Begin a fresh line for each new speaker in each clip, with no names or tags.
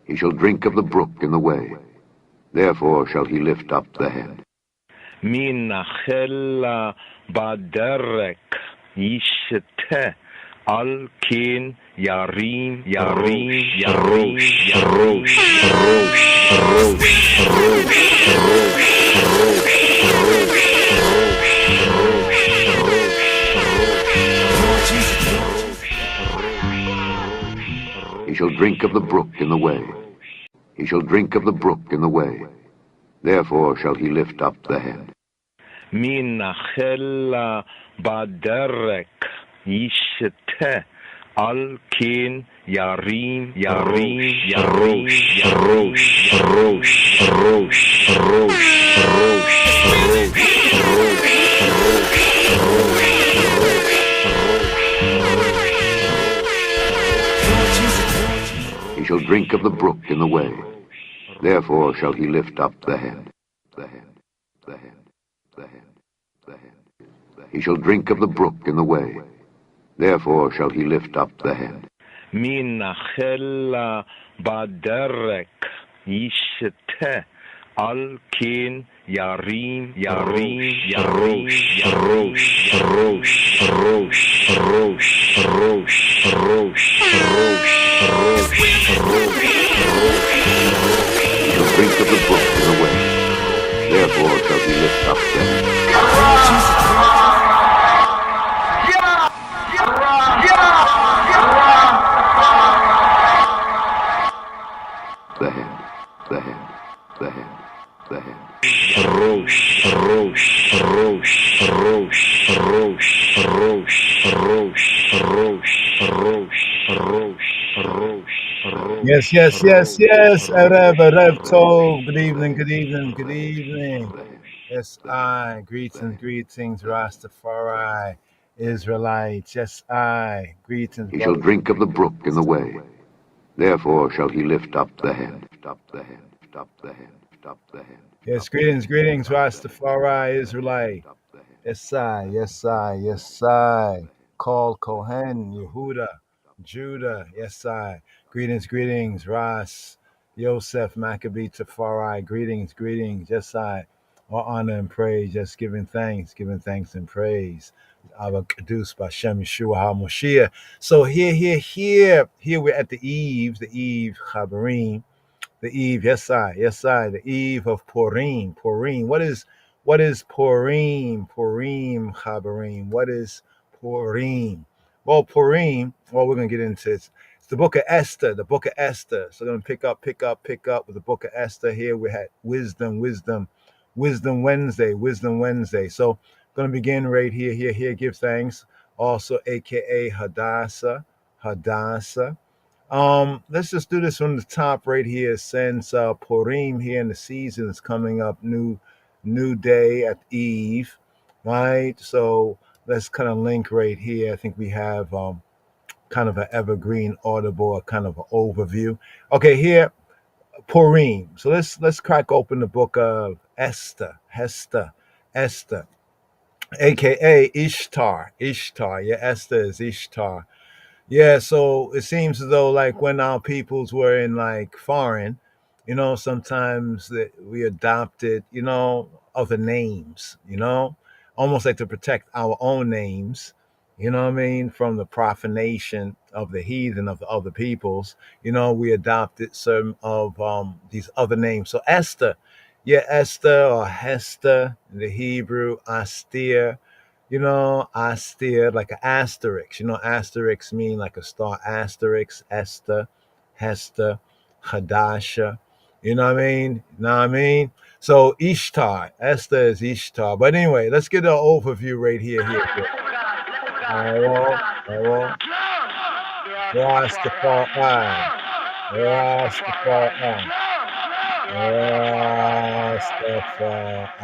He shall drink of the brook in the way. Therefore shall he lift up the head.
מנחל בדרך ישתה, על כן ירים
He shall drink of the brook in the way. He shall drink of the brook in the way. Therefore shall he lift up the head.
מנחל בדרך ישתה, על כן ירים
He shall drink of the brook in the way. Therefore shall he lift up the head. He shall drink of the brook in the way. Therefore shall he lift up the head.
מנחל בדרך ישתה, על כן ירים
He shall drink of the brook in the way. Therefore shall he lift up the head.
Yes. Erev Tov. Good evening. Yes, I. Greetings, Rastafari, Israelites. Yes, I. Greetings.
He shall drink of the brook in the way. Therefore shall he lift up the head.
Yes, greetings, Rastafari, Israelite. Yes, I. Call Kohen, Yehuda, Judah. Yes, I. Greetings, Ras, Yosef, Maccabee, Tafari. Greetings. Yes, I. All honor and praise, just giving thanks and praise. Our Kadus Bashem Yeshua HaMoshiach. So here we're at the eve Chabarim. The eve, yes, I, the eve of Purim. What is Purim? Chabarim. What is Purim? Well, Purim, we're going to get into it. It's the book of Esther. So we're going to pick up with the book of Esther. Here we had Wisdom Wednesday. So going to begin right here, give thanks. Also, aka Hadassah. Let's just do this from the top right here, since Purim here in the season is coming up, new day at Eve, right? So let's kind of link right here. I think we have kind of an evergreen audible, kind of an overview. Okay, here, Purim. So let's crack open the book of Esther, aka Ishtar. Yeah, Esther is Ishtar. Yeah, so it seems as though like when our peoples were in like foreign, sometimes that we adopted, other names, almost like to protect our own names, from the profanation of the heathen of the other peoples. We adopted some of these other names. So Esther or Hester in the Hebrew, Astir. Astir, like an asterisk. Asterisks mean like a star. Asterisk, Esther, Hester, Hadasha. You know what I mean? So Ishtar, Esther is Ishtar. But anyway, let's get an overview right here. Rastafari.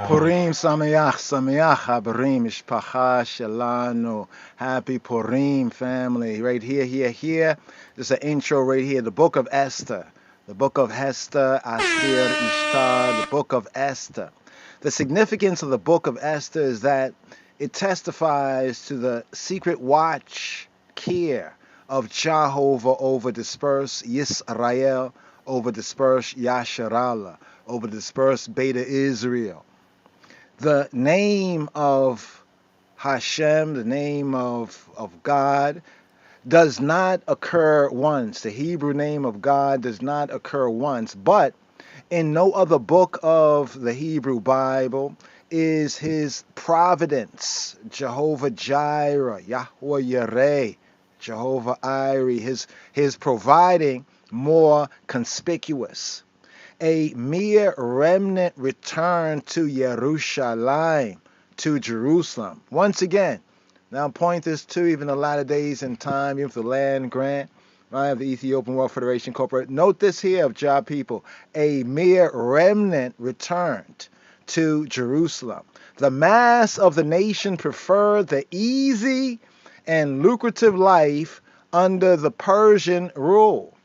Purim Sameach Habarim Mishpacha Shelanu. Happy Purim, family. Right here. There's an intro right here. The book of Esther. The book of Hester, Astir, Ishtar, the book of Esther. The significance of the book of Esther is that it testifies to the secret watch care of Jehovah over dispersed Yisrael, over dispersed Yasharallah, over dispersed Beta Israel. The name of Hashem, the name of God, does not occur once. The Hebrew name of God does not occur once, but in no other book of the Hebrew Bible is his providence, Jehovah Jireh, Yahweh Yireh, Jehovah Iri, his providing more conspicuous. A mere remnant return to Yerushalayim, to Jerusalem. Once again, now point this to even the latter days in time, even the land grant, right, of the Ethiopian World Federation Corporation. Note this here of Jah people, a mere remnant returned to Jerusalem. The mass of the nation preferred the easy and lucrative life under the Persian rule.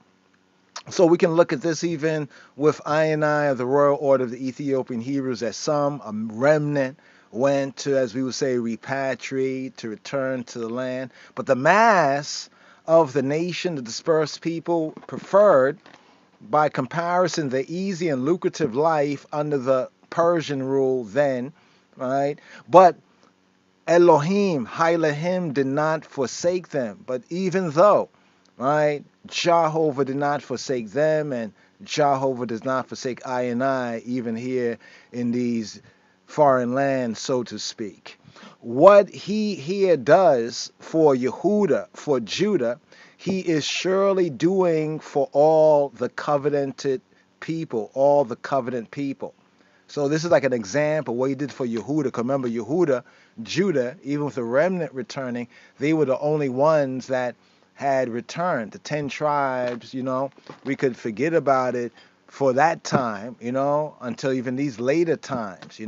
So we can look at this even with I of the Royal Order of the Ethiopian Hebrews, that some, a remnant, went to, as we would say, repatriate, to return to the land. But the mass of the nation, the dispersed people, preferred, by comparison, the easy and lucrative life under the Persian rule then, right? But Elohim, Hailahim, did not forsake them. But even though, right, Jehovah did not forsake them, and Jehovah does not forsake I, even here in these foreign lands, so to speak. What he here does for Yehuda, for Judah, he is surely doing for all the covenanted people, all the covenant people. So this is like an example what he did for Yehuda. Because remember, Yehuda, Judah, even with the remnant returning, they were the only ones that had returned. The 10 tribes, we could forget about it for that time, until even these later times,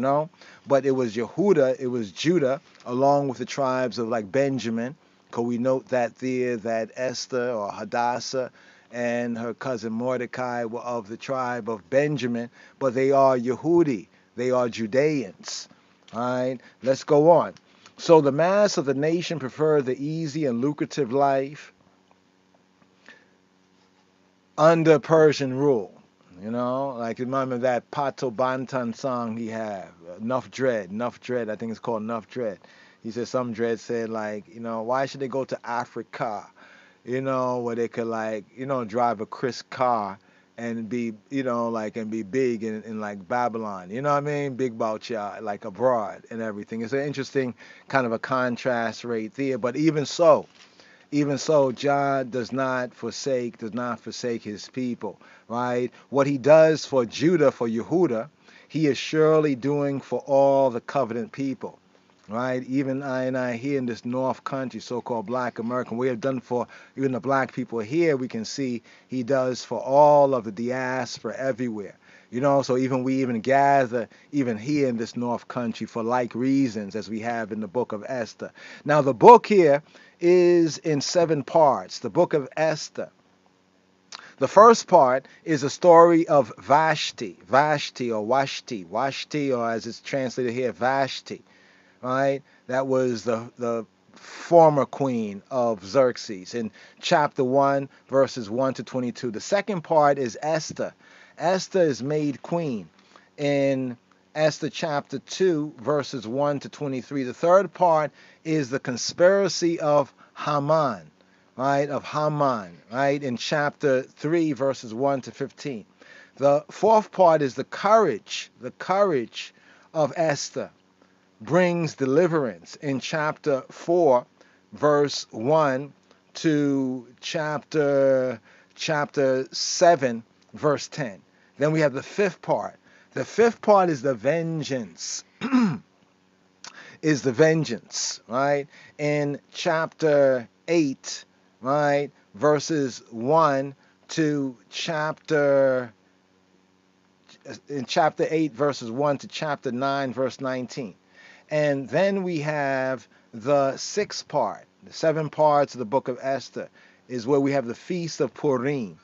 But it was Yehuda, it was Judah, along with the tribes of like Benjamin, because we note that there that Esther or Hadassah and her cousin Mordecai were of the tribe of Benjamin, but they are Yehudi, they are Judeans. All right, let's go on. So the mass of the nation preferred the easy and lucrative life under Persian rule. Like remember that Pato Bantan song he had, Enough Dread, I think it's called Enough Dread. He said some dread said like, why should they go to Africa, where they could drive a crisp car and be, and be big in like Babylon, you know what I mean? Big about y'all, like abroad and everything. It's an interesting kind of a contrast right there. But even so, Jah does not forsake his people, right? What he does for Judah, for Yehuda, he is surely doing for all the covenant people, right? Even I here in this North Country, so-called Black American, we have done for even the black people here. We can see he does for all of the diaspora everywhere. So we even gather even here in this North Country for like reasons as we have in the book of Esther. Now the book here is in 7 parts, the book of Esther. The first part is a story of Vashti, or as it's translated here, Vashti, right? That was the former queen of Xerxes in chapter 1, verses 1 to 22. The second part is Esther. Esther is made queen in Esther chapter 2, verses 1 to 23. The third part is the conspiracy of Haman, right? In chapter 3, verses 1 to 15. The fourth part is the courage of Esther brings deliverance in chapter 4, verse 1 to chapter 7, verse 10. Then we have the fifth part. The fifth part is the vengeance. Right? In chapter 8, right, verses 1 to chapter 8, verses 1 to chapter 9, verse 19. And then we have the sixth part. The 7 parts of the book of Esther is where we have the Feast of Purim.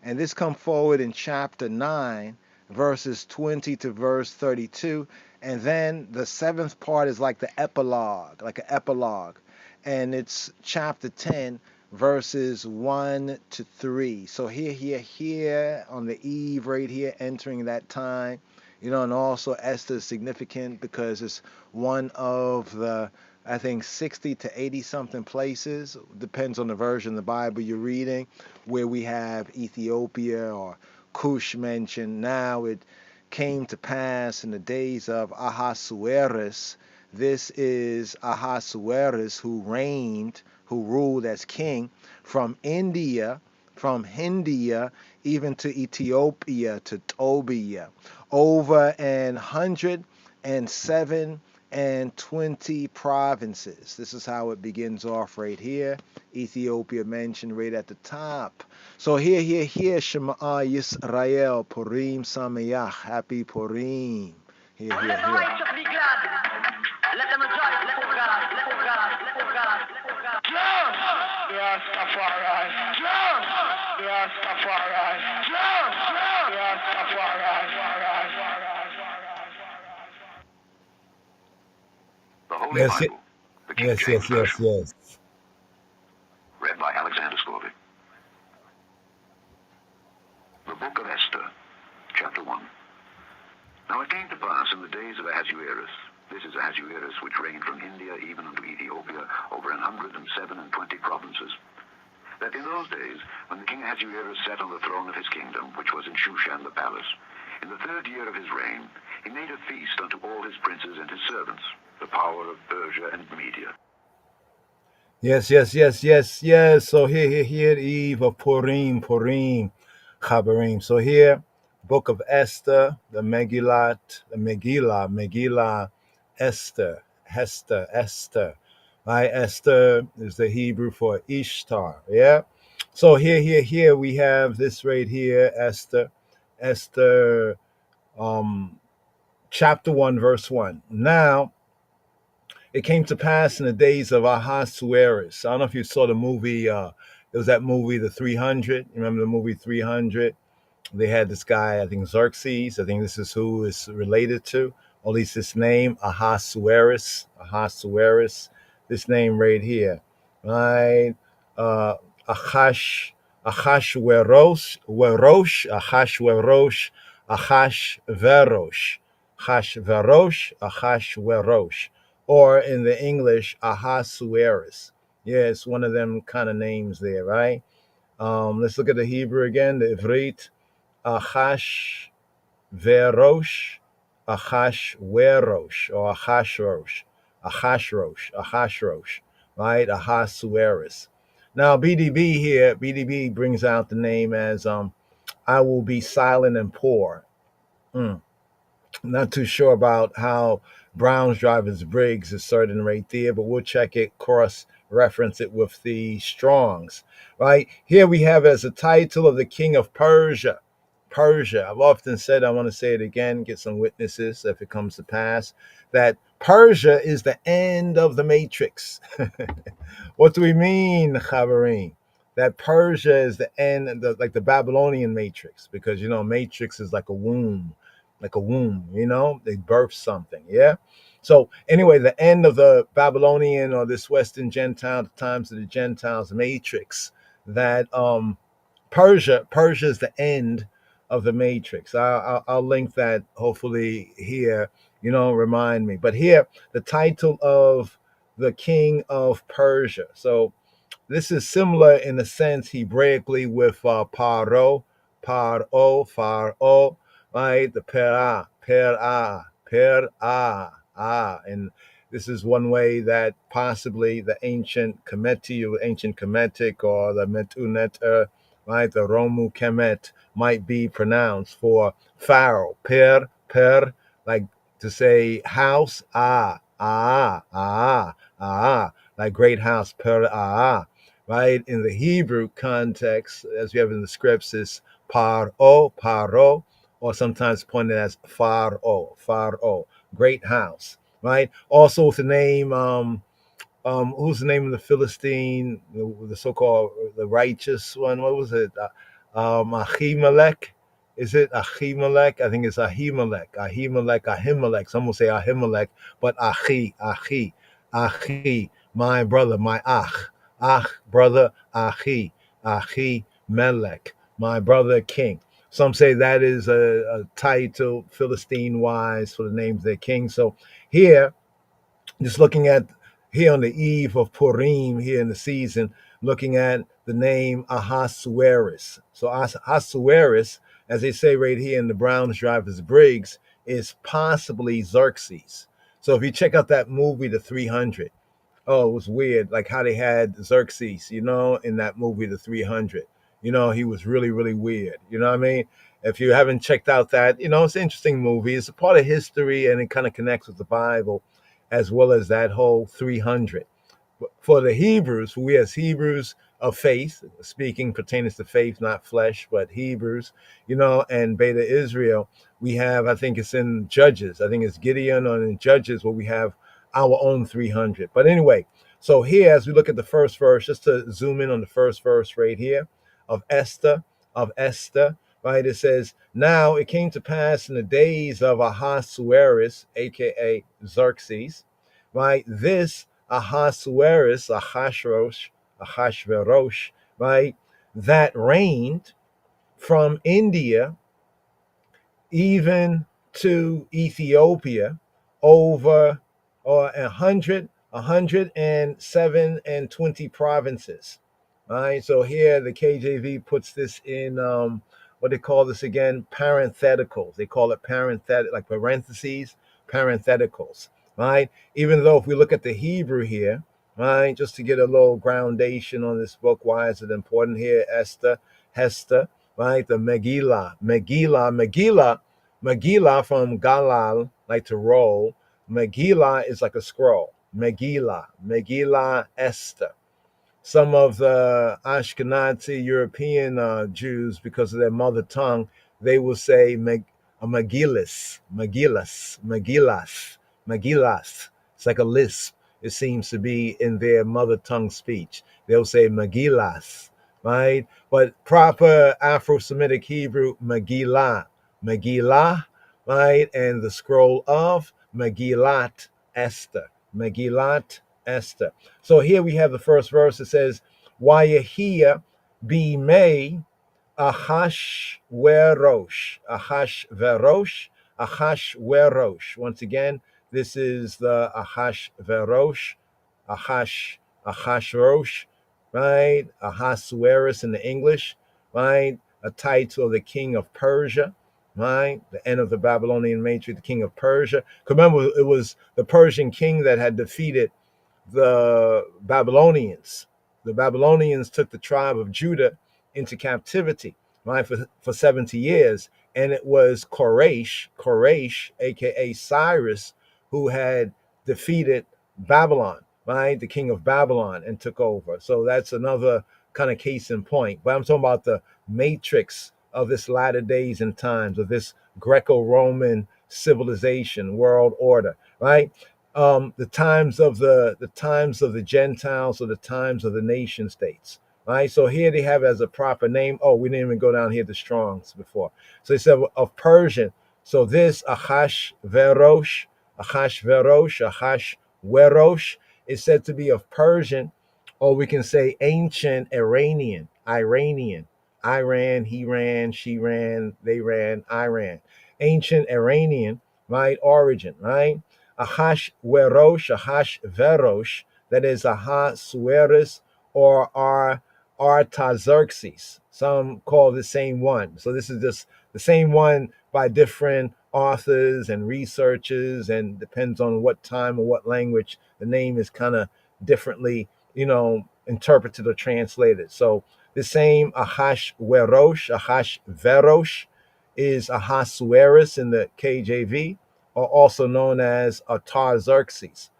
And this comes forward in chapter 9, verses 20 to verse 32. And then the 7th part is like an epilogue. And it's chapter 10, verses 1 to 3. So here on the eve right here, entering that time, and also Esther is significant because it's one of the, I think, 60 to 80 something places, depends on the version of the Bible you're reading, where we have Ethiopia or Cush mentioned. Now it came to pass in the days of Ahasuerus. This is Ahasuerus who ruled as king from India, from Hindia, even to Ethiopia, to Tobia, over 120 provinces. This is how it begins off right here. Ethiopia mentioned right at the top. So here, Shema Yisrael, Purim Sameach, happy Purim. Here.
Let the righteous be glad. Let them rejoice. Let them God. Let them God. Let them God. Let them God. Jump! Rastafari. Jump! Rastafari. Jump! Rastafari.
The Holy
Yes,
Bible, the King
yes,
James
yes,
Version,
yes.
read by Alexander Scorby. The Book of Esther, Chapter 1. Now it came to pass in the days of Ahasuerus, this is Ahasuerus which reigned from India even unto Ethiopia over 127 provinces, that in those days, when the king Ahasuerus sat on the throne of his kingdom, which was in Shushan the palace, in the 3rd year of his reign, he made a feast unto all his princes and his servants, the power of Persia and Media.
Yes. So here, Eve of Purim, Chabarim. So here, Book of Esther, the Megillah, Esther, Esther. Right? Esther is the Hebrew for Ishtar. Yeah. So here we have this right here, Esther, chapter 1, verse 1. Now, it came to pass in the days of Ahasuerus. I don't know if you saw the movie. It was that movie, The 300. You remember the movie 300? They had this guy, I think Xerxes. I think this is who is related to, or at least this name, Ahasuerus. This name right here, right? Achash, Achashverosh, Achashverosh, or in the English, Ahasuerus. Yeah, it's one of them kind of names there, right? Let's look at the Hebrew again, the Ivrit. Achashverosh, Achashverosh, or Achashrosh, right? Ahasuerus. Now, BDB brings out the name as I will be silent and poor. Not too sure about how Brown's Drivers Briggs is certain right there, but we'll check it, cross reference it with the Strongs. Right here we have as a title of the King of Persia. I've often said, I want to say it again, get some witnesses if it comes to pass, that Persia is the end of the matrix. What do we mean, Chavarine? That Persia is the end, like the Babylonian matrix, because matrix is like a womb, they birth something. Yeah. So anyway, the end of the Babylonian or this Western Gentile, the times of the Gentiles matrix, that Persia is the end of the matrix. I'll link that hopefully here, remind me. But here, the title of the king of Persia. So this is similar in a sense Hebraically with Paro, right? The and this is one way that possibly the ancient Kemetic or the Metunet, right? The Romu Kemet might be pronounced for Pharaoh. Like to say house, like great house, right? In the Hebrew context, as we have in the scripts, is paro, or sometimes pointed as pharo, great house, right? Also with the name, who's the name of the Philistine, the so-called the righteous one? What was it? Ahimelech. Is it Ahimelech? I think it's Ahimelech. Some will say Ahimelech, but Ahi, my brother, my Ach. brother, Achi Melech, my brother king. Some say that is a title Philistine wise for the names of their king. So here, just looking at here on the eve of Purim, here in the season, looking at the name Ahasuerus. So Ahasuerus, as they say right here in the Browns Drivers Briggs, is possibly Xerxes. So if you check out that movie, The 300, oh, it was weird, like how they had Xerxes, in that movie, The 300. He was really, really weird. You know what I mean? If you haven't checked out that, it's an interesting movie. It's a part of history and it kind of connects with the Bible as well as that whole 300. For the Hebrews, we as Hebrews of faith, speaking pertaining to faith, not flesh, but Hebrews, and Beta Israel, we have, I think it's in Judges, I think it's Gideon or in Judges where we have our own 300. But anyway, so here, as we look at the first verse, just to zoom in on the first verse right here of Esther, right? It says, now it came to pass in the days of Ahasuerus, aka Xerxes, right? This Ahasuerus, Ahashverosh, right? That reigned from India even to Ethiopia over 107 and 20 provinces. All right. So here the KJV puts this in what they call this again, parentheticals. They call it like parentheses, parentheticals. Right. Even though if we look at the Hebrew here, right, just to get a little groundation on this book, why is it important here? Esther, Hester, right? The Megillah from Galal, like to roll. Megillah is like a scroll. Megillah, Esther. Some of the Ashkenazi European Jews, because of their mother tongue, they will say Megillas. It's like a lisp. It seems to be in their mother tongue speech. They'll say Megillas, right? But proper Afro-Semitic Hebrew, Megillah, right? And the scroll of Megillat Esther. So here we have the first verse. It says, Wayahia bimei Ahashverosh. Once again, this is the Ahashverosh, right? Ahasuerus in the English, right? A title of the king of Persia, right? The end of the Babylonian matrix, the king of Persia. Remember, it was the Persian king that had defeated the Babylonians. The Babylonians took the tribe of Judah into captivity, right, for 70 years. And it was Koresh, aka Cyrus, who had defeated Babylon, right, the king of Babylon, and took over. So that's another kind of case in point. But I'm talking about the matrix of this latter days and times, of this Greco-Roman civilization, world order, right? The times of the Gentiles, or the times of the nation states. Right. So here they have as a proper name. Oh, we didn't even go down here to Strong's before. So they said of Persian. So this Ahashverosh is said to be of Persian, or we can say ancient Iranian. Iran, he ran, she ran, they ran, Iran. Ancient Iranian, right? Origin, right? Ahashverosh, that is Ahasuerus or Artaxerxes. Some call the same one. So this is just the same one by different authors and researchers, and depends on what time or what language the name is kind of differently, interpreted or translated. So the same Ahashverosh is Ahasuerus in the KJV, or also known as Artaxerxes,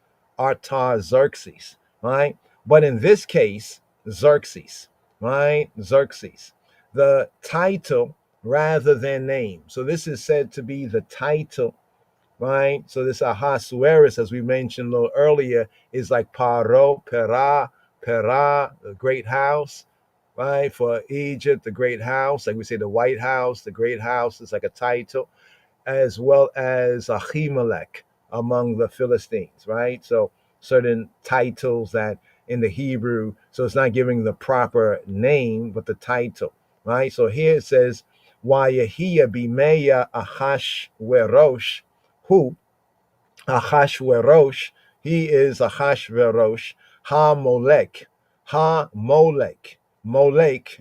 right? But in this case, Xerxes, right? Xerxes, the title rather than name. So this is said to be the title, right? So this Ahasuerus, as we mentioned a little earlier, is like Pera, the great house, right? For Egypt, the great house, like we say the White House, the great house is like a title, as well as Ahimelech among the Philistines, right? So certain titles that in the Hebrew. So it's not giving the proper name, but the title, right? So here it says, Wayahia bimeya Ahashwerosh, who Ahashwerosh, he is Ahashverosh, Ha-Molech, Ha-Molech, Molech.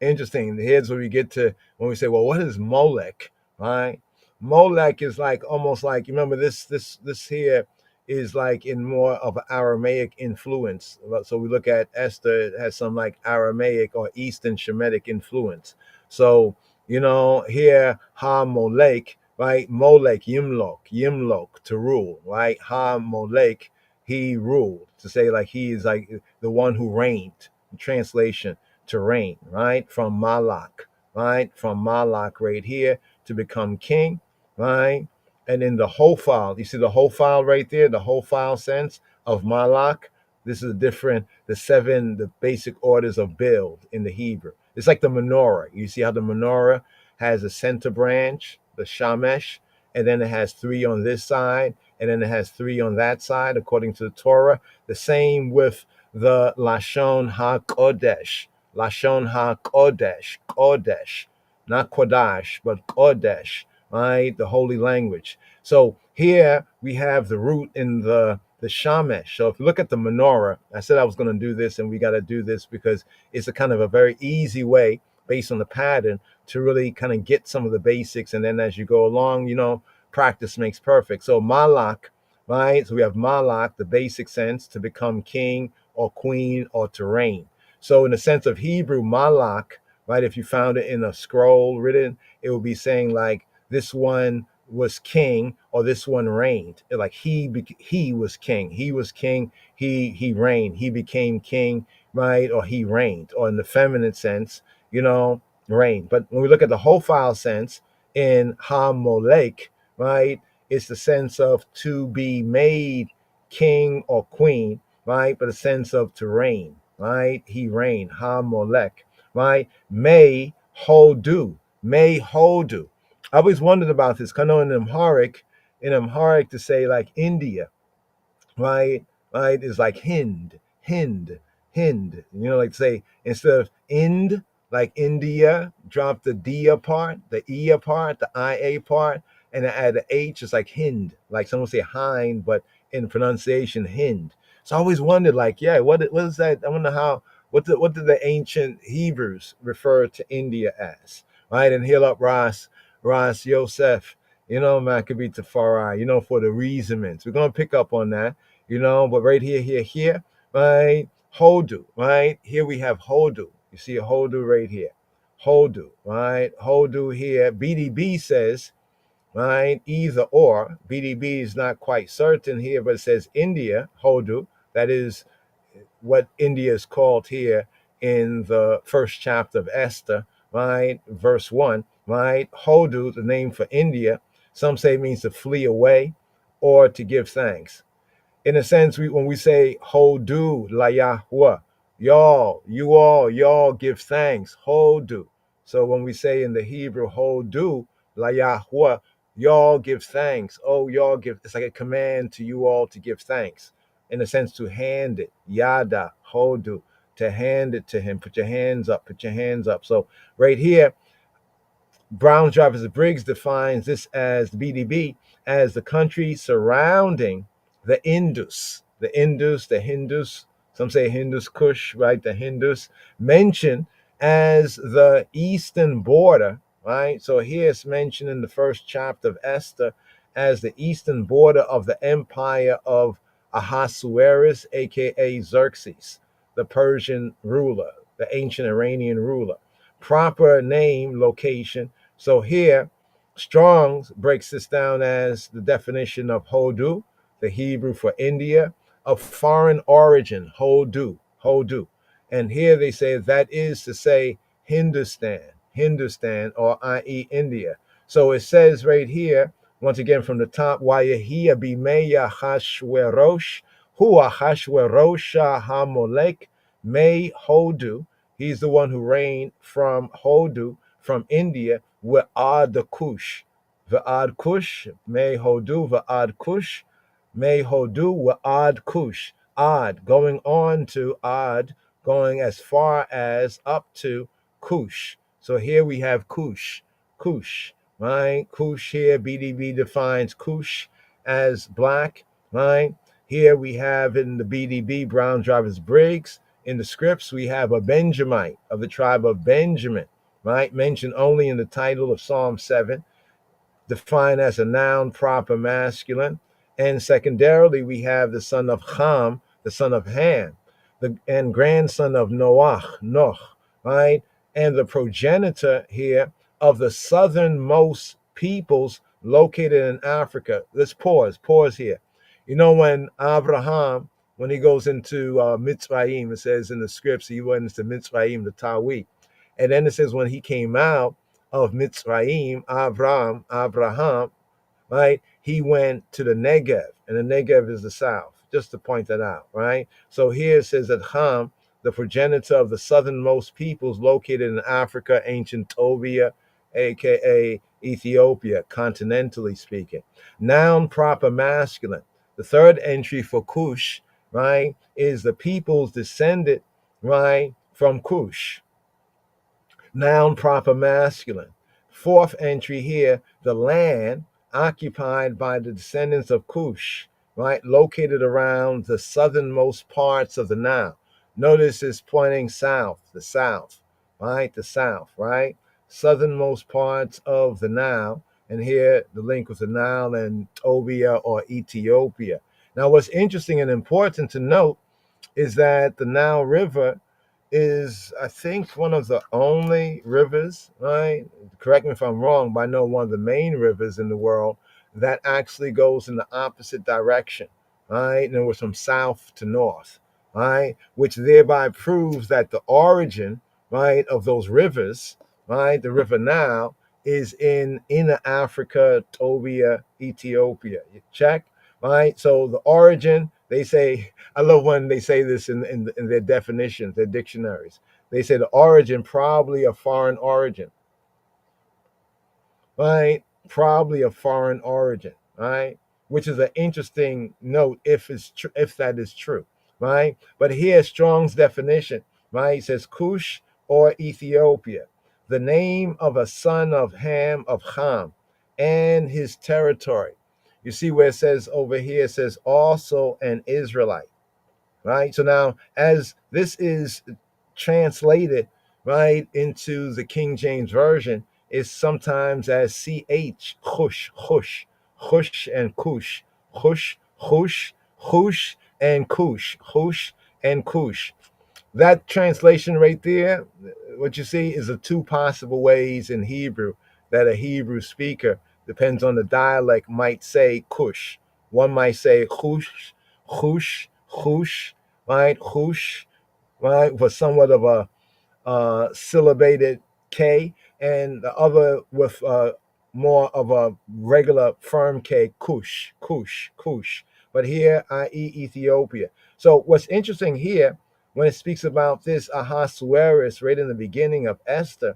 Interesting. Here's where we get to when we say, well, what is Molech, right? Molech is like almost like, you remember this here is like in more of an Aramaic influence. So we look at Esther, it has some like Aramaic or Eastern Shemitic influence. So, here, Ha-Molech, right? Molech, Yimlok, to rule, right? Ha-Molech, he ruled, to say like he is like the one who reigned. Translation, to reign, right? From Malak, right? From Malak right here to become king, right? And in the whole file, you see the whole file right there, the whole file sense of Malak. This is the basic orders of build in the Hebrew. It's like the menorah. You see how the menorah has a center branch, the shamesh, and then it has 3 on this side, and then it has 3 on that side, according to the Torah. The same with the Lashon HaKodesh. Lashon HaKodesh. Kodesh. Not Kodash, but Kodesh, right? The holy language. So here we have the root in the Shamesh. So if you look at the menorah, I said I was going to do this, and we got to do this because it's a kind of a very easy way based on the pattern to really kind of get some of the basics. And then as you go along, practice makes perfect. So Malak, right? So we have Malak, the basic sense, to become king or queen or to reign. So in the sense of Hebrew, Malak, right? If you found it in a scroll written, it would be saying like this one was king or this one reigned. Like he was king. He was king. He reigned. He became king, right? Or he reigned. Or in the feminine sense, reign. But when we look at the whole file sense in Ha-Molech, right, it's the sense of to be made king or queen, right? But a sense of to reign, right? He reigned, Ha-Molech, right? May Hodu, May Hodu. I always wondered about this. I know in Amharic to say like India, right? Right? Is like Hind. Like say instead of Ind, like India, drop the D part, the E part, the IA part, and add the H. It's like Hind. Like someone say Hind, but in pronunciation Hind. So I always wondered, like, yeah, what is that? I wonder what did the ancient Hebrews refer to India as, right? And heal up Ras Yosef, man, could be Tafari, for the reasonments. We're gonna pick up on that. But right here, right? Hodu, right? Here we have Hodu. You see a Hodu right here. Hodu, right? Hodu here. BDB says, right? Either or. BDB is not quite certain here, but it says India, Hodu. That is what India is called here in the first chapter of Esther, right? Verse 1, right? Hodu, the name for India, some say means to flee away or to give thanks. In a sense, when we say Hodu la Yahweh, y'all give thanks, Hodu. So when we say in the Hebrew Hodu la Yahweh, y'all give thanks. Oh, y'all give. It's like a command to you all to give thanks. In a sense, to hand it, Yada Hodu, to hand it to him. Put your hands up. Put your hands up. So right here, Brown Jarvis Briggs defines this as BDB as the country surrounding the Indus, the Hindus. Some say Hindus Kush, right? The Hindus mentioned as the eastern border, right? So here it's mentioned in the first chapter of Esther as the eastern border of the empire of Ahasuerus, aka Xerxes, the Persian ruler, the ancient Iranian ruler. Proper name, location. So here, Strong's breaks this down as the definition of Hodu, the Hebrew for India, of foreign origin, Hodu. And here they say that is to say Hindustan, or i.e. India. So it says right here, once again from the top, Wayahia bimeya Hashwerosh, Hua Hashwerosha Hamolek, May Hodu. He's the one who reigned from Hodu, from India, Va'ad Kush. Va'ad Kush, May Hodu, Va'ad Kush, May Hodu, Va'ad Kush. Ad, going on to Ad, going as far as up to Cush. So here we have Cush, right? Cush here, BDB defines Cush as black, right? Here we have in the BDB, Brown Drivers Briggs. In the scripts, we have a Benjamite of the tribe of Benjamin, right? Mentioned only in the title of Psalm 7, defined as a noun proper masculine. And secondarily, we have the son of Ham, the son of Ham, and grandson of Noach, right? And the progenitor here of the southernmost peoples located in Africa. Let's pause here. You know, when Abraham, when he goes into Mitzrayim, it says in the scripts, he went into Mitzrayim, the Tawit. And then it says when he came out of Mitzrayim, Abraham, right? He went to the Negev, and the Negev is the south, just to point that out, right? So here it says that Ham, the progenitor of the southernmost peoples located in Africa, ancient Tobia, aka Ethiopia, continentally speaking. Noun proper masculine. The third entry for Cush, right, is the peoples descended, right, from Cush. Noun proper masculine. Fourth entry here, the land occupied by the descendants of Cush, right, located around the southernmost parts of the Nile. Notice it's pointing south, the south, right, the south, right, southernmost parts of the Nile. And here the link with the Nile and Tobia or Ethiopia. Now, what's interesting and important to note is that the Nile River is, I think, one of the only rivers, right? Correct me if I'm wrong, but I know one of the main rivers in the world that actually goes in the opposite direction, right? And it was from south to north, right? Which thereby proves that the origin, right, of those rivers, right, the River Nile, is in inner Africa, Tobia, Ethiopia. You check, right? So the origin, they say, I love when they say this in their definitions, their dictionaries. They say the origin, probably a foreign origin, right? Probably a foreign origin, right? Which is an interesting note if that is true, right? But here Strong's definition, right? It says Cush or Ethiopia, the name of a son of Ham and his territory. You see where it says over here, it says also an Israelite. Right. So now, as this is translated right into the King James Version, is sometimes as ch, hush and kush, hush and kush. That translation right there, what you see is the two possible ways in Hebrew that a Hebrew speaker, depends on the dialect, might say kush. One might say hush, right? Hush, right? For somewhat of a syllabated K, and the other with more of a regular firm K, kush. But here, i.e. Ethiopia. So what's interesting here, when it speaks about this Ahasuerus right in the beginning of Esther,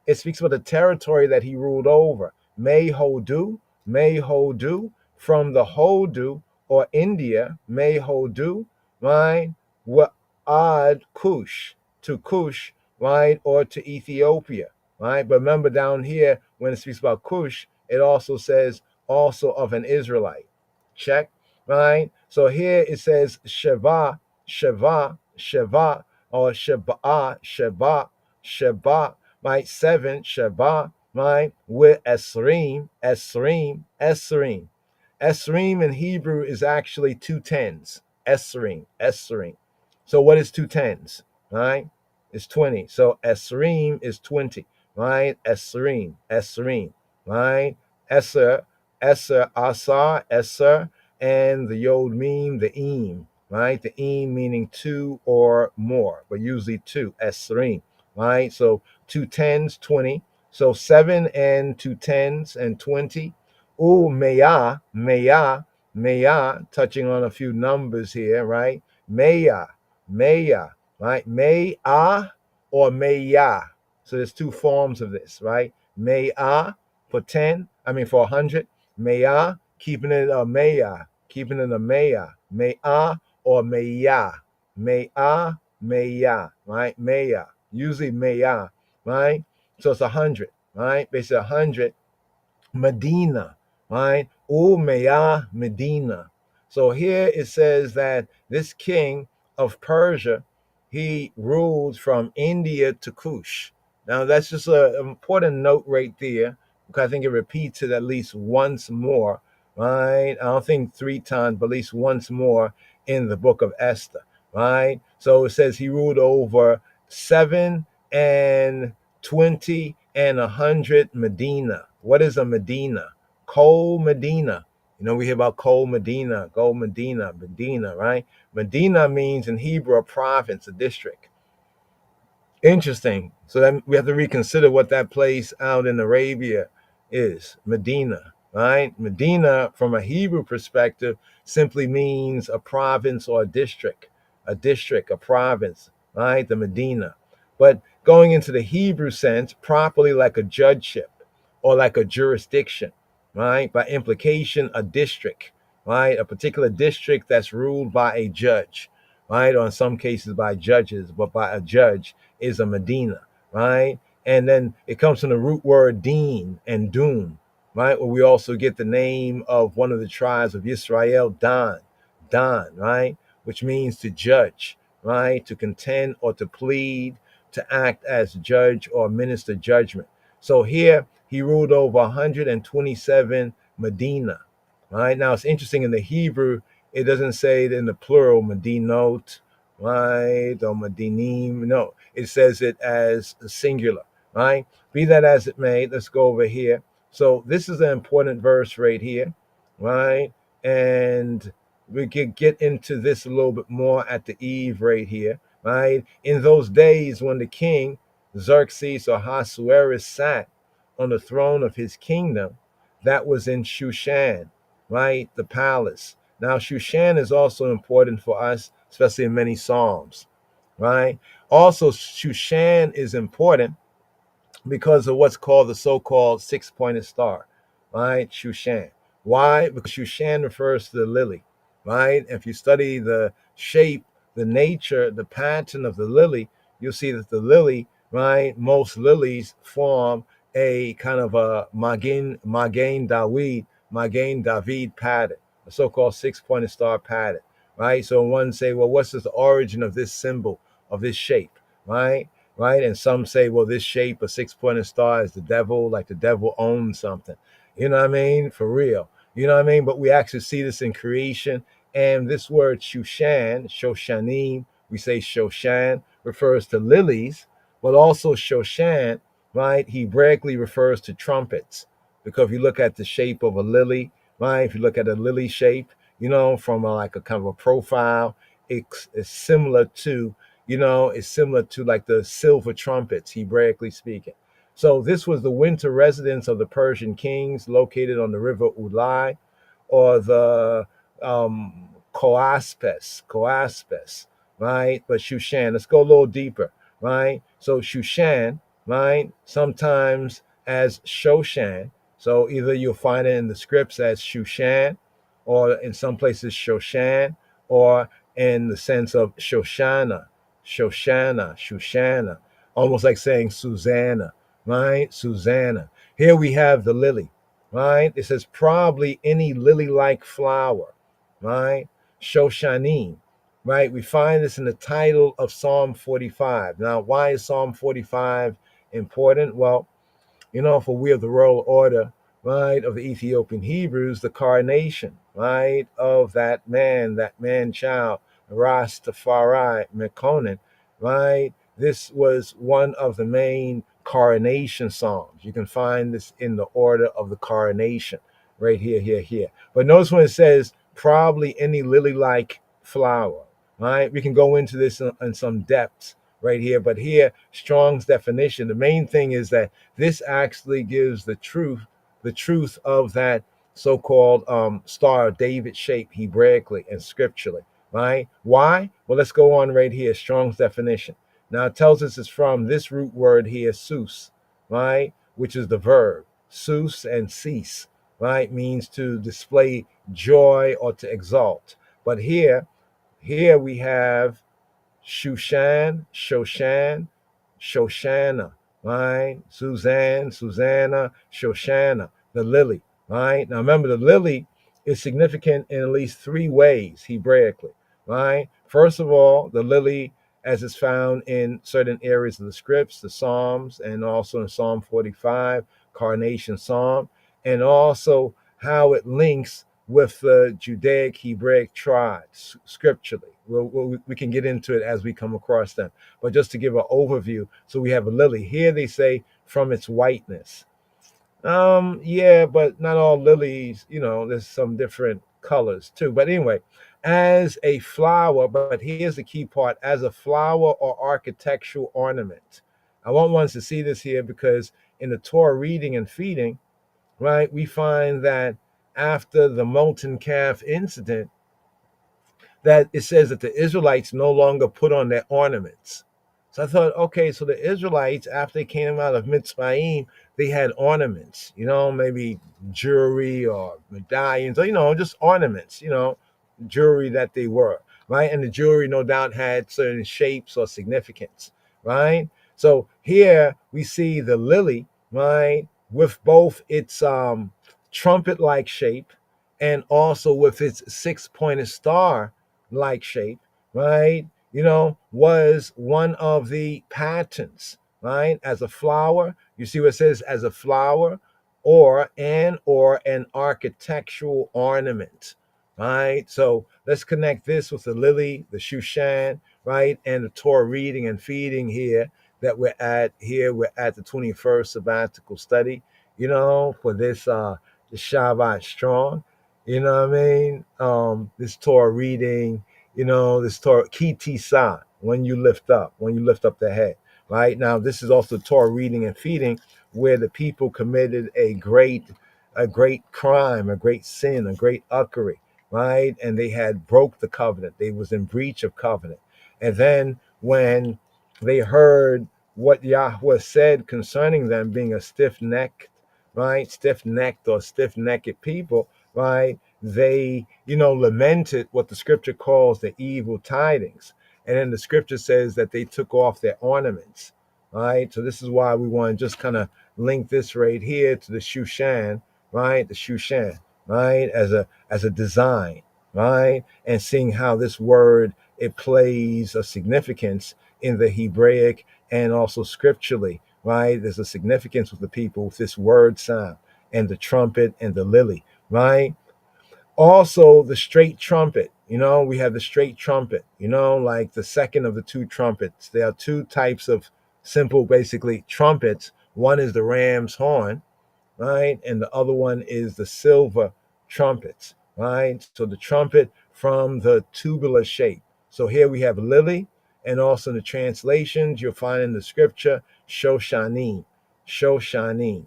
it speaks about the territory that he ruled over. Mehodu, from the Hodu or India, Mehodu, right? Wa'ad Kush, to Kush, right? Or to Ethiopia, right? But remember down here, when it speaks about Kush, it also says also of an Israelite. Check, right? So here it says Sheva, or Sheba, right? 7, Sheba, right? With Esrim. Esrim in Hebrew is actually 2 tens. Esrim. So what is 2 tens? Right? It's 20. So Esrim is 20. Right? Esrim. Right? Esser, Asar, Esser, and the Yod Meme, the Eem. Right? The Eem meaning 2 or more, but usually 2. Esrim. Right? So 2 tens, 20. So 7 and 2 tens and 20. Meya, touching on a few numbers here, right? Meya, right? Meya or Meya. So there's 2 forms of this, right? Meya for 100. Meya, keeping it a Meya. Meya or Meya. Meya, Meya, right? Meya. Usually Meya, right? So it's 100, right? Basically 100. Medina, right? Umayyah Medina. So here it says that this king of Persia, he ruled from India to Kush. Now that's just an important note right there, because I think it repeats it at least once more, right? I don't think 3 times, but at least once more in the book of Esther, right? So it says he ruled over 7 and 20 and 100 Medina. What is a Medina? Coal Medina. You know, we hear about Coal Medina, Gold Medina, Medina, right? Medina means in Hebrew a province, a district. Interesting. So that we have to reconsider what that place out in Arabia is. Medina, right? Medina, from a Hebrew perspective, simply means a province or a district, a province, right? The Medina. But going into the Hebrew sense, properly like a judgeship or like a jurisdiction, right? By implication, a district, right? A particular district that's ruled by a judge, right? Or in some cases by judges, but by a judge is a Medina, right? And then it comes from the root word din and dun, right? Where we also get the name of one of the tribes of Israel, Dan, right? Which means to judge, right? To contend or to plead, to act as judge or minister judgment. So here he ruled over 127 Medina, right? Now it's interesting in the Hebrew, it doesn't say it in the plural, Medinot, right? Or Medinim. No, it says it as a singular, right? Be that as it may, let's go over here. So this is an important verse right here, right? And we could get into this a little bit more at the eve right here, right? In those days when the king Xerxes or Ahasuerus sat on the throne of his kingdom, that was in Shushan, right? The palace. Now, Shushan is also important for us, especially in many Psalms, right? Also, Shushan is important because of what's called the so-called six-pointed star, right? Shushan. Why? Because Shushan refers to the lily, right? If you study the shape, the nature, the pattern of the lily, you'll see that the lily, right? Most lilies form a kind of a Magen David pattern, a so-called six-pointed star pattern, right? So one say, well, what's the origin of this symbol, of this shape, right? Right? And some say, well, this shape, a six-pointed star, is the devil, like the devil owns something. You know what I mean? For real. You know what I mean? But we actually see this in creation. And this word Shushan, Shoshanim, we say Shoshan, refers to lilies, but also Shoshan, right, Hebraically refers to trumpets. Because if you look at the shape of a lily, right, if you look at a lily shape, you know, from like a kind of a profile, it's similar to, you know, is similar to like the silver trumpets, Hebraically speaking. So this was the winter residence of the Persian kings located on the river Ulai, or the Coaspes, right? But Shushan, let's go a little deeper, right? So Shushan, right? Sometimes as Shoshan. So either you'll find it in the scripts as Shushan, or in some places Shoshan, or in the sense of Shoshana, Shushana, almost like saying Susanna, right? Susanna. Here we have the lily, right? It says probably any lily-like flower, right? Shoshanim, right? We find this in the title of Psalm 45. Now, why is Psalm 45 important? Well, you know, for we of the royal order, right, of the Ethiopian Hebrews, the coronation, right, of that man child, Rastafari, Mekonnen, right? This was one of the main coronation psalms. You can find this in the order of the coronation, right here. But notice when it says probably any lily-like flower, right? We can go into this in some depths right here, but here, Strong's definition, the main thing is that this actually gives the truth of that so-called Star of David shape Hebraically and scripturally, right? Why? Well, let's go on right here, Strong's definition. Now it tells us it's from this root word here, sus, right? Which is the verb, sus and cease, right? Means to display joy or to exalt. But here here we have Shushan, Shoshan, Shoshana, right? Suzanne, Susanna, Shoshana, the lily, right? Now remember, the lily is significant in at least three ways, Hebraically, right? First of all, the lily, as is found in certain areas of the scripts, the Psalms, and also in Psalm 45, Carnation Psalm, and also how it links with the Judaic Hebraic tribes scripturally. We can get into it as we come across them. But just to give an overview, so we have a lily. Here they say from its whiteness. Yeah, but not all lilies, there's some different colors too. But anyway, as a flower, but here's the key part, as a flower or architectural ornament. I want ones to see this here because in the Torah reading and feeding, right, we find that after the molten calf incident, that it says that the Israelites no longer put on their ornaments. So I thought, okay, so the Israelites, after they came out of Mitzrayim, they had ornaments, maybe jewelry or medallions, or, just ornaments, jewelry that they were, right? And the jewelry, no doubt, had certain shapes or significance, right? So here we see the lily, right, with both its trumpet-like shape and also with its six-pointed star like shape, right? Was one of the patterns, right? As a flower, you see what it says as a flower or an architectural ornament, right? So let's connect this with the lily, the Shushan, right? And the Torah reading and feeding here that we're at here. We're at the 21st sabbatical study, for this the Shabbat strong. You know what I mean? This Torah reading, this Torah Kիթשא, when you lift up the head. Right? Now, this is also Torah reading and feeding, where the people committed a great crime, a great sin, a great uckery, right? And they had broke the covenant. They was in breach of covenant. And then when they heard what Yahweh said concerning them being a stiff-necked, right? Stiff-necked or stiff-necked people, right? They, lamented what the scripture calls the evil tidings. And then the scripture says that they took off their ornaments, right? So this is why we want to just kind of link this right here to the Shushan, right? The Shushan, right? As a design, right? And seeing how this word, it plays a significance in the Hebraic and also scripturally, right? There's a significance with the people with this word sound and the trumpet and the lily, right? Also the straight trumpet, we have the straight trumpet, like the second of the two trumpets. There are two types of simple, basically, trumpets. One is the ram's horn, right? And the other one is the silver trumpets, right? So the trumpet from the tubular shape. So here we have lily, and also in the translations, you'll find in the scripture, Shoshanim,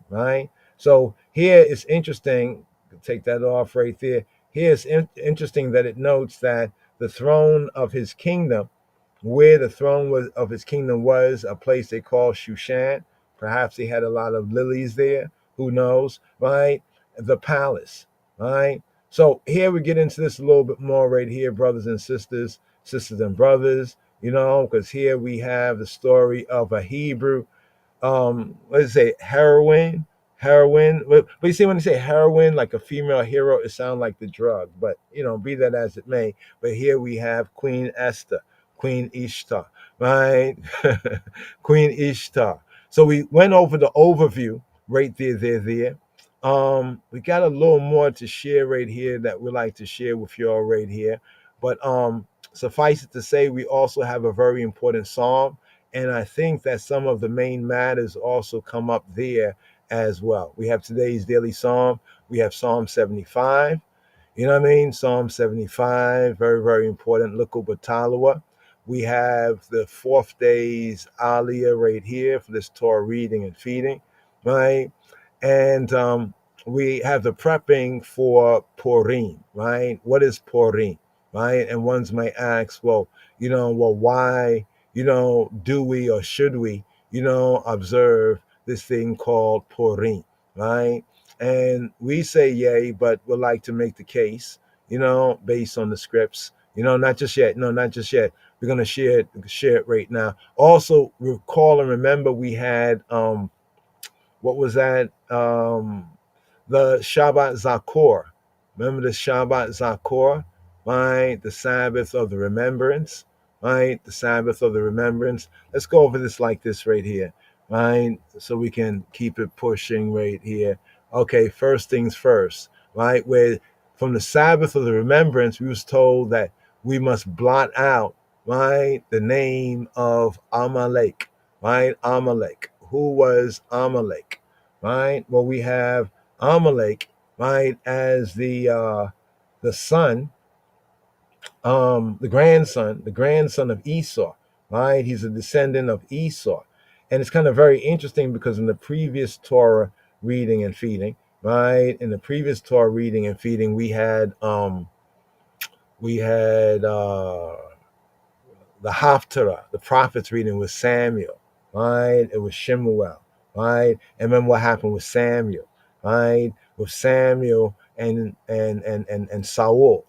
right? So here it's interesting, take that off right there. Here it's interesting that it notes that the throne of his kingdom, where the throne of his kingdom was a place they call Shushan. Perhaps they had a lot of lilies there. Who knows, right? The palace, right? So here we get into this a little bit more right here, brothers and sisters and brothers, because here we have the story of a Hebrew let's say heroin. But you see, when you say heroin, like a female hero, it sounds like the drug. But be that as it may. But here we have Queen Esther, Queen Ishtar, right? Queen Ishtar. So we went over the overview right there. We got a little more to share right here that we like to share with y'all right here. But suffice it to say, we also have a very important psalm. And I think that some of the main matters also come up there as well. We have today's daily psalm. We have Psalm 75. You know what I mean? Psalm 75, very, very important. Luku Batalawa. We have the fourth day's Aliyah right here for this Torah reading and feeding, right? And we have the prepping for Purim, right? What is Purim, right? And ones might ask, well, why, do we or should we, observe this thing called Purim, right? And we say yay, but would like to make the case, based on the scripts, Not just yet. No, not just yet. We're gonna share it right now. Also, recall and remember we had what was that? The Shabbat Zakor. Remember the Shabbat Zakor, right? The Sabbath of the remembrance, right? The Sabbath of the remembrance. Let's go over this like this right here, right? So we can keep it pushing right here. Okay, first things first, right? Where from the Sabbath of the remembrance, we was told that we must blot out, right, the name of Amalek, right? Amalek. Who was Amalek, right? Well, we have Amalek, right, as the son, the grandson of Esau, right? He's a descendant of Esau, and it's kind of very interesting because in the previous Torah reading and feeding, right, in the previous Torah reading and feeding, we had the Haftarah, the prophet's reading was Samuel, right? It was Shemuel, right? And remember what happened with Samuel, right? With Samuel and Saul,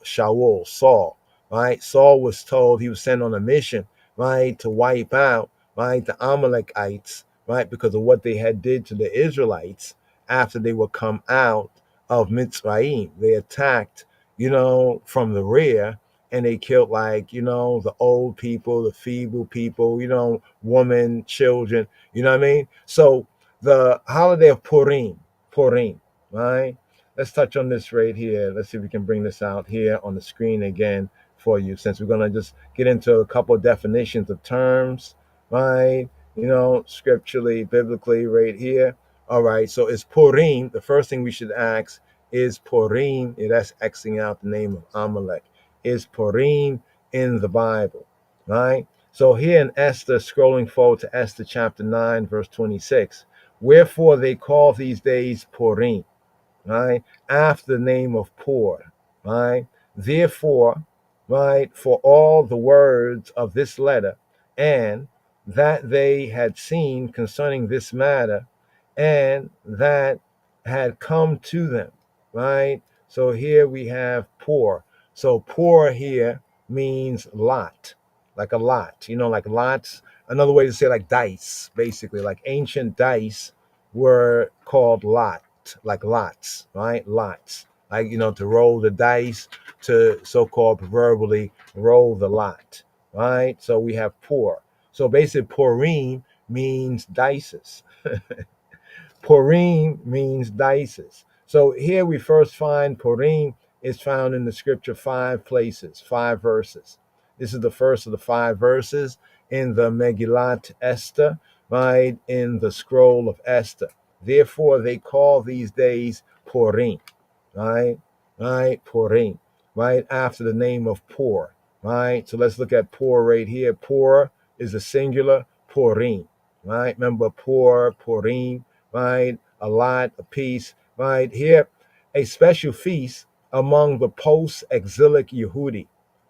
right? Saul was told he was sent on a mission, right, to wipe out, right, the Amalekites, right, because of what they had did to the Israelites after they would come out of Mitzrayim. They attacked, from the rear, and they killed, like, the old people, the feeble people, women, children, you know what I mean? So the holiday of Purim, right? Let's touch on this right here. Let's see if we can bring this out here on the screen again for you, since we're going to just get into a couple of definitions of terms, right? Scripturally, biblically right here. All right, so it's Purim. The first thing we should ask is Purim. Yeah, that's Xing out the name of Amalek. Is Purim in the Bible, right? So here in Esther, scrolling forward to Esther chapter 9, verse 26, wherefore they call these days Purim, right? After the name of Pur, right? Therefore, right, for all the words of this letter, and that they had seen concerning this matter, and that had come to them, right? So here we have Pur. So Pur here means lot, like a lot, like lots. Another way to say like dice, basically, like ancient dice were called lot, like lots, right? Lots, like, to roll the dice, to so-called proverbially roll the lot, right? So we have Pur. So basically Purim means dices. Purim means dices. So here we first find Purim is found in the scripture 5 places, 5 verses. This is the first of the 5 verses in the Megillat Esther, right, in the scroll of Esther. Therefore, they call these days Purim, right? Right, Purim, right after the name of Pur, right? So let's look at Pur right here. Pur is a singular, Purim, right? Remember Pur, Purim, right? A lot, a piece, right? Here, a special feast among the post-exilic Yehudi.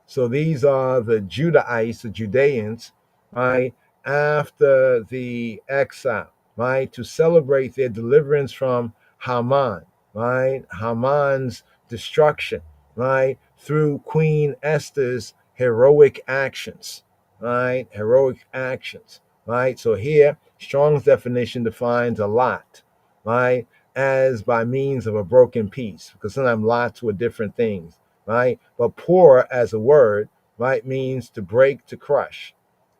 So these are the Judahites, the Judeans, right? After the exile, right? To celebrate their deliverance from Haman, right? Haman's destruction, right? Through Queen Esther's heroic actions, right? Heroic actions, right? So here, Strong's definition defines a lot, right, as by means of a broken piece, because sometimes lots were different things, right? But pour as a word, right, means to break, to crush,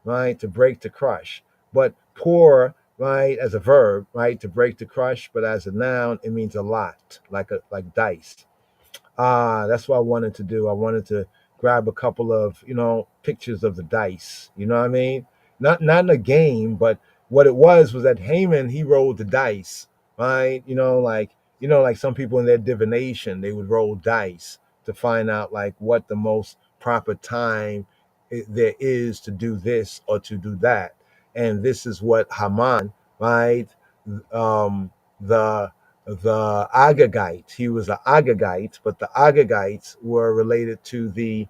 right? To break, to crush. But pour, right, as a verb, right, to break, to crush, but as a noun, it means a lot, like dice. That's what I wanted to do. I wanted to grab a couple of, pictures of the dice. You know what I mean? Not in a game, but what it was that Haman, he rolled the dice, right? Like some people in their divination, they would roll dice to find out like what the most proper time there is to do this or to do that. And this is what Haman, right? The Agagites. He was an Agagite, but the Agagites were related to the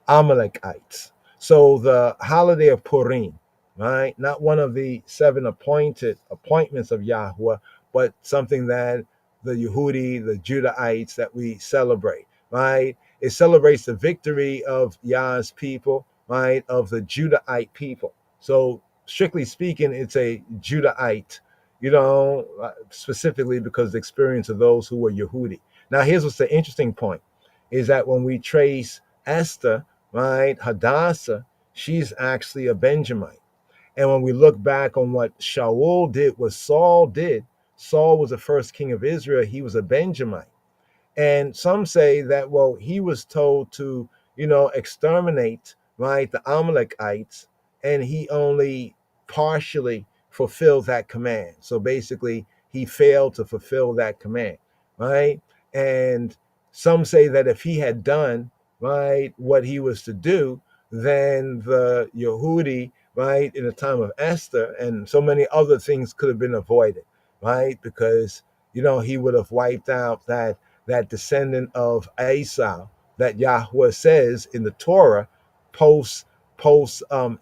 Amalekites. So the holiday of Purim, right? Not one of the 7 appointments of Yahweh, but something that the Yehudi, the Judahites that we celebrate, right? It celebrates the victory of Yah's people, right, of the Judahite people. So strictly speaking, it's a Judahite, specifically because of the experience of those who were Yehudi. Now, here's what's the interesting point, is that when we trace Esther, right, Hadassah, she's actually a Benjamite. And when we look back on what Shaul did, what Saul did, Saul was the first king of Israel. He was a Benjamite. And some say that, well, he was told to, exterminate, right, the Amalekites, and he only partially fulfilled that command. So basically, he failed to fulfill that command, right? And some say that if he had done, right, what he was to do, then the Yehudi, right, in the time of Esther and so many other things could have been avoided, right? Because, he would have wiped out that descendant of Esau that Yahweh says in the Torah post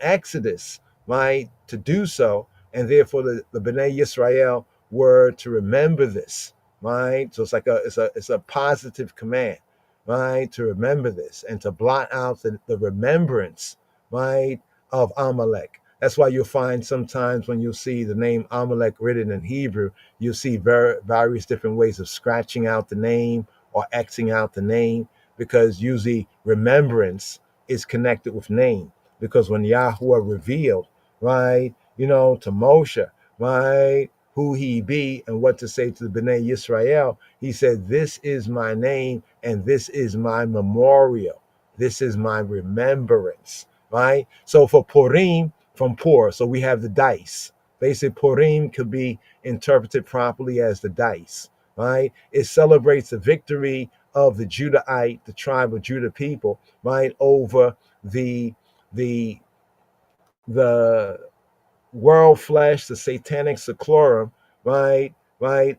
Exodus, right, to do so, and therefore the Bnei Yisrael were to remember this, right? So it's a positive command, right, to remember this and to blot out the remembrance, right, of Amalek. That's why you'll find sometimes when you see the name Amalek written in Hebrew, you'll see various different ways of scratching out the name or Xing out the name, because usually remembrance is connected with name. Because when Yahweh revealed, right, to Moshe, right, who he be and what to say to the Bnei Yisrael, he said, this is my name and this is my memorial. This is my remembrance, right? So for Purim, from Pur, so we have the dice. Basically, Purim could be interpreted properly as the dice, right? It celebrates the victory of the Judahite, the tribe of Judah people, right, over the the the world flesh, the satanic seclorum, right, we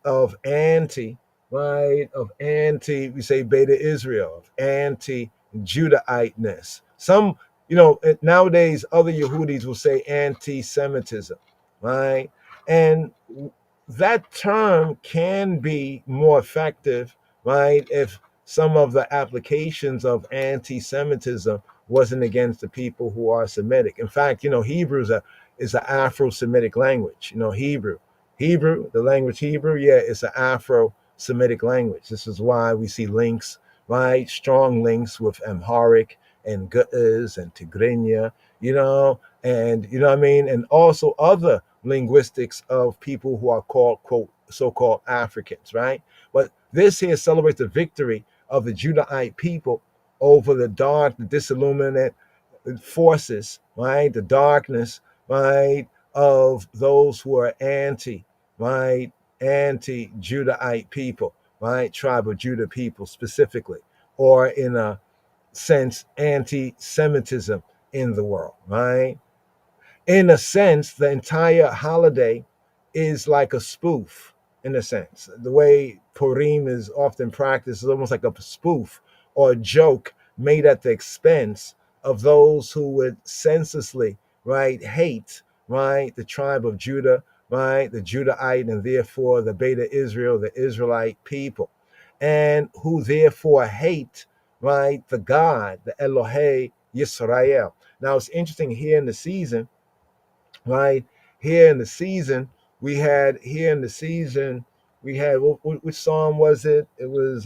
say Beta Israel, of anti-Judahiteness. Some, nowadays other Yehudis will say anti-Semitism, right? And that term can be more effective, right, if some of the applications of anti-Semitism wasn't against the people who are Semitic. In fact, Hebrew is an Afro-Semitic language. Hebrew, the language Hebrew, yeah, it's an Afro-Semitic language. This is why we see links, right, strong links with Amharic and Ge'ez and Tigrinya, and what I mean, and also other linguistics of people who are called, quote, so-called Africans, right? But this here celebrates the victory of the Judahite people over the dark, the disilluminate forces, right? The darkness, right, of those who are right, anti-Judahite people, right? Tribe of Judah people specifically, or in a sense, anti-Semitism in the world, right? In a sense, the entire holiday is like a spoof, in a sense. The way Purim is often practiced is almost like a spoof or a joke made at the expense of those who would senselessly, right, hate, right, the tribe of Judah, right, the Judahite, and therefore the Beta Israel, the Israelite people, and who therefore hate, right, the God, the Elohei Yisrael. Now, it's interesting here in the season, right? Here in the season, we had which psalm was it? It was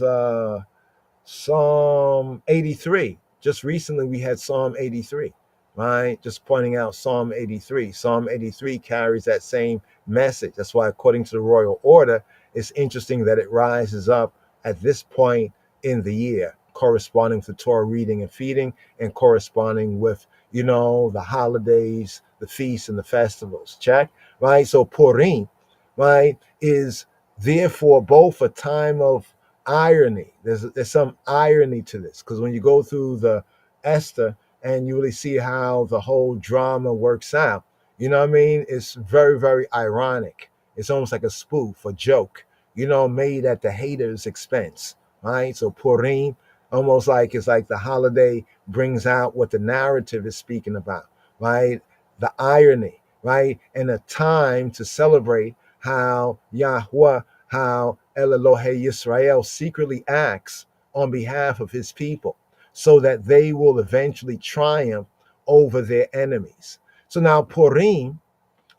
Psalm 83. Just recently we had Psalm 83, right? Just pointing out Psalm 83. Psalm 83 carries that same message. That's why, according to the royal order, it's interesting that it rises up at this point in the year, corresponding to Torah reading and feeding, and corresponding with, the holidays, the feasts, and the festivals. Check, right? So Purim, right, is therefore both a time of irony. There's some irony to this, because when you go through the Esther and you really see how the whole drama works out, what I mean? It's very, very ironic. It's almost like a spoof, a joke, made at the hater's expense, right? So Purim, almost like it's like the holiday brings out what the narrative is speaking about, right? The irony, right? And a time to celebrate how Yahweh, how El Elohei Yisrael secretly acts on behalf of his people. so that they will eventually triumph over their enemies. So now Purim,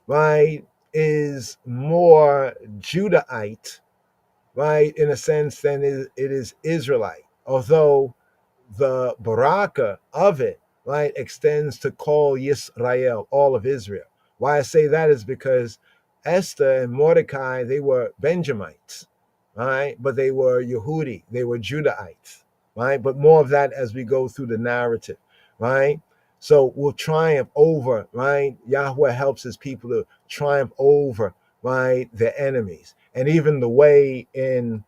right, is more Judahite, right, in a sense than it is Israelite. Although the baraka of it, right, extends to call Yisrael, all of Israel. Why I say that is because Esther and Mordecai, they were Benjamites, right, but they were Yehudi, they were Judahites, right, but more of that as we go through the narrative, right. So we'll triumph over, right. Yahweh helps his people to triumph over, right, their enemies. And even the way in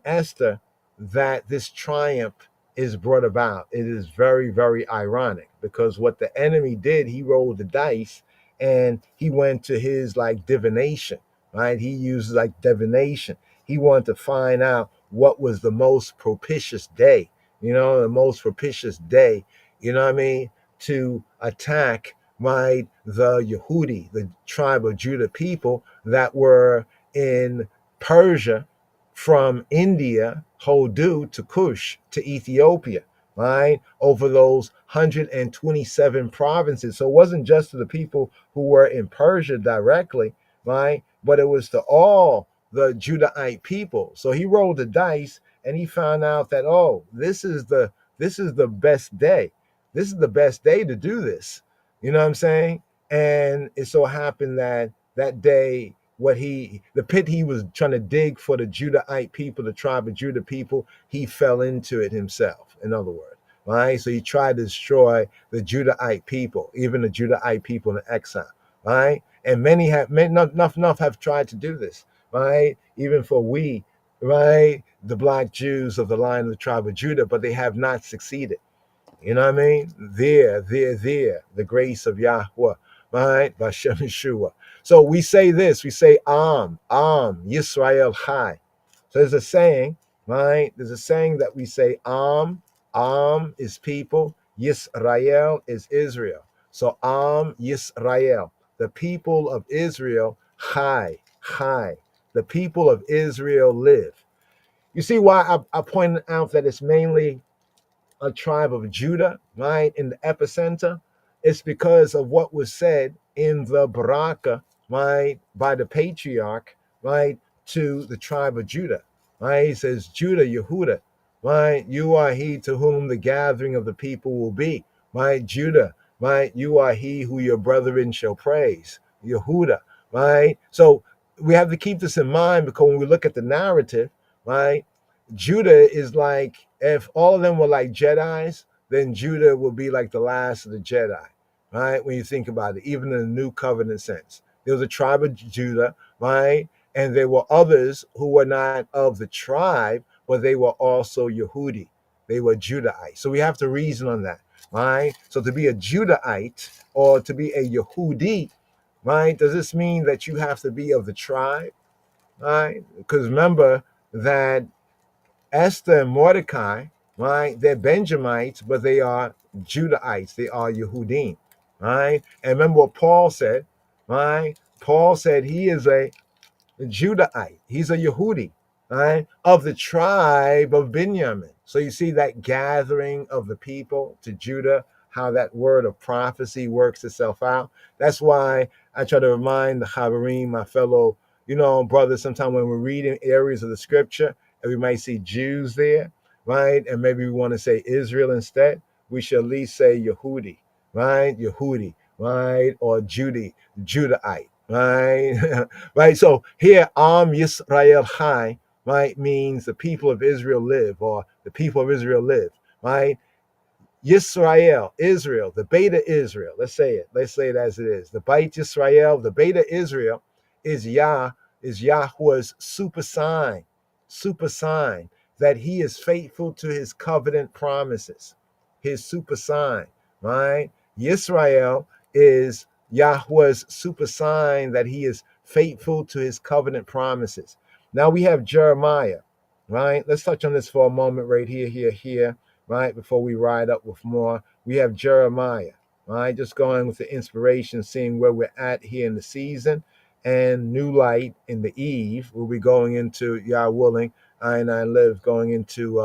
Esther that this triumph is brought about, it is very, very ironic, because what the enemy did, he rolled the dice and he went to his like divination, right? He used like divination. He wanted to find out what was the most propitious day, the most propitious day, what I mean, to attack, right, the Yehudi, the tribe of Judah people that were in Persia, from India, Hodu, to Kush, to Ethiopia, right? Over those 127 provinces. So it wasn't just to the people who were in Persia directly, right? But it was to all the Judahite people. So he rolled the dice and he found out that, oh, this is the best day. This is the best day to do this. You know what I'm saying? And it so happened that that day, the pit he was trying to dig for the Judahite people, the tribe of Judah people, he fell into it himself, in other words, right? So he tried to destroy the Judahite people, even the Judahite people in exile, right? And many enough have tried to do this, right? Even for we, right, the black Jews of the line of the tribe of Judah, but they have not succeeded. You know what I mean? The grace of Yahweh, right? Bashem Yeshua. So we say this, we say Yisrael Chai. So there's a saying, right? There's a saying that we say Am is people, Yisrael is Israel. So Yisrael, the people of Israel, Chai. The people of Israel live. You see why I pointed out that it's mainly a tribe of Judah, right, in the epicenter? It's because of what was said in the Baraka, right, by the patriarch, right, to the tribe of Judah, right? He says, Judah, Yehuda, right, you are he to whom the gathering of the people will be, right? Judah, right, you are he who your brethren shall praise, Yehuda, right? So we have to keep this in mind, because when we look at the narrative, right, Judah is like, if all of them were like Jedis, then Judah would be like the last of the Jedi, right? When you think about it, even in the new covenant sense, there was a tribe of Judah, right? And there were others who were not of the tribe, but they were also Yehudi. They were Judahites. So we have to reason on that, right? So to be a Judahite or to be a Yehudi, right? Does this mean that you have to be of the tribe, right? Because remember that Esther and Mordecai, right? They're Benjamites, but they are Judahites. They are Yehudim, right? And remember what Paul said, right? Paul said he is a Judahite. He's a Yehudi, right? Of the tribe of Benjamin. So you see that gathering of the people to Judah, how that word of prophecy works itself out. That's why I try to remind the Chaverim, my fellow, brothers, sometimes when we're reading areas of the scripture and we might see Jews there, right? And maybe we want to say Israel instead, we should at least say Yehudi, right? Yehudi, right? Or Judahite, right? Right. So here, Yisrael Chai, right, means the people of Israel live, or the people of Israel live, right? Yisrael, Israel, the Beta Israel. Let's say it. Let's say it as it is. The Beit Yisrael, the Beta Israel, is Yahweh's super sign that he is faithful to his covenant promises. His super sign, right? Yisrael is Yahweh's super sign that he is faithful to his covenant promises. Now we have Jeremiah, right? Let's touch on this for a moment right here, right? Before we ride up with more, we have Jeremiah, right? Just going with the inspiration, seeing where we're at here in the season, and new light in the eve. We'll be going into, Yah willing, I and I live, going into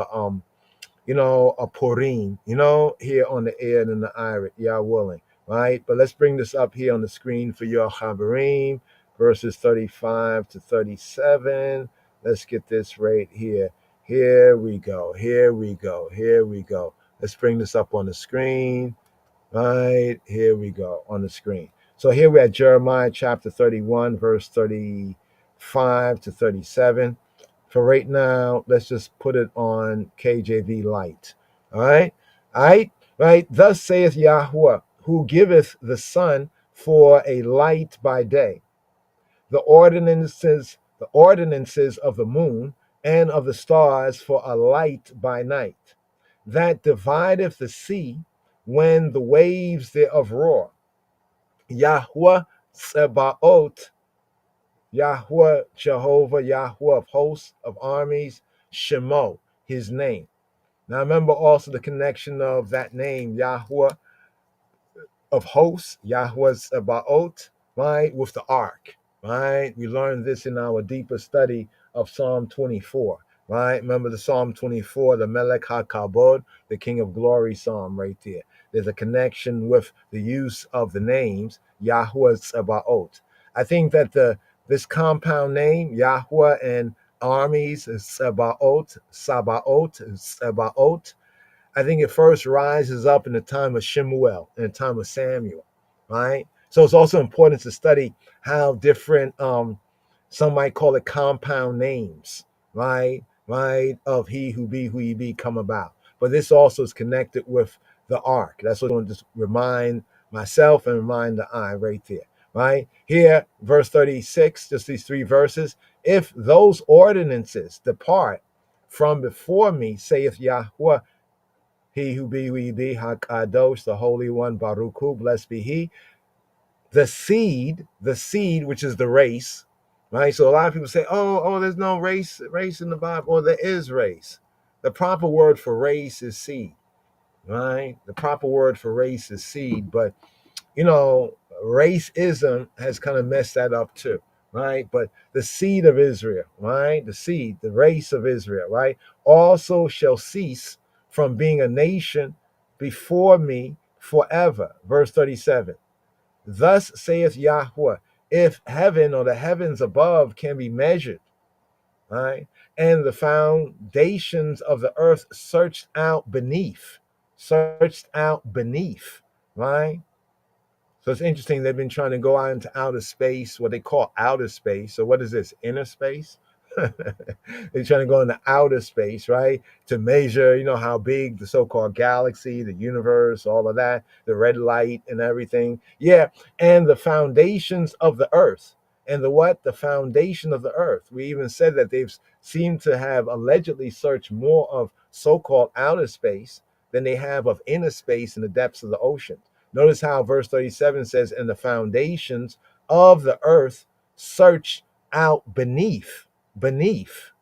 a Purim, here on the air and in the Irit, Yah willing, right? But let's bring this up here on the screen for your Chabarim, verses 35 to 37. Let's get this right here. Here we go. Here we go. Here we go. Let's bring this up on the screen. Right, here we go on the screen. So here we're at Jeremiah chapter 31, verse 35 to 37. For right now, let's just put it on KJV light. All right, all right, right. Thus saith Yahweh, who giveth the sun for a light by day, the ordinances of the moon and of the stars for a light by night, that divideth the sea when the waves thereof roar. Yahweh Tsebaot, Yahweh Jehovah, Yahweh of hosts, of armies, Shemo, his name. Now remember also the connection of that name, Yahweh of hosts, Yahweh Tsebaot, right, with the ark, right? We learned this in our deeper study of Psalm 24, right? Remember the Psalm 24, the Melech HaKabod, the King of Glory Psalm right there. There's a connection with the use of the names Yahweh Tsebaot. I think that this compound name, Yahweh and armies, Tsebaot, Tsebaot, I think it first rises up in the time of Shemuel, in the time of Samuel, right? So it's also important to study how different, some might call it compound names, right? Right, of he who be, who he be come about. But this also is connected with the ark. That's what I want to just remind myself and remind the eye right there, right? Here, verse 36, just these three verses. If those ordinances depart from before me, saith Yahweh, he who be, we be, Hakadosh, the Holy One, Baruch Hu, blessed be He. The seed, which is the race, right? So a lot of people say, oh, there's no race in the Bible. Or there is race. The proper word for race is seed, right? The proper word for race is seed, but racism has kind of messed that up too, right? But the seed of Israel, right? The race of Israel, right? Also shall cease from being a nation before me forever. Verse 37. Thus saith Yahweh, if heaven or the heavens above can be measured, right? And the foundations of the earth searched out beneath, right? So it's interesting. They've been trying to go out into outer space, what they call outer space. So what is this? Inner space? They're trying to go into outer space, right? To measure, how big the so-called galaxy, the universe, all of that, the red light and everything. Yeah. And the foundations of the earth. And the what? The foundation of the earth. We even said that they've seemed to have allegedly searched more of so-called outer space than they have of inner space in the depths of the ocean. Notice how verse 37 says, and the foundations of the earth search out beneath,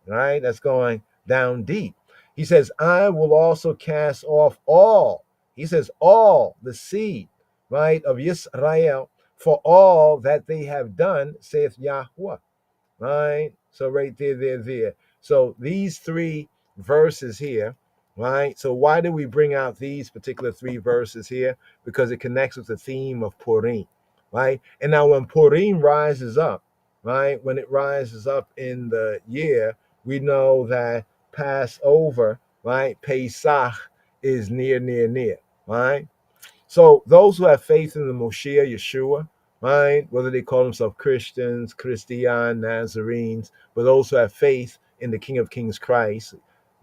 right? That's going down deep. He says, I will also cast off all, he says, all the seed, right, of Yisrael for all that they have done, saith Yahweh, right? So right there. So these three verses here, right? So why do we bring out these particular three verses here? Because it connects with the theme of Purim, right? And now when Purim rises up, right? When it rises up in the year, we know that Passover, right? Pesach is near, right? So those who have faith in the Moshiach, Yeshua, right, whether they call themselves Christians, Christian, Nazarenes, but those who have faith in the King of Kings Christ,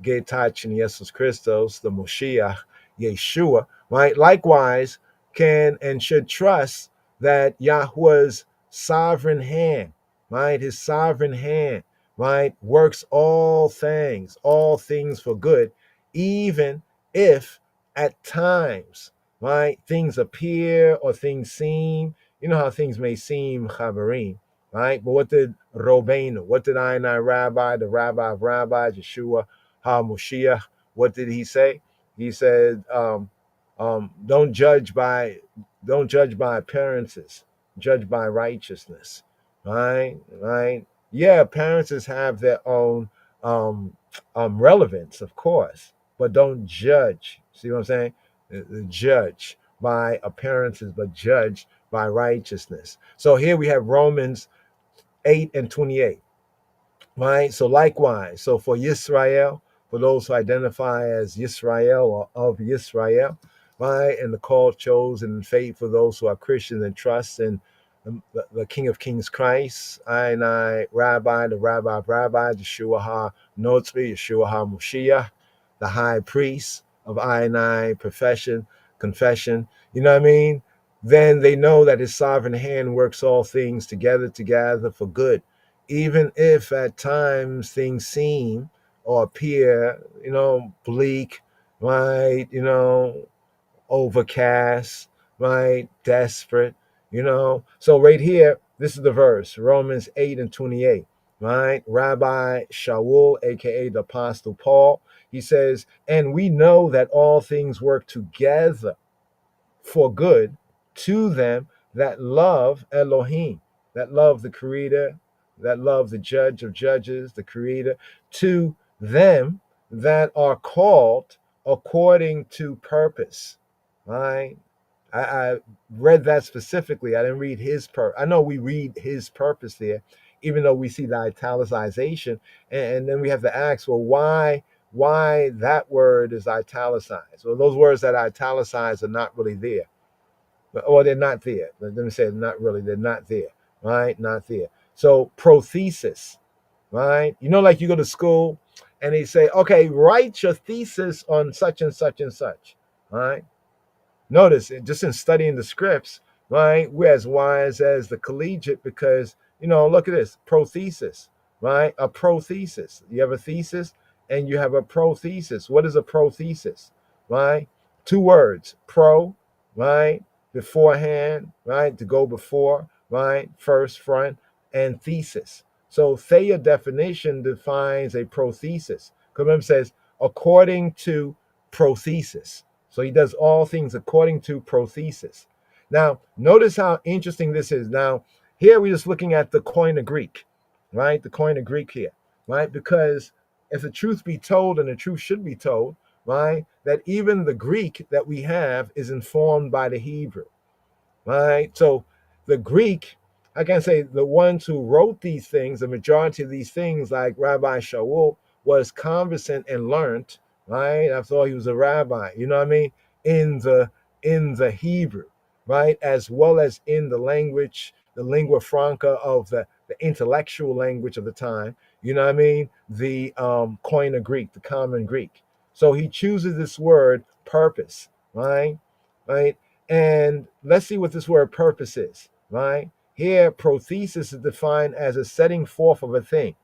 Getach and Jesus Christos, the Moshiach, Yeshua, right, likewise can and should trust that Yahweh's sovereign hand, right, his sovereign hand, right, works all things for good, even if at times, right, things appear or things seem, how things may seem, Chaverim, right? But what did Robenu, what did I Rabbi, the Rabbi of Rabbis, Yeshua HaMoshiach, what did he say? He said, don't judge by appearances, judge by righteousness, right? Yeah, appearances have their own relevance, of course, but don't judge. See what I'm saying? Judge by appearances, but judge by righteousness. So here we have Romans 8 and 28. Right? So likewise, so for Yisrael, for those who identify as Yisrael or of Yisrael, right? And the called, chosen, and faith for those who are Christians and trust in the King of Kings Christ, I, Rabbi, the Rabbi of Rabbis, Yeshua HaNotzri, Yeshua HaMoshiach, the high priest of I profession, confession, you know what I mean? Then they know that his sovereign hand works all things together for good, even if at times things seem or appear, bleak, right? Overcast, right? Desperate, So right here, this is the verse, Romans 8 and 28, right? Rabbi Shaul, aka the Apostle Paul, he says, and we know that all things work together for good to them that love Elohim, that love the Creator, that love the Judge of Judges, the Creator, to them that are called according to purpose. Right? I read that specifically. I didn't read his purpose. I know we read his purpose there, even though we see the italicization, and then we have to ask, well, why that word is italicized? Well, those words that are italicized are not really there, or they're not there. Let me say, not really, they're not there, right? Not there. So prothesis, right? Like you go to school and they say, okay, write your thesis on such and such and such, right? Notice just in studying the scripts, right? We're as wise as the collegiate because, look at this prothesis, right? A prothesis. You have a thesis and you have a prothesis. What is a prothesis, right? Two words, pro, right? Beforehand, right? To go before, right? First, front, and thesis. So Thayer definition defines a prothesis. Remember, it says according to prothesis. So he does all things according to prothesis. Now, notice how interesting this is. Now, here we're just looking at the Koine Greek, right? The Koine Greek here, right? Because if the truth be told, and the truth should be told, right, that even the Greek that we have is informed by the Hebrew, right? So the Greek, I can say the ones who wrote these things, the majority of these things, like Rabbi Shaul, was conversant and learned, right? After all, he was a rabbi, you know what I mean? In the Hebrew, right? As well as in the language, the lingua franca of the intellectual language of the time, you know what I mean? The Koine Greek, the common Greek. So he chooses this word purpose, right? Right? And let's see what this word purpose is, right? Here, prothesis is defined as a setting forth of a thing,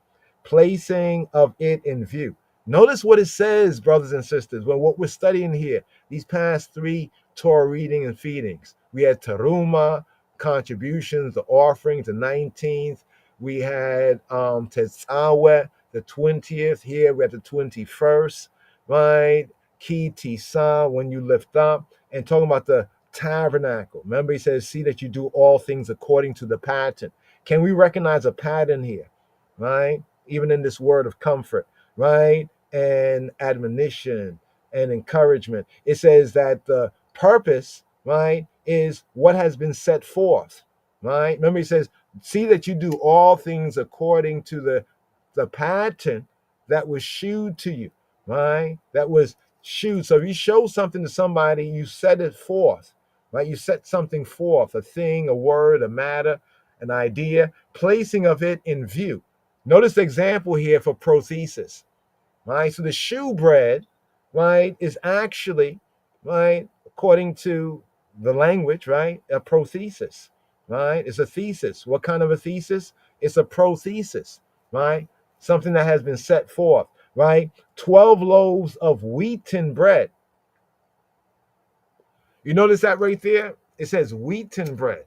placing of it in view. Notice what it says, brothers and sisters, when what we're studying here, these past 3 Torah reading and feedings. We had Teruma, contributions, the offerings, the 19th. We had Tetzaweh, the 20th. Here we had the 21st, right? Kիթսա, when you lift up, and talking about the tabernacle. Remember, he says, see that you do all things according to the pattern. Can we recognize a pattern here, right? Even in this word of comfort, right? And admonition and encouragement. It says that the purpose, right, is what has been set forth, right? Remember, he says, see that you do all things according to the pattern that was shewed to you, right? That was shewed. So if you show something to somebody, you set it forth, right? You set something forth, a thing, a word, a matter, an idea, placing of it in view. Notice the example here for prothesis, right? So the shewbread, right, is actually, right, according to the language, right, a prothesis, right? It's a thesis. What kind of a thesis? It's a prothesis, right? Something that has been set forth, right? 12 loaves of wheaten bread. You notice that right there? It says wheaten bread.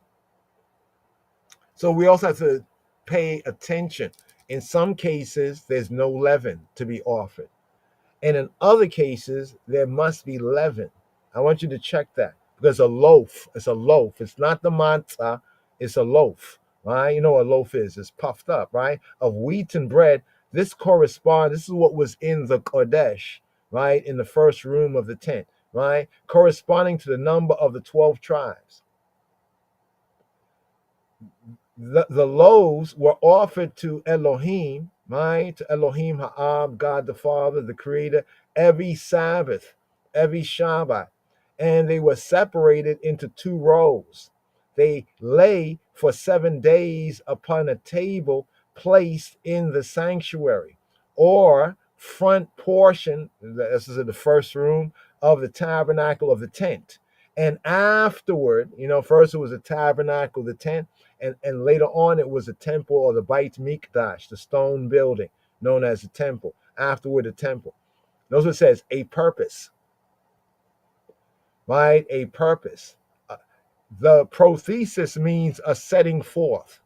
So we also have to pay attention. In some cases, there's no leaven to be offered. And in other cases, there must be leaven. I want you to check that because a loaf is a loaf. It's not the matzah, it's a loaf, right? You know what a loaf is. It's puffed up, right? Of wheaten bread. This corresponds, this is what was in the Kodesh, right, in the first room of the tent, right, corresponding to the number of the 12 tribes. The loaves were offered to Elohim, right, to Elohim Ha'ab, God the Father, the Creator, every Sabbath, every Shabbat, and they were separated into 2 rows. They lay for 7 days upon a table placed in the sanctuary or front portion. This is in the first room of the tabernacle of the tent. And afterward, first it was a tabernacle, the tent, and later on it was a temple, or the Beit Mikdash, the stone building known as the temple. Afterward, the temple. Notice what it says, a purpose, right? A purpose. The prothesis means a setting forth,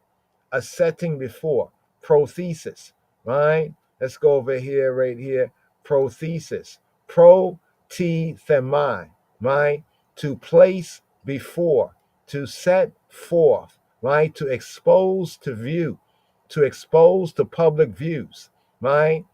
a setting before. Prothesis, right? Let's go over here, right here. Prothesis. Pro-te-themai, right? To place before, to set forth, right? To expose to view, to expose to public views, right?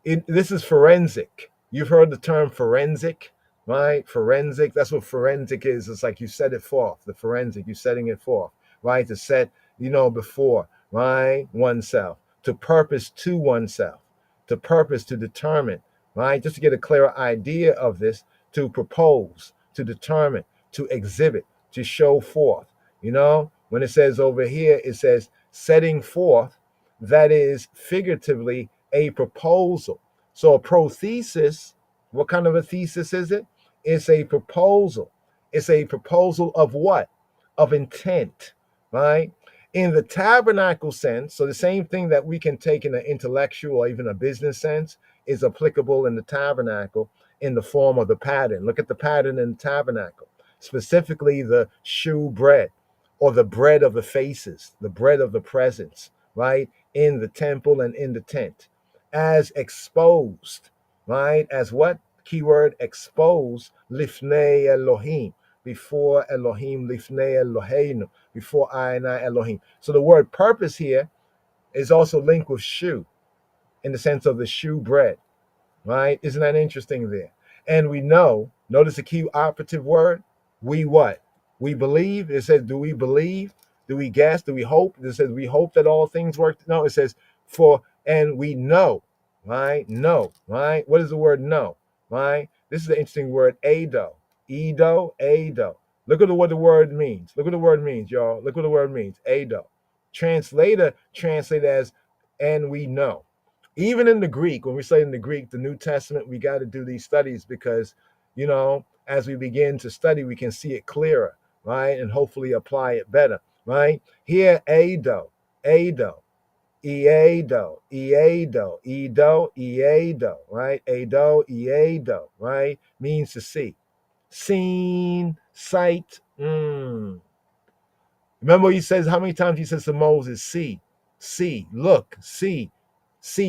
This is forensic. You've heard the term forensic, right? Forensic, that's what forensic is. It's like you set it forth, the forensic, you're setting it forth, right? To set, before, right? Oneself, to purpose to oneself, to purpose to determine, right? Just to get a clearer idea of this, to propose, to determine, to exhibit, to show forth. When it says over here, it says setting forth, that is figuratively a proposal. So a prothesis, what kind of a thesis is it? It's a proposal. It's a proposal of what? Of intent, right? In the tabernacle sense, so the same thing that we can take in an intellectual or even a business sense is applicable in the tabernacle in the form of the pattern. Look at the pattern in the tabernacle, specifically the shew bread, or the bread of the faces, the bread of the presence, right? In the temple and in the tent, as exposed, right? As what? Keyword exposed, lifnei Elohim, before Elohim, lifnei Eloheinu, before I and I Elohim. So the word purpose here is also linked with shoe, in the sense of the shoe bread, right? Isn't that interesting there? And we know, notice the key operative word, we what? We believe. It says, do we believe? Do we guess? Do we hope? It says, we hope that all things work. No, it says, and we know, right? Know, right? What is the word know, right? This is the interesting word, ado. Ado. Look at what the word means. Look what the word means, y'all. Look what the word means, ado. Translate as, and we know. Even in the Greek, when we say in the Greek, the New Testament, we got to do these studies because, as we begin to study, we can see it clearer, right? And hopefully apply it better, right? Here, ado, eado, eado, right? Ado, eado, right? Means to see. Seen, sight. Remember he says, how many times he says to Moses, see, look, see,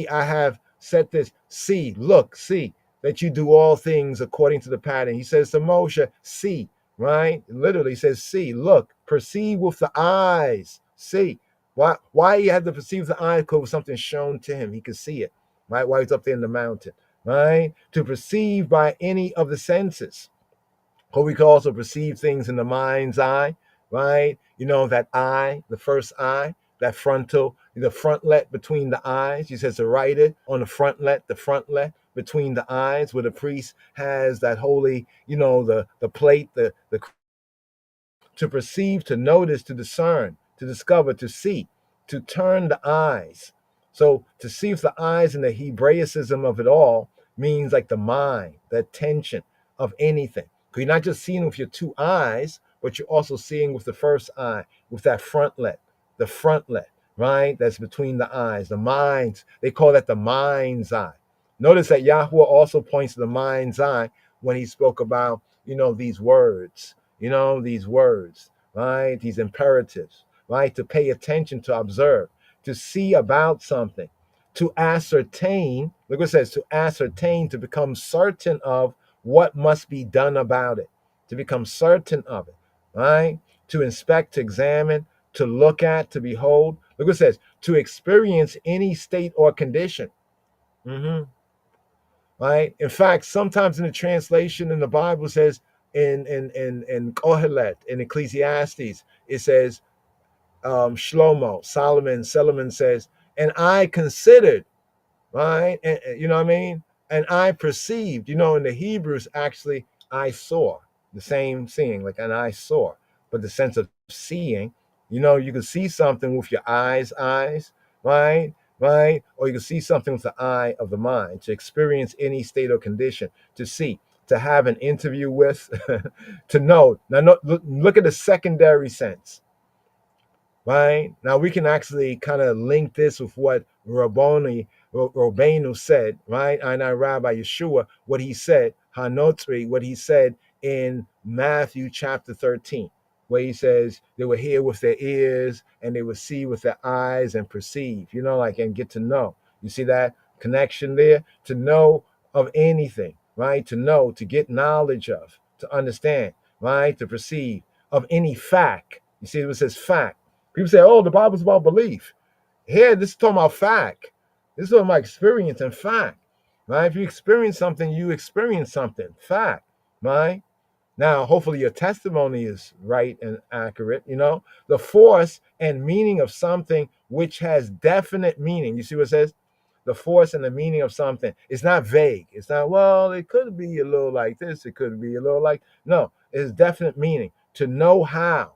I have set this, see, look, see, that you do all things according to the pattern. He says to Moshe, see, right? Literally says, see, look, perceive with the eyes, see. Why he had to perceive with the eyes? Because something shown to him. He could see it, right? While he's up there in the mountain, right? To perceive by any of the senses. Or we can also perceive things in the mind's eye, right? That eye, the first eye, that the frontlet between the eyes. He says to write it on the frontlet between the eyes, where the priest has that holy, the plate, the to perceive, to notice, to discern, to discover, to see, to turn the eyes. So to see with the eyes in the Hebraicism of it all means like the mind, the attention of anything. Because you're not just seeing with your 2 eyes, but you're also seeing with the first eye, with that the frontlet, right? That's between the eyes, the minds. They call that the mind's eye. Notice that Yahweh also points to the mind's eye when he spoke about, these words, right? These imperatives, right? To pay attention, to observe, to see about something, to ascertain. Look what it says, to ascertain, to become certain of what must be done about it, to become certain of it, right? To inspect, to examine, to look at, to behold. Look what it says, to experience any state or condition. right? In fact, sometimes in the translation in the Bible says in Kohelet, in Ecclesiastes, it says Shlomo, Solomon says, and I considered, right? And you know what I mean? And I perceived, in the Hebrews, actually, I saw the same seeing, like an I saw, but the sense of seeing, you can see something with your eyes, right? Right? Or you can see something with the eye of the mind, to experience any state or condition, to see, to have an interview with, to know. Now, look at the secondary sense, right? Now we can actually kind of link this with what Rabbeinu said, right? And our Rabbi Yeshua, what he said, Hanotri, what he said in Matthew chapter 13, where he says they will hear with their ears and they will see with their eyes and perceive, and get to know. You see that connection there? To know of anything, right? To know, to get knowledge of, to understand, right? To perceive of any fact. You see, it says fact. People say, oh, the Bible's about belief. Here, this is talking about fact. This is talking about experience and fact. Right? If you experience something, you experience something. Fact. Right? Now, hopefully your testimony is right and accurate. The force and meaning of something which has definite meaning. You see what it says? The force and the meaning of something. It's not vague. It's not, well, it could be a little like this. It could be a little like, no, it's definite meaning. To know how.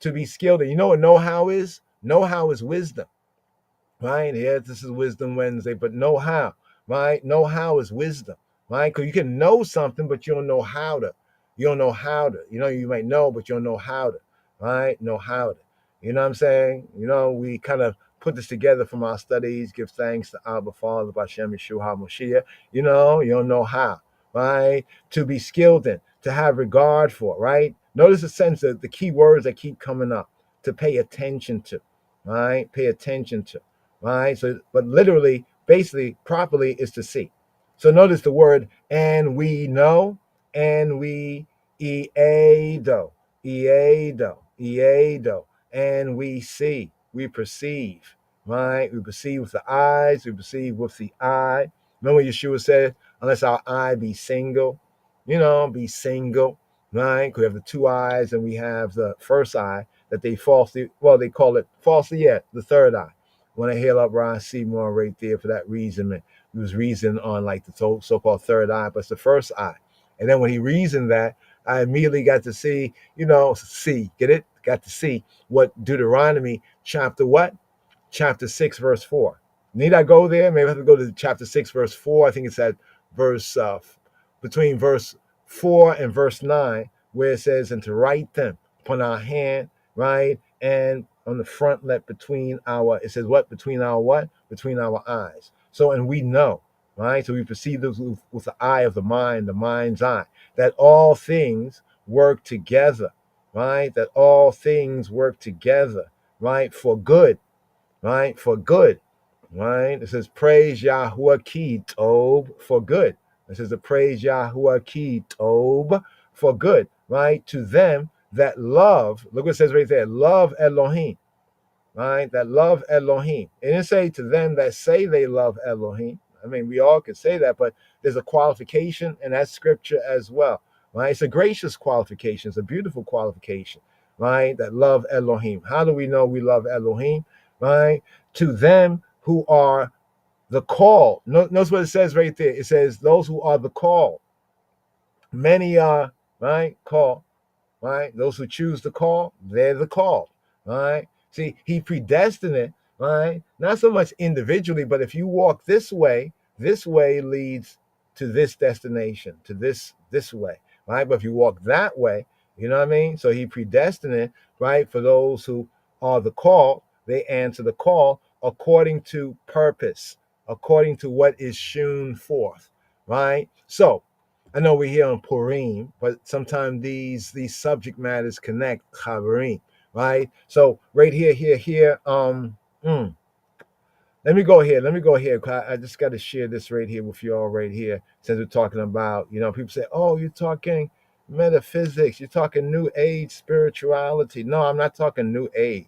To be skilled in. You know what know-how is? Know-how is wisdom, right? Yeah, this is Wisdom Wednesday, but know-how, right? Know-how is wisdom, right? Because you can know something, but you don't know how to. You don't know how to. You might know, but you don't know how to, right? Know how to. You know what I'm saying? We kind of put this together from our studies, give thanks to Abba Father, Bashem Yeshua HaMashiach. You don't know how, right? To be skilled in, to have regard for, right? Notice the sense of the key words that keep coming up. To pay attention to, right? Pay attention to, right? So, but literally, basically, properly is to see. So notice the word, and we know, and we eado, and we see, we perceive, right? We perceive with the eyes, we perceive with the eye. Remember Yeshua said, unless our eye be single, be single, right? Because we have the two eyes and we have the first eye that they falsely, they call it falsely, the third eye. When I hail up Ron Seymour right there for that reason, he was reasoning on like the so-called third eye, but it's the first eye. And then when he reasoned that, I immediately got to see, get it? Got to see what Deuteronomy chapter what? Chapter 6, verse 4. Need I go there? Maybe I have to go to chapter 6, verse 4. I think it's at verse, between verse 4 and verse 9, where it says, and to write them upon our hand, right? And on the front let between our, it says what? Between our what? Between our eyes. So, and we know, right? So we perceive this with the eye of the mind, the mind's eye, that all things work together, right? That all things work together, right? For good, right? For good, right? It says, praise Yahuwah ki tob, for good. It says, to praise Yahuwah ki tob, for good, right? To them that love, look what it says right there, love Elohim, right? That love Elohim. It didn't say to them that say they love Elohim. I mean, we all could say that, but there's a qualification in that scripture as well, right? It's a gracious qualification. It's a beautiful qualification, right? That love Elohim. How do we know we love Elohim, right? To them who are the called. Notice what it says right there. It says those who are the called. Many are, right? Called, right? Those who choose to call, they're the called, right? See, he predestined it, right? Not so much individually, but if you walk this way leads to this destination, to this way, right? But if you walk that way, you know what I mean? So he predestined it, right? For those who are the called, they answer the call according to purpose, according to what is shewn forth, right? So I know we're here on Purim, but sometimes these subject matters connect, Chaverim, right? So right here. Let me go here. I just got to share this right here with you all right here. Since we're talking about, people say, oh, you're talking metaphysics, you're talking new age spirituality. No, I'm not talking new age.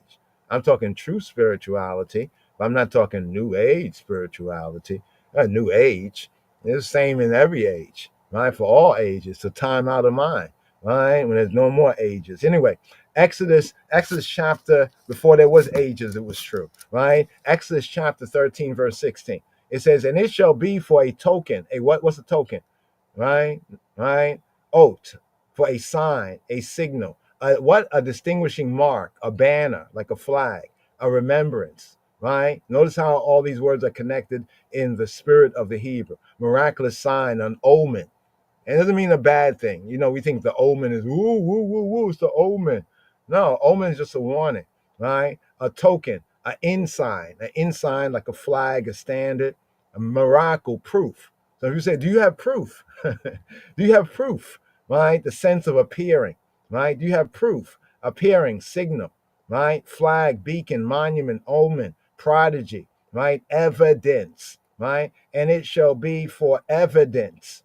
I'm talking true spirituality, but I'm not talking new age spirituality. New age. It's the same in every age, right? For all ages, to time out of mind, right? When there's no more ages. Anyway, Exodus chapter, before there was ages, it was true, right? Exodus chapter 13, verse 16. It says, and it shall be for a token. A what's a token? Right? Right? Oath, for a sign, a signal. A distinguishing mark, a banner, like a flag, a remembrance, right? Notice how all these words are connected in the spirit of the Hebrew. Miraculous sign, an omen. And it doesn't mean a bad thing. You know, we think the omen is woo, woo, woo, woo, it's the omen. No, omen is just a warning, right? A token, an ensign like a flag, a standard, a miracle, proof. So if you say, do you have proof? Do you have proof? Right? The sense of appearing, right? Do you have proof? Appearing, signal, right? Flag, beacon, monument, omen, prodigy, right? Evidence, right? And it shall be for evidence.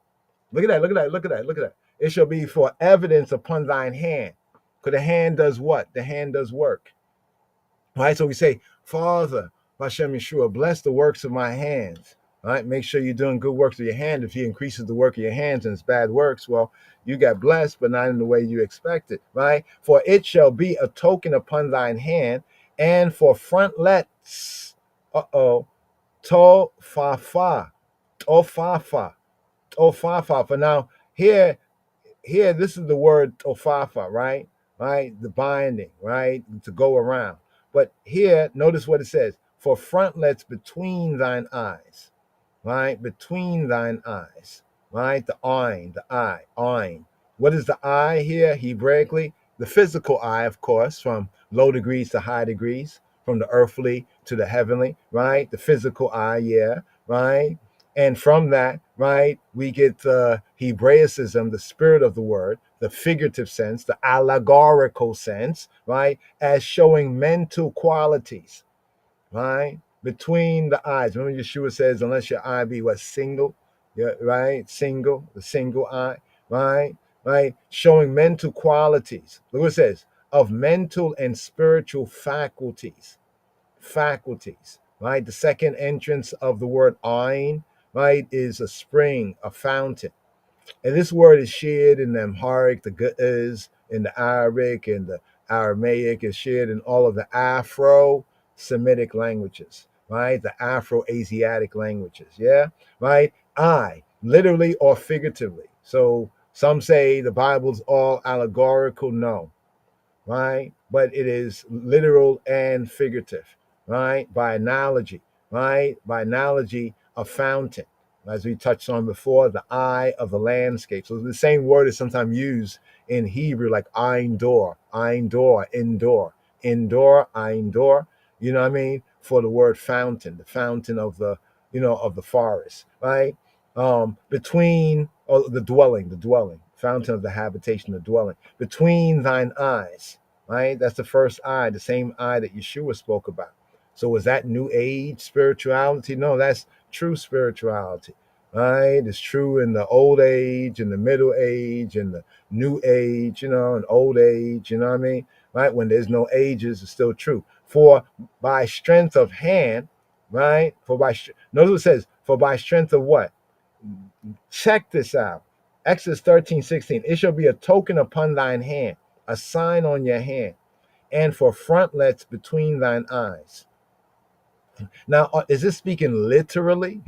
Look at that, look at that, look at that, look at that. It shall be for evidence upon thine hand. Because the hand does what? The hand does work. Right? So we say, Father, Hashem Yeshua, bless the works of my hands. Right? Make sure you're doing good works with your hand. If he increases the work of your hands and it's bad works, well, you got blessed, but not in the way you expected. Right? For it shall be a token upon thine hand, and for frontlets. To fa fa. To fa fa. To fa fa. For now, here this is the word tofafa, right? Right? The binding, right? To go around. But here, notice what it says. For frontlets between thine eyes, right? Between thine eyes, right? The ayn, the eye, ayn. What is the eye here, Hebraically? The physical eye, of course, from low degrees to high degrees, from the earthly to the heavenly, right? The physical eye, yeah, right? And from that, right, we get the Hebraicism, the spirit of the word, the figurative sense, the allegorical sense, right, as showing mental qualities, right, between the eyes. Remember, Yeshua says, unless your eye be what, single, yeah, right, single, the single eye, right, right, showing mental qualities. Look what it says, of mental and spiritual faculties, right? The second entrance of the word ayn, right, is a spring, a fountain. And this word is shared in the Amharic, the Ge'ez, in the Arabic, and the Aramaic, is shared in all of the Afro-Semitic languages, right? The Afro-Asiatic languages, yeah? Right? I, literally or figuratively. So some say the Bible's all allegorical. No, right? But it is literal and figurative, right? By analogy, right? By analogy, a fountain, as we touched on before, the eye of the landscape. So the same word is sometimes used in Hebrew, like ein dor, indoor, ein dor. You know what I mean? For the word fountain, the fountain of the, of the forest, right? Between the dwelling, fountain of the habitation, the dwelling, between thine eyes, right? That's the first eye, the same eye that Yeshua spoke about. So was that new age spirituality? No, that's true spirituality, right? It's true in the old age, in the middle age, in the new age, and old age, you know what I mean? Right? When there's no ages, it's still true. For by strength of hand, right? Notice what it says, for by strength of what? Check this out. Exodus 13:16. It shall be a token upon thine hand, a sign on your hand, and for frontlets between thine eyes. Now, is this speaking literally?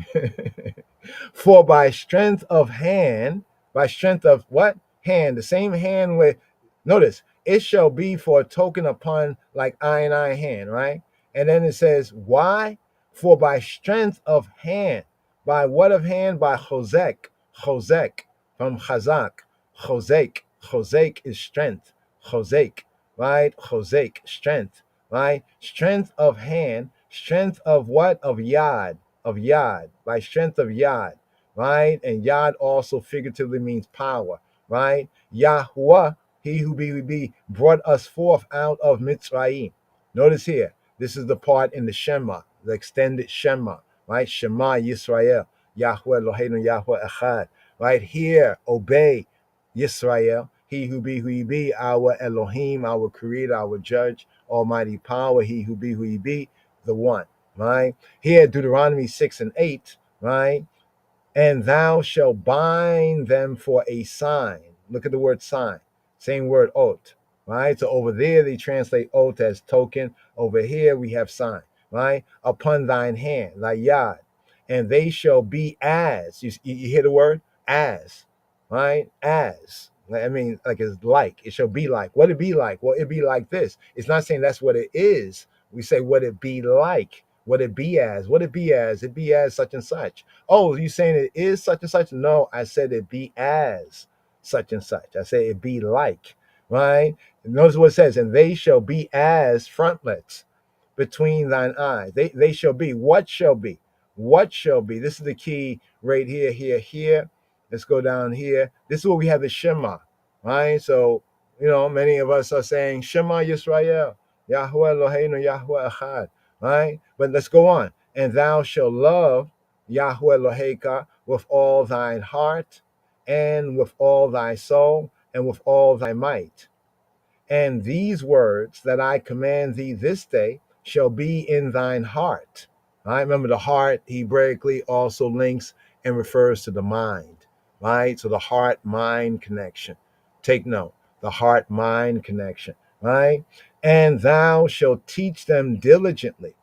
For by strength of hand, by strength of what? Hand. The same hand where, notice, it shall be for a token upon like eye and eye hand, right? And then it says, why? For by strength of hand. By what of hand? By chozek. Chozek from chazak. Chozek. Chozek is strength. Chozek, right? Chozek, strength, right? Strength of hand. Strength of what? Of yad. Of yad. By strength of yad, right? And yad also figuratively means power, right? Yahuwah, he who be brought us forth out of Mitzrayim. Notice here, this is the part in the Shema, the extended Shema, right? Shema Yisrael, Yahweh Eloheinu Yahweh Echad. Right here, obey Yisrael, he who he be, our Elohim, our creator, our judge, almighty power, he who he be, the one, right? Here, Deuteronomy 6 and 8, right? And thou shalt bind them for a sign. Look at the word sign. Same word oath, right? So over there they translate oath as token. Over here we have sign, right? Upon thine hand, thy yad. And they shall be as. You hear the word? As, right? As. I mean, like it's like. It shall be like. What it be like? Well, it be like this. It's not saying that's what it is. We say what it be like. What it be as. What it be as. It be as such and such. Oh, you saying it is such and such? No, I said it be as such and such. I said it be like, right? Notice what it says, and they shall be as frontlets between thine eyes. They shall be. What shall be? What shall be? This is the key right here, here, here. Let's go down here. This is where we have the Shema, right? So, many of us are saying Shema Yisrael, Yahweh Eloheinu, Yahweh Echad, right? But let's go on. And thou shalt love Yahweh Eloheka with all thine heart and with all thy soul and with all thy might. And these words that I command thee this day shall be in thine heart. Right? Remember, the heart Hebraically also links and refers to the mind. Right? So the heart-mind connection. Take note. The heart-mind connection. Right? And thou shalt teach them diligently.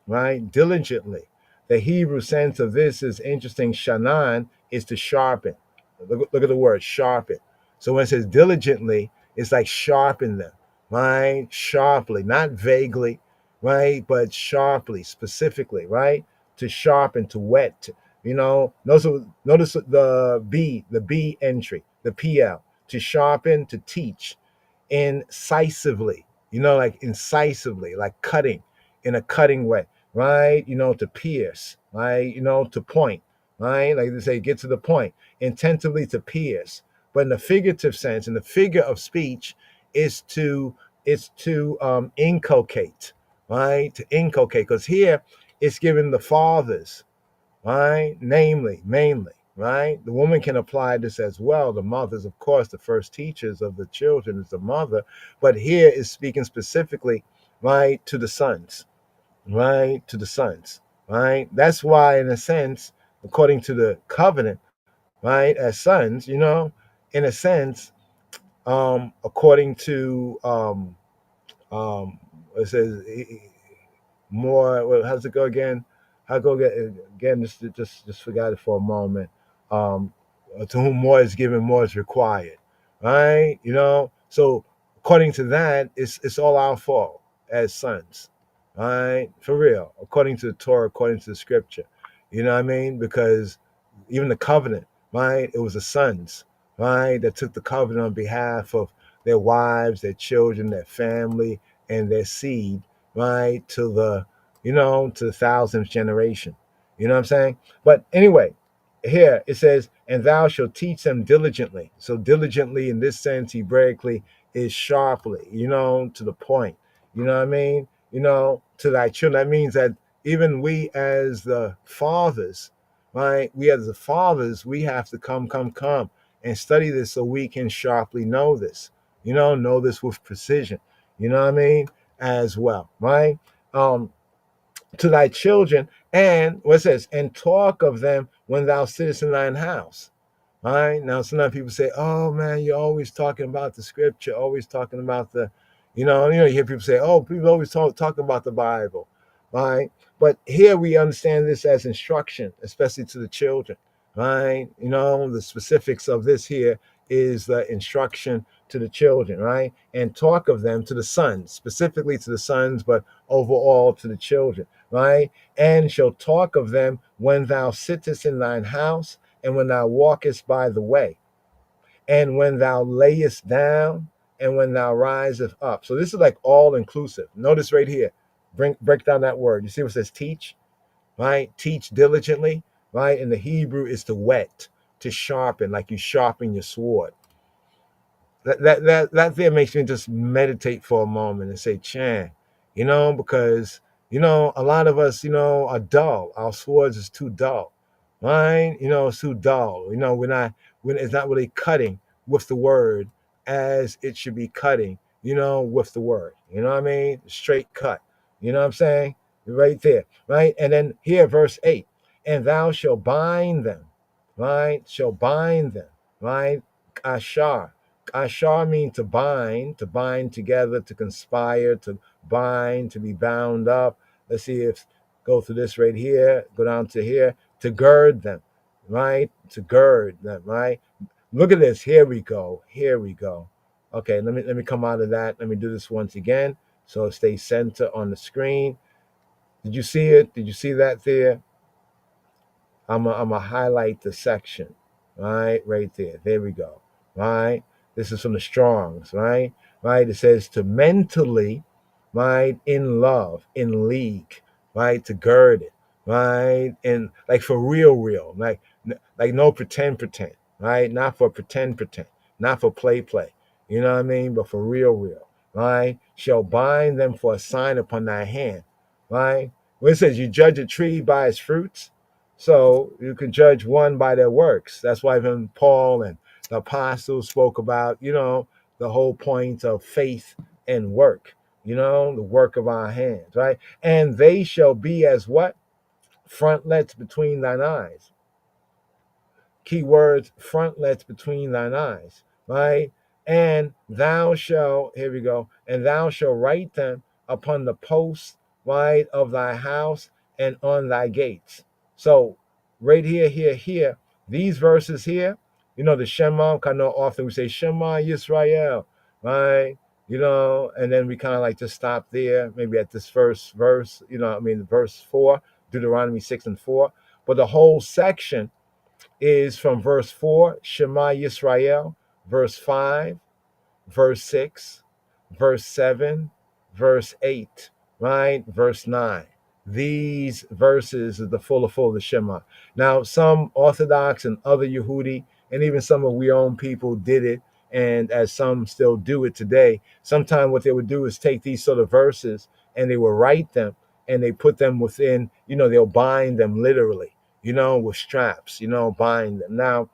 Right? Diligently. The Hebrew sense of this is interesting. Shanan is to sharpen. Look at the word sharpen. So when it says diligently, it's like sharpen them, right? Sharply, not vaguely, right? But sharply, specifically, right? To sharpen, to wet. Notice the B entry, the PL, to sharpen, to teach incisively, like incisively, like cutting in a cutting way, right? To pierce, right? To point, right? Like they say, get to the point, intentively to pierce. But in the figurative sense, in the figure of speech, is to inculcate, right? To inculcate, because here it's given the fathers, right? Namely, mainly, right? The woman can apply this as well. The mothers, of course, the first teachers of the children is the mother, but here is speaking specifically, right, to the sons, right? To the sons, right? That's why, in a sense, according to the covenant, right, as sons, in a sense, according to it says more. Well, how's it go again? How go again? Just forgot it for a moment. Um, to whom more is given, more is required. Right? So according to that, it's all our fault as sons. Right? For real. According to the Torah, according to the scripture. You know what I mean? Because even the covenant, right? It was the sons, right, that took the covenant on behalf of their wives, their children, their family, and their seed, right, to the thousandth generation. You know what I'm saying? But anyway, here it says, and thou shalt teach them diligently. So diligently in this sense, Hebraically, is sharply, to the point. You know what I mean? To thy children. That means that even we as the fathers, right? We as the fathers, we have to come and study this so we can sharply know this, know this with precision. You know what I mean? As well, right? To thy children, and what it says, and talk of them when thou sittest in thine house. All right. Now, sometimes people say, "Oh man, you're always talking about the scripture, always talking about the, you hear people say, oh, people always talk about the Bible, right?" But here we understand this as instruction, especially to the children, right? The specifics of this here is the instruction to the children, right? And talk of them to the sons, specifically to the sons, but overall to the children, right? And shall talk of them when thou sittest in thine house, and when thou walkest by the way, and when thou layest down, and when thou risest up. So this is like all inclusive. Notice right here, break down that word. You see what it says teach, right? Teach diligently, right? In the Hebrew is to whet, to sharpen, like you sharpen your sword. That there makes me just meditate for a moment and say, Chan, because a lot of us, are dull. Our swords is too dull, right? It's too dull. When it's not really cutting with the word as it should be cutting, with the word. You know what I mean? Straight cut. You know what I'm saying? Right there, right? And then here, verse 8, and thou shalt bind them. right, shall bind them, right? Ashar. Ashar means to bind together, to conspire, to bind, to be bound up. Let's see if go through this right here, go down to here, to gird them, right? To gird them, right? Look at this. Here we go. Here we go. Okay, let me come out of that. Let me do this once again. So it stays center on the screen. Did you see it? Did you see that there? I'm gonna highlight the section, right there. There we go, right? This is from the Strongs, right? Right. It says to mentally, right, in love, in league, right, to gird it, right, and like for real, like no pretend, right? Not for pretend, not for play. You know what I mean? But for real, right? Shall bind them for a sign upon thy hand, right? When it says you judge a tree by its fruits, so you can judge one by their works. That's why even Paul and the apostles spoke about, the whole point of faith and work, the work of our hands, right? And they shall be as what? Frontlets between thine eyes. Key words, frontlets between thine eyes, right? And thou shalt, here we go, and thou shalt write them upon the posts, right, of thy house and on thy gates. So right here, these verses here, the Shema, I know often we say Shema Yisrael, right? And then we kind of like to stop there, maybe at this first verse, verse 4, Deuteronomy 6 and 4. But the whole section is from verse 4, Shema Yisrael, verse 5, verse 6, verse 7, verse 8, right? Verse 9. These verses is the full of the Shema. Now, some Orthodox and other Yehudi, and even some of we own people did it, and as some still do it today, sometimes what they would do is take these sort of verses and they will write them and they put them within, they'll bind them literally, with straps, bind them. Now,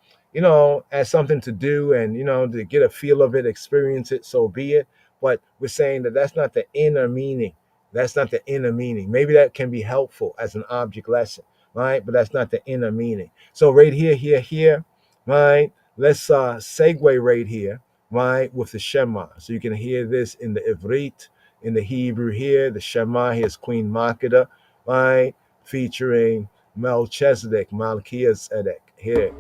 as something to do and, to get a feel of it, experience it, so be it. But we're saying that that's not the inner meaning. That's not the inner meaning. Maybe that can be helpful as an object lesson, right? But that's not the inner meaning. So right here, right? Let's segue right here, right, with the Shema. So you can hear this in the Ivrit, in the Hebrew here. The Shema here is Queen Makeda, right, featuring Melchizedek, Malchizedek. Here.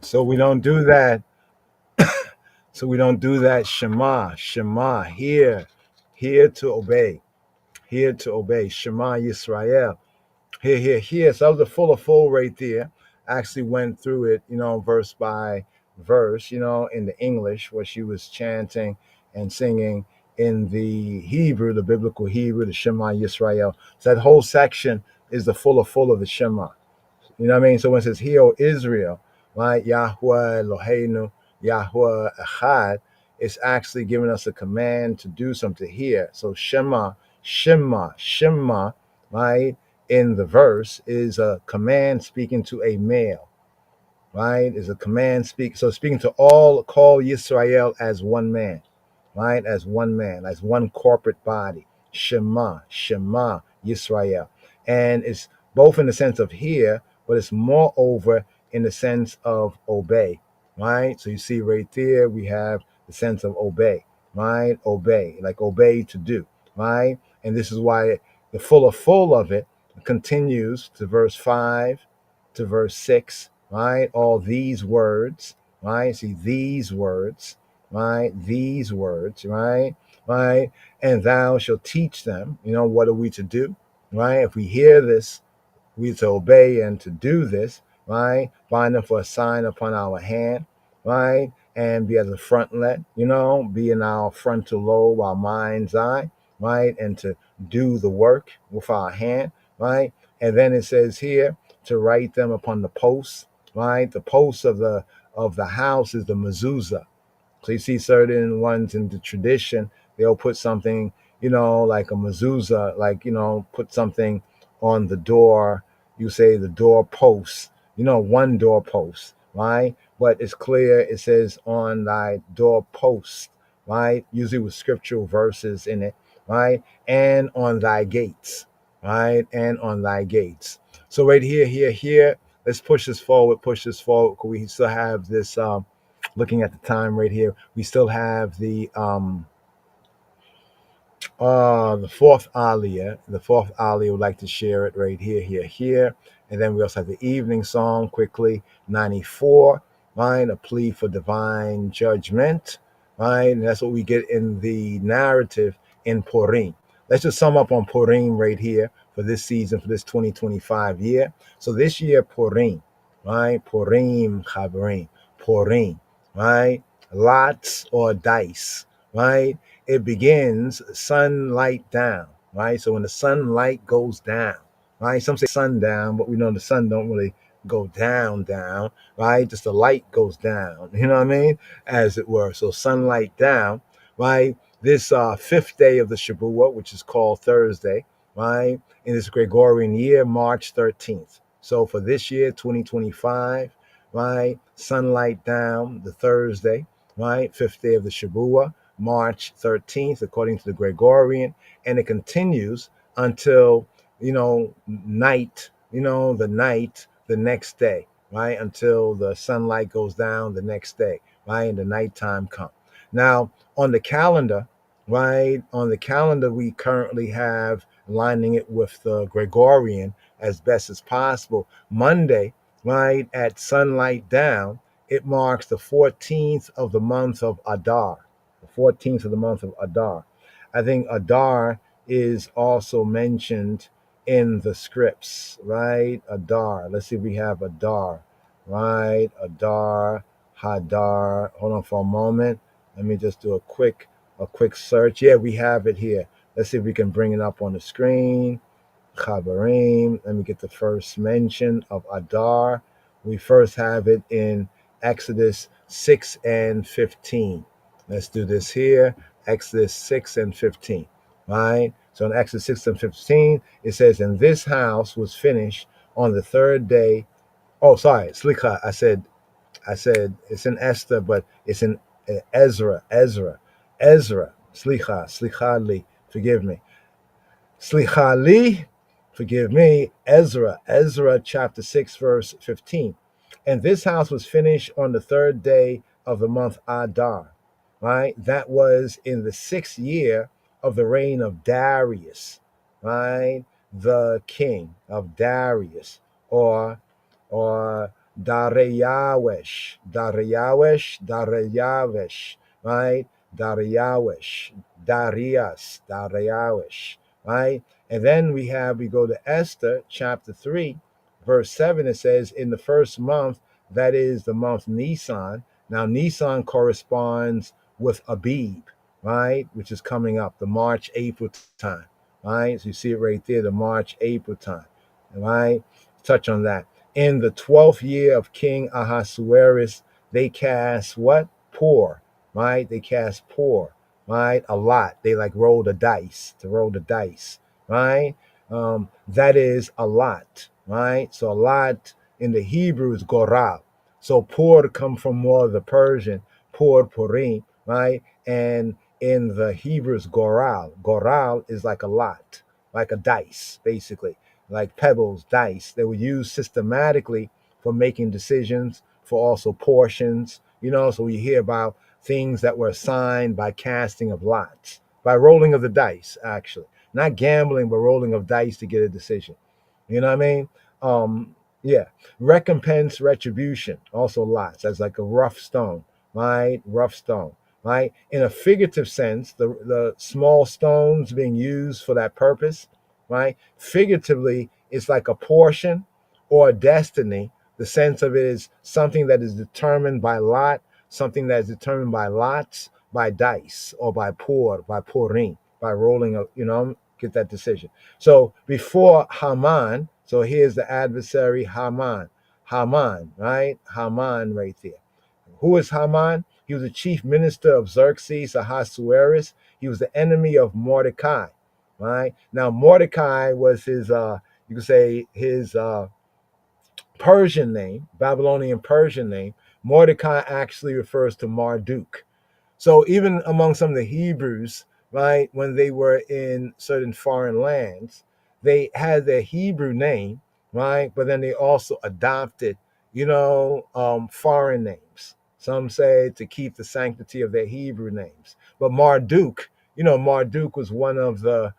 So we don't do that. So we don't do that. Shema, here to obey, Shema Yisrael, here. So that was the full right there. Actually went through it, verse by verse, in the English, what she was chanting and singing in the Hebrew, the biblical Hebrew, the Shema Yisrael. So that whole section is the full of the Shema. You know what I mean? So when it says, "Hear, O Israel," right, Yahweh Eloheinu, Yahweh Echad, it's actually giving us a command to do something here. So Shema, right, in the verse is a command speaking to a male, right? Is a command speaking to all, call Yisrael as one man, right? As one man, as one corporate body. Shema, Shema, Yisrael. And it's both in the sense of hear, but it's moreover in the sense of obey, right? So you see right there, we have the sense of obey, right? Obey, like obey to do, right? And this is why the full of it continues to verse 5 to verse 6, right? All these words, right? See, these words, right? These words, right? Right? And thou shalt teach them. You know, what are we to do? Right? If we hear this, we to obey and to do this, right? Bind them for a sign upon our hand, right? And be as a frontlet, you know, be in our frontal lobe, our mind's eye, right? And to do the work with our hand, right? And then it says here to write them upon the posts, right? The posts of the house is the mezuzah. So you see certain ones in the tradition, they'll put something, you know, like a mezuzah, like, you know, put something on the door. You say the door post, you know, one door post, right? But it's clear it says on thy door post, right? Usually with scriptural verses in it, right? And on thy gates, right? And on thy gates. So right here, let's push this forward, We still have this looking at the time right here, we still have the fourth aliyah. The fourth aliyah would like to share it right here. And then we also have the evening song quickly, 94, right? A plea for divine judgment, right? And that's what we get in the narrative in Purim. Let's just sum up on Purim right here for this season, for this 2025 year. So this year, Purim, right? Purim, Chaverim, Purim, right? Lots or dice, right? It begins sunlight down, right? So when the sunlight goes down, right? Some say sundown, but we know the sun don't really go down, right? Just the light goes down, you know what I mean? As it were. So sunlight down, right? This fifth day of the Shabuah, which is called Thursday, right? In this Gregorian year, March 13th. So for this year, 2025, right? Sunlight down, the Thursday, right? Fifth day of the Shabuah, March 13th, according to the Gregorian, and it continues until, you know, night, the night, the next day, right? Until the sunlight goes down the next day, right? And the nighttime comes. Now, on the calendar, right? On the calendar, we currently have lining it with the Gregorian as best as possible. Monday, right, at sunlight down, it marks the 14th of the month of Adar. The 14th of the month of Adar. I think Adar is also mentioned in the scripts, right? Adar. Let's see if we have Adar, right? Adar, Hadar. Hold on for a moment. Let me just do a quick search. Yeah, we have it here. Let's see if we can bring it up on the screen. Chabarim. Let me get the first mention of Adar. We first have it in Exodus 6 and 15. Let's do this here. Exodus 6 and 15. Right? So in Exodus 6 and 15, it says, and this house was finished on the third day. Oh, sorry. Slicha. I said it's in Esther, but it's in Ezra. Slicha li. Forgive me. Slicha li, forgive me, Ezra chapter 6, verse 15. And this house was finished on the third day of the month Adar, right? That was in the 6th year of the reign of Darius, right? The king of Darius, or Dariyawesh, right? Dariyawesh, right? And then we go to Esther chapter 3, verse 7. It says, in the first month, that is the month Nisan. Now, Nisan corresponds with Abib, right? Which is coming up, the March, April time, right? So you see it right there, the March, April time, right? Touch on that. In the 12th year of King Ahasuerus, they cast what? Poor, right? They cast poor, right? A lot. They like roll the dice, right? That is a lot, right? So a lot in the Hebrew is goral. So por come from more of the Persian, purim, right? And in the Hebrew is goral. Goral is like a lot, like a dice, basically, like pebbles, dice. They were used systematically for making decisions, for also portions, so we hear about things that were assigned by casting of lots, by rolling of the dice, actually. Not gambling, but rolling of dice to get a decision. You know what I mean? Yeah. Recompense, retribution, also lots. That's like a rough stone, right? Rough stone, right? In a figurative sense, the small stones being used for that purpose, right? Figuratively, it's like a portion or a destiny. The sense of it is something that is determined by lot, something that is determined by lots, by dice, or by pouring, by rolling, get that decision. So before Haman, so here's the adversary Haman. Haman, right? Haman right there. Who is Haman? He was the chief minister of Xerxes Ahasuerus. He was the enemy of Mordecai, right? Now Mordecai was his, you could say his Persian name, Babylonian Persian name. Mordecai actually refers to Marduk. So even among some of the Hebrews, right, when they were in certain foreign lands, they had their Hebrew name, right, but then they also adopted, foreign names. Some say to keep the sanctity of their Hebrew names. But Marduk, Marduk was one of the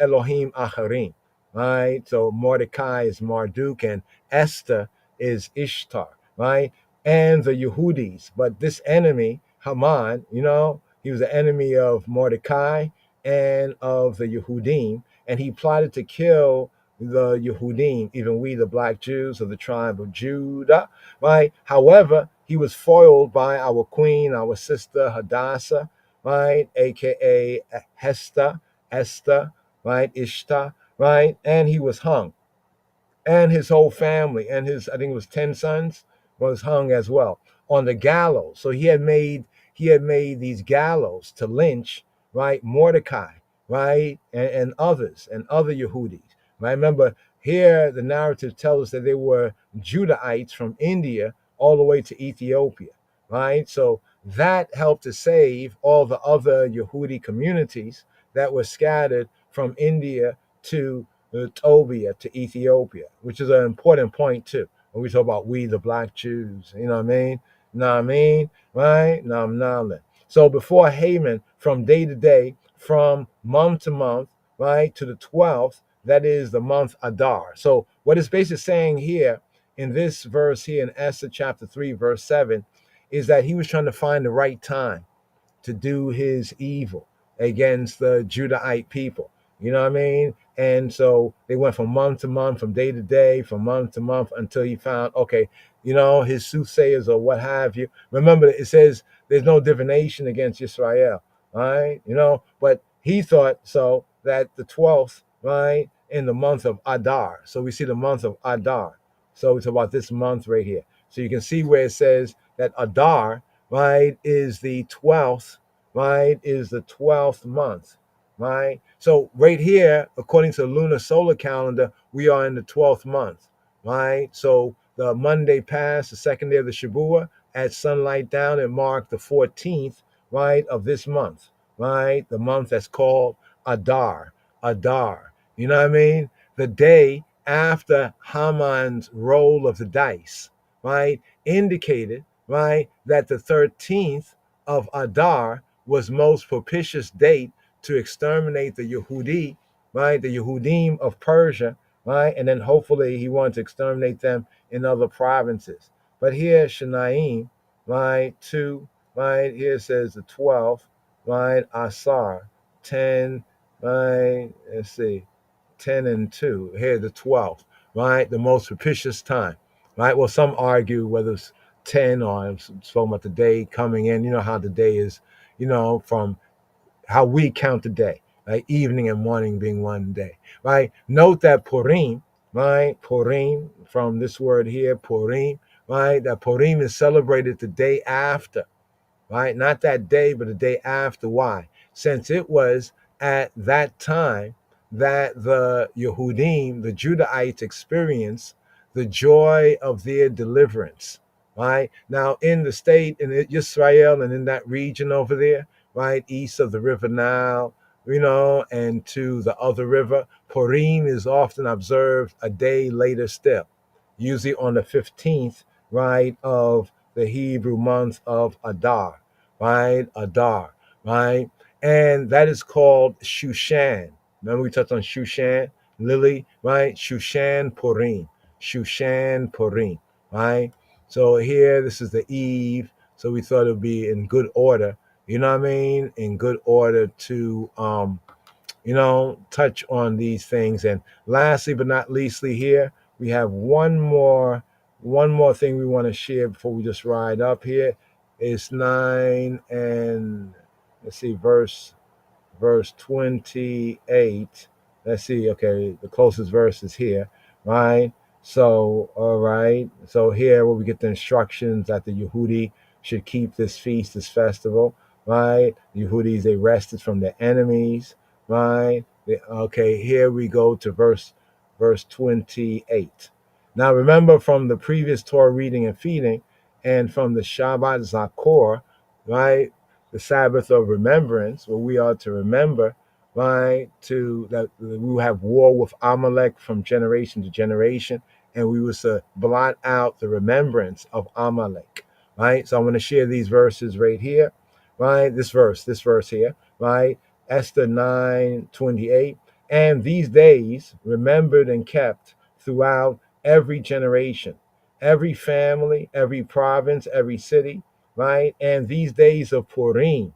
Elohim Acharim, right? So Mordecai is Marduk and Esther is Ishtar, right? And the Yehudis. But this enemy, Haman, he was the enemy of Mordecai and of the Yehudim, and he plotted to kill the Yehudim, even we, the black Jews of the tribe of Judah, right? However, he was foiled by our queen, our sister Hadassah, right? AKA Esther, right? Ishtar, right? And he was hung, and his whole family and his, I think it was 10 sons, was hung as well on the gallows. So he had made these gallows to lynch, right, Mordecai, right, and others and other Yehudis. Right? Remember, here the narrative tells us that they were Judahites from India all the way to Ethiopia, right? So that helped to save all the other Yehudi communities that were scattered from India to Tobia to Ethiopia, which is an important point too. When we talk about we, the black Jews, you know what I mean? Right? So before Haman, from day to day, from month to month, right, to the 12th, that is the month Adar. So what it's basically saying here in this verse here in Esther chapter 3, verse 7, is that he was trying to find the right time to do his evil against the Judahite people. You know what I mean? And so they went from month to month, from day to day, from month to month until he found, okay, his soothsayers or what have you. Remember, it says there's no divination against Israel, right? But he thought so that the 12th, right, in the month of Adar. So we see the month of Adar. So it's about this month right here. So you can see where it says that Adar, right, is the 12th, right, is the 12th month, right? So right here, according to the lunar solar calendar, we are in the 12th month, right? So the Monday past, the second day of the Shabua, at sunlight down, it marked the 14th, right, of this month, right? The month that's called Adar, Adar. You know what I mean? The day after Haman's roll of the dice, right, indicated, right, that the 13th of Adar was most propitious date to exterminate the Yehudi, right, the Yehudim of Persia, right, and then hopefully he wanted to exterminate them in other provinces. But here, Shanaim, right, 2, right, here it says the 12th, right, Asar, 10, right, let's see, 10 and 2, here the 12th, right, the most propitious time, right? Well, some argue whether it's 10 or it's talking about the day coming in. You know how the day is, from how we count the day, right? Evening and morning being one day, right? Note that Purim, right? Purim, from this word here, Purim, right? That Purim is celebrated the day after, right? Not that day, but the day after. Why? Since it was at that time that the Yehudim, the Judahites, experience the joy of their deliverance. Right now, in the state in Israel and in that region over there, right east of the River Nile, and to the other river, Purim is often observed a day later still, usually on the 15th, right, of the Hebrew month of Adar, right, Adar, right, and that is called Shushan. Remember we touched on Shushan, Lily, right? Shushan Purim, Shushan Purim, right? So here, this is the eve. So we thought it would be in good order, you know what I mean? In good order to, touch on these things. And lastly, but not leastly, here we have one more thing we want to share before we just ride up here. It's 9 and let's see, verse 28. Let's see, okay, the closest verse is here, right? So, all right. So here where we get the instructions that the Yehudi should keep this feast, this festival, right? The Yehudis, they rested from their enemies, right? Okay, here we go to verse 28. Now remember from the previous Torah reading and feeding and from the Shabbat Zakor, right? The Sabbath of remembrance, where we are to remember, right, to that we will have war with Amalek from generation to generation, and we was to blot out the remembrance of Amalek, right? So I'm going to share these verses right here, right? This verse here, right? Esther 9:28, and these days remembered and kept throughout every generation, every family, every province, every city, right? And these days of Purim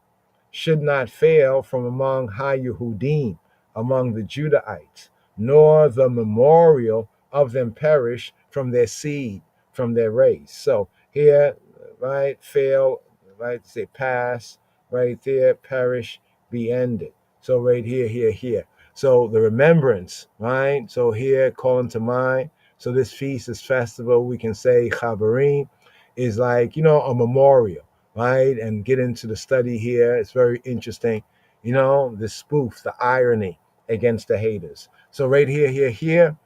should not fail from among Ha-Yehudim, among the Judahites, nor the memorial of them perish from their seed, from their race. So here, right, fail, right, say pass, right there, perish, be ended. So right here. So the remembrance, right? So here, calling to mind. So this feast, this festival, we can say Chabarim is like, a memorial, right? And get into the study here. It's very interesting, the spoof, the irony against the haters. So right here,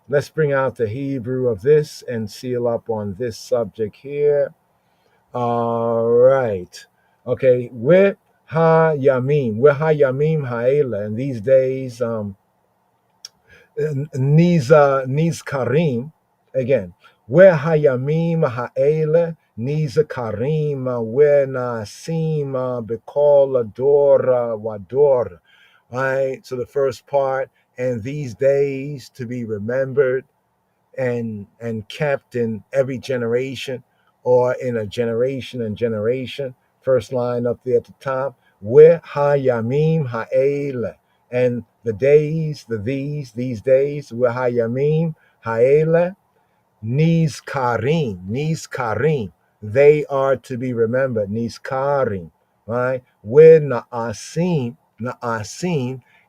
let's bring out the Hebrew of this and seal up on this subject here. All right. Okay, with ha-yamim ha'ela, and these days, Nizkarim, again, where hayamim ha'ele Nizkarim, where nasim bekol ador wador. Right. So the first part, and these days to be remembered and kept in every generation, or in a generation and generation. First line up there at the top, where hayamim ha'ele, and the days, these days, where hayamim ha'ele Nizkarim, they are to be remembered. Nizkarim, right? Where na'asim,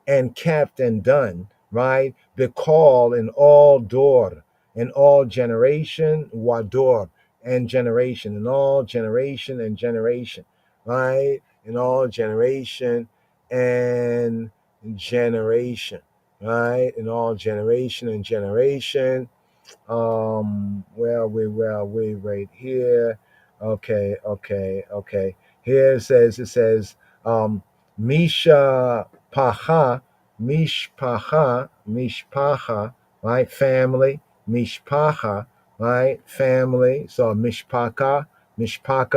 and kept and done, right? Bekal in all door, in all generation, wador, and generation, in all generation and generation, right? In all generation and generation, right? In all generation and generation. Where are we right here? Okay. Here it says Misha Paha, Mishpacha, right? Family, Mishpacha, right? Family. So Mishpaka,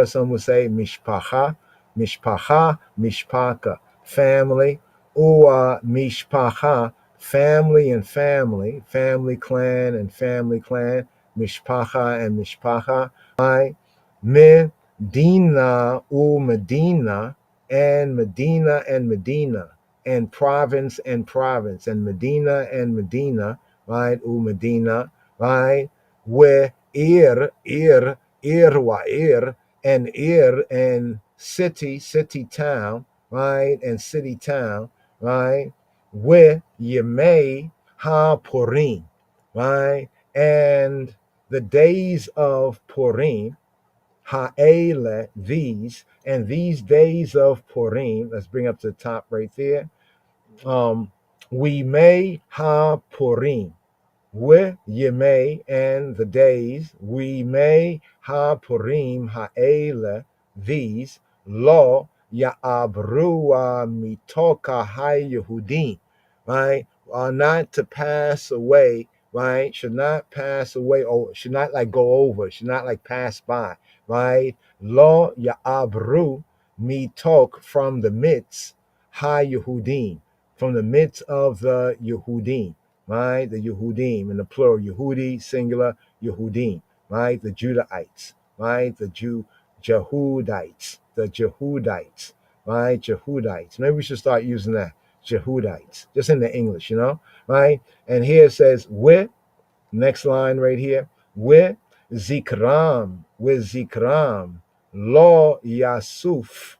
some would say Mishpacha, Mishpaka, family, or Mishpacha, family and family, clan and family clan, mishpacha and mishpacha, right? Medina Medina, and Medina and Medina, and province and province, and Medina, right? Medina, right? Where Ir, and city town, right? And city town, right? Where Yemei HaPurim, right? And the days of Purim, Ha'ele, these, and these days of Purim, let's bring up to the top right there, We may ha purim. We Yemei and the days, we may ha Purim ha'ele, these, lo ya'abrua mitoka ha-Yehudim, right, are not to pass away, right, should not pass away, or should not like go over, should not like pass by, right, lo ya'abru mitok, from the midst, ha-Yehudim, from the midst of the Yehudim, right? The Yehudim in the plural, Yehudi, singular, Yehudim, right? The Judahites, right? The Jehudites, right? Jehudites. Maybe we should start using that, Jehudites, just in the English, right? And here it says, with, next line right here, with Zikram, lo Yasuf,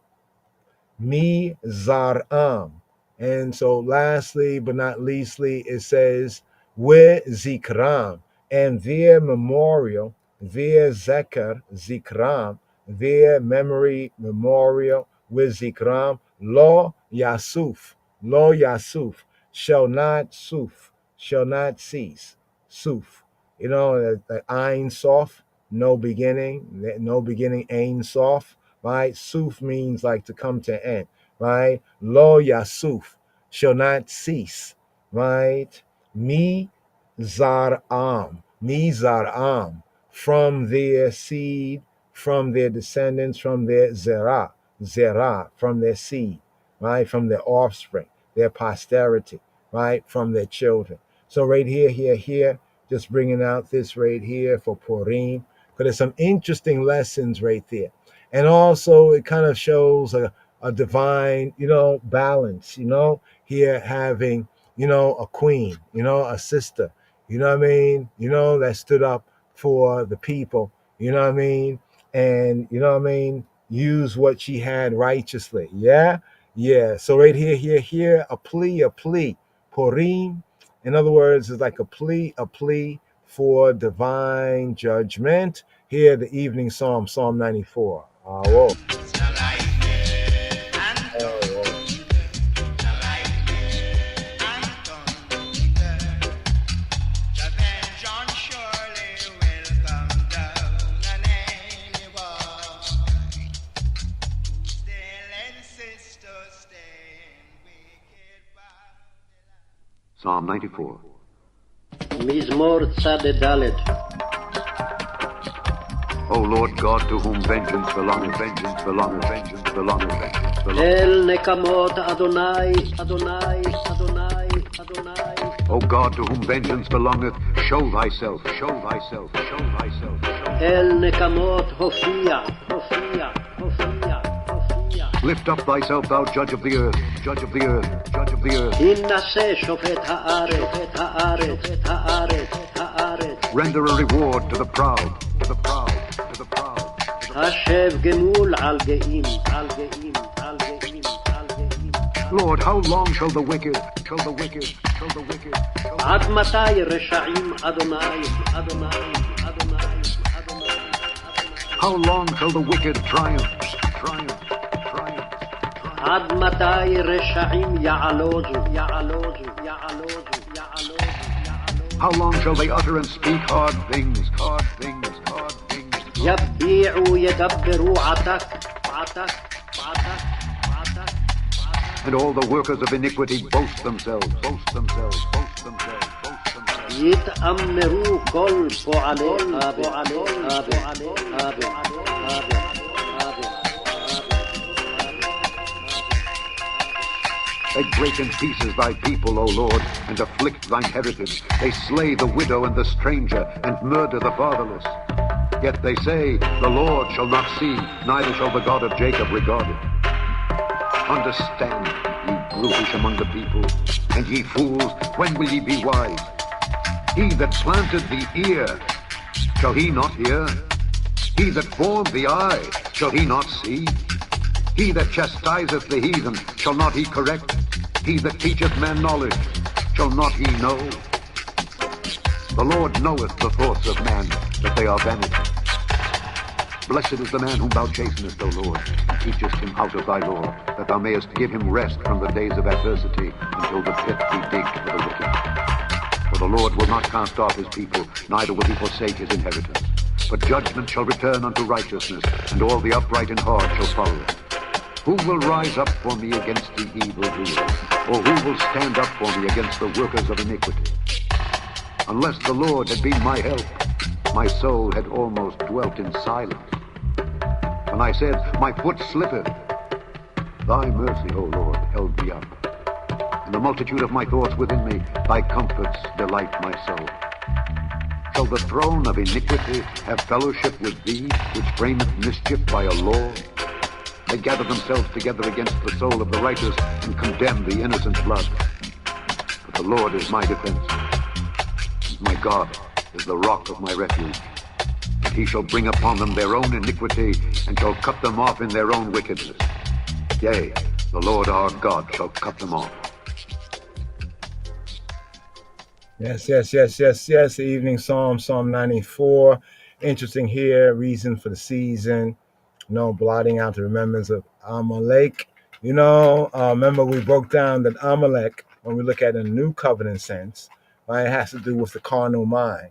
mi zaram. And so lastly but not leastly, it says we zikram, and their memorial, their zeker, zikram, their memory memorial with zikram, lo yasuf, shall not cease, suf, the ein sof, no beginning, ein sof, right? Suf means like to come to end, right? Lo yasuf, shall not cease, right? Mi zaram, from their seed, from their descendants, from their zerah, from their seed, right? From their offspring, their posterity, right? From their children. So right here, just bringing out this right here for Purim, because there's some interesting lessons right there. And also it kind of shows a divine, balance, here having, a queen, a sister, that stood up for the people, and, use what she had righteously. Yeah. So right here, a plea, Purim, in other words, is like a plea for divine judgment. Here, the evening psalm, Psalm 94. Whoa.
Psalm 94.
מזמור צד ד'.
O Lord God, to whom vengeance belongeth, vengeance belongeth, vengeance belongeth, vengeance belongeth.
אל נקמות אדוני, אדוני, אדוני, אדוני.
O God, to whom vengeance belongeth, show thyself, show thyself, show thyself, show thyself.
אל נקמות הופיע, הופיע, הופיע, הופיע.
Lift up thyself, thou judge of the earth, judge of the earth, judge of the earth.
הנשא שופט הארץ, הארץ, הארץ, הארץ.
Render a reward to the proud, to the proud, to the proud.
השב גמול על גאים, על גאים, על גאים, על גאים.
Lord, how long shall the wicked, shall the wicked, shall the wicked, shall the
עד מתי רשעים אדוני, אדוני, אדוני, אדוני.
How long shall the wicked triumph, triumph, triumph?
עד מתי רשעים יעלוזו, יעלוזו, יעלוזו, יעלוזו.
How long shall they utter and speak hard things, hard things, hard things?
יביעו ידברו עתק, עתק, עתק, עתק.
And all the workers of iniquity boast themselves, boast themselves, boast themselves, boast themselves.
יתאמרו כל פועלי אבא, אבא, אבא, אבא.
They break in pieces thy people, O Lord, and afflict thine heritage. They slay the widow and the stranger, and murder the fatherless. Yet they say, the Lord shall not see, neither shall the God of Jacob regard it. Understand, ye brutish among the people, and ye fools, when will ye be wise? He that planted the ear, shall he not hear? He that formed the eye, shall he not see? He that chastiseth the heathen, shall not he correct? He that teacheth men knowledge, shall not he know? The Lord knoweth the thoughts of man, that they are vanity. Blessed is the man whom thou chastenest, O Lord, and teachest him out of thy law, that thou mayest give him rest from the days of adversity, until the pit be digged for the wicked. For the Lord will not cast off his people, neither will he forsake his inheritance. But judgment shall return unto righteousness, and all the upright in heart shall follow it. Who will rise up for me against the evildoer? Or who will stand up for me against the workers of iniquity? Unless the Lord had been my help, my soul had almost dwelt in silence. When I said, my foot slippeth, thy mercy, O Lord, held me up. In the multitude of my thoughts within me, thy comforts delight my soul. Shall the throne of iniquity have fellowship with thee, which frameth mischief by a law? They gather themselves together against the soul of the righteous, and condemn the innocent blood. But the Lord is my defense. My God is the rock of my refuge. And he shall bring upon them their own iniquity, and shall cut them off in their own wickedness. Yea, the Lord our God shall cut them off.
Yes. Evening Psalm, Psalm 94. Interesting here, reason for the season. Blotting out the remembrance of Amalek. Remember we broke down that Amalek, when we look at it in a new covenant sense, right, it has to do with the carnal mind,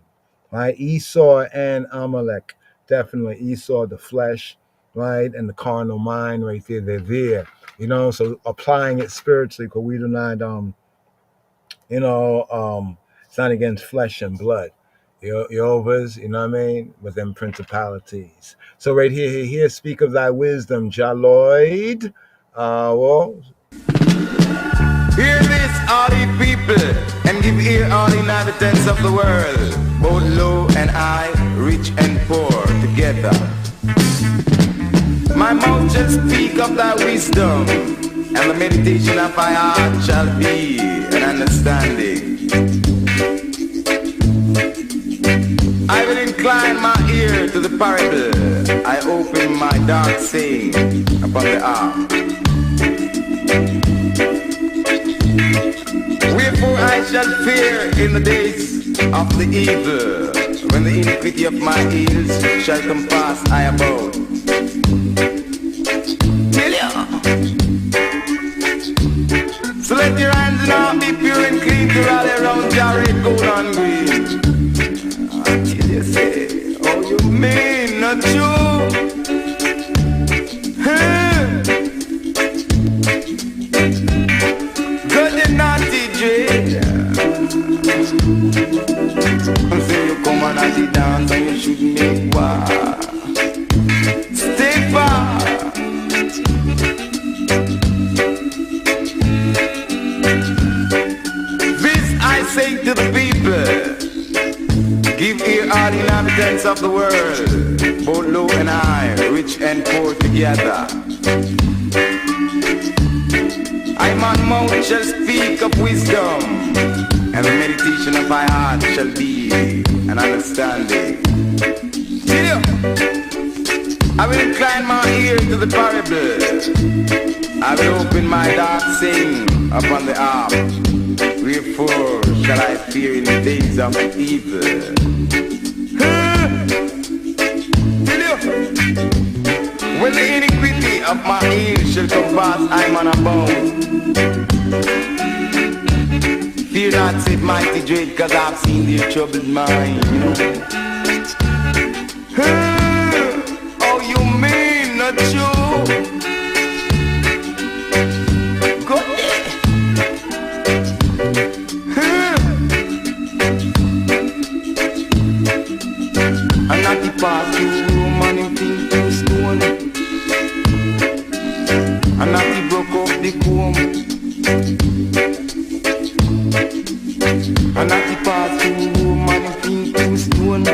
right? Esau and Amalek, definitely Esau, the flesh, right, and the carnal mind, right there, they're there. So applying it spiritually, because we do not, it's not against flesh and blood. Jehovah's, with them principalities. So right here, speak of thy wisdom, Jaloid.
Hear this, all ye people, and give ear, all inhabitants of the world, both low and high, rich and poor, together. My mouth shall speak of thy wisdom, and the meditation of thy heart shall be an understanding. I will incline my ear to the parable. I open my dark saying upon the arm. Wherefore I shall fear in the days of the evil, when the iniquity of my heels shall compass I abode. Tell ya. So let your hands now be pure and clean to rally around Jared, gold and green. Until you say, oh, you mean not true? Huh? Good and naughty dread. And say you come on as you dance and you should make war. Stay far. This I say to the people. Give ear, all inhabitants of the world, both low and high, rich and poor together. I, my mouth shall speak of wisdom, and the meditation of my heart shall be an understanding. See you. I will incline my ear to the parable. I will open my dark saying upon the arm. Wherefore shall I fear in the days of evil? When the iniquity of my heels shall compass, I'm on a bound. Fear not, said mighty dread, cause I've seen their troubled mind. Oh, you mean not true? Go there. And not the path to room and him think to stone. And not he broke off the comb. And not the path to room and him think to stone.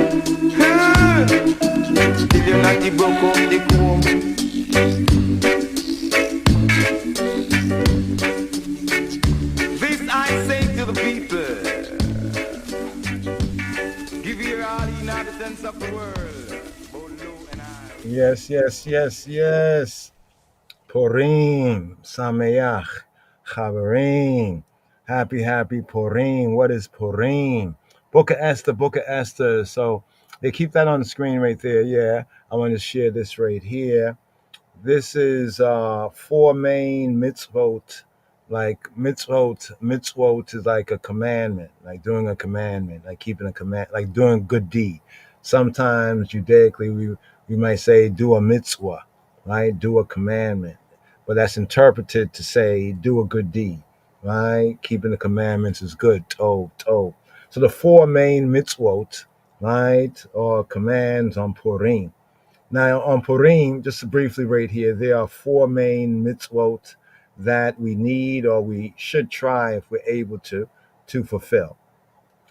Till you not he broke off the comb. This I say to the people. Give ear all inhabitants of the world, both low and high.
Yes. Purim, Sameach, Chaverim. Happy Purim. What is Purim? Book of Esther. So they keep that on the screen right there. Yeah. I want to share this right here. This is four main mitzvot. Like mitzvot is like a commandment, like doing a commandment, like keeping a command, like doing a good deed. Sometimes judaically we might say do a mitzvah, right? Do a commandment, but that's interpreted to say do a good deed, right? Keeping the commandments is good. Tov. So the four main mitzvot, right, or commands on Purim. Now, on Purim, just briefly right here, there are four main mitzvot that we need or we should try if we're able to fulfill.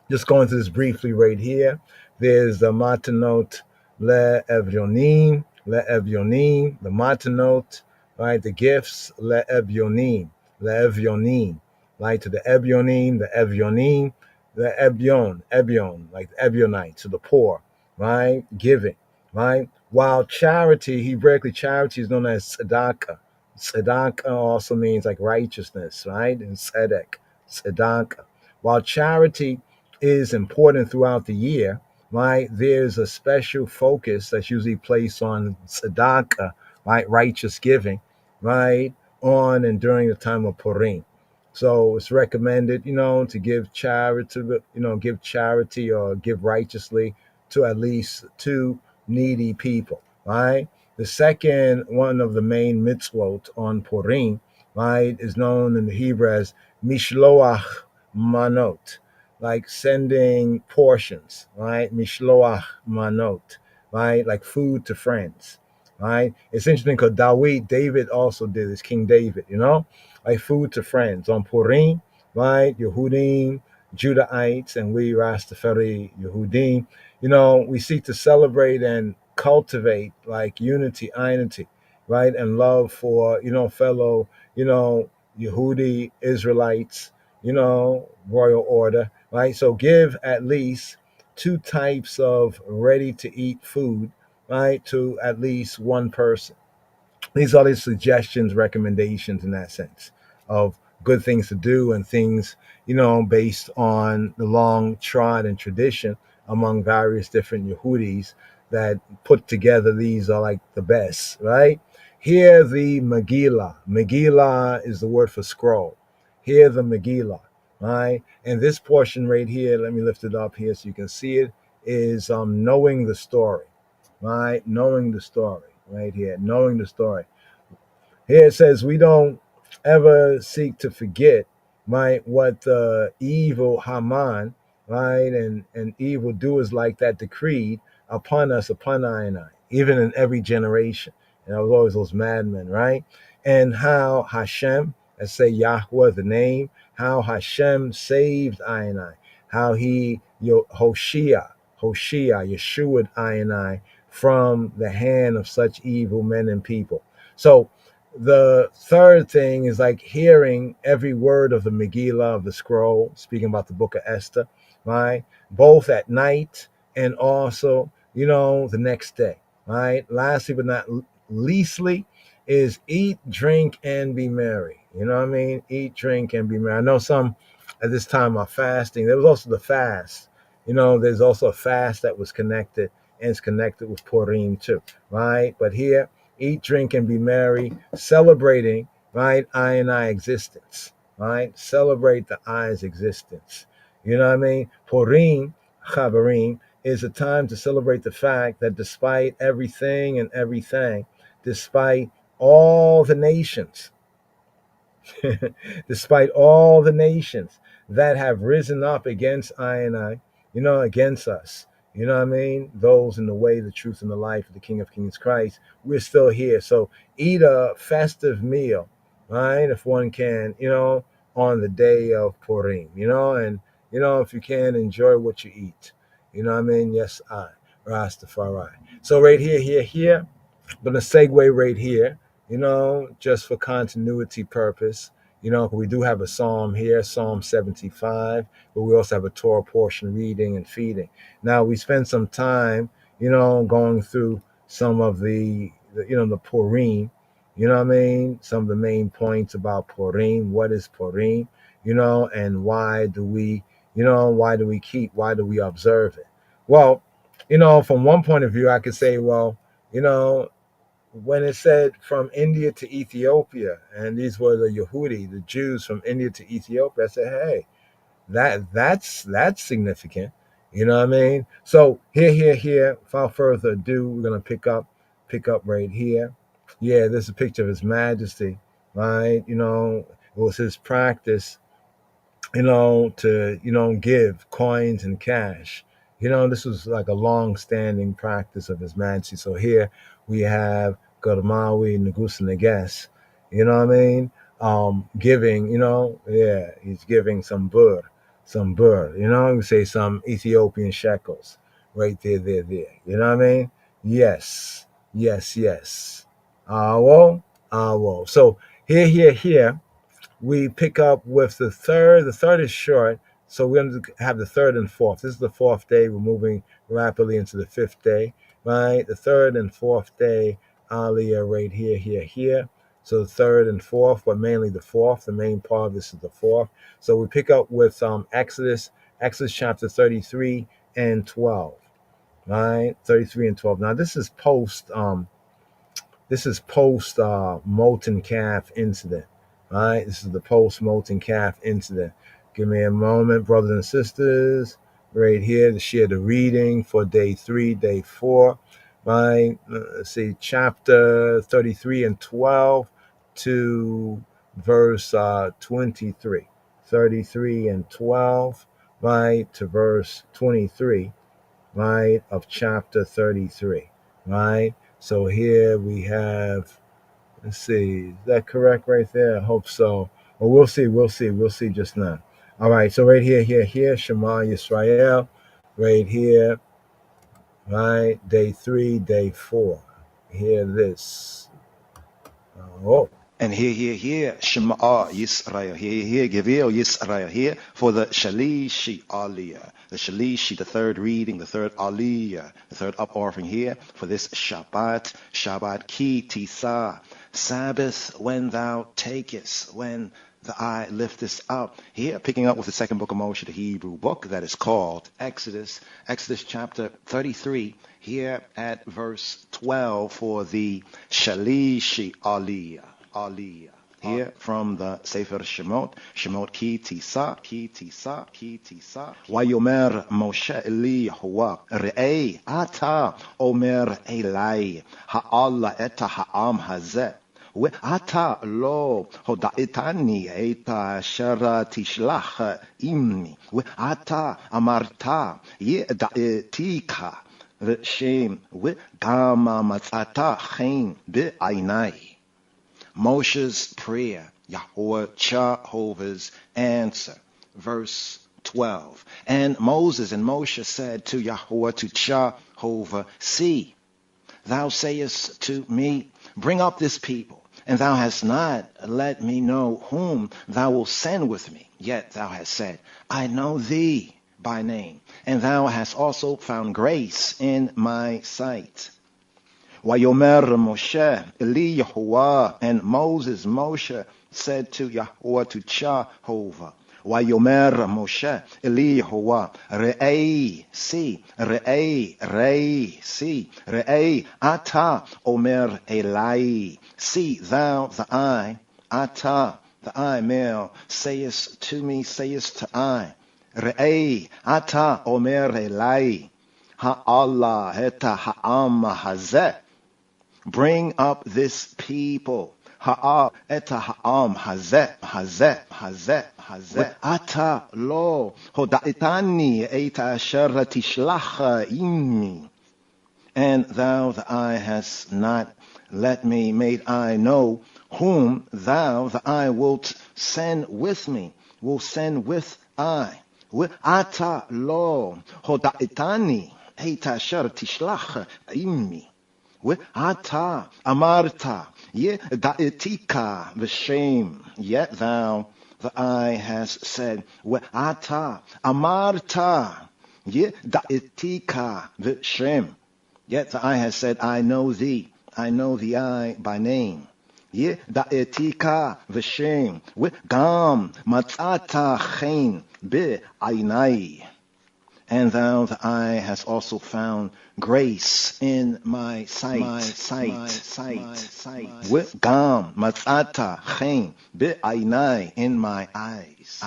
Just going through this briefly right here. There's the matanot le'evyonim, the matanot, right? The gifts le'evyonim, right? To the evyonim, the ebyon, like the ebyonites, to the poor, right? Giving, right? While charity, Hebraically, charity is known as tzedakah. Tzedakah also means like righteousness, right? And tzedakah. While charity is important throughout the year, right? There's a special focus that's usually placed on tzedakah, right? Righteous giving, right? On and during the time of Purim. So it's recommended, to give charity, give charity or give righteously to at least two needy people, right? The second one of the main mitzvot on Purim, right, is known in the Hebrew as mishloach manot, like sending portions, right? Mishloach manot, right? Like food to friends, right? It's interesting because David also did this, King David, like food to friends on Purim, right? Yehudim, Judahites, and we Rastafari Yehudim, we seek to celebrate and cultivate like unity, right? And love for, fellow, Yehudi Israelites, royal order, right? So give at least two types of ready to eat food, right, to at least one person. These are the suggestions, recommendations in that sense of good things to do and things, based on the long trod and tradition among various different Yehudis that put together. These are like the best, right? Here the Megillah. Megillah is the word for scroll. Here the Megillah, right? And this portion right here, let me lift it up here so you can see it, is knowing the story, right? Knowing the story right here, knowing the story. Here it says we don't ever seek to forget, right, what the evil Haman, right, and evil doers like that decreed upon us, upon I and I, even in every generation. And it was always those madmen, right? And how Hashem, let's say Yahweh, the name, how Hashem saved I and I, how he, Hoshea, Yeshua I and I, from the hand of such evil men and people. So the third thing is like hearing every word of the Megillah, of the scroll, speaking about the book of Esther, right? Both at night and also, the next day, right? Lastly, but not leastly, is eat, drink, and be merry. You know what I mean? Eat, drink, and be merry. I know some at this time are fasting. There was also the fast. There's also a fast that was connected and is connected with Purim too, right? But here, eat, drink, and be merry, celebrating, right, I and I existence, right? Celebrate the I's existence. You know what I mean? Purim, Chaverim, is a time to celebrate the fact that despite everything and everything, despite all the nations, despite all the nations that have risen up against I and I, against us, you know what I mean? Those in the way, the truth, and the life of the King of Kings Christ, we're still here. So eat a festive meal, right? If one can, on the day of Purim, and, if you can, enjoy what you eat. You know what I mean? Yes, I, Rastafari. So right here, I'm going to segue right here, just for continuity purpose. We do have a psalm here, Psalm 75, but we also have a Torah portion reading and feeding. Now, we spend some time, going through some of the Purim, some of the main points about Purim. What is Purim, and why do we observe it? Well, from one point of view, I could say, well, You know, when it said from India to Ethiopia, and these were the Yehudi, the Jews from India to Ethiopia, I said, hey, that's significant. You know what I mean? So here. Without further ado, we're gonna pick up right here. Yeah, this is a picture of His Majesty, right? You know, it was his practice, to give coins and cash. This was like a long-standing practice of His Majesty. So here we have Godamawi Nagusa Nagas. You know what I mean? Giving. Yeah, he's giving some bur. We say some Ethiopian shekels, right there. You know what I mean? Yes. Awo, awo. So here we pick up with the third. The third is short, so we're going to have the third and fourth. This is the fourth day. We're moving rapidly into the fifth day, right? The third and fourth day, Aliyah, right here. So the third and fourth, but mainly the fourth. The main part of this is the fourth. So we pick up with Exodus chapter 33 and 12, right? 33 and 12. Now this is post molten calf incident. All right, this is the post molten calf incident. Give me a moment, brothers and sisters, right here to share the reading for day 3, day 4. Right, let's see, chapter 33 and 12 to verse 23. 33 and 12, right, to verse 23, right, of chapter 33, right? So here we have, let's see, is that correct right there? I hope so. Well, we'll see just now. All right, so right here, Shema Yisrael, right here, right, day 3, day 4. Hear this. Oh.
And here, Shema Yisrael, here, Gevil Yisrael, here, for the Shalishi Aliyah, the Shalishi, the third reading, the third Aliyah, the third up offering here, for this Shabbat Kìtשא, Sabbath, when thou takest, when the eye liftest up. Here, picking up with the second book of Moshe, the Hebrew book that is called Exodus chapter 33, here at verse 12, for the Shalishi Aliyah. Here from the Sefer Shemot Kìtשא. Vayomer Moshe Eli Yahuwah Re'ei Ata Omer Elai Ha'Allah et ha'am hazeh ואתה לא הודעתני את אשר תשלח עמי ואתה אמרת ידעתיך ושם וגם מצאת חן בעיני. Moshe's prayer, Yahweh Jehovah's answer. Verse 12. And Moses and Moshe said to Yahweh, to Jehovah, see, thou sayest to me, bring up this people, and thou hast not let me know whom thou wilt send with me. Yet thou hast said, I know thee by name, and thou hast also found grace in my sight. Vayomer Moshe Eli Yahuwah, and Moshe said to Yahweh, to Jehovah, Vayomer Moshe Eli Yahuwah, Re'ei, see, Re'ei, Ata Omer Elai, see thou the I, Ata, the I, male, sayest to me, sayest to I, Re'ei, Ata Omer Elai, Ha'Allah et ha'am hazeh, bring up this people. Ha'ah et ha'am hazeh. Ata lo hoda'etani et asher tishlach immi. And thou, the eye, hast not let me, made I know whom thou, the eye, wilt send with me, will send with I. Ata lo hoda'etani et asher tishlach immi. Ata amarta yeda'etika v'shem. Yet thou, the eye, has said, Ata amarta yeda'etika v'shem. Yet the eye has said, I know thee, I know the eye by name. Yeda'etika v'shem. Gam matzata chen be'ainai. And thou, the eye, hast also found grace in my sight. With gam matzata chen be'ainai, in my eyes.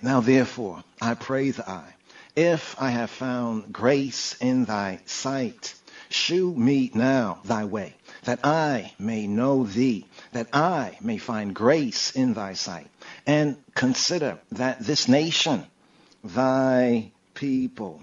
Now therefore, I pray the eye, if I have found grace in thy sight, shew me now thy way, that I may know thee, that I may find grace in thy sight, and consider that this nation, thy people,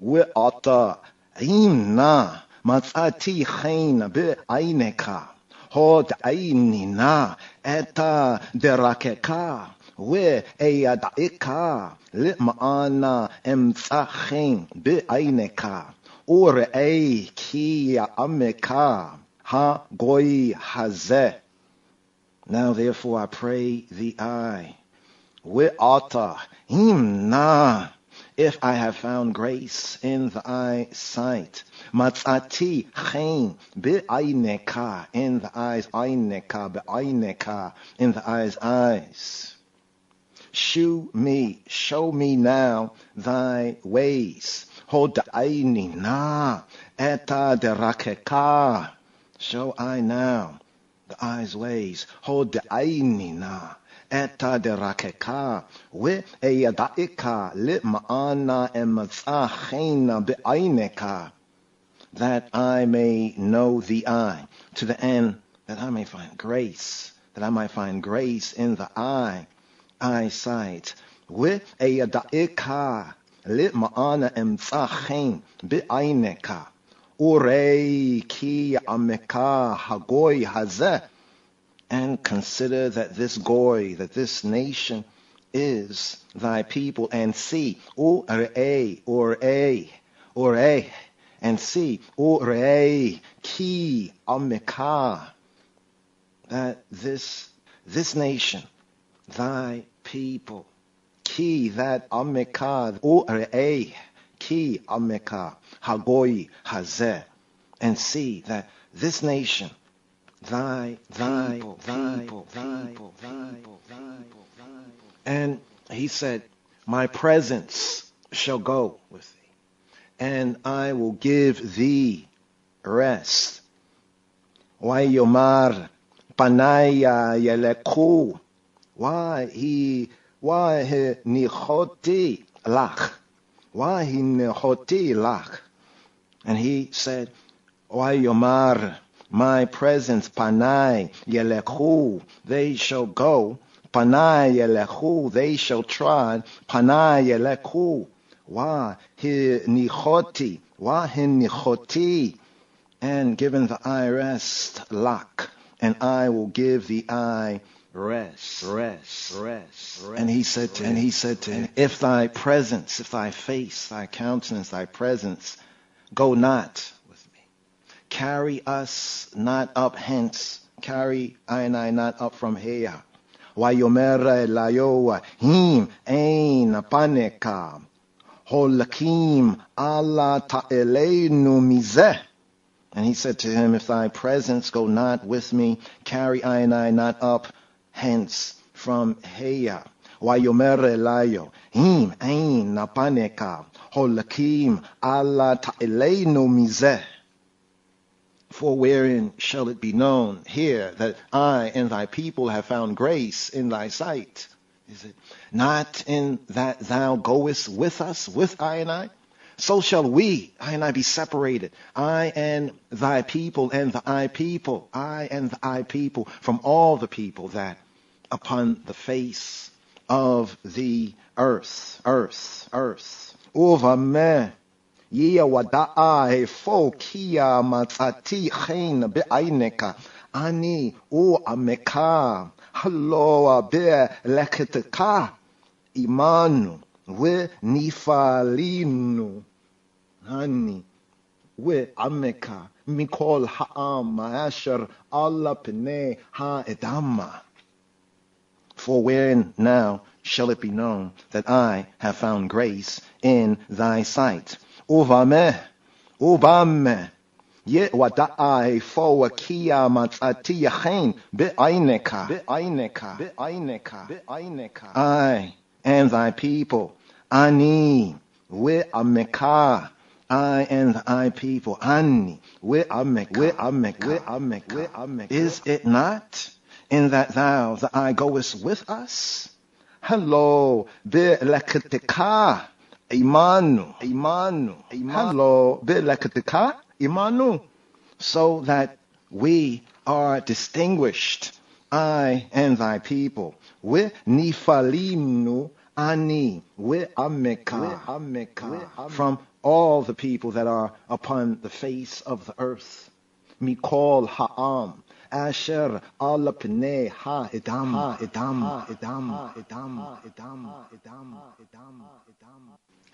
we'ata imna matzati chen be'aineka, hod ainina eta derakeka, we'eyadaika litma'ana emtzachen be'aineka, urei ki ameka ha goy hazeh. Now therefore I pray thee, I, we'ata imna, if I have found grace in thy sight, matzati chen be'aineka, in the eyes, aineka be'aineka, in the eyes. Show me now thy ways. Hoda'ainina eta derakeka. Show I now the eyes' ways. Hoda'ainina eta derakeka. We'eyadaika litma'ana ematzachena be'aineka. That I may know the eye, to the end that I may find grace, that I might find grace in the eyesight. We'eyadaika litma'ana emtzachen be'aineka, urei ki ameka hagoy hazeh, and consider that this goy, that this nation is thy people, and see, urei, and see, urei ki ameka, that this nation, thy people, ki, that ameka, urei ki ameka hagoy hazeh, and see that this nation, thy people. And he said, my presence shall go with thee, and I will give thee rest. Wayomar panaya yeleku, why he nichoti lach, and he said, Wayomar, my presence, panai yelechu, they shall go, panai yelechu, they shall trod, panai yelechu, why he nichoti, and given the eye rest, lak, and I will give the eye rest. And he said to him, if thy presence, if thy face, thy countenance, thy presence go not with me, carry us not up hence, carry I and I not up from here. Wayomer layo him ein paneka holakim ala ta'eleinu mizeh. And he said to him, if thy presence go not with me, carry I and I not up hence from here. Wayomer layo him ein paneka holakim ala ta'eleinu mizeh. For wherein shall it be known here that I and thy people have found grace in thy sight? Is it not in that thou goest with us, with I and I? So shall we, I and I, be separated, I and thy people, and the I people, I and the I people, from all the people that upon the face of the earth. Uvameh. Yia wada'a hefo kia matzati chen be'aineka, ani u ameka, haloa be leketeka, imanu, we nifalinu, hani, we ameka, mikol ha'am ma'asher alla pene ha'edama. For wherein now shall it be known that I have found grace in thy sight? Ubame, ye wada'i fo kia matzati yachen be'aineka. I and thy people, Ani, we ameka. I and thy people. Ani, we ameka. Is it not in that thou, the I goest with us? Hello, be lekatika. Imanu. Hello, be lekatika. Imanu. So that we are distinguished, I and thy people. We nifalimnu ani, we ameka, from all the people that are upon the face of the earth. Mikol ha'am, asher ala pnei ha'edam.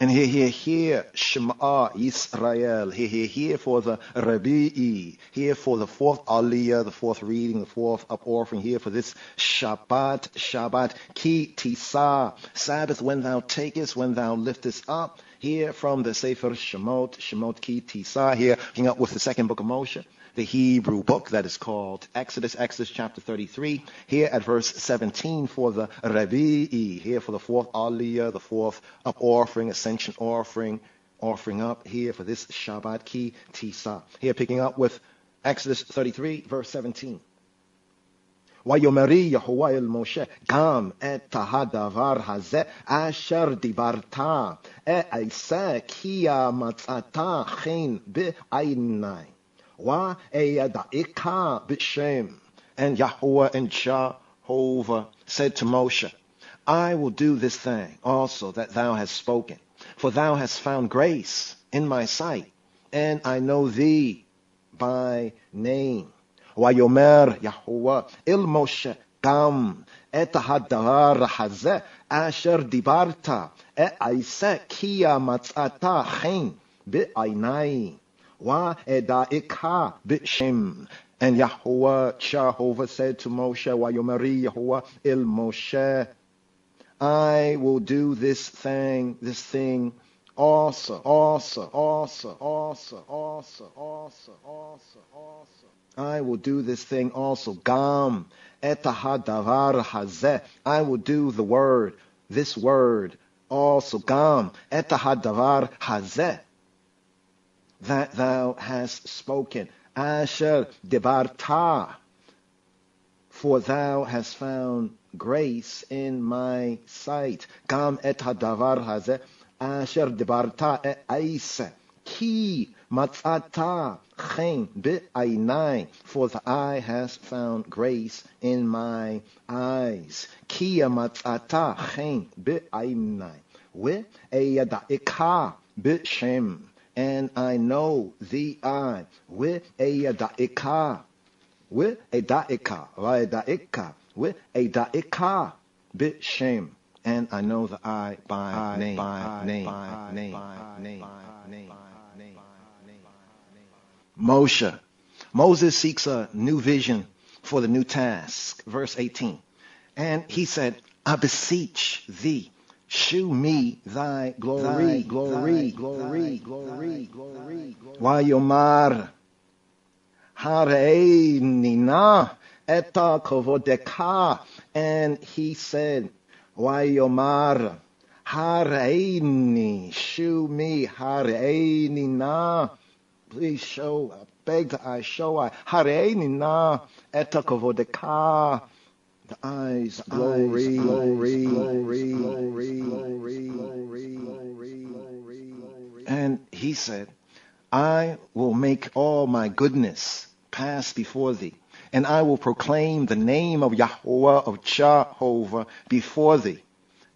And here, Shema Yisrael, here for the Rabi'i, here for the fourth Aliyah, the fourth reading, the fourth up offering, here for this Shabbat, Kìtשא, Sabbath when thou takest, when thou liftest up, here from the Sefer Shemot, Kìtשא, here picking up with the second book of Moshe, the Hebrew book that is called Exodus chapter 33, here at verse 17 for the Rabi'i, here for the fourth Aliyah, the fourth up offering, ascension offering up here for this Shabbat Kìtשא. Here picking up with Exodus 33, verse 17. ויאמרי יהוה אל משה גם את הדבר הזה אשר דיברת אעשה כי מצאת חן בעיני وَأَيَدَعِكَ b'shem. And Yahweh and Jehovah said to Moshe, I will do this thing also that thou hast spoken, for thou hast found grace in my sight, and I know thee by name. ויאמר יהוה אל משה גם את הדבר הזה אשר דיברת אעשה כי מצאת חן בעיני وَأَدَعِكَ b'shem. And Jehovah said to Moshe, وَيَوْمَرِي Yahweh il Moshe, I will do this thing also. I will do this thing also. Gam et hadavar hazeh. I will do the word, this word also. Gam et hadavar hazeh, that thou hast spoken. Asher debarta, for thou hast found grace in my sight. Gam et hadavar hazeh, asher debarta e'aisa, ki matzata chen be'ainai, for the eye has found grace in my eyes. Ki matzata chen be'ainai, ve'eyada'ika b'shem. And I know thee I, ve'eyada'ika, b'shem. And I know the I by name. Moses seeks a new vision for the new task. Verse 18. And he said, I beseech thee, shew me thy glory. Vayomar hareini na eta kovodeka. And he said, Vayomar hareini, shew me hareini na. Please show, I beg that I show I hareini na eta kovodeka. The eyes, glory. And he said, I will make all my goodness pass before thee, and I will proclaim the name of Yahweh, of Jehovah, before thee,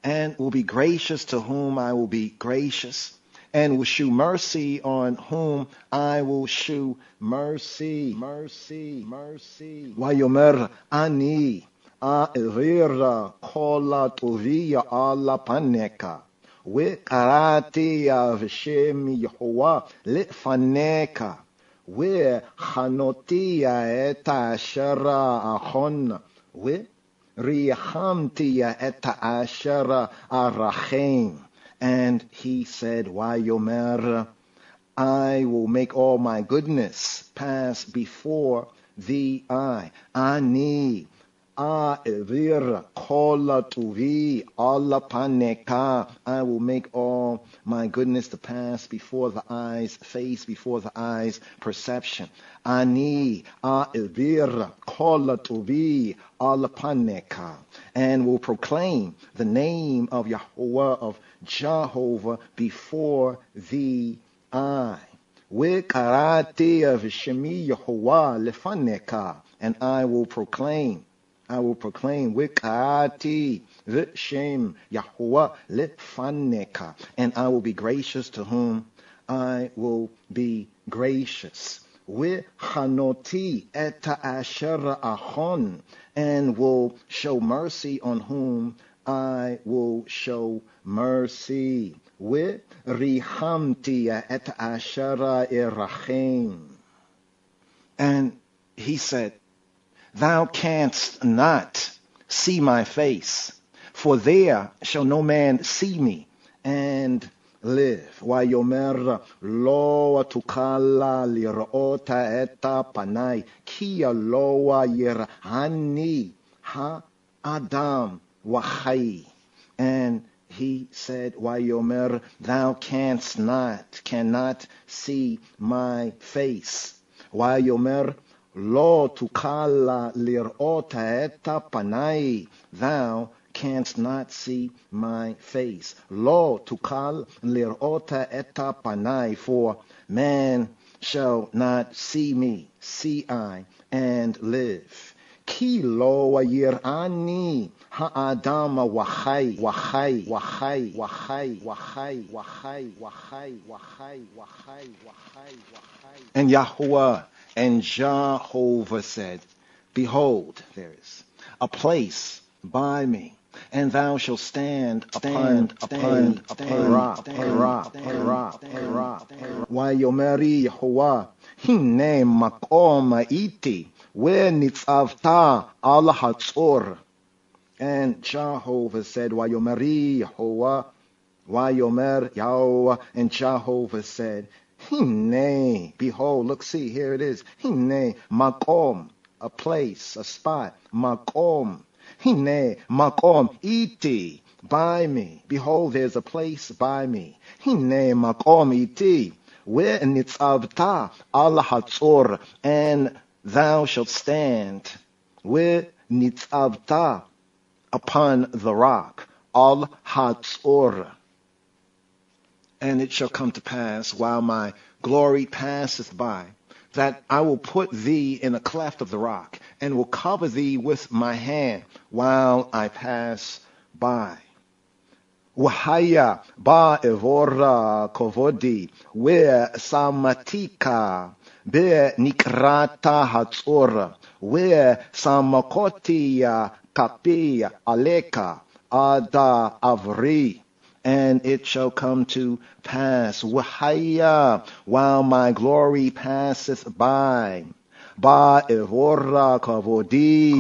and will be gracious to whom I will be gracious, and will shew mercy on whom I will shew mercy. Vayomer ani a'evira kola tovia ala paneka, ve'karatia v'shem Yehovah lefaneka, ve'chanotia et ashera achon, ve'rihamtia et ashera arachem. And he said, Vayomer, I will make all my goodness pass before thee. Ani A'evir kola tuvi alla paneka. I will make all my goodness to pass before the eyes, face before the eyes, perception. Ani a'evir kola tuvi alla paneka. And will proclaim the name of Yahweh, of Jehovah, before the eye. Wikarati of Shemi Yahweh lefaneka. And I will proclaim Wikarati Vishem Yahweh lefaneka. And I will be gracious to whom I will be gracious. Wichanoti eta asher achon. And will show mercy on whom I will show mercy. Rihamti et ashara irachem. And he said, thou canst not see my face, for there shall no man see me and live. Vayomer lo tukala lirota eta panai ki loa yirhani ha adam wachai. And he said, Vayomer, thou cannot see my face. Vayomer lo tukala lirota eta panai. Thou canst not see my face. Lo tukal lirota eta panai. For man shall not see me, see I, and live. Ki lo yirani ha'adama wachai, wachai, wachai, wachai, wachai, wachai, wachai, wachai, wachai, wachai. And Yahweh and Jehovah said, behold, there is a place by me, and thou shalt stand upon rock. Vayomeri Yahweh, hine makom iti, Nitzavta al hatzor. And Jehovah said, Vayomeri Yahweh, Vayomer Yahweh, and Jehovah said, Hine, behold, look, see, here it is. Hine makom, a place, a spot. Makom, hine makom iti, by me. Behold, there's a place by me. Hine makom iti, where nitzavta al hatzor, and thou shalt stand where nitzavta, upon the rock, al hatzor. And it shall come to pass, while my glory passeth by, that I will put thee in a cleft of the rock, and will cover thee with my hand while I pass by. Wahaya ba evora kovodi, where samatika, be nikrata hatzor, where samakotia kapia aleka ada avri. And it shall come to pass, wahaya, while my glory passeth by, ba evora kavodi,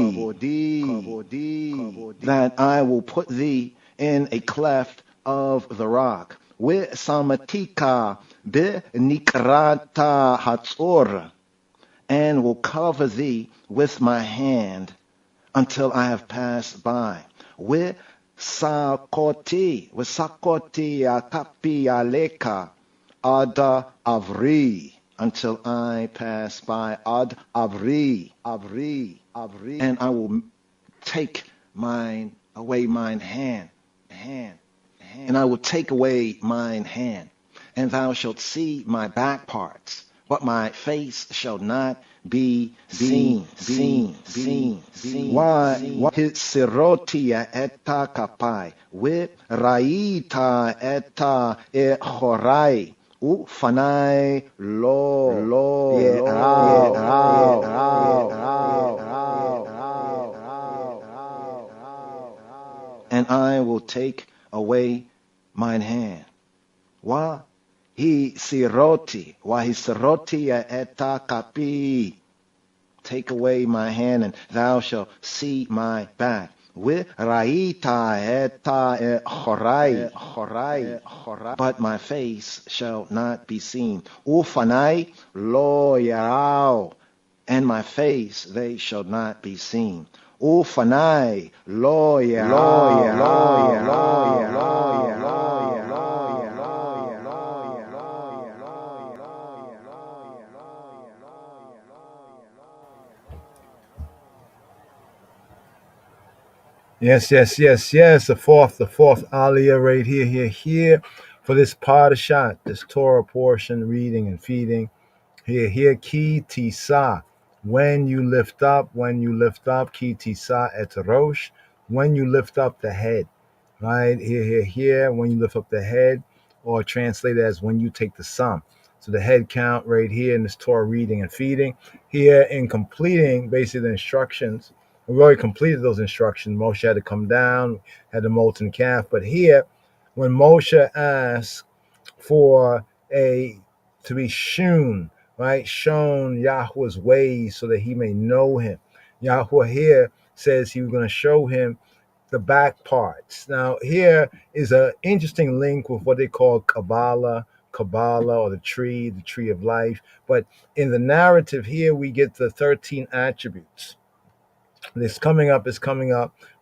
that I will put thee in a cleft of the rock. With samatika be nikrata hatzor, and will cover thee with my hand until I have passed by. With sakoti akapi aleka ada avri, until I pass by ad avri, and I will take away mine hand, and I will take away mine hand, and thou shalt see my back parts, but my face shall not be seen. Why sirotia eta kapai, with raita eta echorai, ufanai lo and I will take away mine hand. Why siroti eta kapi, take away my hand, and thou shalt see my back. With raita eta chorai, but my face shall not be seen. Ufanai lo yarao, and my face they shall not be seen. Ufanai, Loya, Loya, Loya, Loya, Loya, Loya, Loya,
Yes, yes, yes, yes. The fourth aliyah right here for this parashat, this Torah portion, reading and feeding. Here, kìtשא. When you lift up, kìtשא et rosh, when you lift up the head. Right? Here, when you lift up the head, or translated as when you take the sum. So the head count right here in this Torah reading and feeding. Here in completing basically the instructions. We've already completed those instructions. Moshe had to come down, had the molten calf. But here, when Moshe asked for a to be shown, right? Shown Yahweh's ways so that he may know him. Yahweh here says he was going to show him the back parts. Now, here is an interesting link with what they call Kabbalah, or the tree of life. But in the narrative here, we get the 13 attributes. It's coming up,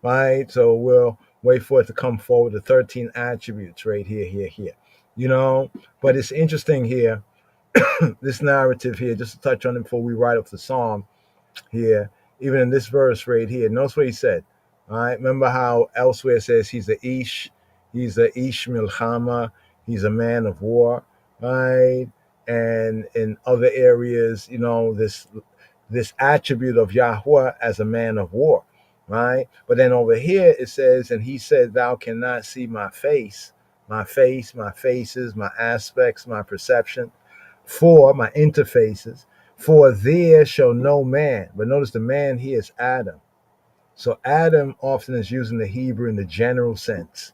right? So we'll wait for it to come forward, the 13 attributes right here. You know, but it's interesting here, this narrative here, just to touch on it before we write up the psalm here, even in this verse right here. Notice what he said. All right, remember how elsewhere it says he's a ish milchama, he's a man of war, right? And in other areas, you know, this attribute of Yahweh as a man of war, right? But then over here it says, and he said, thou cannot see my face, my faces, my aspects, my perception, for my interfaces, for there shall no man. But notice the man here is Adam. So Adam often is used in the Hebrew in the general sense,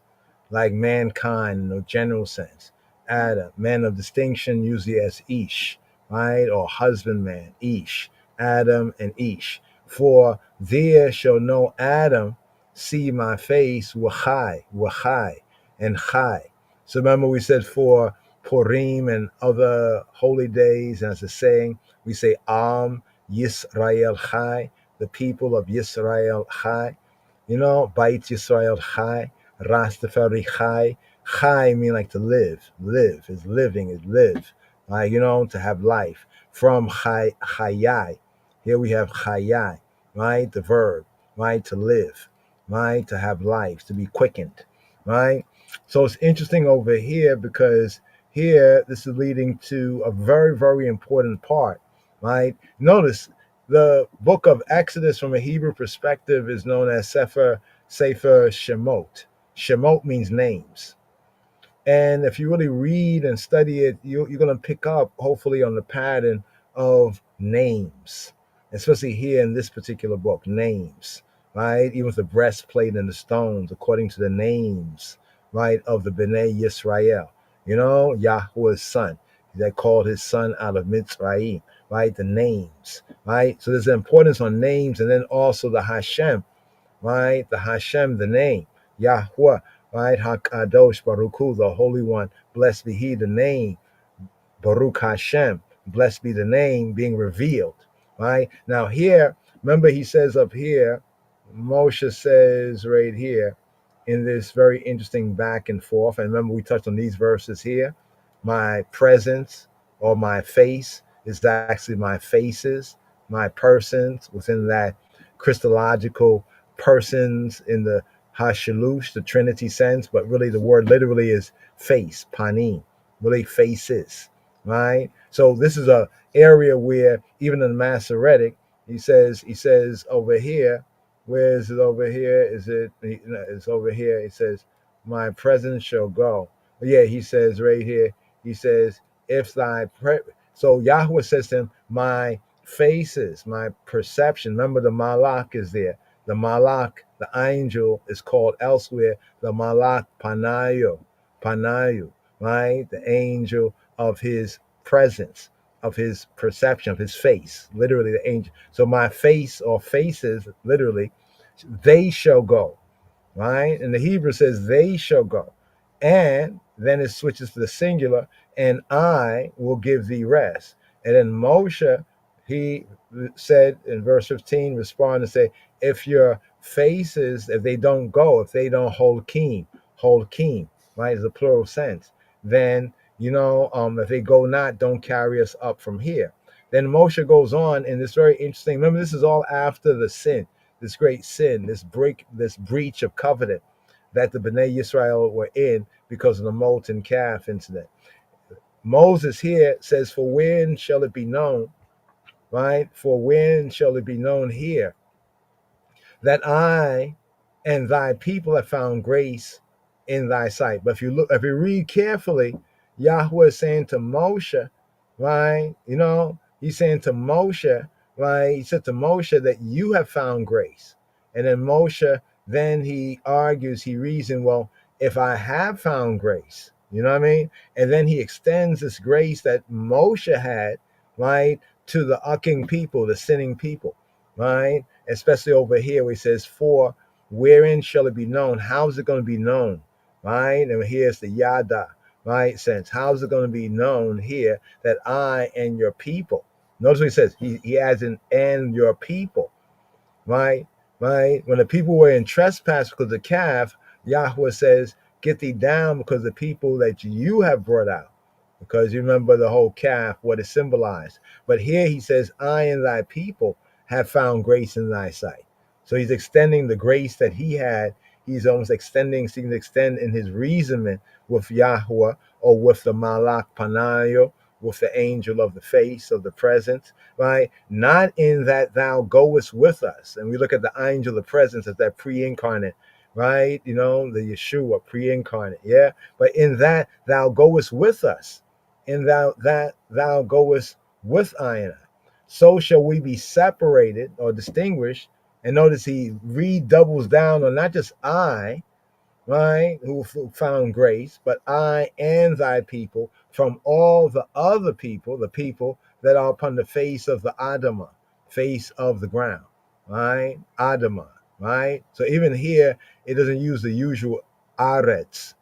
like mankind in the general sense. Adam, man of distinction, usually as Ish, right? Or husbandman, Ish. Adam and Ish. For there shall no Adam see my face, Wachai, and Chai. So remember we said for Purim and other holy days, as a saying, we say Am Yisrael Chai, the people of Yisrael Chai. You know, Bait Yisrael Chai, Rastafari Chai. Chai mean like to live. Live is living, is live. Right? You know, to have life. From Chayai. Here we have Chayai, right? The verb, right? To live, right? To have life, to be quickened, right? So it's interesting over here because here this is leading to a very, very important part, right? Notice the book of Exodus from a Hebrew perspective is known as Sefer Shemot. Shemot means names. And if you really read and study it, you're going to pick up, hopefully, on the pattern of names, especially here in this particular book, names, right? Even with the breastplate and the stones, according to the names, right, of the Bnei Yisrael. You know, Yahweh's son. That called his son out of Mitzrayim, right? The names, right? So there's an importance on names, and then also the Hashem, right? The Hashem, the name, Yahweh, right? Hakadosh Baruch Hu, the Holy One, blessed be He, the name, Baruch Hashem, blessed be the name being revealed, right? Now here, remember he says up here, Moshe says right here, in this very interesting back and forth, and remember we touched on these verses here, my presence or my face is actually my faces, my persons within that Christological persons in the Hashalush, the Trinity sense, but really the word literally is face, panim, really faces, right? So this is a area where even in the Masoretic, he says over here, where is it over here? It's over here. It says, my presence shall go. Yeah, he says right here, he says, if so Yahweh says to him, my faces, my perception. Remember the Malak is there. The Malak, the angel, is called elsewhere the Malak Panayu, right? The angel of his presence, of his perception, of his face, literally the angel. So my face or faces, literally, they shall go, right? And the Hebrew says they shall go. And then it switches to the singular, and I will give thee rest. And then Moshe, he said in verse 15, respond and say, if your faces, if they don't go, if they don't hold keen, right, is a plural sense, then, if they go not, don't carry us up from here. Then Moshe goes on, and it's very interesting. Remember, this is all after the sin, this great sin, this breach of covenant that the Bnei Yisrael were in because of the molten calf incident. Moses here says, for when shall it be known, right? For when shall it be known here that I and thy people have found grace in thy sight? But if you read carefully, Yahweh is saying to Moshe, right? He's saying to Moshe, right? He said to Moshe that you have found grace. And then Moshe, then he argues, he reasons, well, if I have found grace, you know what I mean? And then he extends this grace that Moshe had, right, to the ucking people, the sinning people, right? Especially over here where he says, for wherein shall it be known? How is it going to be known? Right? And here's the yada, right? Sense. How is it going to be known here that I and your people? Notice what he says. He adds an and your people, right? Right? When the people were in trespass because of the calf, Yahweh says, get thee down because the people that you have brought out. Because you remember the whole calf, what it symbolized. But here he says, I and thy people have found grace in thy sight. So he's extending the grace that he had. He's almost seeking to extend in his reasonment with Yahweh, or with the Malach Panayo, with the angel of the face, of the presence, right? Not in that thou goest with us. And we look at the angel of the presence as that pre-incarnate, right? The Yeshua pre-incarnate, yeah? But in that thou goest with us, in that thou goest with I and I. So shall we be separated or distinguished. And notice he redoubles down on not just I, right, who found grace, but I and thy people from all the other people, the people that are upon the face of the Adamah, face of the ground, right? Adamah, right? So even here, it doesn't use the usual eretz,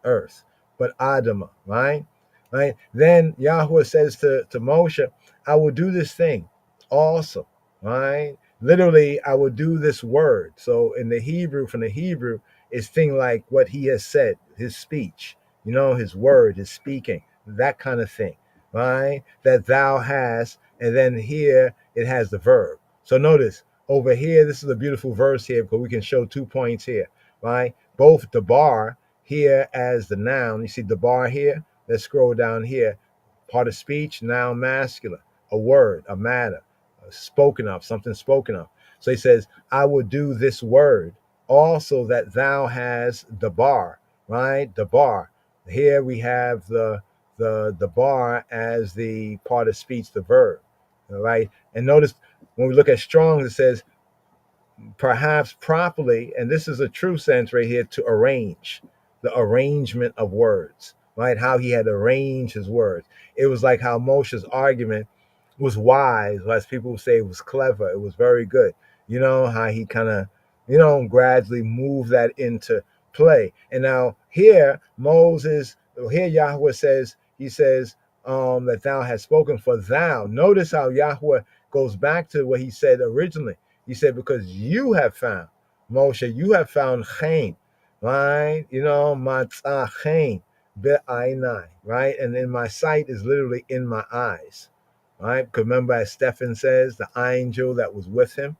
earth, but Adamah, right? Right? Then Yahweh says to Moshe, I will do this thing also, right? Literally, I will do this word. So in the Hebrew, from the Hebrew, it's thing like what he has said, his speech, his word, his speaking, that kind of thing, right? That thou hast, and then here it has the verb. So notice over here, this is a beautiful verse here because we can show 2 points here, right? Both the bar here as the noun. You see the bar here? Let's scroll down here. Part of speech, noun masculine, a word, a matter, spoken of, something spoken of. So he says, I will do this word also that thou has the bar, right? The bar. Here we have the bar as the part of speech, the verb, right? And notice when we look at Strong's, it says perhaps properly, and this is a true sense right here, to arrange, the arrangement of words, right? How he had arranged his words. It was like how Moshe's argument was wise, as people would say, it was clever, it was very good. How he kind of, gradually moved that into play. And now here, here Yahweh says, he says, that thou hast spoken for thou. Notice how Yahweh goes back to what he said originally. He said, because you have found, Moshe, you have found chen, right? Matzah chen be'ainai, right? And in my sight is literally in my eyes, right? Because remember, as Stephen says, the angel that was with him,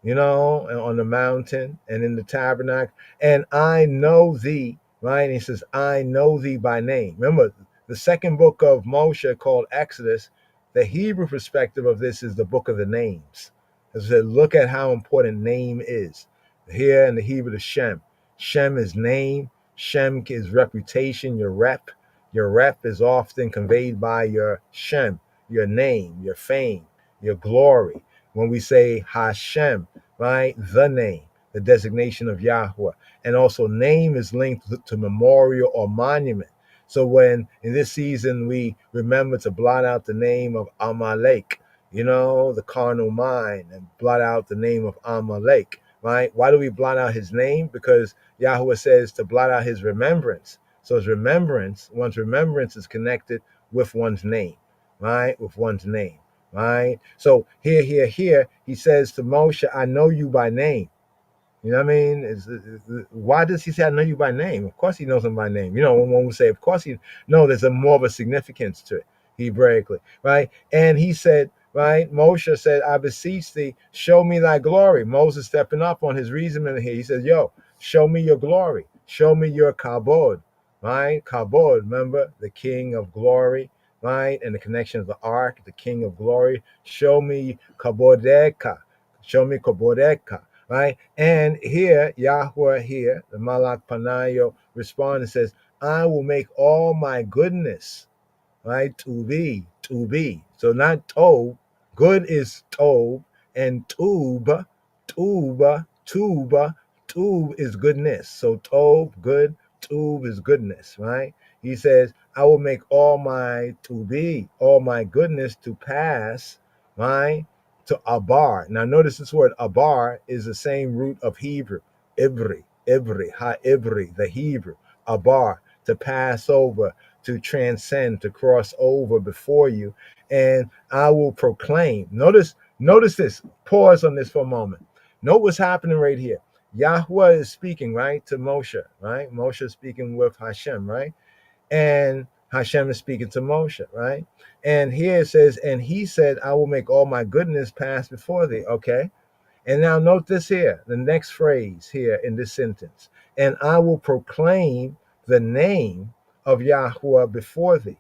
on the mountain and in the tabernacle, and I know thee, right? And he says, I know thee by name. Remember, the second book of Moshe called Exodus, the Hebrew perspective of this is the book of the names. As I said, look at how important name is. Here in the Hebrew, the Shem. Shem is name. Shem is reputation, your rep. Your rep is often conveyed by your Shem, your name, your fame, your glory. When we say Hashem, right? The name, the designation of Yahweh. And also name is linked to memorial or monument. So when in this season we remember to blot out the name of Amalek, the carnal mind, and blot out the name of Amalek, right? Why do we blot out his name? Because Yahweh says to blot out his remembrance. So his remembrance, one's remembrance is connected with one's name, right? With one's name. right? So here, he says to Moshe, I know you by name. You know what I mean? Why does he say, I know you by name? Of course he knows him by name. You know, when we say, of course he, no, there's a more of a significance to it, Hebraically, right? And he said, right, Moshe said, I beseech thee, show me thy glory. Moses stepping up on his reasoning here. He says, yo, show me your glory. Show me your kabod, right? Kabod, remember, the king of glory, right? And the connection of the ark, the king of glory. Show me kabodeka. Show me kabodeka, right? And here, Yahweh here, the Malach Panayo responds and says, I will make all my goodness, right, to be. So not Tob, good is Tob, and Tub is goodness. So Tob, good, Tub is goodness, right? He says, I will make all my all my goodness to pass, right, to Abar. Now notice this word Abar is the same root of Hebrew, Ivri, the Hebrew, Abar, to pass over, to transcend, to cross over before you. And I will proclaim. Notice this. Pause on this for a moment. Note what's happening right here. Yahweh is speaking, right, to Moshe, right? Moshe is speaking with Hashem, right? And Hashem is speaking to Moshe, right? And here it says, and he said, I will make all my goodness pass before thee. Okay. And now note this here, the next phrase here in this sentence. And I will proclaim the name of Yahweh before thee.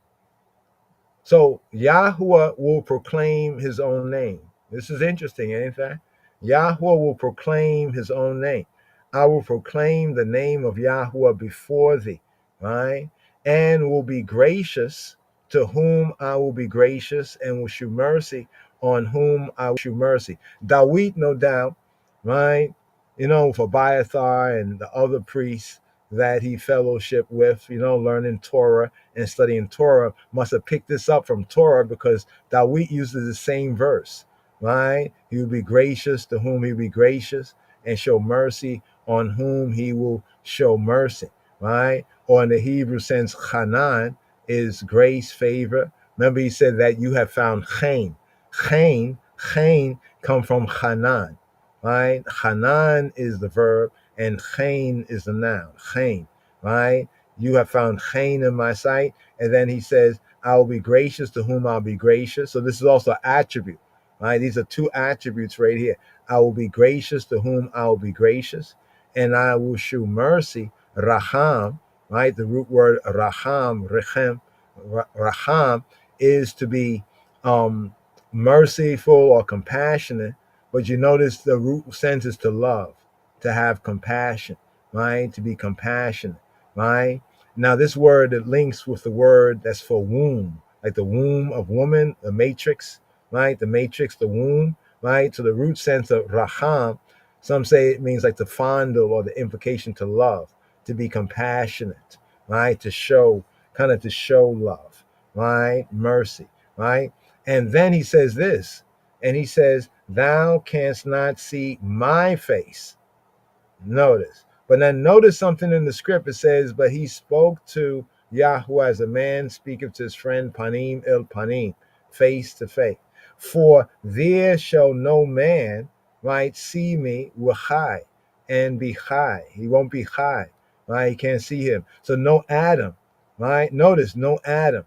So Yahweh will proclaim his own name. This is interesting, ain't that? Yahweh will proclaim his own name. I will proclaim the name of Yahweh before thee, right? And will be gracious to whom I will be gracious, and will shew mercy on whom I will shew mercy. Dawid, no doubt, right? You know, for Abiathar and the other priests that he fellowshiped with, you know, learning Torah and studying Torah, must have picked this up from Torah, because Dawid uses the same verse, right? He will be gracious to whom he will be gracious, and show mercy on whom he will show mercy, right? Or in the Hebrew sense, Hanan is grace, favor. Remember, he said that you have found Chain. Chain come from Hanan, right? Hanan is the verb, and Chain is the noun. Chain, right? You have found Chain in my sight. And then he says, I will be gracious to whom I'll be gracious. So this is also an attribute, right? These are two attributes right here. I will be gracious to whom I will be gracious, and I will shew mercy, raham, right? The root word raham, rechem, raham is to be merciful or compassionate, but you notice the root sense is to love, to have compassion, right? To be compassionate, right? Now, this word, it links with the word that's for womb, like the womb of woman, the matrix, right? The matrix, the womb, right? So the root sense of raham, some say it means like to fondle, or the implication to love, to be compassionate, right? To show, kind of to show love, right? Mercy, right? And then he says this, and he says, thou canst not see my face. Notice. But then notice something in the script. It says, but he spoke to Yahweh as a man speaketh to his friend Panim el Panim, face to face. For there shall no man, right, see me with high and be high. He won't be high, right? He can't see him. So no Adam, right? Notice, no Adam,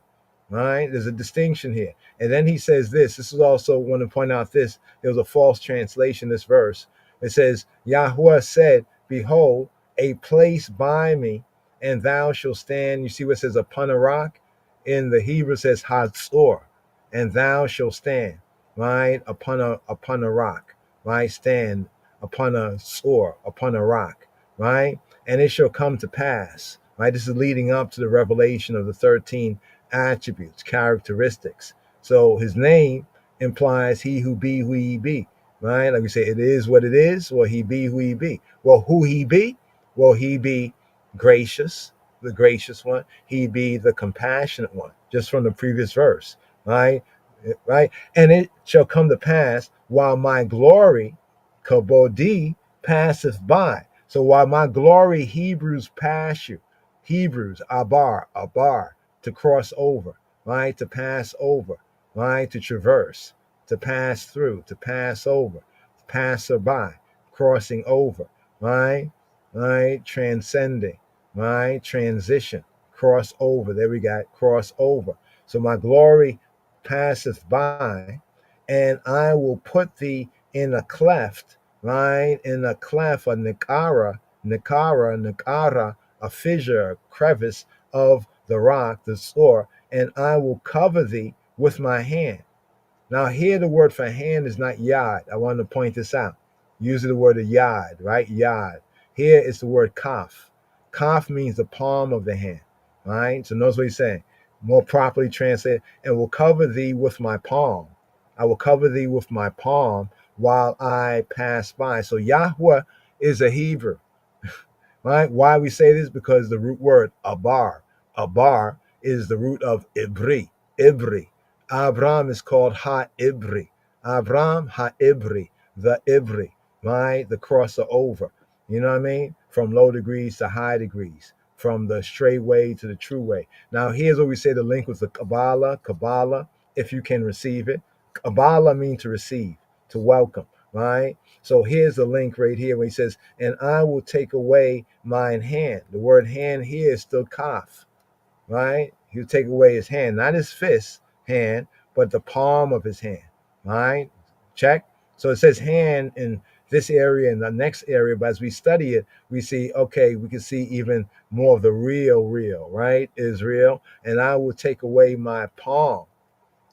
right? There's a distinction here. And then he says this. This is also, I want to point out this. There was a false translation, this verse. It says, Yahweh said, behold, a place by me, and thou shalt stand. You see what it says, upon a rock? In the Hebrew it says, Hatzor, and thou shalt stand, right? Upon a rock, right? Stand upon a sword, upon a rock, right? And it shall come to pass, right? This is leading up to the revelation of the 13 attributes, characteristics. So his name implies he who be who he be, right? Like we say, it is what it is. Well, he be who he be. Well, who he be? Well, he be gracious, the gracious one. He be the compassionate one, just from the previous verse, right? Right? And it shall come to pass while my glory, kabodi, passeth by. So while my glory, Hebrews pass you. Hebrews, abar, to cross over, right? To pass over, right? To traverse, to pass through, to pass over, passer by, crossing over, right? Right? Transcending, right? Transition, cross over. There we got cross over. So my glory passeth by, and I will put thee in a cleft, right? In a cleft, a nikara, a fissure, a crevice of the rock, the store, and I will cover thee with my hand. Now, here the word for hand is not yad. I want to point this out. Usually the word of yad, right? Yad. Here it's the word kaf. Kaf means the palm of the hand, right? So notice what he's saying. More properly translated, and will cover thee with my palm. I will cover thee with my palm while I pass by. So Yahweh is a Hebrew, right? Why we say this? Because the root word abar is the root of ibri. Abraham is called Ha-Ibri. Abraham Ha-Ibri, the Ibri, right? The crosser over. You know what I mean? From low degrees to high degrees, from the straight way to the true way. Now, here's what we say the link with the Kabbalah, if you can receive it. Kabbalah means to receive, to welcome, right? So here's the link right here where he says, and I will take away mine hand. The word hand here is still kaf, right? He'll take away his hand, not his fist hand, but the palm of his hand, right? Check. So it says hand in this area and the next area, but as we study it, we see, okay, we can see even more of the real, right? Israel, and I will take away my palm,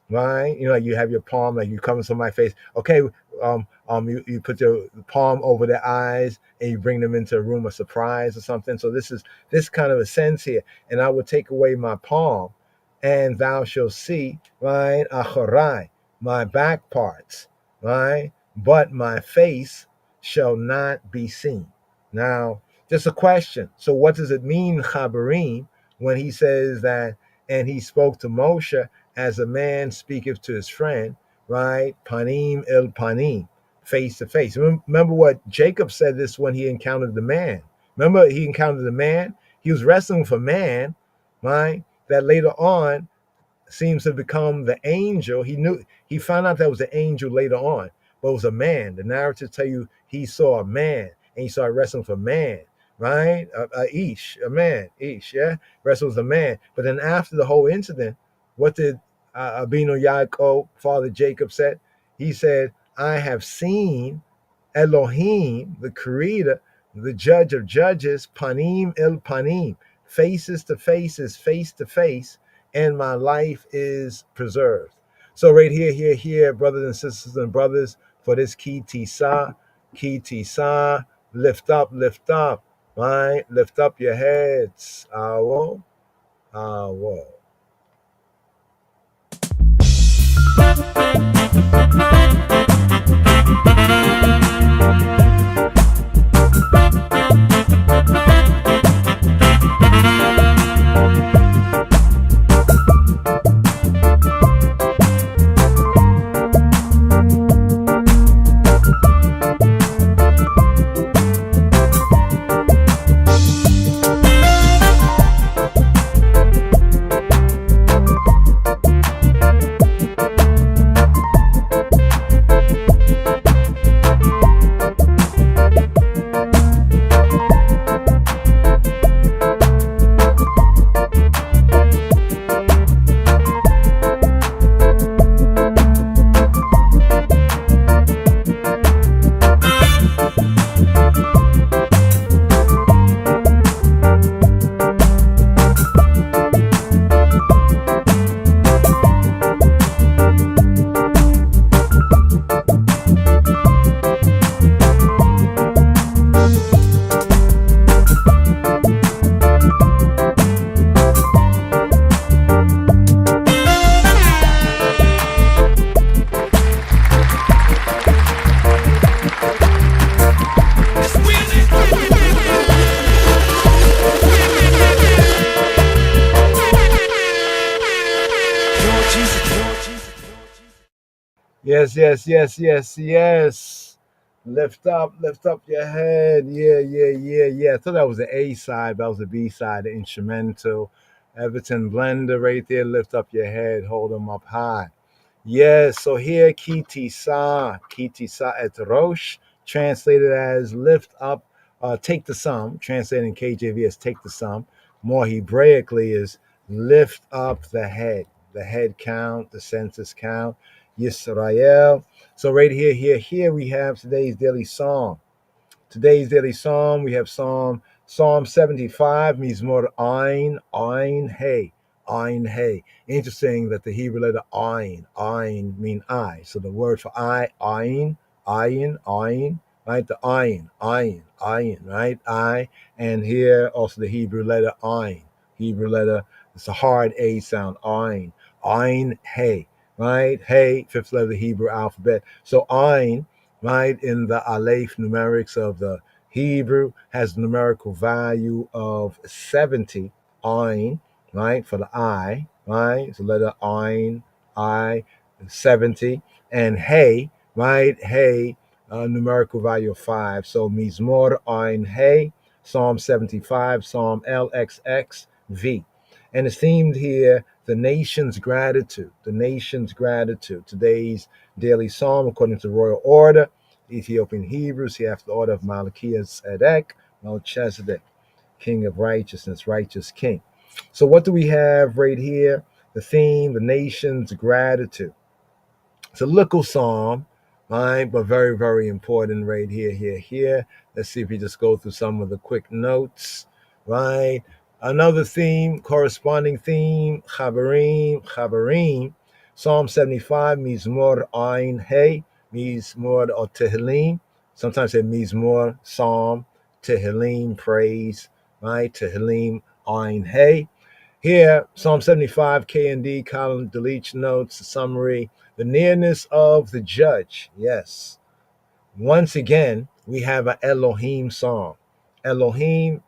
right? You know, like you have your palm, like you come to my face. Okay, you put your palm over their eyes and you bring them into a room of surprise or something. So this is this kind of a sense here. And I will take away my palm, and thou shalt see, right? Acharai, my back parts, right? But my face shall not be seen. Now, just a question. So what does it mean, Chabarim, when he says that, and he spoke to Moshe as a man speaketh to his friend, right? Panim el panim, face to face. Remember what Jacob said this when he encountered the man. Remember, he encountered the man. He was wrestling for man, right? That later on seems to become the angel. He found out that was the angel later on, but it was a man. The narrative tell you he saw a man and he started wrestling for man, right? A man, yeah, wrestles a man. But then after the whole incident, what did Abino Yaakov, father Jacob, said? He said, I have seen Elohim, the creator, the judge of judges, panim el panim, faces to faces, face to face, and my life is preserved. So right here, brothers and sisters and brothers, for this kìtשא, lift up, right? Lift up your heads. Awo. Yes. Lift up your head. Yeah. I thought that was the A side, but that was the B side, the instrumental. Everton Blender right there. Lift up your head, hold them up high. Yes, so here Kìtשא et Rosh, translated as lift up, take the sum, translated in KJV as take the sum. More Hebraically is lift up the head count, the census count, Yisrael. So right here we have today's daily psalm. Today's daily psalm, we have Psalm 75, Mizmor Ein Hey. Interesting that the Hebrew letter Ein mean I. So the word for Ein, right? The Ein, right? I. And here also the Hebrew letter Ein. Hebrew letter, it's a hard A sound, Ein Hey, right? Hey, fifth letter of the Hebrew alphabet. So Ein, right, in the Aleph numerics of the Hebrew has a numerical value of 70, Ein, right, for the I, right? So letter Ein, I, 70. And Hey, right, Hey, numerical value of 5. So Mizmor Ein Hey, Psalm 75, Psalm LXXV. And it's themed here, the nation's gratitude, the nation's gratitude. Today's daily psalm, according to royal order, Ethiopian Hebrews, here after the order of Malachiah Tzedek, Melchizedek, King of righteousness, righteous King. So what do we have right here? The theme, the nation's gratitude. It's a little psalm, right? But very, very important right here. Let's see if we just go through some of the quick notes, right? Another theme, corresponding theme, Chabarim. Psalm 75, Mizmor Ein Hey, Mizmor or Tehillim. Sometimes say Mizmor, Psalm, Tehillim, praise, right? Tehillim, Ein Hey. Here, Psalm 75, K and D, column, delete notes, summary, the nearness of the judge. Yes. Once again, we have an Elohim song. Elohim,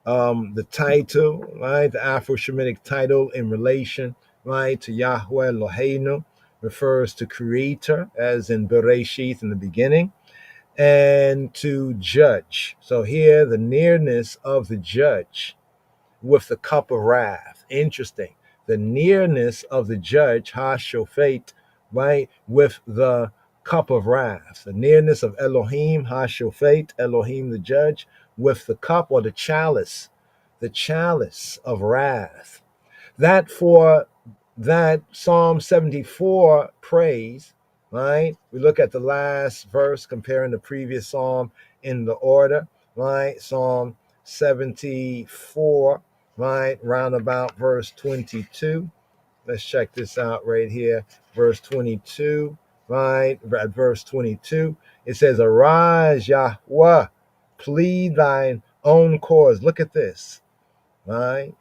the title, right? The Afro-Shemitic title in relation, right, to Yahweh Eloheinu, refers to creator, as in Bereshith in the beginning, and to judge. So here, the nearness of the judge with the cup of wrath. Interesting. The nearness of the judge, Hashofet, right, with the cup of wrath. The nearness of Elohim, Hashofet, Elohim the judge, with the cup or the chalice of wrath. That for that Psalm 74 praise, right? We look at the last verse comparing the previous psalm in the order, right? Psalm 74, right? Round about verse 22. Let's check this out right here. Verse 22, right? At verse 22, it says, Arise, Yahweh, plead thine own cause. Look at this, right?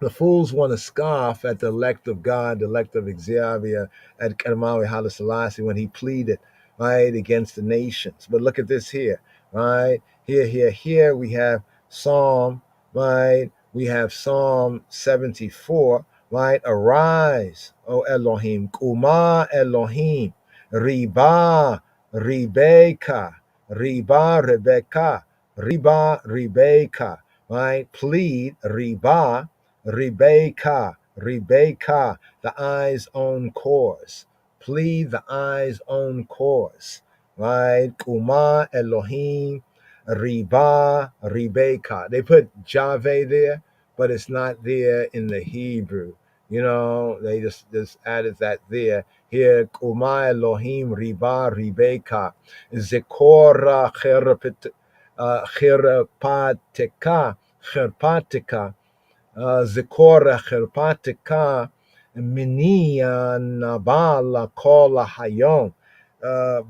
The fools want to scoff at the elect of God, the elect of Xavier, at Kadamawi Haile Selassie when he pleaded, right, against the nations. But look at this here, right? Here we have Psalm, right? We have Psalm 74, right? Arise, O Elohim, Kuma Elohim, Riba, Rebecca, Riba, Rebecca, right? Plead, Riba, Rebecca, the eye's own cause. Plead the eye's own cause. Right? Kuma Elohim, Rebecca. They put Javeh there, but it's not there in the Hebrew. You know, they just added that there. Here, Kuma Elohim, Rebecca. Zikora Cherpatika, Zikora Cherpatika, Minia Nabala Kola Hayom.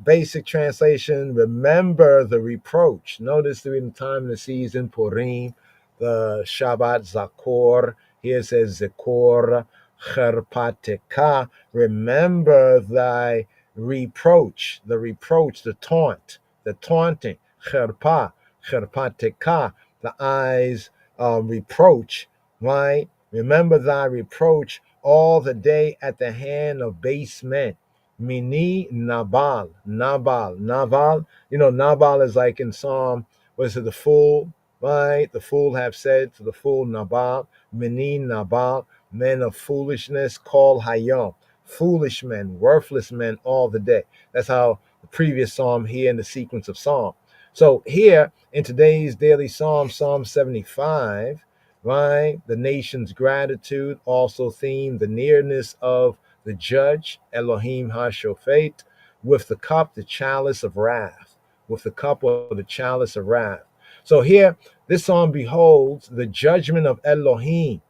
Basic translation, remember the reproach. Notice during the time of the season, Purim, the Shabbat Zakor. Here it says Zikor Cherpatika. Remember thy reproach, the taunt, the taunting. Cherpatika, the eyes reproach, right? Remember thy reproach all the day at the hand of base men. Mini Nabal. You know, Nabal is like in Psalm, what is it, the fool, right? The fool have said to the fool Nabal, Mini Nabal, men of foolishness, call Hayom. foolish men, worthless men all the day. That's how the previous psalm here in the sequence of psalm. So here in today's daily psalm, Psalm 75, right, the nation's gratitude, also theme the nearness of the judge, Elohim HaShofet, with the cup, the chalice of wrath, with the cup or the chalice of wrath. So here, this psalm beholds the judgment of Elohim,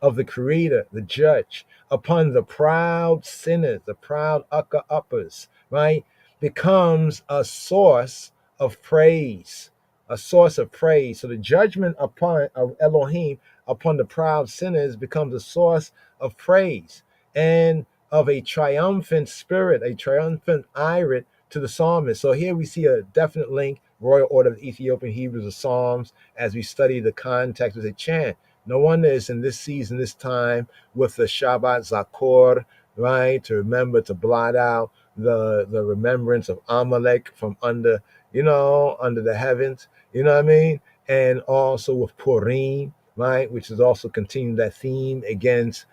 of the Creator, the Judge, upon the proud sinners, the proud uppers, right, becomes a source of praise, a source of praise. So the judgment upon of Elohim upon the proud sinners becomes a source of praise and of a triumphant spirit, a triumphant irit to the psalmist. So here we see a definite link, Royal Order of Ethiopian Hebrews of Psalms, as we study the context of the chant. No wonder it's in this season, this time, with the Shabbat Zakor, right, to remember to blot out the remembrance of Amalek from under, under the heavens, you know what I mean? And also with Purim, right, which is also continuing that theme against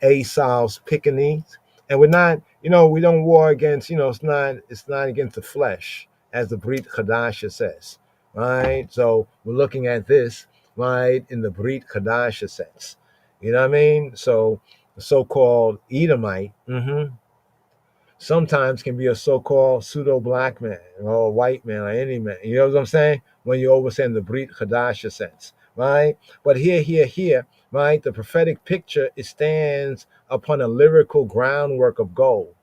Esau's Piccaninnies. And we're not, we don't war against, it's not against the flesh, as the Brit Chadasha says, right? So we're looking at this, right, in the Brit Chadasha sense. You know what I mean? So the so-called Edomite sometimes can be a so-called pseudo-black man or a white man or any man. You know what I'm saying? When you're overseeing the Brit Chadasha sense, right? But here, right, the prophetic picture, it stands upon a lyrical groundwork of gold.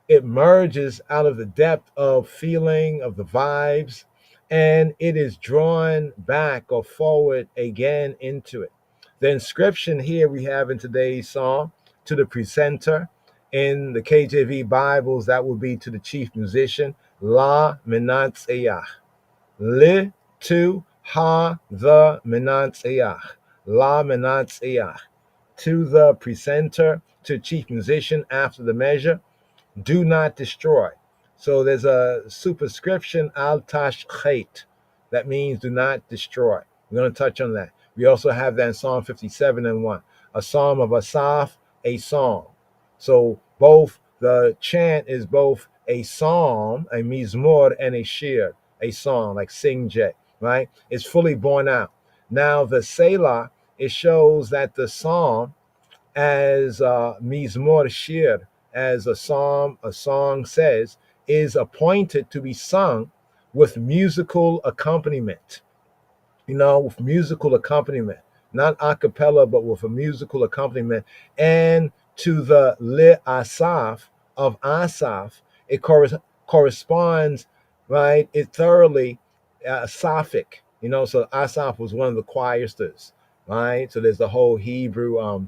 It merges out of the depth of feeling, of the vibes, and it is drawn back or forward again into it. The inscription here we have in today's psalm to the presenter. In the KJV Bibles, that would be to the chief musician, La Menatzeach. Li to ha the Menatzeach. La Menatzeach. To the presenter, to chief musician after the measure, do not destroy. So there's a superscription, al tashchet. That means do not destroy. We're going to touch on that. We also have that in Psalm 57 and 1. A psalm of Asaph, a song. So both the chant is both a psalm, a mizmor, and a shir, a song, like sing jet, right? It's fully borne out. Now the Selah, it shows that the psalm as mizmor shir, as a song says, is appointed to be sung with musical accompaniment. With musical accompaniment, not a cappella, but with a musical accompaniment. And to the li asaf of Asaph, it corresponds, right? It thoroughly Asaphic. So Asaph was one of the choiristers, right? So there's the whole Hebrew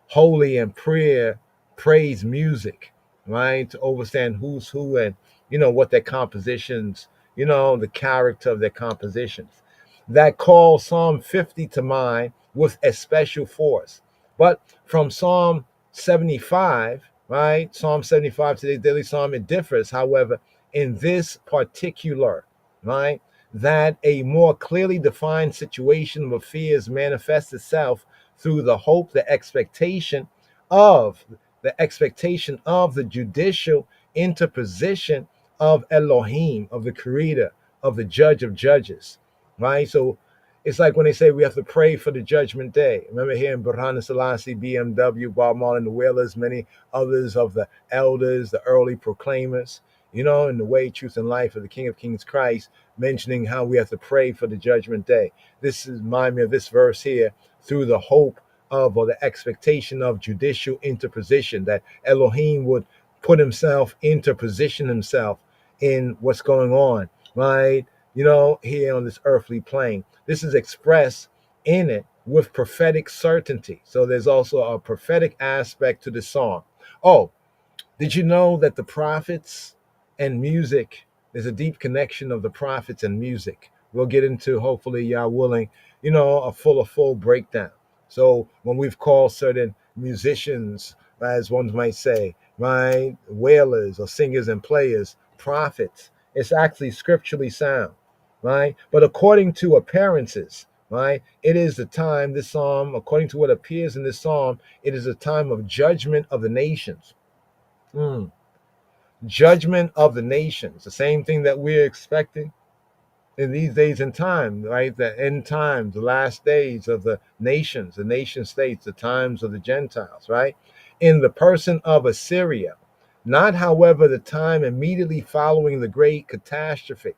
holy and praise music, right? To understand who's who and what their compositions, the character of their compositions. That calls Psalm 50 to mind with a special force. But from Psalm 75, right? Psalm 75, today's daily psalm, it differs, however, in this particular, right? That a more clearly defined situation of affairs manifests itself through the hope, the expectation of the judicial interposition of Elohim, of the Creator, of the Judge of Judges, right? So it's like when they say we have to pray for the Judgment Day. Remember here in Burhan Selassie, BMW, Bob Marley, the Wailers, many others of the elders, the early proclaimers, in the way, truth, and life of the King of Kings Christ, mentioning how we have to pray for the Judgment Day. This reminds me of this verse here, through the hope of, or the expectation of, judicial interposition, that Elohim would put himself, interposition himself in what's going on, right? Here on this earthly plane. This is expressed in it with prophetic certainty. So there's also a prophetic aspect to the song. Oh, did you know that the prophets and music, there's a deep connection of the prophets and music? We'll get into, hopefully, y'all willing, a full breakdown. So when we've called certain musicians, as one might say, right, wailers or singers and players, prophets, it's actually scripturally sound, right? But according to appearances, right? It is the time, this psalm, according to what appears in this psalm, it is a time of judgment of the nations. Judgment of the nations, the same thing that we're expecting in these days and time, right? The end times, the last days of the nations, the nation states, the times of the Gentiles, right? In the person of Assyria, not, however, the time immediately following the great catastrophe,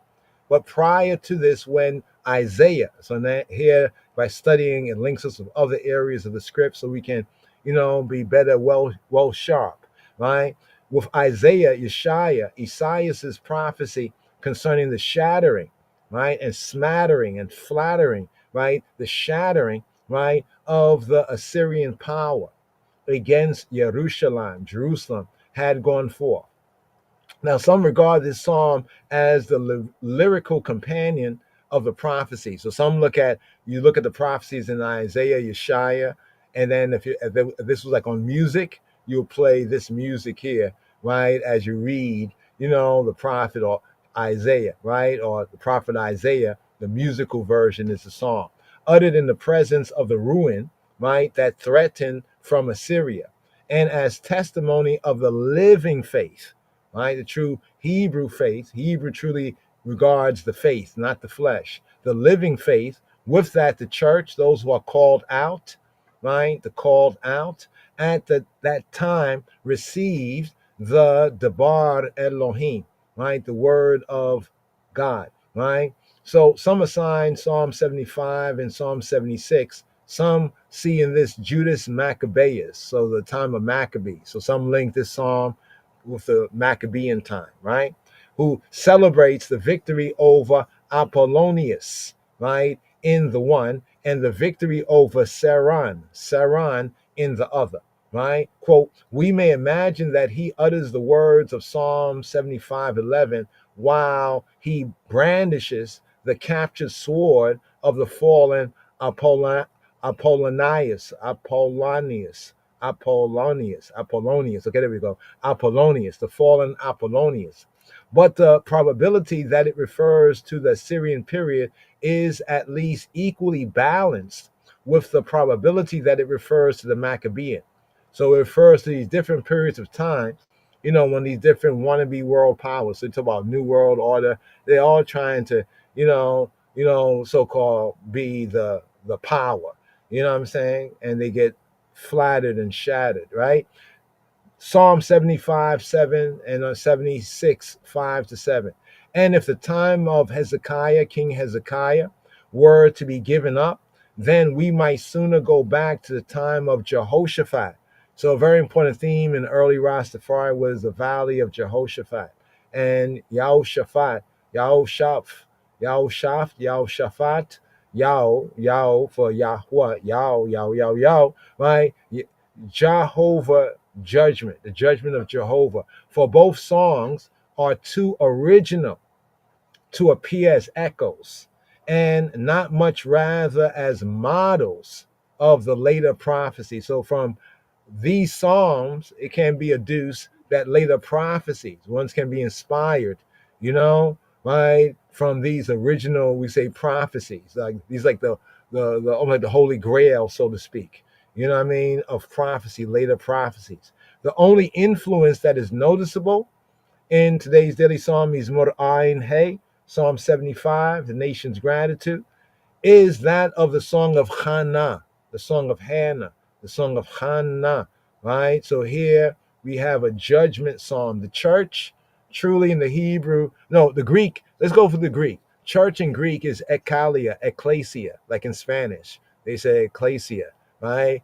but prior to this, when Isaiah, so that here by studying, it links us with other areas of the script so we can, be better, well sharp, right? With Isaiah, Yeshaya, Isaiah's prophecy concerning the shattering, right, and smattering and flattering, right, the shattering, right, of the Assyrian power against Jerusalem had gone forth. Now, some regard this psalm as the lyrical companion of the prophecy. So some look at the prophecies in Isaiah, Yeshaya, and then if this was like on music, you'll play this music here, right, as you read, the prophet or Isaiah, right, or the prophet Isaiah. The musical version is the psalm, uttered in the presence of the ruin, right, that threatened from Assyria, and as testimony of the living faith, right? The true Hebrew faith. Hebrew truly regards the faith, not the flesh. The living faith. With that, the church, those who are called out, right? The called out at that time received the Debar Elohim, right? The word of God, right? So some assign Psalm 75 and Psalm 76. Some see in this Judas Maccabeus, so the time of Maccabees. So some link this psalm with the Maccabean time, right? Who celebrates the victory over Apollonius, right, in the one, and the victory over Saran in the other, right? Quote, we may imagine that he utters the words of Psalm 75:11 while he brandishes the captured sword of the fallen Apollonius. Okay, there we go. Apollonius, the fallen Apollonius. But the probability that it refers to the Assyrian period is at least equally balanced with the probability that it refers to the Maccabean. So it refers to these different periods of time, when these different wannabe world powers, so they talk about New World Order, they're all trying to, so-called be the power. You know what I'm saying? And they get flattered and shattered, right? Psalm 75:7 and 76:5-7. And if the time of Hezekiah, King Hezekiah, were to be given up, then we might sooner go back to the time of Jehoshaphat. So a very important theme in early Rastafari was the Valley of Jehoshaphat. And Yahushaphat, Yah for Yahweh, Yah, right? Jehovah judgment, the judgment of Jehovah. For both songs are too original to appear as echoes, and not much rather as models of the later prophecy. So from these psalms, it can be adduced that later prophecies, ones can be inspired, right, from these original, we say, prophecies, like these, like the like the Holy Grail, so to speak, what I mean, of prophecy, later prophecies. The only influence that is noticeable in today's daily psalm is Mor Ayin Hey, Psalm 75, the nation's gratitude, is that of the song of Hannah, the song of Hannah, the song of Hannah, right? So here we have a judgment psalm. The church, truly in the Hebrew, no, the Greek, let's go for the Greek. Church in Greek is ekklesia, ecclesia, like in Spanish. They say ecclesia, right?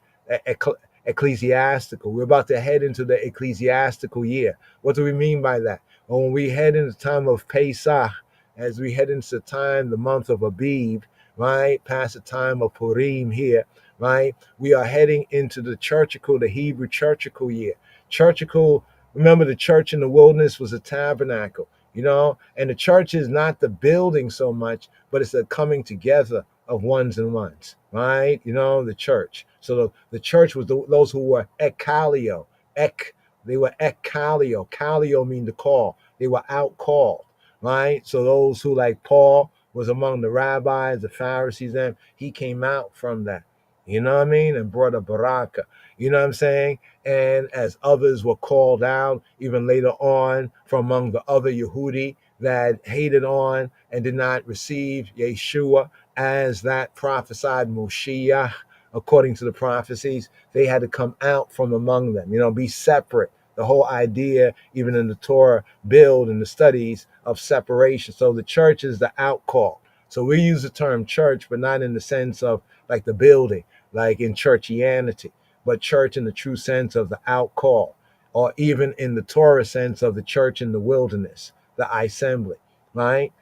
Ecclesiastical. We're about to head into the ecclesiastical year. What do we mean by that? Well, when we head into the time of Pesach, as we head into the time, the month of Abib, right, past the time of Purim here, right, we are heading into the churchical, the Hebrew churchical year. Churchical, remember, the church in the wilderness was a tabernacle, and the church is not the building so much, but it's the coming together of ones and ones, right? The church. So the church was those who were ekkalio, they were ekkalio. Kallio mean to call. They were out called, right? So those who, like Paul, was among the rabbis, the Pharisees, and he came out from that. You know what I mean? And brought a baraka. You know what I'm saying? And as others were called out, even later on, from among the other Yehudi that hated on and did not receive Yeshua as that prophesied Moshiach, according to the prophecies, they had to come out from among them, be separate. The whole idea, even in the Torah, build in the studies of separation. So the church is the outcall. So we use the term church, but not in the sense of like the building, like in churchianity, but church in the true sense of the outcall, or even in the Torah sense of the church in the wilderness, the assembly, right?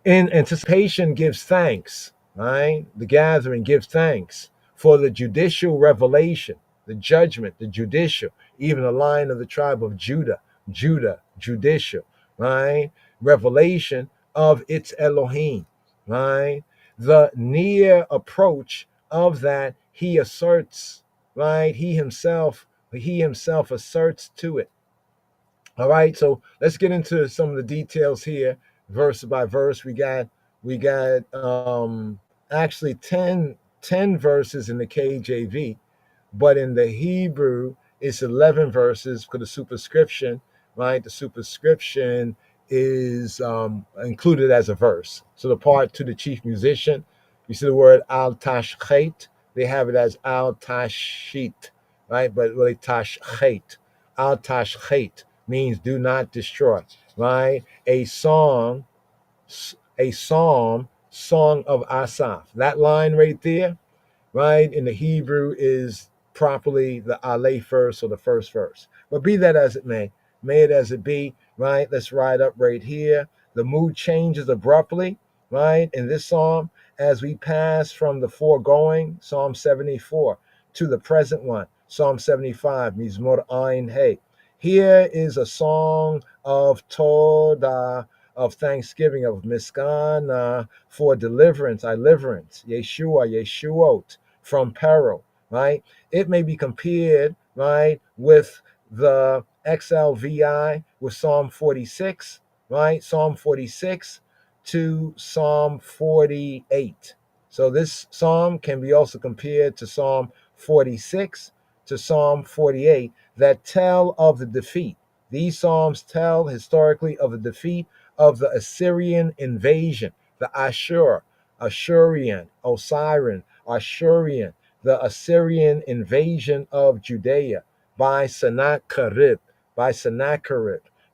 In anticipation gives thanks, right? The gathering gives thanks for the judicial revelation, the judgment, the judicial, even the line of the tribe of Judah, judicial, right? Revelation of its Elohim, right? The near approach of that he asserts, right? He himself asserts to it. All right, so let's get into some of the details here, verse by verse. We got actually 10 verses in the KJV, but in the Hebrew it's 11 verses for the superscription, right? The superscription is included as a verse. So the part to the chief musician, you see the word al tashchet, they have it as al tashit, right? But really tashchet, al tashchet means do not destroy, right? A psalm, song of Asaph. That line right there, right, in the Hebrew is properly the Aleph verse or the first verse. But be that as it may it as it be, right? Let's ride up right here. The mood changes abruptly, right, in this psalm as we pass from the foregoing, Psalm 74, to the present one, Psalm 75, Mizmor Ein Hey. Here is a song of Todah, of thanksgiving, of Miskana, for deliverance, Yeshuot, from peril, right? It may be compared, right, with the XLVI, with Psalm 46, right? Psalm 46 to Psalm 48. So this psalm can be also compared to Psalm 46 to Psalm 48 that tell of the defeat. These psalms tell historically of the defeat of the Assyrian invasion, the Ashurian, the Assyrian invasion of Judea by Sennacherib,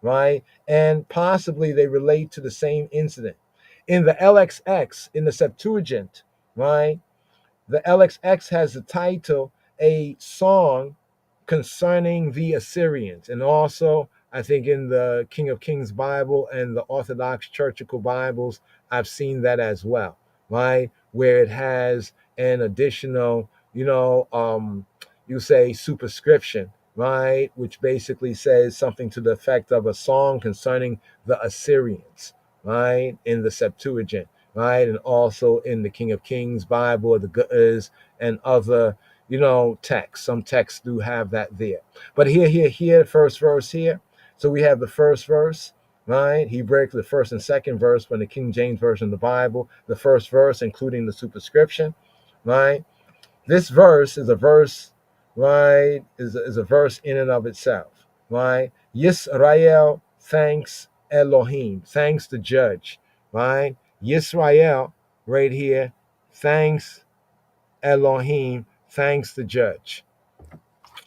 right? And possibly they relate to the same incident. In the LXX, in the Septuagint, right? The LXX has the title, A Song Concerning the Assyrians. And also, I think in the King of Kings Bible and the Orthodox Churchical Bibles, I've seen that as well, right? Where it has an additional, you say superscription, right? Which basically says something to the effect of a song concerning the Assyrians, right? In the Septuagint, right? And also in the King of Kings Bible, the Ge'ez, and other, texts. Some texts do have that there. But here, first verse here. So we have the first verse, right? He breaks the first and second verse from the King James Version of the Bible. The first verse, including the superscription, right? This verse is a verse, right? Is a verse in and of itself, right? Yisrael thanks Elohim, thanks the judge, right? Yisrael, right here, thanks Elohim, thanks the judge.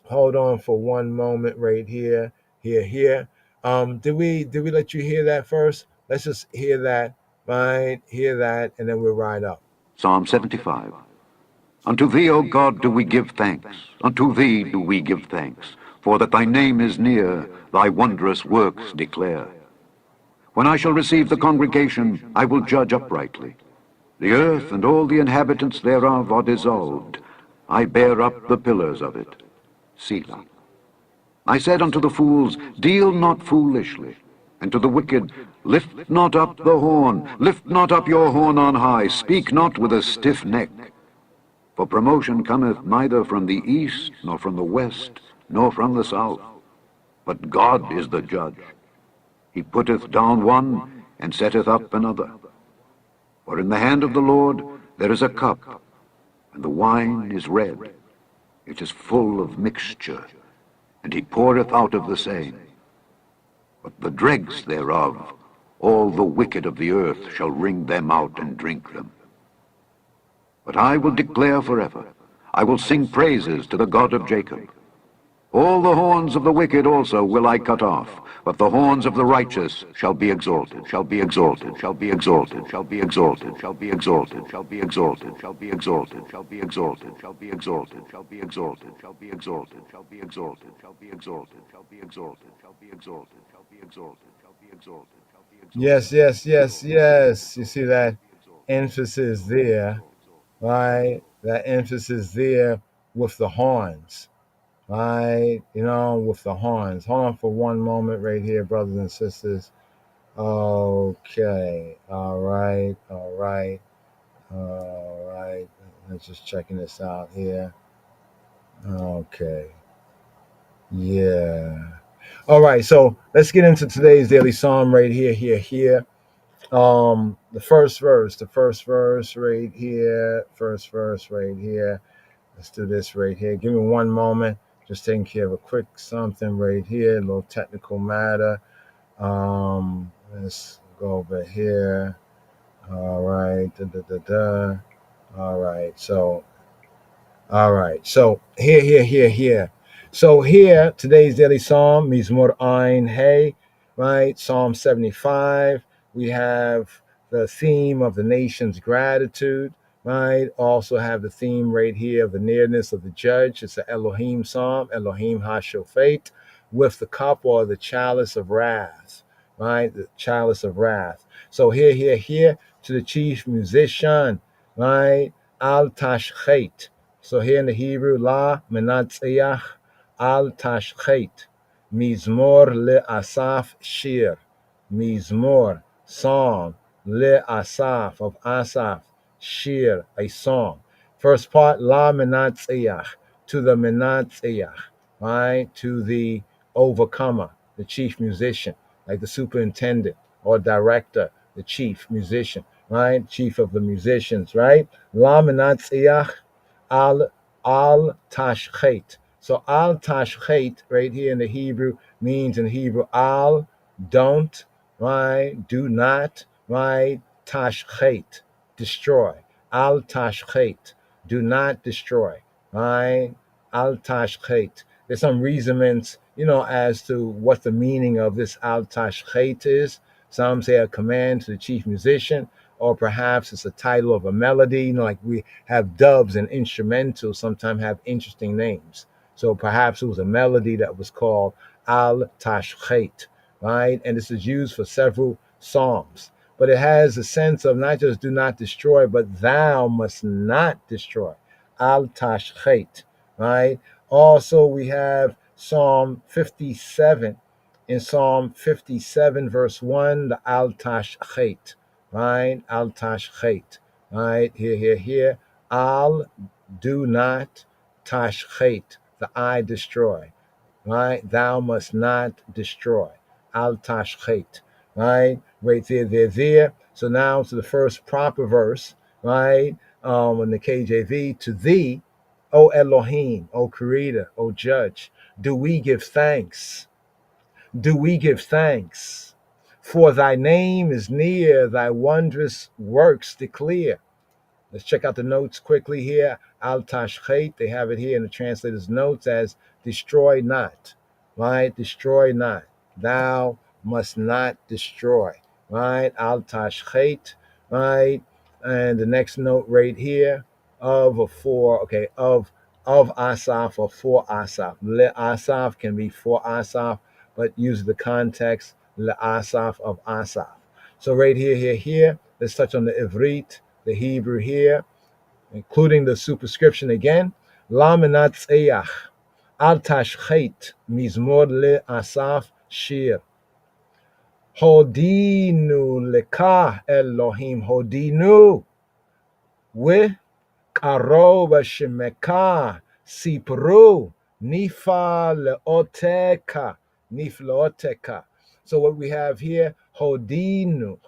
Hold on for one moment right here. Did we let you hear that first? Let's just hear that, right? Hear that, and then we'll ride up.
Psalm 75. Unto thee, O God, do we give thanks. Unto thee do we give thanks. For that thy name is near, thy wondrous works declare. When I shall receive the congregation, I will judge uprightly. The earth and all the inhabitants thereof are dissolved. I bear up the pillars of it. Selah. I said unto the fools, deal not foolishly. And to the wicked, lift not up the horn. Lift not up your horn on high. Speak not with a stiff neck. For promotion cometh neither from the east, nor from the west, nor from the south. But God is the judge. He putteth down one, and setteth up another. For in the hand of the Lord there is a cup, and the wine is red. It is full of mixture, and he poureth out of the same. But the dregs thereof, all the wicked of the earth shall wring them out and drink them. But I will declare forever, I will sing praises to the God of Jacob. All the horns of the wicked also will I cut off, but the horns of the righteous shall be exalted, shall be exalted, shall be exalted, shall be exalted, shall be exalted, shall be exalted, shall be exalted, shall be exalted, shall be exalted, shall be exalted, shall be exalted, shall be exalted, shall be exalted, shall be exalted, shall be exalted, shall be exalted, shall be exalted, shall be exalted.
Yes, yes, yes, yes. You see that emphasis there, right? That emphasis there with the horns, right? With the horns. Hold on for one moment right here, brothers and sisters. Okay. All right. All right. All right. Let's just checking this out here. Okay. Yeah. All right. So let's get into today's daily psalm right here. The first verse right here. First verse right here. Let's do this right here. Give me one moment. Just taking care of a quick something right here. A little technical matter. Let's go over here. All right. All right. So here. So here, today's daily psalm, Mizmor Ein Hey, right? Psalm 75. We have the theme of the nation's gratitude, right? Also have the theme right here of the nearness of the judge. It's an Elohim psalm, Elohim HaShofet, with the cup or the chalice of wrath, right? The chalice of wrath. So here, to the chief musician, right? Al Tashchet. So here in the Hebrew, La Menatziach Al Tashchet, Mizmor Le Asaf Shir, Mizmor, song, Le Asaf, of Asaf, Shir, a song. First part, La Menatziach, to the Menatziach, right? To the overcomer, the chief musician, like the superintendent or director, the chief musician, right? Chief of the musicians, right? La Menatziach al tashchet. So al tashchet right here in the Hebrew means in Hebrew al, don't, right? Do not, right? Tashchet, destroy. Al tashchet, do not destroy, right? Al tashchet. There's some reasonings, as to what the meaning of this al tashchet is. Some say a command to the chief musician, or perhaps it's a title of a melody, like we have dubs and instrumentals sometimes have interesting names. So perhaps it was a melody that was called Al Tashchet, right? And this is used for several psalms. But it has a sense of not just do not destroy, but thou must not destroy. Al Tashchet, right? Also, we have Psalm 57. In Psalm 57, verse 1, the Al Tashchet, right? Al Tashchet, right? Here. Al, do not, Tashchet, the I destroy, right? Thou must not destroy. Al Tashchet, right? Right there. So now to the first proper verse, right? In the KJV, to thee, O Elohim, O Creator, O Judge, do we give thanks? Do we give thanks? For thy name is near, thy wondrous works declare. Let's check out the notes quickly here. Al tashchet, they have it here in the translator's notes as destroy not, right? Destroy not. Thou must not destroy, right? Al tashchet, right? And the next note right here of or for, okay, of Asaph or for Asaph. Le Asaph can be for Asaph, but use the context, Le Asaph of Asaph. So right here, let's touch on the Ivrit, the Hebrew here, including the superscription again. La Menatziach Al Tashchet Mizmor Le Asaph Shir. Hodinu Lekah Elohim Hodinu. We Karo Shemekah Sipru Nifa Leoteka. So what we have here, Hodinu.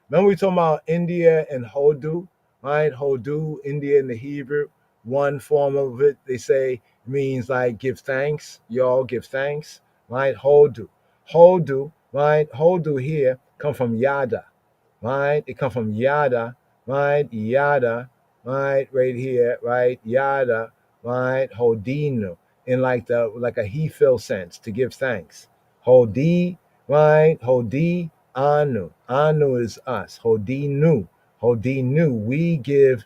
Remember we talking about India and Hodu, right? Hodu, India in the Hebrew, one form of it, they say means like give thanks. Y'all give thanks, right? Hodu. Hodu, right? Hodu here come from Yada, right? It come from Yada, right? Yada, right here, right? Yada, right? Hodinu, in like a he feel sense to give thanks. Hodi, right? Hodi, Anu. Anu is us. Hodinu. Hodinu. We give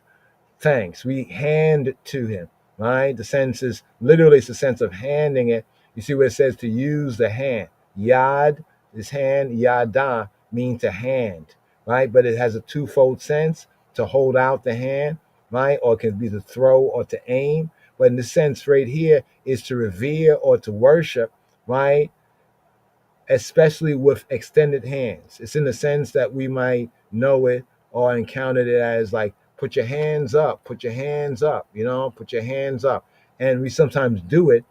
thanks. We hand it to him. Right? The sense is literally it's the sense of handing it. You see where it says to use the hand. Yad is hand. Yada means to hand. Right? But it has a twofold sense to hold out the hand, right? Or it can be to throw or to aim. But in the sense right here is to revere or to worship, right? Especially with extended hands. It's in the sense that we might know it or encountered it as like, put your hands up, put your hands up, put your hands up. And we sometimes do it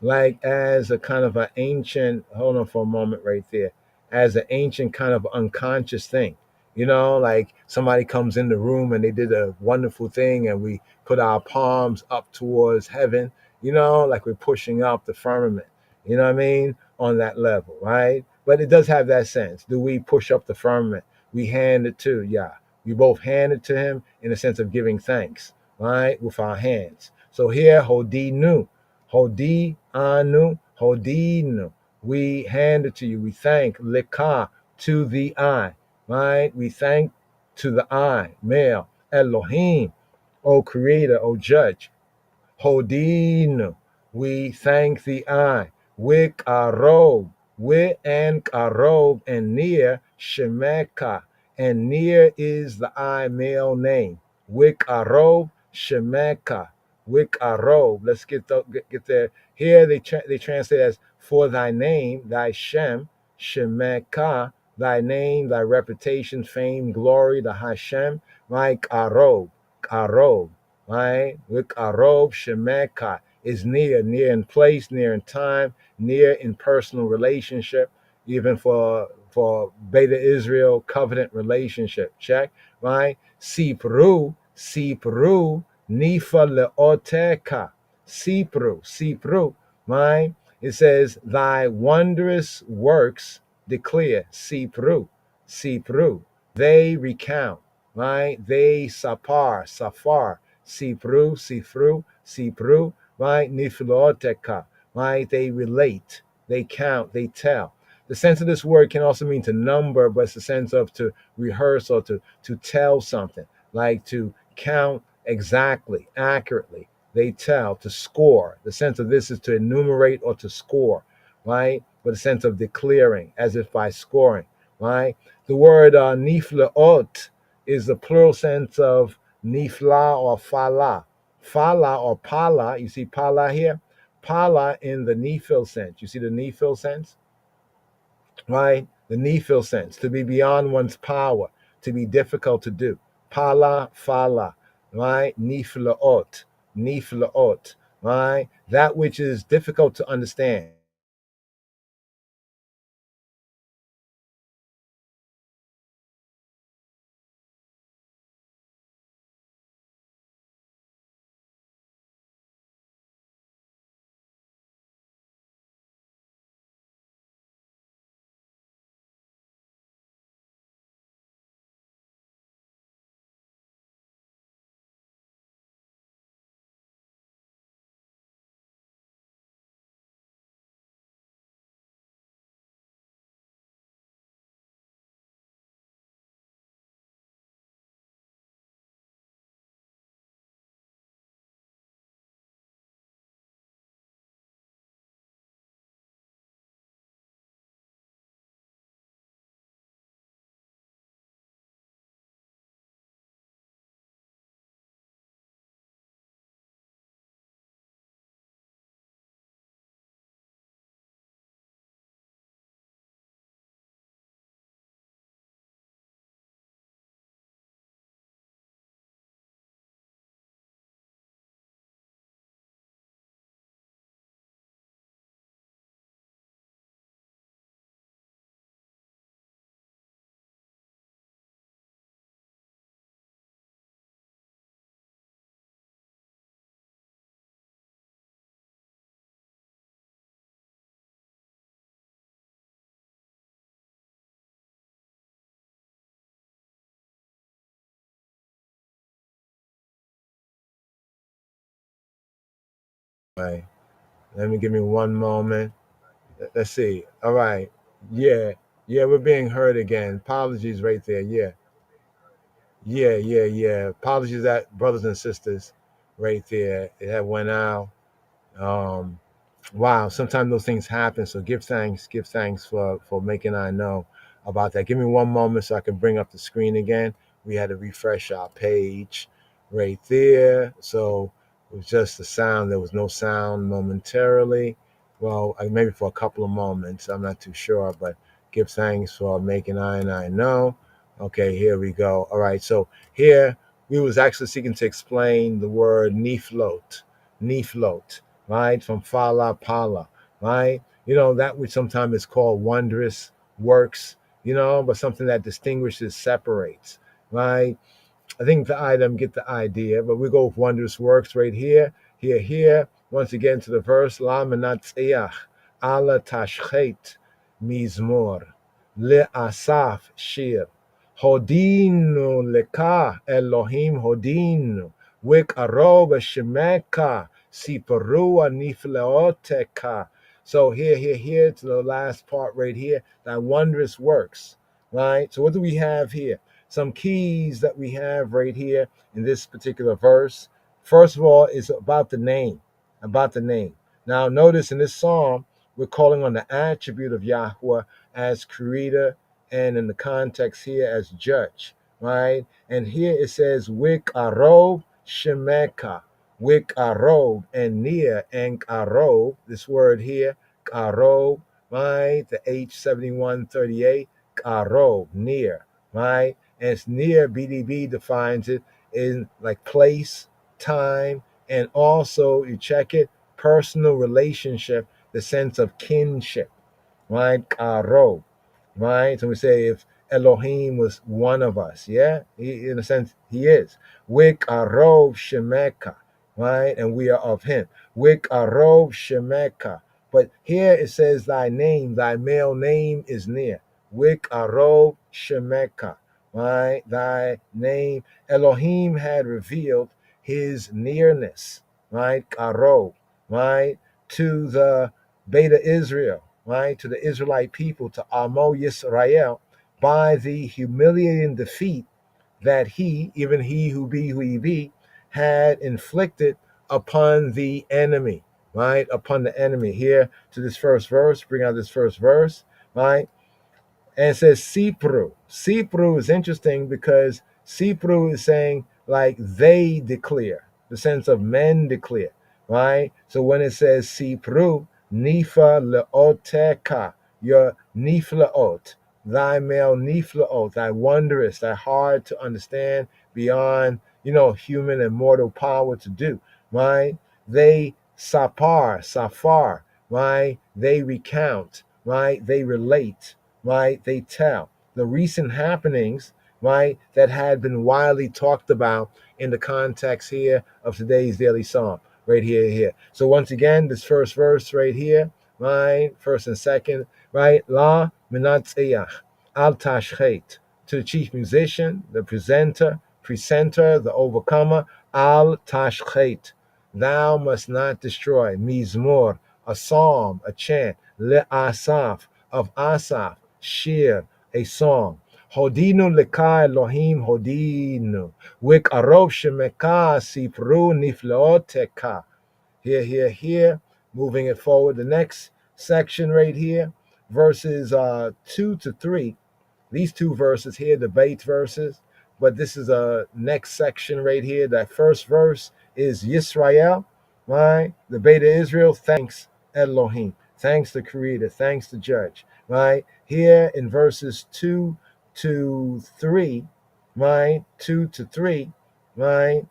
like as a kind of an ancient, hold on for a moment right there, as an ancient kind of unconscious thing. Like somebody comes in the room and they did a wonderful thing and we put our palms up towards heaven, like we're pushing up the firmament, you know what I mean? On that level, right? But it does have that sense. Do we push up the firmament? We hand it to Yah. We both hand it to him in the sense of giving thanks, right? With our hands. So here, Hodinu. Hodi anu, hodinu. We hand it to you. We thank lika to the eye, right? We thank to the eye, male, Elohim, O Creator, O Judge. Hodinu. We thank the eye. Wikarob. Wit and karob and near Shemeka. And near is the I male name. Wikarob Shemeka. Wikarob. Let's get there. Here they translate as for thy name, thy Shem, Shemeka, thy name, thy reputation, fame, glory, the Hashem, right? Karob. Karob. Right? Wikarob Shemeka is near in place, near in time, near in personal relationship, even for Beta Israel covenant relationship. Check, right? Sipru, Nifa leoteka. Sipru, right? It says, thy wondrous works declare. Sipru. They recount, right? They safar, Sipru, right? Nifloteka, right? They relate, they count, they tell. The sense of this word can also mean to number, but it's the sense of to rehearse or to tell something, like to count exactly, accurately. They tell, to score. The sense of this is to enumerate or to score, right? But the sense of declaring, as if by scoring, right? The word niflaot is the plural sense of nifla or fala. Fala or pala, you see pala here? Pala in the nephil sense. You see the nephil sense? Right? The nephil sense, to be beyond one's power, to be difficult to do. Pala, fala, right? Niflaot, right? That which is difficult to understand. Right. Give me one moment. Let's see. All right. Yeah. Yeah, we're being heard again. Apologies right there. Yeah. Yeah. Apologies that brothers and sisters right there. It had went out. Um wow, sometimes those things happen. So give thanks for making I know about that. Give me one moment so I can bring up the screen again. We had to refresh our page right there. So it was just the sound. There was no sound momentarily. Well, maybe for a couple of moments. I'm not too sure, but give thanks for making I know. Okay, here we go. All right, so here we was actually seeking to explain the word niflot. Niflot, right? From Fala Pala, right? That which sometimes is called wondrous works, but something that distinguishes, separates, right? I think the item get the idea, but we go with wondrous works right here, here. Once again to the verse, La menatziach ala tashchet mizmor le asaf shir hodinu leka Elohim hodinu wik aroba shemeka siparua nifleoteka. So here to the last part right here, that wondrous works, right? So what do we have here? Some keys that we have right here in this particular verse. First of all, is about the name. About the name. Now, notice in this psalm, we're calling on the attribute of Yahweh as creator, and in the context here as judge, right? And here it says, Wik Arov Shemeka. Wik Arov, and near, and Arov, this word here, Arov, right? The H7138, Arov, near, right? And it's near, BDB defines it in like place, time, and also you check it, personal relationship, the sense of kinship, right? Karo, right? So we say if Elohim was one of us, yeah, in a sense he is. Wik arov shemeka, right? And we are of him. Wik arov shemeka. But here it says thy name, thy male name is near. Wik arov shemeka, right? Thy name. Elohim had revealed his nearness, right? Karo, right? To the Beta Israel, right, to the Israelite people, to Amo Yisrael, by the humiliating defeat that even he who be, had inflicted upon the enemy, right, upon the enemy. Here to this first verse, bring out this first verse, right, and it says Sipru. Sipru is interesting because Sipru is saying like they declare, the sense of men declare, right? So when it says Sipru, Nifa leoteka, your niflaot, thy male niflaot, thy wondrous, thy hard to understand beyond, human and mortal power to do, right? They safar, right? They recount, right? They relate, right? They tell the recent happenings, right, that had been widely talked about in the context here of today's daily psalm, right here. So once again, this first verse right here, right, first and second, right, La Minatzeyach Al Tashchet, to the chief musician, the presenter, the overcomer, Al Tashchet, thou must not destroy, Mizmor, a psalm, a chant, Le Asaf, of Asaph, Shir, a song. Hodinu leka Elohim hodinu. Wik arov shemeka sipru nifleoteka. Here. Moving it forward. The next section right here, verses 2 to 3. These two verses here, the bait verses, but this is a next section right here. That first verse is Yisrael, right? The Beta Israel, thanks Elohim, thanks the Creator, thanks the Judge, right? Here in verses 2 to 3, right? 2 to 3, right?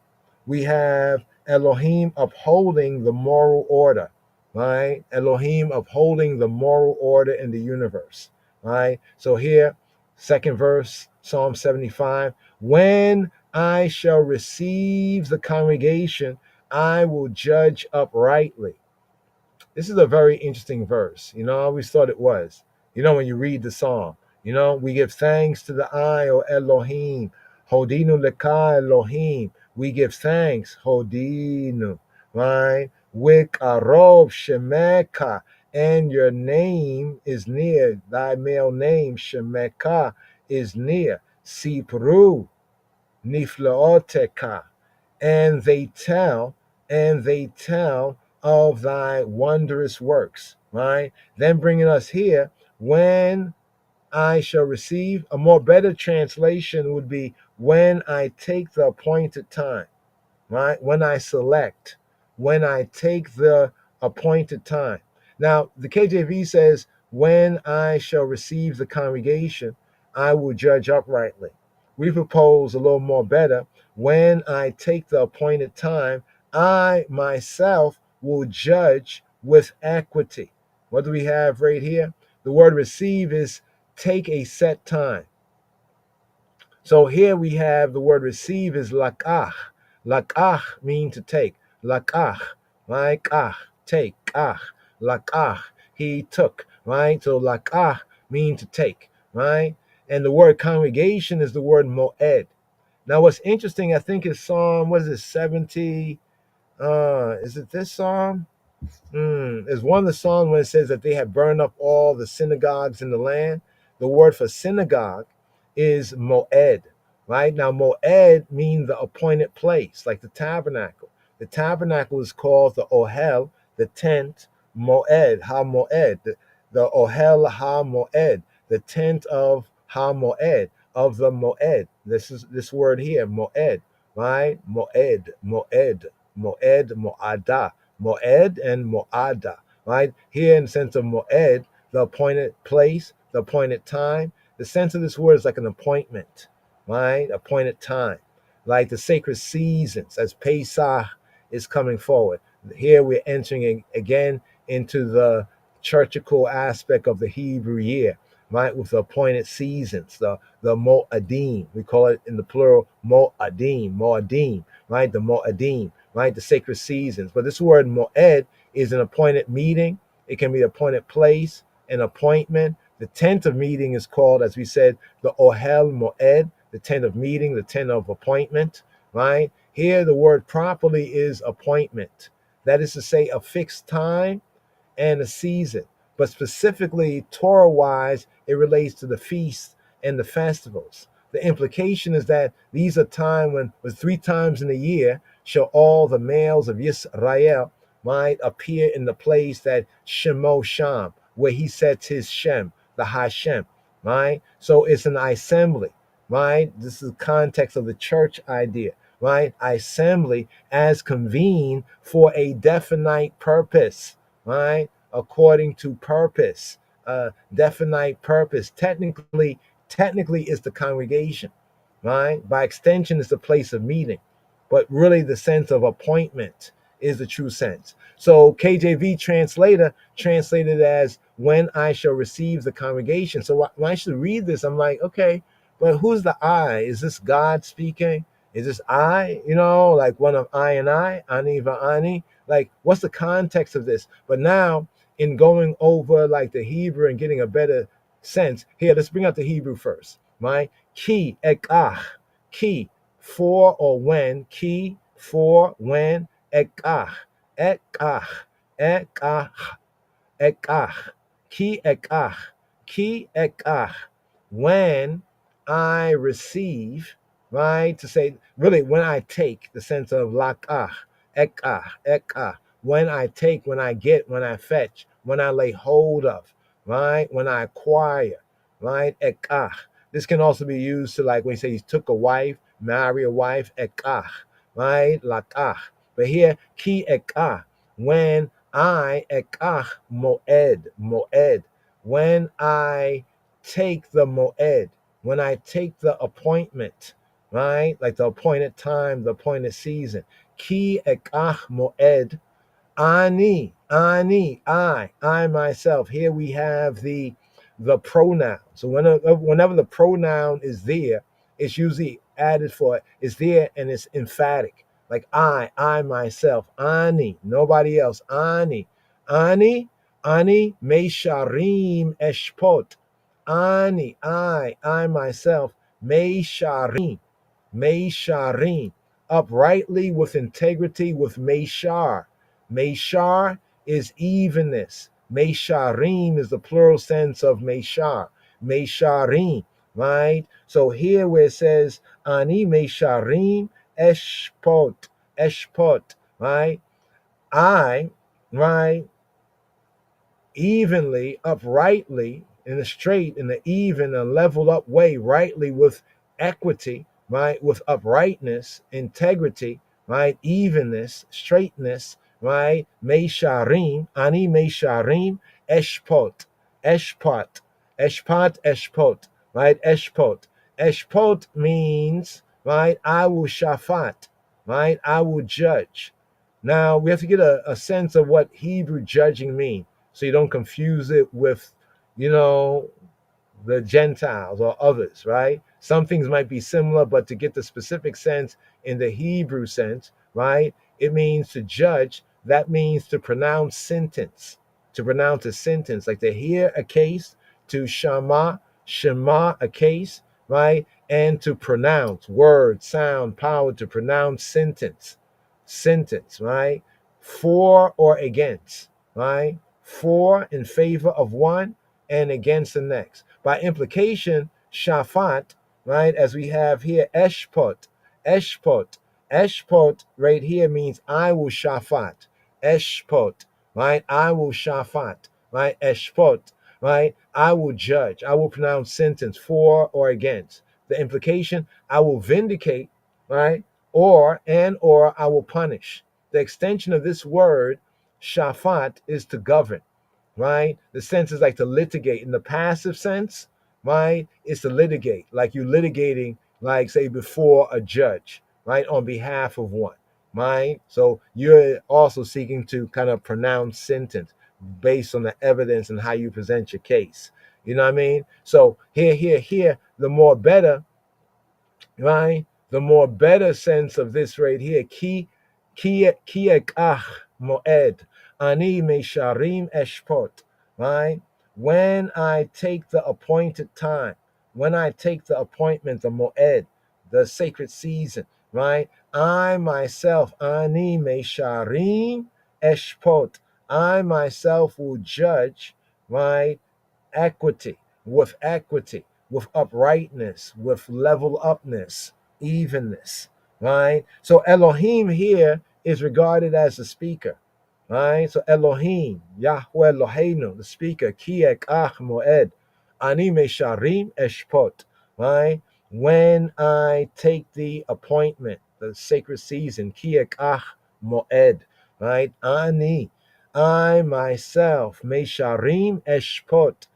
We have Elohim upholding the moral order, right? Elohim upholding the moral order in the universe, right? So here, second verse, Psalm 75, when I shall receive the congregation, I will judge uprightly. This is a very interesting verse. I always thought it was. When you read the psalm, we give thanks to the I, O Elohim. Hodinu leka Elohim. We give thanks, Hodinu, right? Wikarov Shemeka, and your name is near. Thy male name Shemeka is near. Sipru Niflaoteka, and they tell of thy wondrous works. Right? Then bringing us here, when I shall receive. A more better translation would be when I take the appointed time, right? When I select, when I take the appointed time. Now, the KJV says, when I shall receive the congregation, I will judge uprightly. We propose a little more better. When I take the appointed time, I myself will judge with equity. What do we have right here? The word receive is take a set time. So here we have the word receive is lakach. Lakach means to take. Lakach, right? Kach, take. Kach, lakach, he took, right? So lakach means to take, right? And the word congregation is the word moed. Now what's interesting, I think is Psalm, what is it, 70? Is it this Psalm? Is one of the songs when it says that they have burned up all the synagogues in the land. The word for synagogue is moed, right? Now, moed means the appointed place, like the tabernacle. The tabernacle is called the ohel, the tent, moed, ha-moed, the ohel ha-moed, the tent of ha-moed, of the moed. This is this word here, moed, right? Moed, moed, moed, moadah. Moed and Moada, right? Here in the sense of Moed, the appointed place, the appointed time. The sense of this word is like an appointment, right? Appointed time. Like the sacred seasons as Pesach is coming forward. Here we're entering again into the churchical aspect of the Hebrew year, right? With the appointed seasons, the Moadim. We call it in the plural Moadim, right? The Moadim, right? The sacred seasons. But this word moed is an appointed meeting. It can be an appointed place, an appointment. The tent of meeting is called, as we said, the ohel moed, the tent of meeting, the tent of appointment, right? Here, the word properly is appointment. That is to say, a fixed time and a season. But specifically, Torah wise, it relates to the feasts and the festivals. The implication is that these are time when, with 3 times in a year, shall all the males of Yisrael might appear in the place that Shemo Sham, where he sets his Shem, the Hashem, right? So it's an assembly, right? This is the context of the church idea, right? Assembly as convened for a definite purpose, right? According to purpose, definite purpose. Technically, is the congregation, right? By extension, it's the place of meeting, but really the sense of appointment is the true sense. So KJV translator translated as when I shall receive the congregation. So when I should read this, I'm like, okay, but who's the I? Is this God speaking? Is this I? Like one of I and I, Ani Va'ani? Like, what's the context of this? But now, in going over like the Hebrew and getting a better sense, here, let's bring out the Hebrew first, right? Ki ekach, ki, for or when, ki, for, when, ekach, ekach, ekach, ekach, ki ekach, when I receive, right? To say, really, when I take, the sense of lakach, ekach, when I take, when I get, when I fetch, when I lay hold of, right? When I acquire, right? Ekach. This can also be used to, like when you say he took a wife, marry a wife, ekach, right? Lakach. But here, ki ekach, when I ekach moed, when I take the moed, when I take the appointment, right? Like the appointed time, the appointed season. Ki ekach moed, Ani, I myself. Here we have the pronoun. So whenever the pronoun is there, it's usually added for it's there and it's emphatic. Like I myself, Ani, nobody else. Ani, Meisharim Eshpot. Ani, I myself, Meisharim, uprightly with integrity with Meishar. Meshar is evenness. Mesharim is the plural sense of Meshar. Mesharim, right? So here where it says Ani Mesharim Eshpot, Eshpot, right? I, right, evenly, uprightly, in a straight, in an even, a level up way, rightly with equity, right, with uprightness, integrity, right, evenness, straightness, right, Mesharim, Ani Mesharim, Eshpot, Eshpot, Eshpot, Eshpot, right, Eshpot. Eshpot means, right, I will shafat, right, I will judge. Now we have to get a sense of what Hebrew judging means so you don't confuse it with, you know, the Gentiles or others, right? Some things might be similar, but to get the specific sense in the Hebrew sense, right? It means to judge. That means to pronounce sentence, to pronounce a sentence, like to hear a case, to shema a case, right? And to pronounce word, sound, power, to pronounce sentence, right? For or against, right? For in favor of one and against the next. By implication, shafat, right, as we have here, eshpot, eshpot right here means I will shafat, eshpot, right, I will shafat, right, eshpot, right, I will judge, I will pronounce sentence for or against. The implication, I will vindicate, right, or I will punish. The extension of this word, shafat, is to govern, right? The sense is like to litigate. In the passive sense, right, is to litigate, like you litigating, like say before a judge, right, on behalf of one, right? So you're also seeking to kind of pronounce sentence based on the evidence and how you present your case. You know what I mean? So here, the more better, right? The more better sense of this right here, ki ekach moed, ani mesharim eshpot, right? When I take the appointed time, when I take the appointment, the moed, the sacred season, right? I myself, ani mesharim eshpot, I myself will judge, right? Equity, with uprightness, with level upness, evenness, right? So Elohim here is regarded as the speaker, right? So Elohim, Yahweh Eloheinu, the speaker, ki ekach moed, ani mesharim eshpot, right? When I take the appointment, the sacred season, ki ekach moed, right? I myself, mesharim eshpot,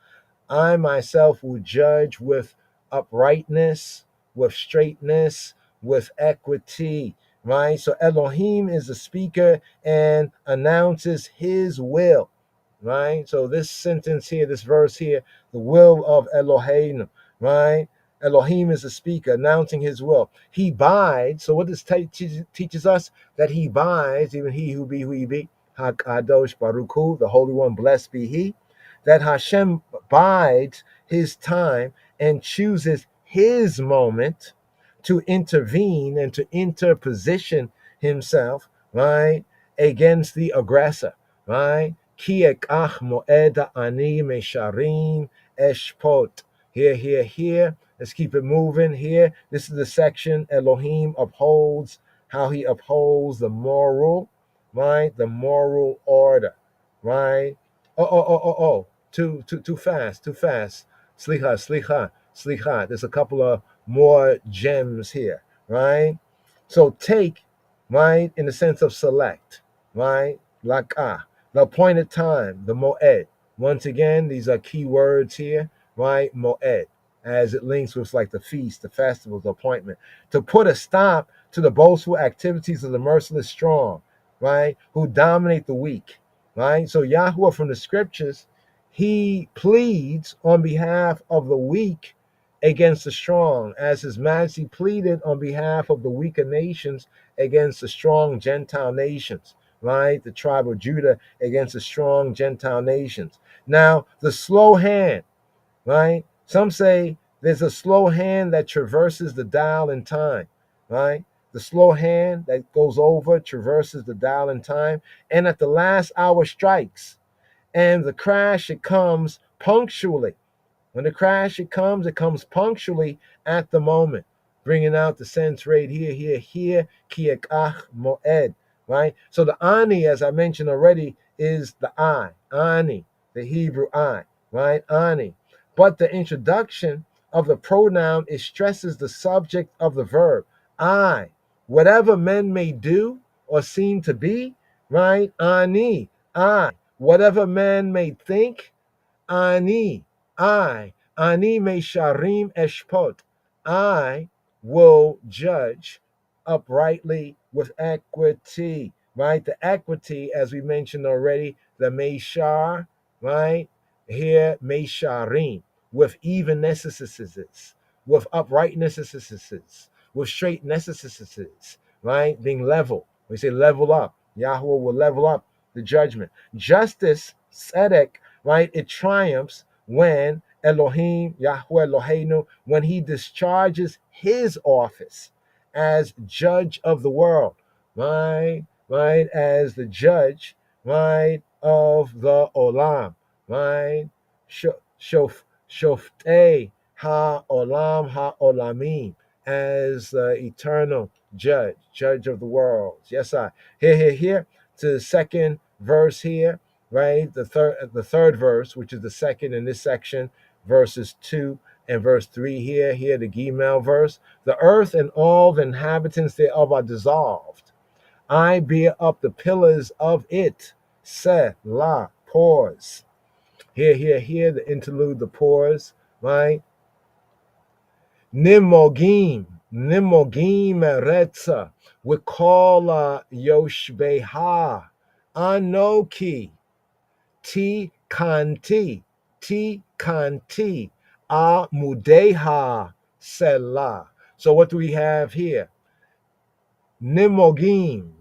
I myself will judge with uprightness, with straightness, with equity, right? So Elohim is the speaker and announces his will, right? So this sentence here, this verse here, the will of Elohim, right? Elohim is the speaker announcing his will. He bides. So what this teaches us? That he bides, even he who be who he be. HaKadosh Baruch Hu, the Holy One, blessed be he. That Hashem bides his time and chooses his moment to intervene and to interposition himself, right, against the aggressor, right? Ki ekach moed ani mesharim eshpot. Here. Let's keep it moving here. This is the section Elohim upholds, how he upholds the moral, right? The moral order, right? Oh. Too fast. Slicha. There's a couple of more gems here, right? So take, right, in the sense of select, right? Lakah, the appointed time, the moed. Once again, these are key words here, right? Moed, as it links with like the feast, the festivals, the appointment. To put a stop to the boastful activities of the merciless strong, right? Who dominate the weak, right? So Yahweh from the scriptures, he pleads on behalf of the weak against the strong, as his majesty pleaded on behalf of the weaker nations against the strong Gentile nations, right? The tribe of Judah against the strong Gentile nations. Now, the slow hand, right? Some say there's a slow hand that traverses the dial in time, right? the slow hand that goes over, traverses the dial in time, and at the last hour strikes. And the crash, it comes punctually. When the crash, it comes punctually at the moment, bringing out the sense right here, kiekach moed, right? So the ani, as I mentioned already, is the I, ani, the Hebrew I, right? Ani. But the introduction of the pronoun, it stresses the subject of the verb, I. Whatever men may do or seem to be, right? Ani, I. Whatever men may think, Ani, Ani Mesharim Eshpot. I will judge uprightly with equity, right? The equity, as we mentioned already, the Meshar, right? Here, Mesharim, with even necessities, with uprightnesses, with straight necessities, right? Being level. We say level up. Yahweh will level up the judgment. Justice, tzedek, right? It triumphs when Elohim, Yahweh Eloheinu, when he discharges his office as judge of the world, right? Right? As the judge, right, of the olam, right? Shoftei ha-olam ha-olamim, as the eternal judge of the world. Yes, I. Here, to the second verse here, right? The third verse, which is the second in this section, verses 2 and verse 3 here the Gimel verse. The earth and all the inhabitants thereof are dissolved. I bear up the pillars of it. Selah, pause. Here, the interlude, the pause, right? Nimogim eretza. We call Yoshbeha. Anoki. T kanti, amudeha selah. So what do we have here? Nimogim,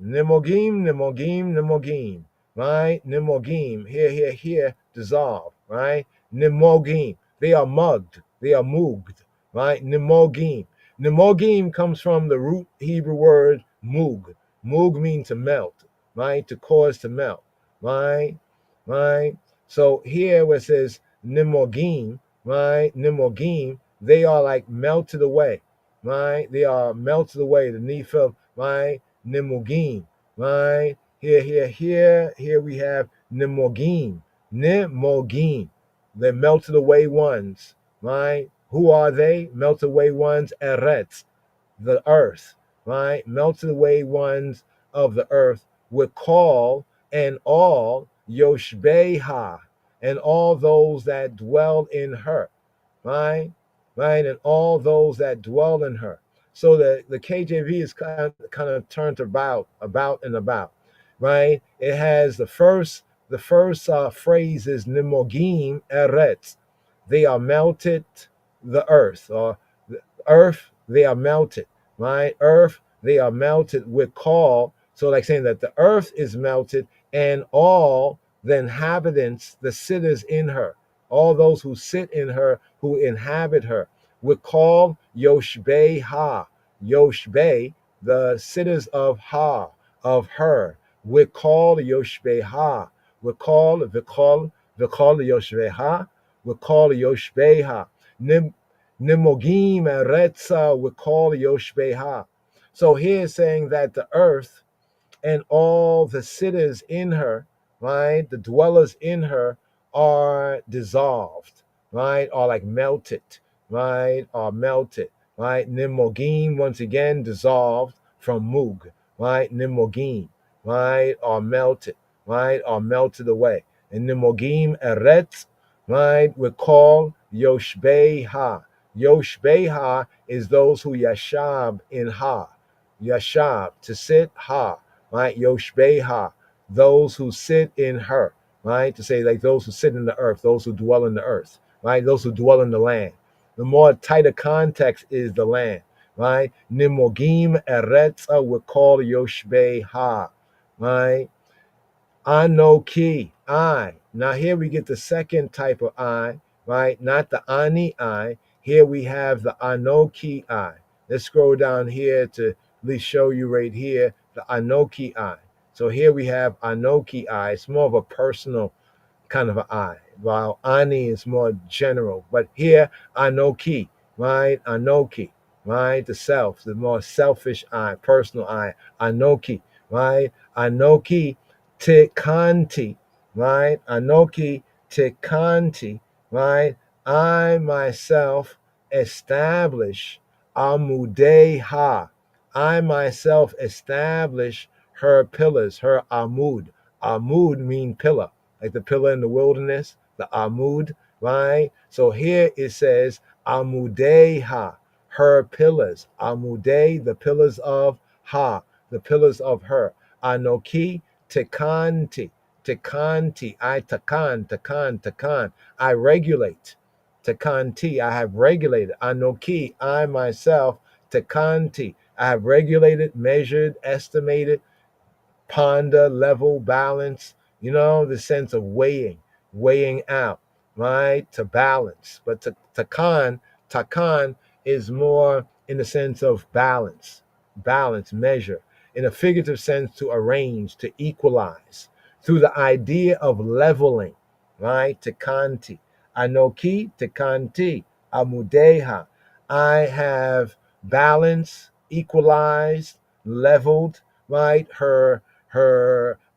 right? Nimogim, here, dissolve, right? Nimogim, they are mugged, they are mugged, right? Nimogim comes from the root Hebrew word mug. Mug means to melt, right? To cause to melt, right? Right? So here where it says Nimogim, right? Nimogim, they are like melted away, right? They are melted away. The Nephil, right? Nimogim, right? Here we have Nimogim. The melted away ones, right? Who are they? Melted away ones, Eretz, the earth, right? Melted away ones of the earth would call, and all Yoshbeha, and all those that dwell in her, right? Right, and all those that dwell in her. So the KJV is kind of turned about, right? It has the first phrase is Nimogim Eretz. They are melted, the earth, or the earth, they are melted, right? Earth, they are melted with call. So like saying that the earth is melted and all the inhabitants, the sitters in her, all those who sit in her, who inhabit her, would call Yoshbe Ha. Yoshbe, the sitters of Ha, of her, would call Yoshbe Ha. Would call Yoshbe Ha. Would call Yoshbe Ha. Nimogim Eretza would call Yoshbe Ha. So here it's saying that the earth and all the sitters in her, right, the dwellers in her, are dissolved, right, are like melted, right, are melted, right. Nimogim, once again, dissolved from mug, right. Nimogim, right, are melted, away. And Nimogim Eretz, right, we call Yoshbeha. Yoshbeha is those who yashab in Ha. Yashab, to sit, Ha, right? Yoshbeha, those who sit in her, right? To say like those who sit in the earth, those who dwell in the earth, right? Those who dwell in the land. The more tighter context is the land, right? Nimogim Eretza would call Yoshbeha, right? Anoki, I. Now here we get the second type of I, right? Not the Ani I. Here we have the Anoki I. Let's scroll down here to show you right here the Anoki I. So here we have Anoki I. It's more of a personal kind of an I, while Ani is more general. But here, Anoki, right? Anoki, right? The self, the more selfish I, personal I. Anoki, right? Anoki Tikanti, right? Anoki Tikanti, right? I myself establish Amudeha. I myself establish her pillars, her Amud. Amud mean pillar, like the pillar in the wilderness, the Amud, right? So here it says Amudeha, her pillars. Amude, the pillars of Ha, the pillars of her. Anoki Tekanti, Tekanti, I Takan, I regulate. Tekanti, I have regulated. Anoki, I myself, Tekanti, I have regulated, measured, estimated, ponder, level, balance, the sense of weighing out, right? To balance. But takan is more in the sense of balance, measure. In a figurative sense, to arrange, to equalize. Through the idea of leveling, right? Takanti. Anoki, takanti, amudeha. I have balanced, equalized, leveled, right? Her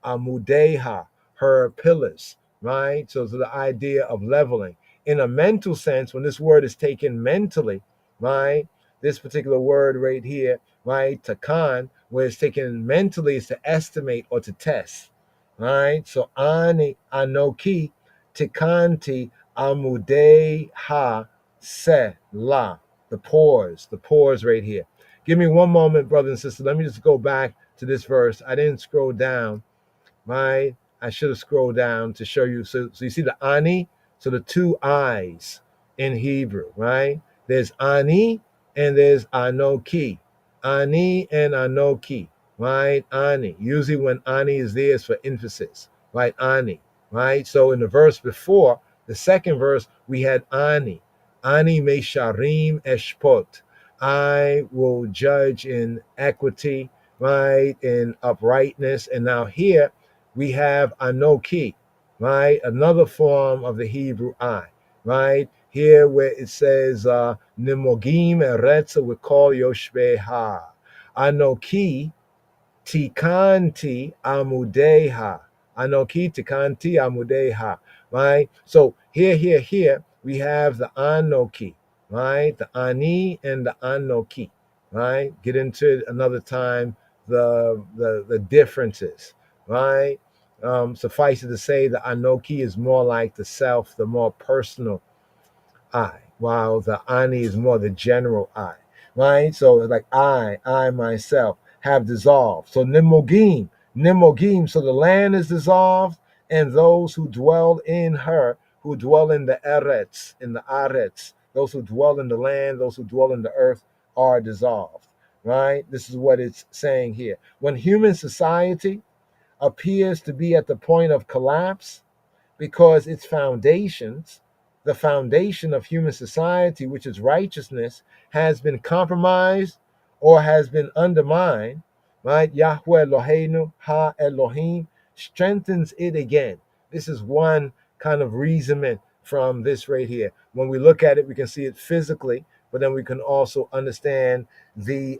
amudeha, her pillars, right? So the idea of leveling. In a mental sense, when this word is taken mentally, right? This particular word right here, right? Takan, where it's taken mentally is to estimate or to test, right? So ani anoki tikanti amudeha se la, the pores right here. Give me one moment, brother and sister. Let me just go back to this verse. I didn't scroll down, right? I should have scrolled down to show you. So you see the ani, so the two eyes in Hebrew, right? There's ani and there's anoki. Ani and anoki, right? Ani. Usually when ani is there, it's for emphasis, right? Ani, right? So in the verse before, the second verse, we had ani. Ani mesharim eshpot. I will judge in equity, right? In uprightness. And now here, we have anoki, right? Another form of the Hebrew I, right? Here where it says nimogim eretza we call yoshbeha. Anoki tikanti amudeha. Anoki tikanti amudeha. Right? So here, we have the anoki, right? The ani and the anoki, right? Get into it another time, the differences, right? Suffice it to say, the anoki is more like the self, the more personal I, while the ani is more the general I, right? So like I myself have dissolved. So nimogim. So the land is dissolved, and those who dwell in her, who dwell in the aretz, those who dwell in the land, those who dwell in the earth, are dissolved, right? This is what it's saying here. When human society appears to be at the point of collapse, because its foundations, the foundation of human society, which is righteousness, has been compromised or has been undermined, right? Yahweh Eloheinu, Ha Elohim, strengthens it again. This is one kind of reasoning from this right here. When we look at it, we can see it physically, but then we can also understand the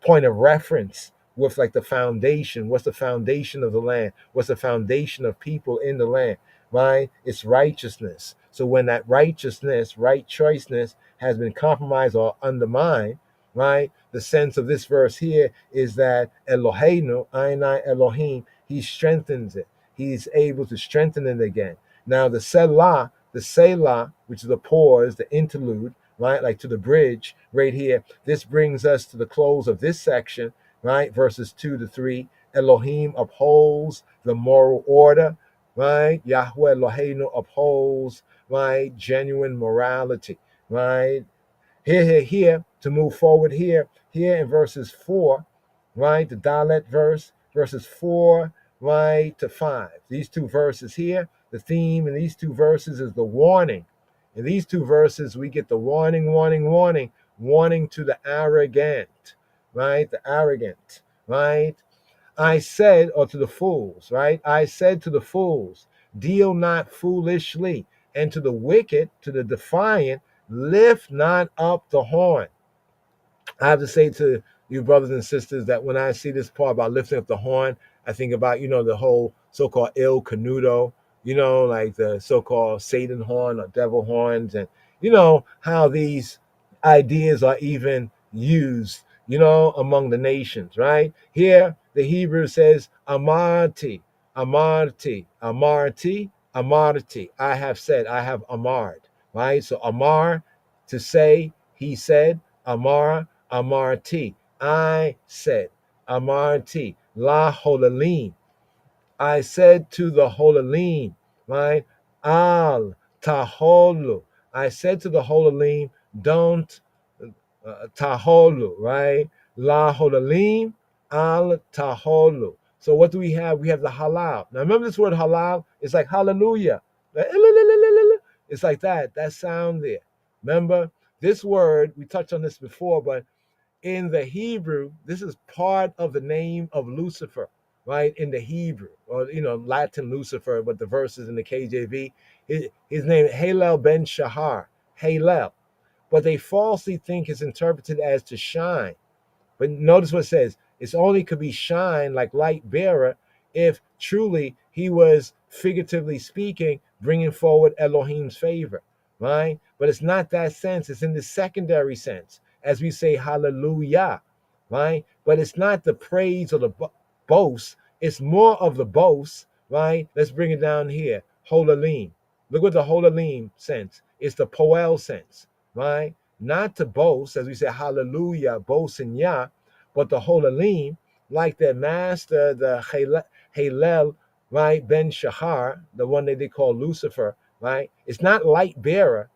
point of reference with like the foundation. What's the foundation of the land? What's the foundation of people in the land? Right? It's righteousness. So when that righteousness, right choiceness has been compromised or undermined, right? The sense of this verse here is that Eloheinu, Ainai Elohim, he strengthens it. He's able to strengthen it again. Now the Selah, which is the pause, the interlude, right? Like to the bridge right here. This brings us to the close of this section, right? Verses 2 to 3. Elohim upholds the moral order, right? Yahweh Eloheinu upholds, right? Genuine morality, right? Here, to move forward here in verses 4, right? The Dalet verse, verses 4, right, to 5. These two verses here, the theme in these two verses is the warning. In these two verses, we get the warning to the arrogant, right? The arrogant, right? I said, or to the fools, right? I said to the fools, deal not foolishly, and to the wicked, to the defiant, lift not up the horn. I have to say to you, brothers and sisters, that when I see this part about lifting up the horn, I think about, the whole so-called Il Canuto, like the so-called Satan horn or devil horns, and how these ideas are even used, among the nations, right? Here, the Hebrew says, Amarti, Amarti, Amarti, Amarti. I have said, I have Amard, right? So Amar, to say, he said, Amar, Amarti. I said, Amarti. La Holalim. I said to the Holalim, right? Al Taholu. I said to the Holalim, don't Taholu, right? La Holalim, Al Taholu. So what do we have? We have the halal. Now remember this word halal? It's like hallelujah. It's like that sound there. Remember this word, we touched on this before, but in the Hebrew, this is part of the name of Lucifer, right? In the Hebrew, or Latin Lucifer, but the verses in the KJV, his name Halel ben Shahar, Halel. But they falsely think it's interpreted as to shine. But notice what it says. It's only could be shine like light bearer if truly he was, figuratively speaking, bringing forward Elohim's favor, right? But it's not that sense. It's in the secondary sense, as we say hallelujah, right? But it's not the praise or the boast. It's more of the boast, right? Let's bring it down here. Holalim. Look what the holalim sense. It's the poel sense, right? Not to boast, as we say hallelujah, boast in Yah, but the holalim, like their master, the Halel, right, Ben Shahar, the one that they call Lucifer, right? It's not light bearer,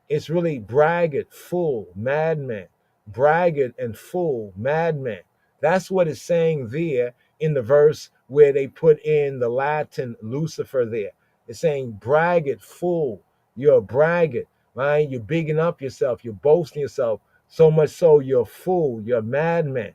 it's really braggart, fool, madman, braggart and fool, madman. That's what it's saying there in the verse where they put in the Latin Lucifer there. It's saying braggart, fool, you're a braggart, right? You're bigging up yourself, you're boasting yourself, so much so you're a fool, you're a madman,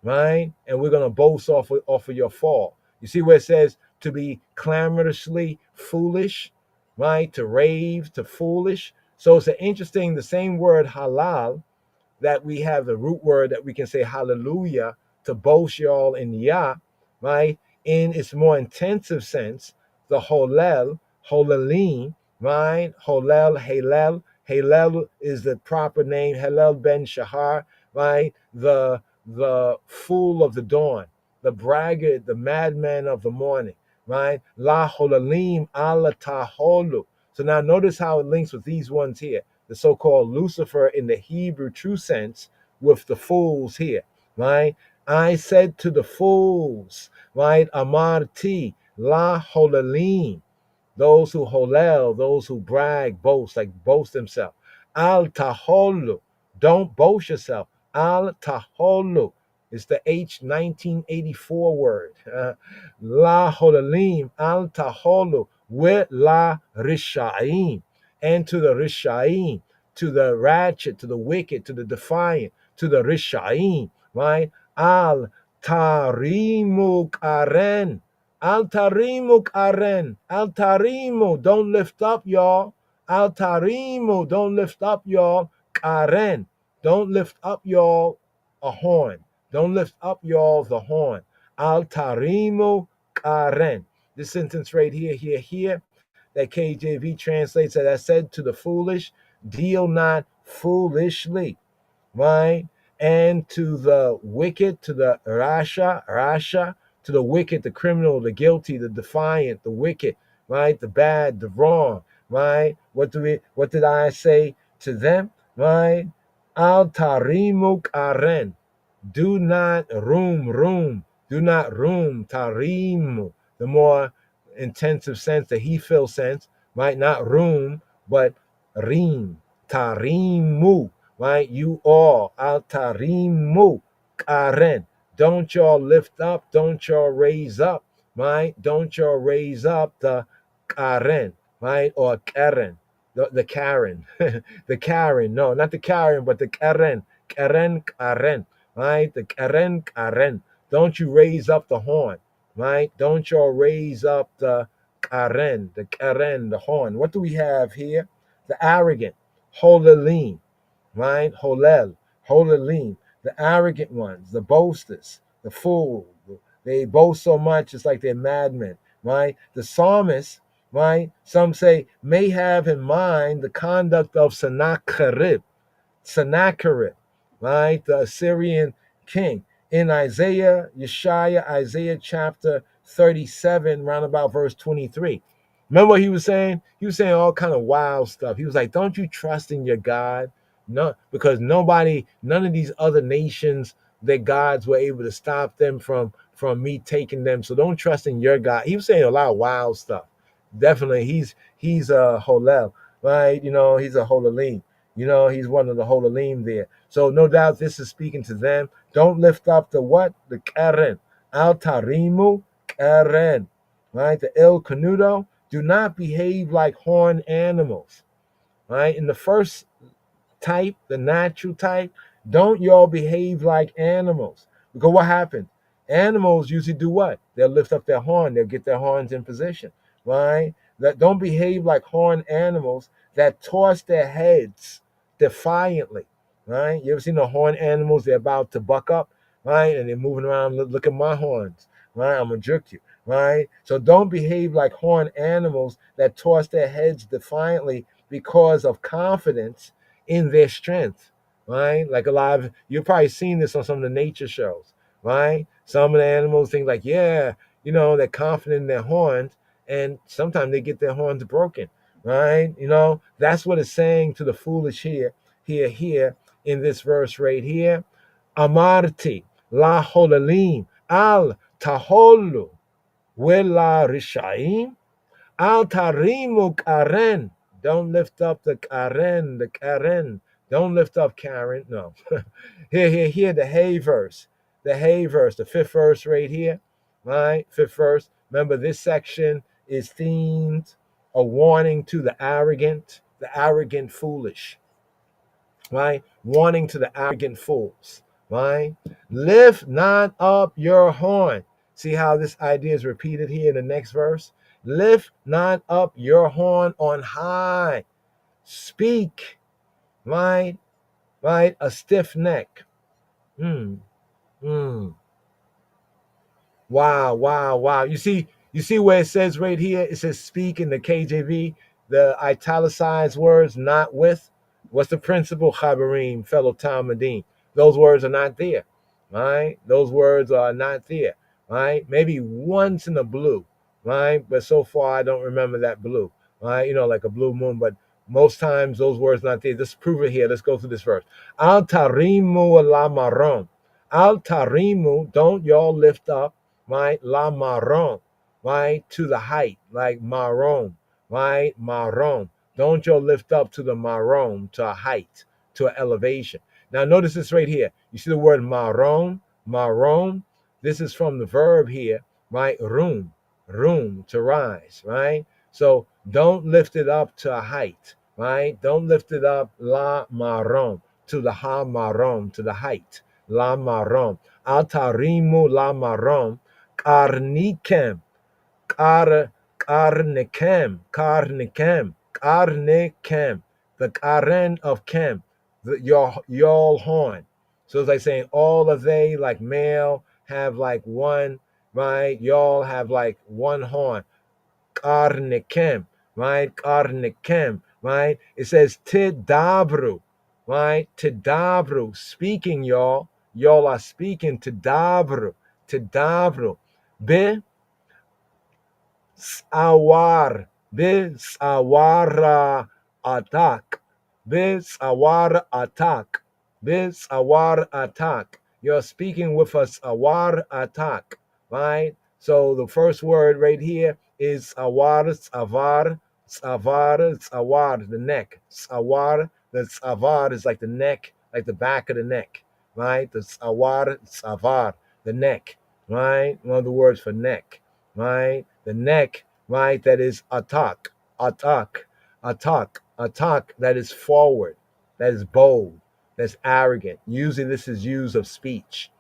right? And we're going to boast off of your fall. You see where it says to be clamorously foolish, right? To rave, to foolish. So it's an interesting, the same word halal, that we have the root word that we can say hallelujah, to boast y'all in Yah, right? In its more intensive sense, the holel, holalim, right? Holel, halel. Halel is the proper name, Halel ben Shahar, right? The fool of the dawn, the braggart, the madman of the morning, right? La holalim ala taholu. So now notice how it links with these ones here, the so-called Lucifer in the Hebrew true sense, with the fools here, right? I said to the fools, right? Amarti, la holalim, those who holel, those who brag, boast, like boast themselves. Al taholu, don't boast yourself. Al taholu, it's the H 1984 word. La holalim, al taholu, with la rishaim, and to the rishaim, to the ratchet, to the wicked, to the defiant, to the rishaim, right? Al tarimu karen. Altarimu karen. Altarimu. Don't lift up, y'all. Altarimu. Don't lift up, y'all. Karen. Don't lift up, y'all, a horn. Don't lift up, y'all, the horn. Altarimu karen. This sentence right here, that KJV translates that I said to the foolish, deal not foolishly, right? And to the wicked, to the Rasha, to the wicked, the criminal, the guilty, the defiant, the wicked, right? The bad, the wrong, right? What did I say to them, right? Al tarimuk aren. Do not do not tarimu, the more intensive sense, the he feel sense, right? Not room, but reem, tarimu, right? You all, al tarimu, karen. Don't y'all lift up, don't y'all raise up, right? Don't y'all raise up the karen, right? Or karen, the Karen, the Karen, no, not the Karen, but the Karen, Karen, Karen. right? The karen. Don't you raise up the horn, right? Don't y'all raise up the karen, the horn. What do we have here? The arrogant, holalim, right? Holalim, the arrogant ones, the boasters, the fool. They boast so much, it's like they're madmen, right? The psalmist, right? Some say may have in mind the conduct of Sennacherib, right? The Assyrian king. In Isaiah chapter 37, round about verse 23. Remember what he was saying? He was saying all kind of wild stuff. He was like, don't you trust in your God? No, because none of these other nations, their gods were able to stop them from me taking them. So don't trust in your God. He was saying a lot of wild stuff. Definitely, he's a Holel, right? He's a Holalim. He's one of the Holalim there. So no doubt this is speaking to them. Don't lift up the what? The Karen. Al Tarimu Karen. Right? The El Canudo. Do not behave like horned animals. Right? In the first type, the natural type, don't y'all behave like animals. Because what happens? Animals usually do what? They'll lift up their horn, they'll get their horns in position, right? That don't behave like horned animals that toss their heads defiantly, right? You ever seen the horned animals? They're about to buck up, right? And they're moving around, look at my horns, right? I'm gonna jerk you, right? So don't behave like horned animals that toss their heads defiantly because of confidence in their strength, right? Like a lot of you've probably seen this on some of the nature shows, right? Some of the animals think like, yeah, they're confident in their horns, and sometimes they get their horns broken, right? That's what it's saying to the foolish here in this verse right here. Amarti la holalim al taholu wela rishaim Al tarimu karen. Don't lift up the karen, the karen. Don't lift up Karen. No. Here, the hay verse. The hay verse, the fifth verse right here. Right? Fifth verse. Remember, this section is themed a warning to the arrogant foolish. Right? Warning to the arrogant fools. Right? Lift not up your horn. See how this idea is repeated here in the next verse? Lift not up your horn on high. Speak, right? Right? A stiff neck. Mm, mm. Wow. You see where it says right here, it says speak in the KJV, the italicized words, not with. What's the principle, Chabarim, fellow Talmudim? Those words are not there, right? Those words are not there, right? Maybe once in a blue, right? But so far, I don't remember that blue, right? Like a blue moon, but most times those words not there. Let's prove it here. Let's go through this verse. Al tarimu ala marom. Al tarimu, don't y'all lift up, right? La marom, right? To the height, like marom, right? Marom. Don't y'all lift up to the marom, to a height, to an elevation. Now notice this right here. You see the word marom. This is from the verb here, right? Room, to rise, right? So don't lift it up to a height, right? Don't lift it up la marom, to the ha marom, to the height, la marom. Al tarimu la marom, karnikem, kar karnikem, the karen of kem, your horn. So it's like saying all of they, like male, have like one, right? Y'all have like one horn. Karnikem, right? Karnikem, right? It says tidabru, right? Tidabru, speaking, y'all. Y'all are speaking tidabru, Be sawar, sawara atak, sawar atak, sawar atak. You're speaking with a sawar atak, right? So the first word right here is sawar, sawar, the neck. Sawar, the savar is like the neck, like the back of the neck, right? The savar, the neck, right? One of the words for neck, right? The neck, right? That is attack, that is forward, that is bold, that's arrogant. Usually this is use of speech,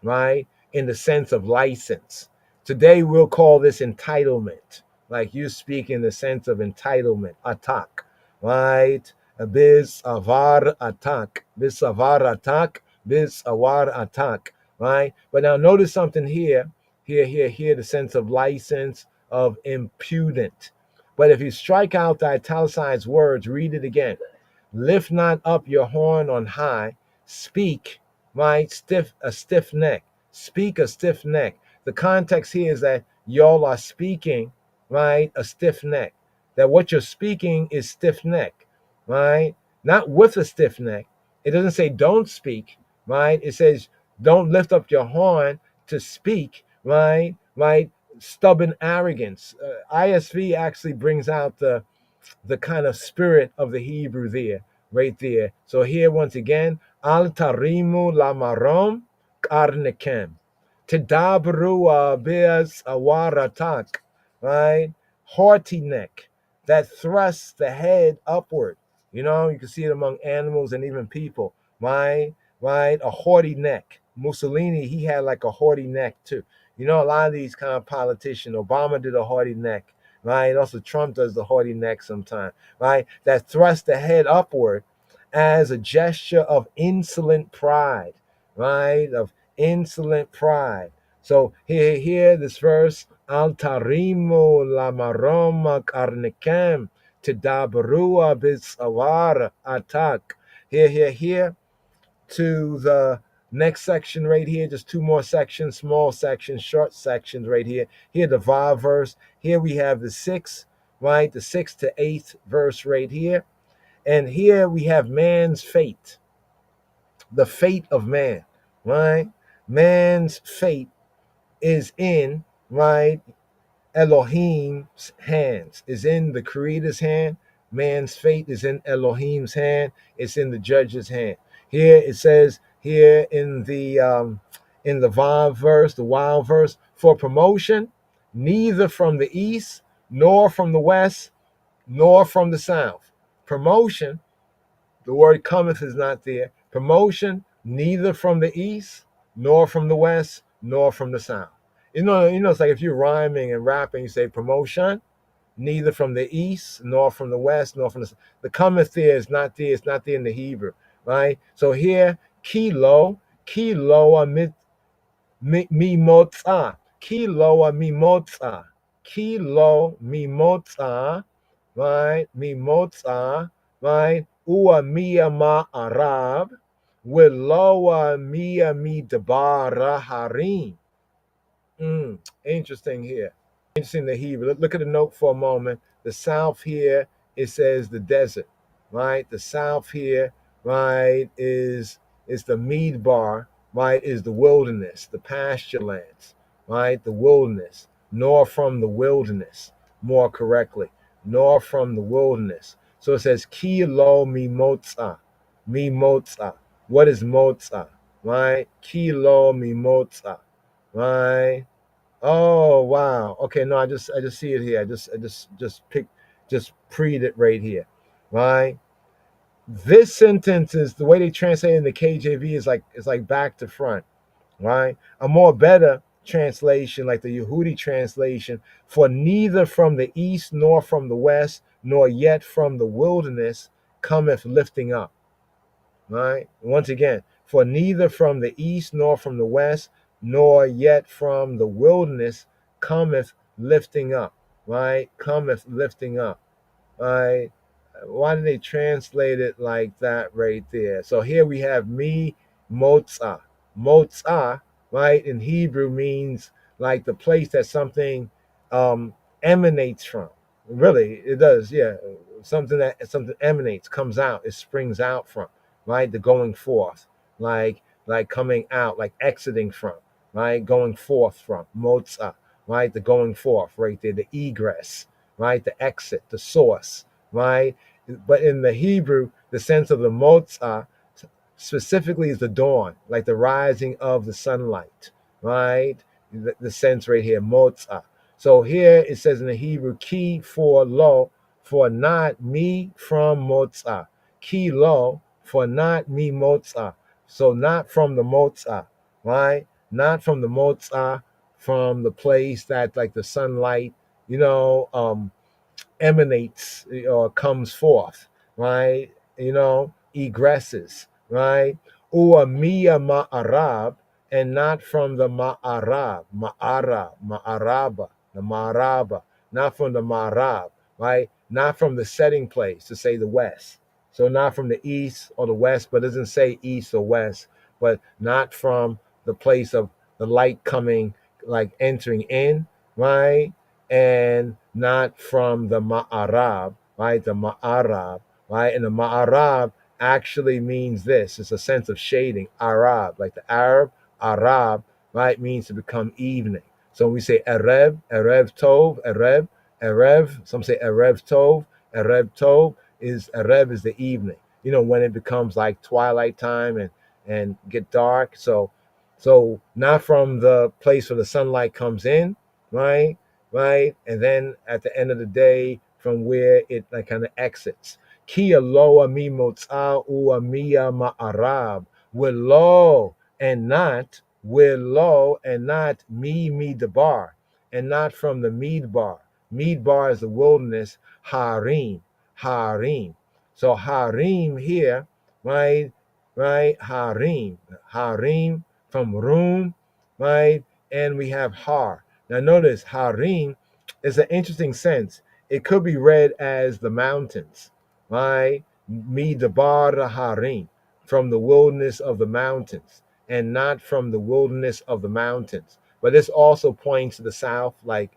right? In the sense of license. Today we'll call this entitlement. Like you speak in the sense of entitlement, attack, right? Bis avar attack, bis avar attack, bis awar attack, right? But now notice something here, here, the sense of license, of impudent. But if you strike out the italicized words, read it again. Lift not up your horn on high. Speak, right? A stiff neck. Speak a stiff neck. The context here is that y'all are speaking, right? A stiff neck. That what you're speaking is stiff neck, right? Not with a stiff neck. It doesn't say don't speak, right? It says don't lift up your horn to speak, right? Right? Stubborn arrogance. ISV actually brings out the kind of spirit of the Hebrew there, right there. So here once again, al tarimu lamarom karnekem, tedabru beas awaratak, right? Haughty neck that thrusts the head upward. You know, you can see it among animals and even people, right? Right? A haughty neck. Mussolini, he had like a haughty neck too. You know, a lot of these kind of politicians, Obama did a haughty neck, right? Also, Trump does the haughty neck sometimes, right? That thrust the head upward as a gesture of insolent pride, right? Of insolent pride. So here, this verse, Al tarimu la maroma karnekem tedabrua bisawar atak. Here, to the next section right here, just two more sections, small sections, short sections right here. Here, the Vav verse. Here we have the sixth, right? The 6th to 8th verse right here. And here we have man's fate, the fate of man, right? Man's fate is in, right? Elohim's hands, is in the Creator's hand. Man's fate is in Elohim's hand. It's in the judge's hand. Here it says, here in the Vav verse, the wild verse, for promotion, neither from the east, nor from the west, nor from the south. Promotion, the word cometh is not there. Promotion, neither from the east, nor from the west, nor from the south. You know, it's like if you're rhyming and rapping, you say promotion, neither from the east, nor from the west, nor from the cometh there is not there. It's not there in the Hebrew, right? So here, kilo mimotza, kilo mimotza, right? Mimotza, right? Ua mia ma arab, wiloa mia mi dabara harim. Interesting here. Interesting the Hebrew. Look at the note for a moment. The south here, it says the desert, right? The south here, right, is the Midbar, right, is the wilderness, the pasture lands, right, the wilderness, nor from the wilderness, more correctly, nor from the wilderness. So it says, Ki lo mi motza, mi motza. What is motza, right? Ki lo mi motza, right? Oh wow. Okay, no, I just see it here. I just preed it right here. Right? This sentence is the way they translate it in the KJV is like back to front, right? A more better translation, like the Yehudi translation, for neither from the east nor from the west, nor yet from the wilderness cometh lifting up. Right? Once again, for neither from the east nor from the west, nor yet from the wilderness cometh lifting up. Right? Cometh lifting up. Right? Why did they translate it like that right there? So here we have me motza. Motza, right, in Hebrew means like the place that something emanates from. Really, it does, yeah. Something emanates, comes out, it springs out from, right? The going forth, like coming out, like exiting from, right? Going forth from, motza, right? The going forth, right there, the egress, right? The exit, the source, right? But in the Hebrew, the sense of the motza specifically is the dawn, like the rising of the sunlight, right? The sense right here, motza. So here it says in the Hebrew, ki for lo, for not me from motza. Ki lo, For not mi motza. So not from the motza, right? Not from the motza, from the place that like the sunlight, emanates or comes forth, right? Egresses, right? Uamia ma'arab, and not from the ma'araba, the ma'araba, not from the ma'arab, right? Not from the setting place, to say the west. So not from the east or the west, but it doesn't say east or west, but not from the place of the light coming, like entering in, right? And not from the Ma'arab, right? The Ma'arab, right? And the Ma'arab actually means this. It's a sense of shading. Arab, like the Arab, Arab, right? Means to become evening. So when we say Erev, Erev Tov, Erev, Erev, some say Erev Tov is Erev is the evening. When it becomes like twilight time and get dark. So not from the place where the sunlight comes in, right? Right? And then at the end of the day, from where it like kind of exits. Kia loa mi motza ua mia ma'arab. We're low and not mi debar, and not from the Midbar. Midbar is the wilderness, Harim. So Harim here, right? Right? Harim from Rum, right? And we have Har. Now notice Harim is an interesting sense. It could be read as the mountains, right? Midabar Harim, from the wilderness of the mountains, and not from the wilderness of the mountains. But this also points to the south, like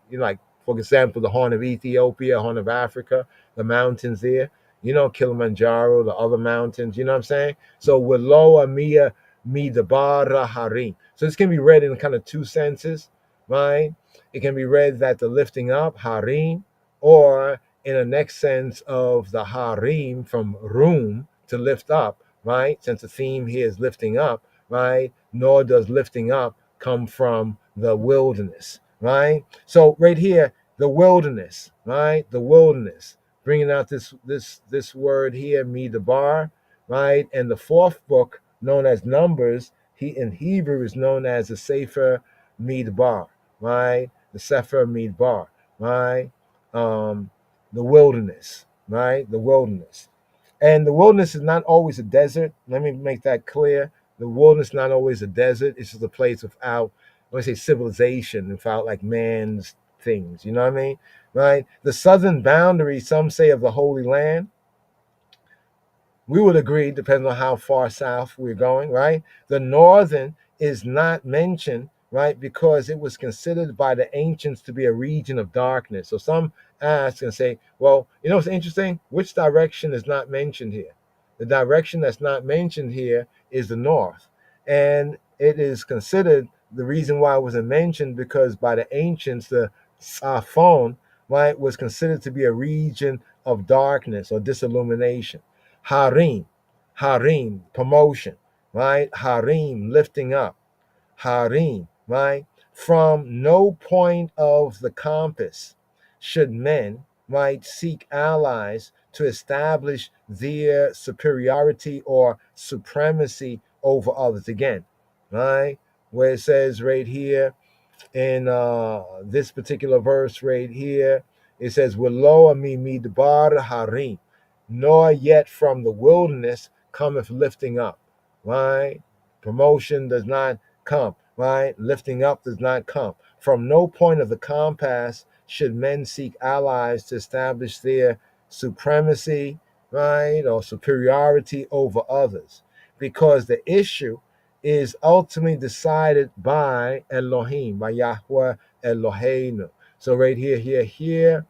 for example, the Horn of Ethiopia, Horn of Africa, the mountains there. Kilimanjaro, the other mountains. You know what I'm saying? So Willoa Mia Midabara Harim. So this can be read in kind of two senses, right? It can be read that the lifting up, Harim, or in a next sense of the Harim from room, to lift up, right? Since the theme here is lifting up, right? Nor does lifting up come from the wilderness, right? So right here, the wilderness, right? The wilderness, bringing out this word here, Midabar, right? And the fourth book, known as Numbers, in Hebrew is known as the Sefer Midbar, right? The Sefer Midbar, right? The wilderness, right? The wilderness. And the wilderness is not always a desert. Let me make that clear. The wilderness is not always a desert. It's just a place without, I say, civilization, without like man's things. You know what I mean? Right? The southern boundary, some say, of the Holy Land, we would agree, depending on how far south we're going, right? The northern is not mentioned, right, because it was considered by the ancients to be a region of darkness. So some ask and say, well, what's interesting? Which direction is not mentioned here? The direction that's not mentioned here is the north. And it is considered, the reason why it wasn't mentioned, because by the ancients, the Safon, right, was considered to be a region of darkness or disillumination. Harim, promotion, right? Harim, lifting up. Harim, right? From no point of the compass should men, right, seek allies to establish their superiority or supremacy over others. Again, right? Where it says right here in this particular verse right here, it says, "Willow mi midbar harim, nor yet from the wilderness cometh lifting up." Right? Promotion does not come. Right? Lifting up does not come. From no point of the compass should men seek allies to establish their supremacy, right, or superiority over others, because the issue is ultimately decided by Elohim, by Yahweh Eloheinu. So right here,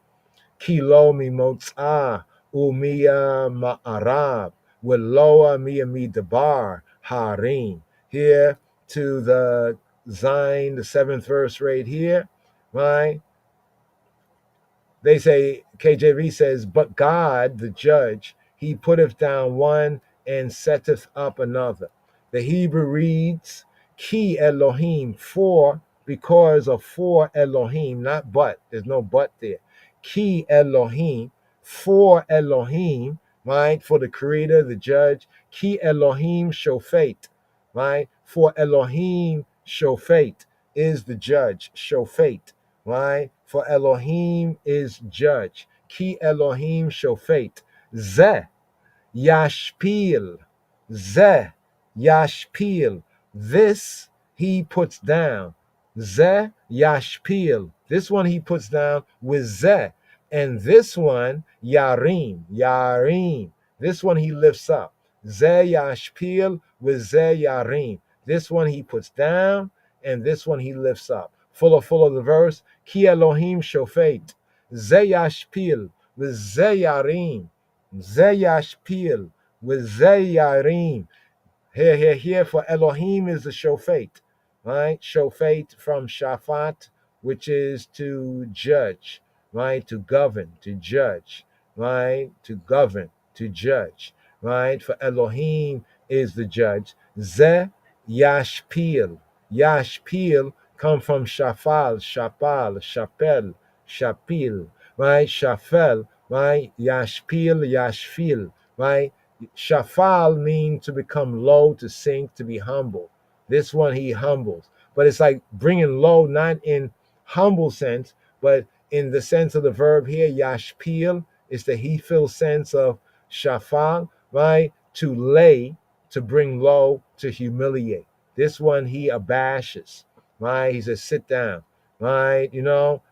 Kilo mi motza umia ma'arab, Wiloa mia mi debar harim. Here to the Zain, the seventh verse right here, right? They say, KJV says, but God, the judge, he putteth down one and setteth up another. The Hebrew reads, Ki Elohim, for, because of for Elohim, not but. There's no but there. Ki Elohim, for Elohim, right? For the creator, the judge. Ki Elohim Shofet, right? For Elohim Shofet is the judge, Shofet, right? For Elohim is judge. Ki Elohim Shofet. Zeh Yashpil. Zeh Yashpil. This he puts down. Zeh Yashpil. This one he puts down with Zeh. And this one, Yarim. Yarim. This one he lifts up. Zeh Yashpil with Zeh Yarim. This one he puts down, and this one he lifts up. Full of the verse. Ki Elohim Shofet. Zeh Yashpil with Zeh Yarim. Zeh Yashpil with Zeh Yarim. Here, for Elohim is the Shofet, right? Shofet from Shafat, which is to judge, right? To govern, to judge, right? To govern, to judge, right? For Elohim is the judge. Zeh Yashpil. Yashpil come from Shafal, Shapal, Shapel, Shapil, right? Shafel, right? Yashpil, Yashfil, right? Shafal means to become low, to sink, to be humble. This one he humbles. But it's like bringing low, not in humble sense, but in the sense of the verb here, yashpil, is the hefil sense of shafal, right? To lay, to bring low, to humiliate. This one he abashes, right? He says, sit down, right?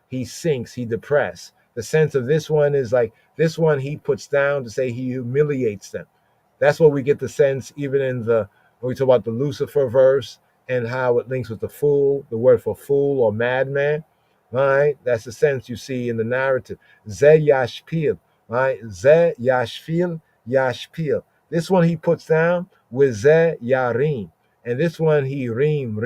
He sinks, he depresses. The sense of this one is like, this one he puts down to say he humiliates them. That's what we get the sense even in when we talk about the Lucifer verse and how it links with the fool, the word for fool or madman, right? That's the sense you see in the narrative. Ze yashpil, right? Ze yashpil, yashpil. This one he puts down with ze yarim. And this one he ream,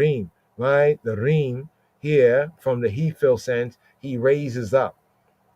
right? The ream here from the hefil sense, he raises up,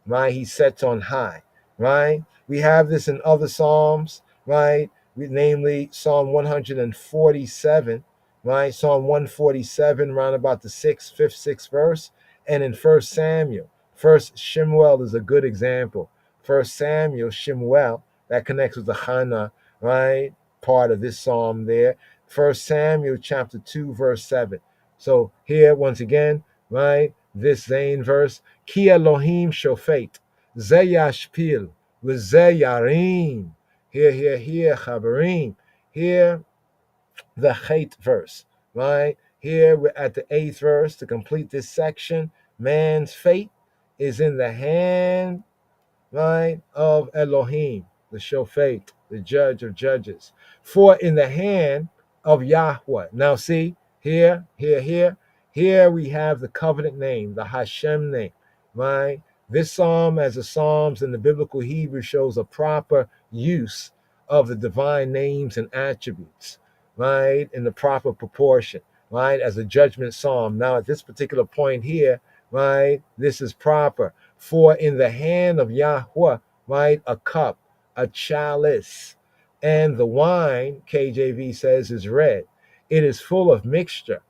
right? He sets on high, right? We have this in other Psalms, right? Namely Psalm 147, right? Psalm 147, around about the fifth, verse. And in First Samuel, First Shemuel is a good example. First Samuel, Shemuel, that connects with the Hannah, right? Part of this psalm there. First Samuel chapter 2, verse 7. So here, once again, right? This same verse, Ki Elohim Shofet, Ze Yashpil, with Ze Yarim. Here, Chabarim. Here, the Chait verse, right? Here we're at the 8th verse to complete this section. Man's fate is in the hand, right, of Elohim, the Shofet, the judge of judges. For in the hand of Yahweh. Now see, here we have the covenant name, the Hashem name, right? This psalm, as the psalms in the biblical Hebrew, shows a proper use of the divine names and attributes, right, in the proper proportion, right, as a judgment psalm. Now at this particular point here, right, this is proper. For in the hand of Yahweh, right, a cup, a chalice, and the wine, KJV says, is red. It is full of mixture,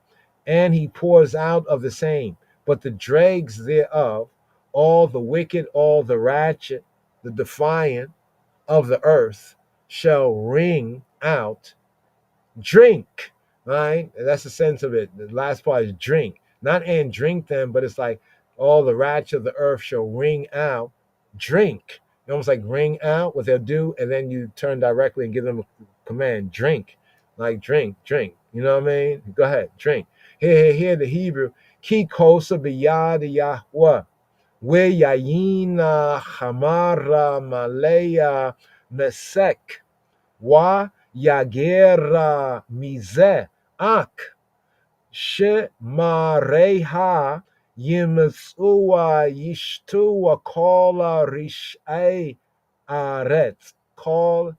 and he pours out of the same. But the dregs thereof, all the wicked, all the ratchet, the defiant of the earth, shall wring out drink, right? And that's the sense of it. The last part is drink, not and drink them, but it's like all the rats of the earth shall wring out drink. Almost like wring out what they'll do, and then you turn directly and give them a command, drink, like drink. You know what I mean? Go ahead, drink. Here, the Hebrew, ki kosa biyad Yahweh, we yayina hamara malaya mesek, wa yagera mize ak shemareha yimsua yishtua kola rishai aret, kol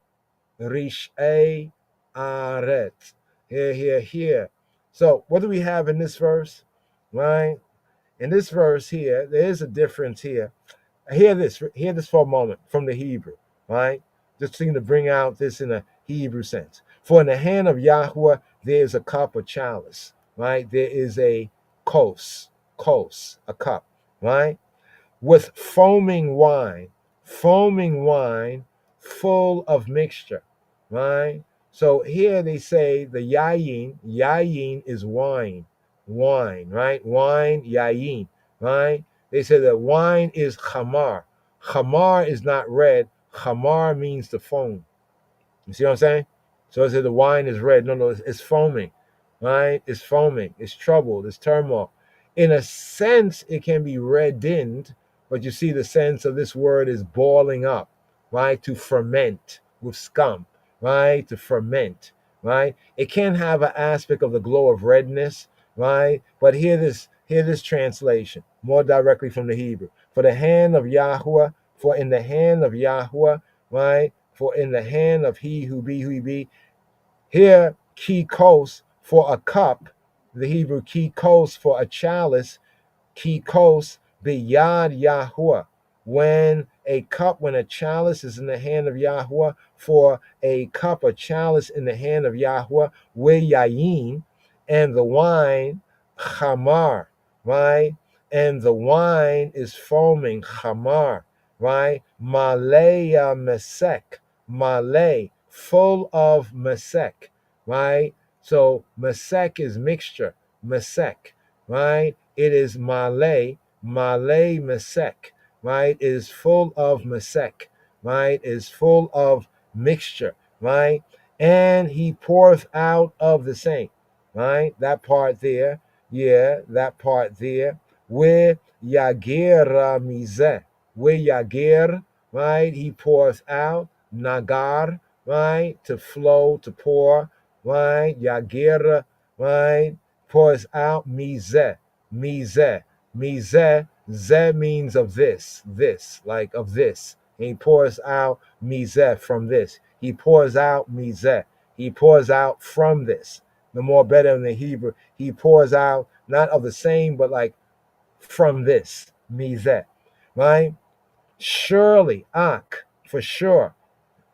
rishai aret. Here. So what do we have in this verse, right? In this verse here, there is a difference here. Hear this for a moment from the Hebrew, right? Just seem to bring out this in a Hebrew sense. For in the hand of Yahweh, there is a cup or chalice, right? There is a kos, a cup, right? With foaming wine full of mixture, right? So here they say the yayin is wine, right? Wine, yayin, right? They say that wine is khamar. Khamar is not red. Khamar means to foam. You see what I'm saying? So I said the wine is red. No, it's foaming, right? It's foaming. It's troubled. It's turmoil. In a sense, it can be reddened, but you see the sense of this word is boiling up, right? To ferment with scum, right? To ferment, right? It can have an aspect of the glow of redness, right? But hear this translation more directly from the Hebrew. For the hand of Yahweh, for in the hand of Yahweh, right? For in the hand of he who be, here kikos for a cup, the Hebrew kikos for a chalice, kikos biyad Yahuwah. When a chalice is in the hand of Yahweh, for a cup or chalice in the hand of Yahweh, yayin, and the wine, chamar, right? And the wine is foaming, chamar, right? Malaya mesek, malay, full of mesek, right? So mesek is mixture, mesek, right? It is Malay Mesek, right? It is full of Mesek, right? It is full of mixture, right? And he poureth out of the same, right? That part there, yeah, that part there. Where Yagera Mizeh, where Yagir, right? He pours out, Nagar, right? To flow, to pour, right? Yagera, right? Pours out mizeh, mizeh, mizeh. Zeh means of this, like of this. And he pours out mizeh from this. He pours out mizeh. He pours out from this. The more better in the Hebrew, he pours out not of the same, but like from this mizeh, right? Surely, ak, for sure.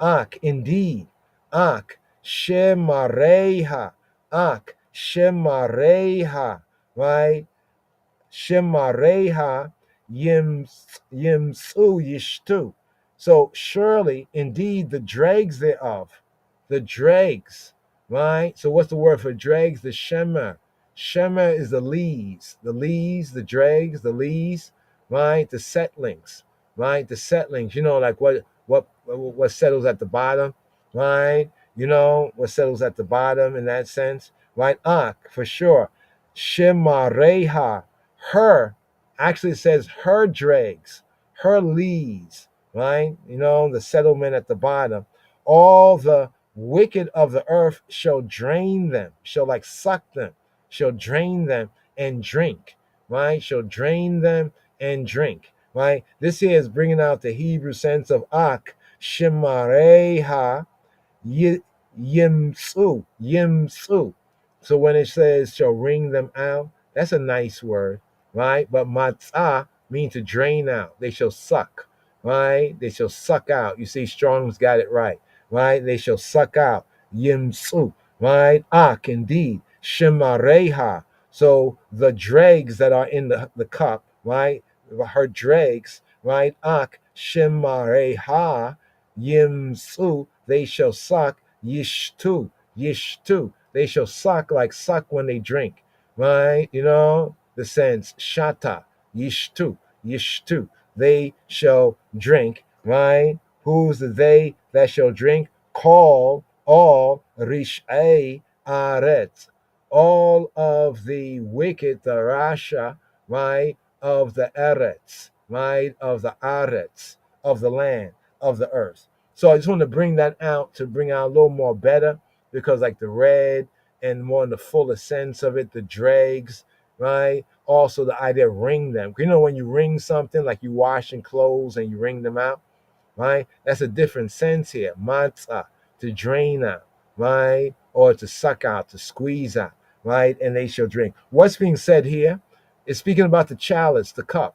Ak, indeed. Ak, shemareha. Ak, shemareha. Right? Shemareha yimsu yishtu. So surely, indeed, the dregs thereof, the dregs, right? So what's the word for dregs? The shemer. Shemer is the lees, the dregs, the lees, right? The settlings, right? The settlings. You know, like what settles at the bottom, right? You know what settles at the bottom in that sense, right? Ak, for sure. Shemareha, her, actually says her dregs, her lees, right? You know, the settlement at the bottom. All the wicked of the earth shall drain them, shall like suck them, shall drain them and drink, right? Shall drain them and drink, right? This here is bringing out the Hebrew sense of ak, shemareha, yimsu. So when it says shall wring them out, that's a nice word, right? But matzah means to drain out. They shall suck, right? They shall suck out. You see, Strong's got it right? They shall suck out. Yimsu, right? Ak, indeed. Shemareha. So the dregs that are in the cup, right? Her dregs, right? Ak, shemareha, yimsu, they shall suck. Yishtu, they shall suck like suck when they drink, right? You know, the sense, shata, yishtu, they shall drink, right? Who's the they that shall drink? Call all rish'ei aretz, all of the wicked, the rasha, right? Of the eretz, right? Of the aretz, of the land, of the earth. So I just want to bring that out to bring out a little more better, because like the red and more in the fuller sense of it, the dregs, right? Also the idea of wring them. You know, when you wring something, like you washing clothes and you wring them out, right? That's a different sense here. Matzah, to drain out, right? Or to suck out, to squeeze out, right? And they shall drink. What's being said here is speaking about the chalice, the cup,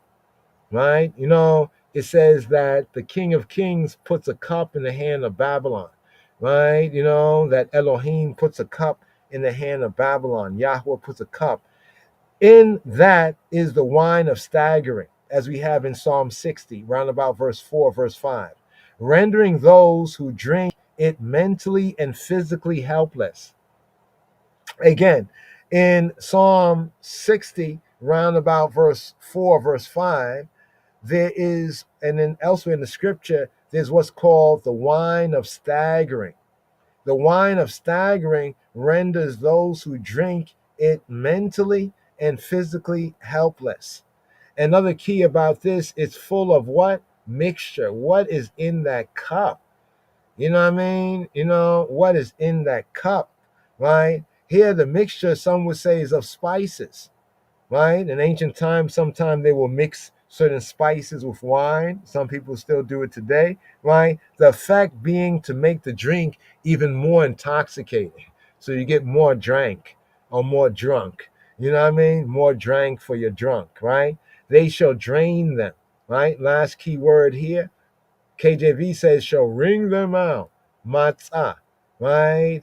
right? You know, it says that the King of Kings puts a cup in the hand of Babylon, right? You know, that Elohim puts a cup in the hand of Babylon. Yahweh puts a cup. In that is the wine of staggering, as we have in Psalm 60, round about verse 4, verse 5, rendering those who drink it mentally and physically helpless. Again, in Psalm 60, round about verse 4, verse 5, there is, and then elsewhere in the scripture, there's what's called the wine of staggering. The wine of staggering renders those who drink it mentally and physically helpless. Another key about this, it's full of what? Mixture. What is in that cup? You know what I mean? You know, what is in that cup, right? Here, the mixture, some would say, is of spices, right? In ancient times, sometimes they will mix certain spices with wine. Some people still do it today, right? The effect being to make the drink even more intoxicating. So you get more drank or more drunk. You know what I mean? More drank for your drunk, right? They shall drain them, right? Last key word here. KJV says, shall wring them out. Matzah, right?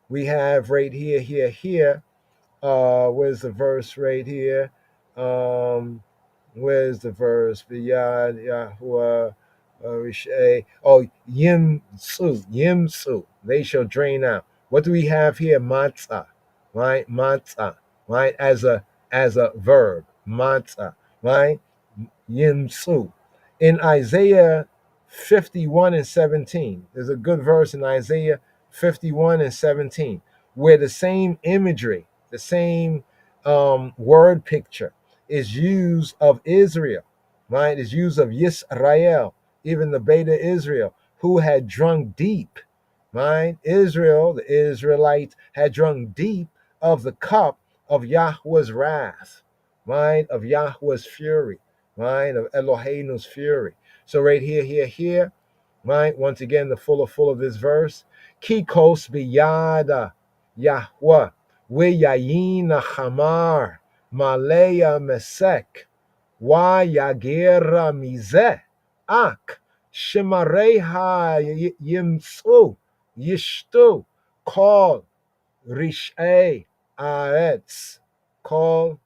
We have right here. Where's the verse right here? Where's the verse? Beyond Yahuwah, oh, Yimsu. They shall drain out. What do we have here? Matzah, right? Matzah, right? As a verb, matzah, right? Yimsu. In Isaiah 51 and 17, there's a good verse in Isaiah 51 and 17, where the same imagery, the same word picture is used of Israel, right? Is used of Yisrael, even the Beta Israel, who had drunk deep, right? Israel, the Israelites, had drunk deep of the cup of Yahweh's wrath, right? Of Yahweh's fury, right? Of Eloheinu's fury. So right here, right? Once again, the full of this verse. Kikos biyada Yahweh, we yayina chamar, maleya mesek, wa yagera mizeh, ak, shemareha yimtsu, yishtu, kol rish'ei aretz, kol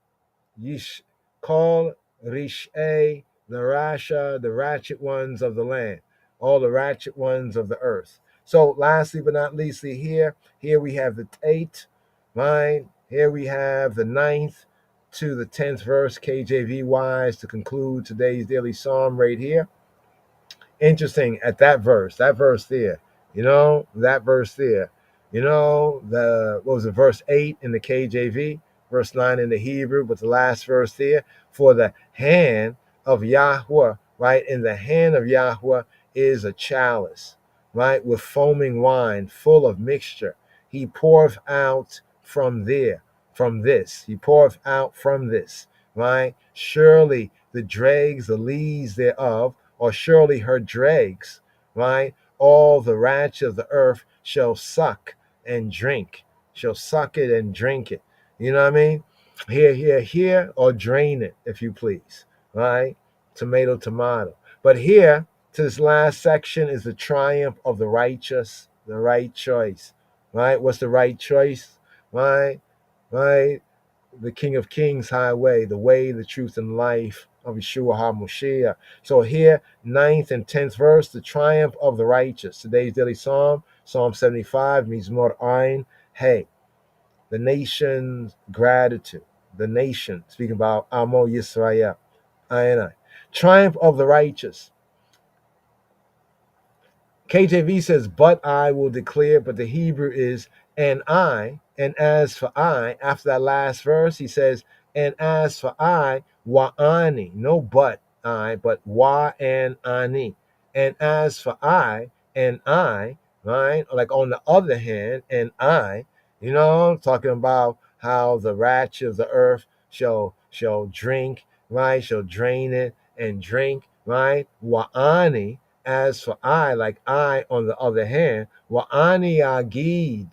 Yish, call Rish'e, the Rasha, the ratchet ones of the land, all the ratchet ones of the earth. So lastly but not leastly, here we have the 8th, right? Here we have the 9th to the 10th verse, KJV wise, to conclude today's daily psalm right here. Interesting at that verse there, that verse there, what was it, verse 8 in the KJV, verse 9 in the Hebrew, but the last verse there, for the hand of Yahweh, right? In the hand of Yahweh is a chalice, right? With foaming wine, full of mixture. He poureth out from this. He poureth out from this, right? Surely the dregs, the lees thereof, or surely her dregs, right? All the rats of the earth shall suck and drink, shall suck it and drink it. You know what I mean? Here, or drain it, if you please, right? Tomato. But here, to this last section, is the triumph of the righteous, the right choice, right? What's the right choice, right? Right? The King of Kings highway, the way, the truth, and life of Yeshua HaMoshiach. So here, 9th and 10th verse, the triumph of the righteous. Today's daily psalm, Psalm 75, Mizmor Ein, hey, the nation's gratitude. The nation, speaking about Amo Yisrael, I. Triumph of the righteous. KJV says, but I will declare, but the Hebrew is, and I, and as for I, after that last verse, he says, and as for I, wa'ani, no but I, but wa and ani. And as for I, and I, right, like on the other hand, and I, talking about how the rats of the earth shall drink, right, shall drain it and drink, right, wa'ani, as for I, like I, on the other hand, wa'ani agid,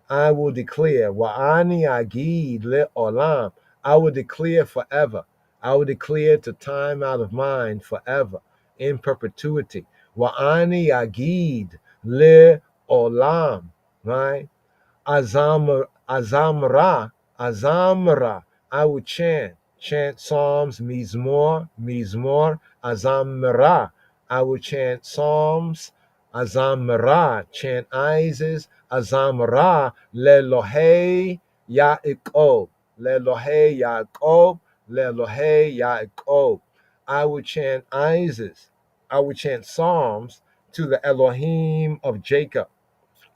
I will declare, wa'ani agid le olam, I will declare forever. I will declare to time out of mind forever, in perpetuity. Wa'ani agid le olam, right? Azamra, I will chant psalms, mizmor, azamra, I will chant psalms Azam-ra, chant Isis. Azam-ra, lelohei Yaakov. Lelohei Yaakov. Lelohei Yaakov. I would chant Isis. I would chant Psalms to the Elohim of Jacob.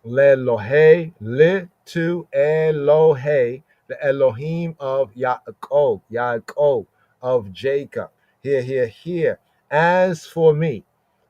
Lelohei, le to Elohei, the Elohim of Yaakov, Yaakov of Jacob. Here, here, here. As for me,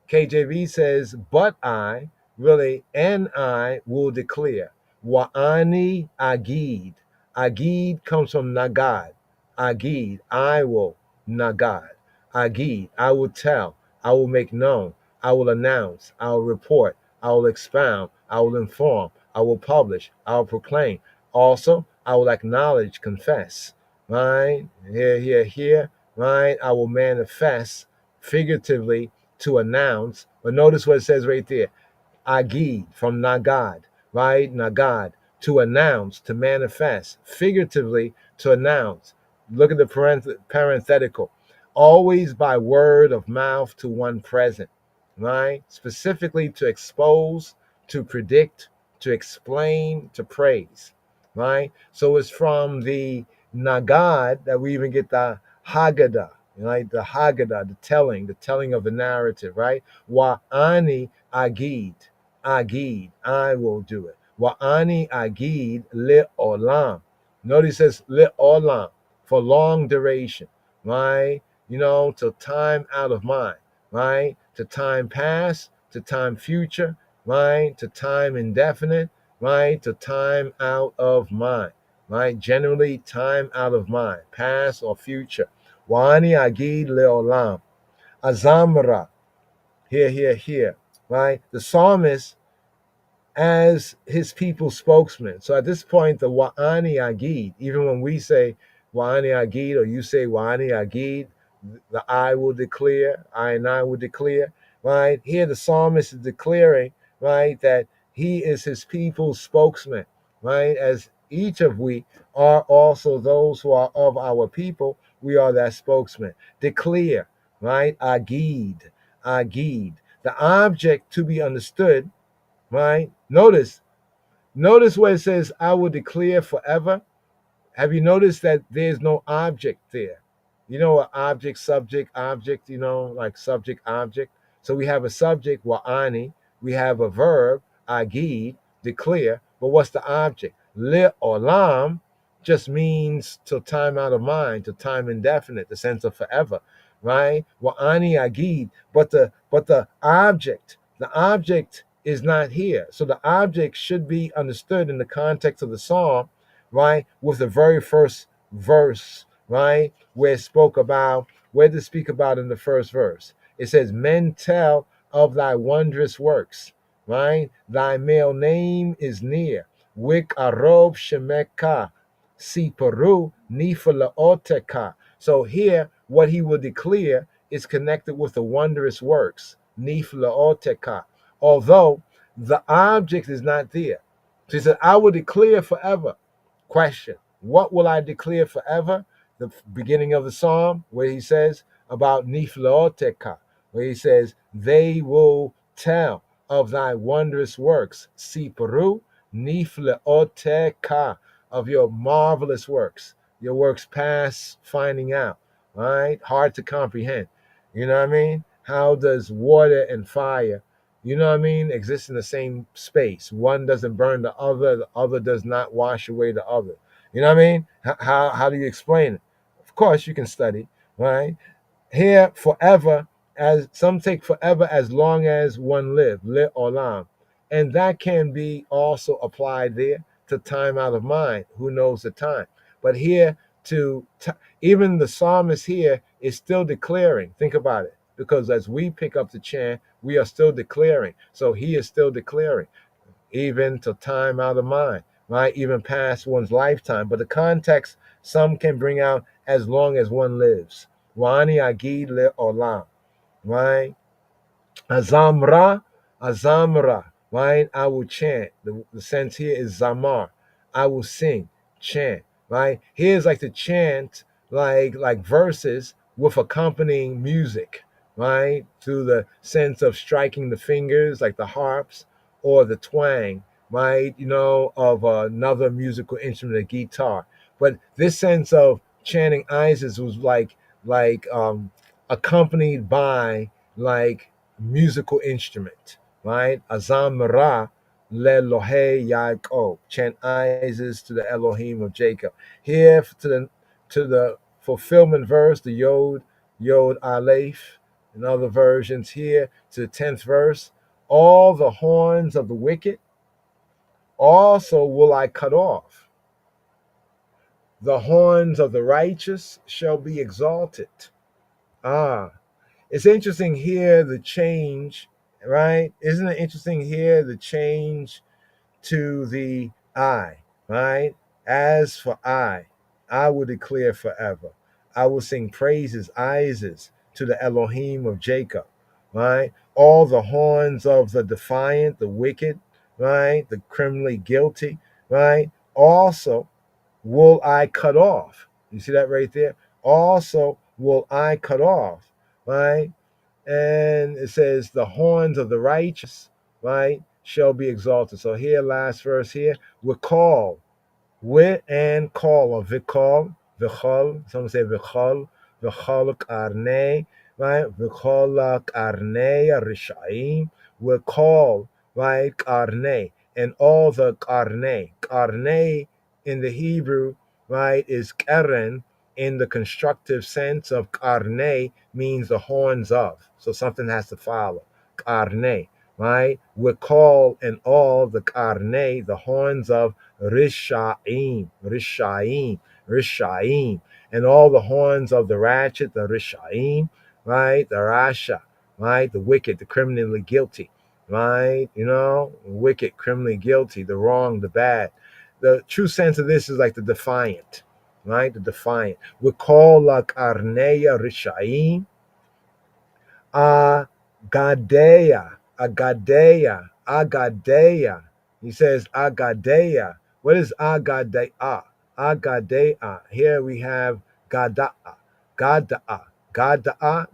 KJV says, but I, really, and I will declare. Wa'ani agid. Agid comes from Nagad. Agid, I will, Nagad. Agid, I will tell. I will make known. I will announce. I will report. I will expound. I will inform. I will publish. I will proclaim. Also, I will acknowledge, confess. Right? Here, here, here. Right? I will manifest figuratively to announce. But notice what it says right there. Agid from Nagad, right? Nagad, to announce, to manifest, figuratively to announce. Look at the parenthetical. Always by word of mouth to one present, right? Specifically to expose, to predict, to explain, to praise, right? So it's from the Nagad that we even get the Haggadah, right? The Haggadah, the telling of the narrative, right? Wa'ani agid. Agid, I will do it. Wa'ani agid olam. Notice it says olam, for long duration, right? Till time out of mind, right? To time past, to time future, right? To time indefinite, right? To time out of mind, right? Generally, time out of mind, past or future. Wa'ani agid olam. Azamra, here, here, here, right? The psalmist as his people's spokesman. So at this point, the Wa'ani Agid, even when we say Wa'ani Agid or you say Wa'ani Agid, the I will declare, I and I will declare, right? Here the psalmist is declaring, right, that he is his people's spokesman, right? As each of we are also those who are of our people, we are that spokesman. Declare, right? Agid, Agid. The object to be understood, right? Notice where it says, I will declare forever. Have you noticed that there's no object there? An object, subject, object, like subject, object. So we have a subject, wa'ani. We have a verb, agid, declare. But what's the object? Li olam just means till time out of mind, to time indefinite, the sense of forever, right? Wa'ani agid. But the object is not here. So the object should be understood in the context of the psalm, right? With the very first verse, right? Where to speak about in the first verse. It says, men tell of thy wondrous works, right? Thy male name is near. Wik arob shemeka, si peru nifalaoteka. So here, what he will declare is connected with the wondrous works, nifalaoteka. Although the object is not there. So he said, I will declare forever. Question: what will I declare forever? The beginning of the psalm, where he says about Niflaoteka, where he says, they will tell of thy wondrous works. Siparu Niflaoteka, of your marvelous works, your works past finding out, right? Hard to comprehend. You know what I mean? How does water and fire, exist in the same space? One doesn't burn the other does not wash away the other. You know what I mean? How do you explain it? Of course, you can study, right? Here, forever, as some take forever as long as one live, li olam. And that can be also applied there to time out of mind. Who knows the time? But here, even the psalmist here is still declaring. Think about it. Because as we pick up the chant, we are still declaring. So he is still declaring, even to time out of mind, right? Even past one's lifetime. But the context, some can bring out as long as one lives. Wani agid le olam, right? Azamra, right? I will chant. The sense here is zamar. I will sing, chant, right? Here's like the chant, like verses with accompanying music, right? Through the sense of striking the fingers like the harps or the twang, right? Of another musical instrument, a guitar. But this sense of chanting Isis was like accompanied by like musical instrument, right? Azam Ra le Lohe Yaakov, chant Isis to the Elohim of Jacob. Here to the fulfillment verse, the Yod Aleph, in other versions here to the 10th verse, all the horns of the wicked also will I cut off. The horns of the righteous shall be exalted. Ah, it's interesting here the change, right? Isn't it interesting here the change to the I, right? As for I will declare forever. I will sing praises, Isis, to the Elohim of Jacob, right? All the horns of the defiant, the wicked, right? The criminally guilty, right? Also will I cut off. You see that right there? Also will I cut off, right? And it says the horns of the righteous, right, shall be exalted. So here, last verse here, we're called with and call or vikol, vichol. Some say vichol, vichol karne, right? Vichol karne rishaim. We're called, right? Karne, and all the karne. Karne in the Hebrew, right, is keren in the constructive sense of karne means the horns of. So something has to follow. Karne, right? We're called and all the karne, the horns of Rishaim, and all the horns of the ratchet, the Rishaim, right? The Rasha, right? The wicked, the criminally guilty, right? Wicked, criminally guilty, the wrong, the bad. The true sense of this is like the defiant, right? The defiant. We call like Arneya Rishaim, Agadeya. He says Agadeya. What is Agadeya? Agadeya. Here we have Gada'a, Gada'a, Gada'a,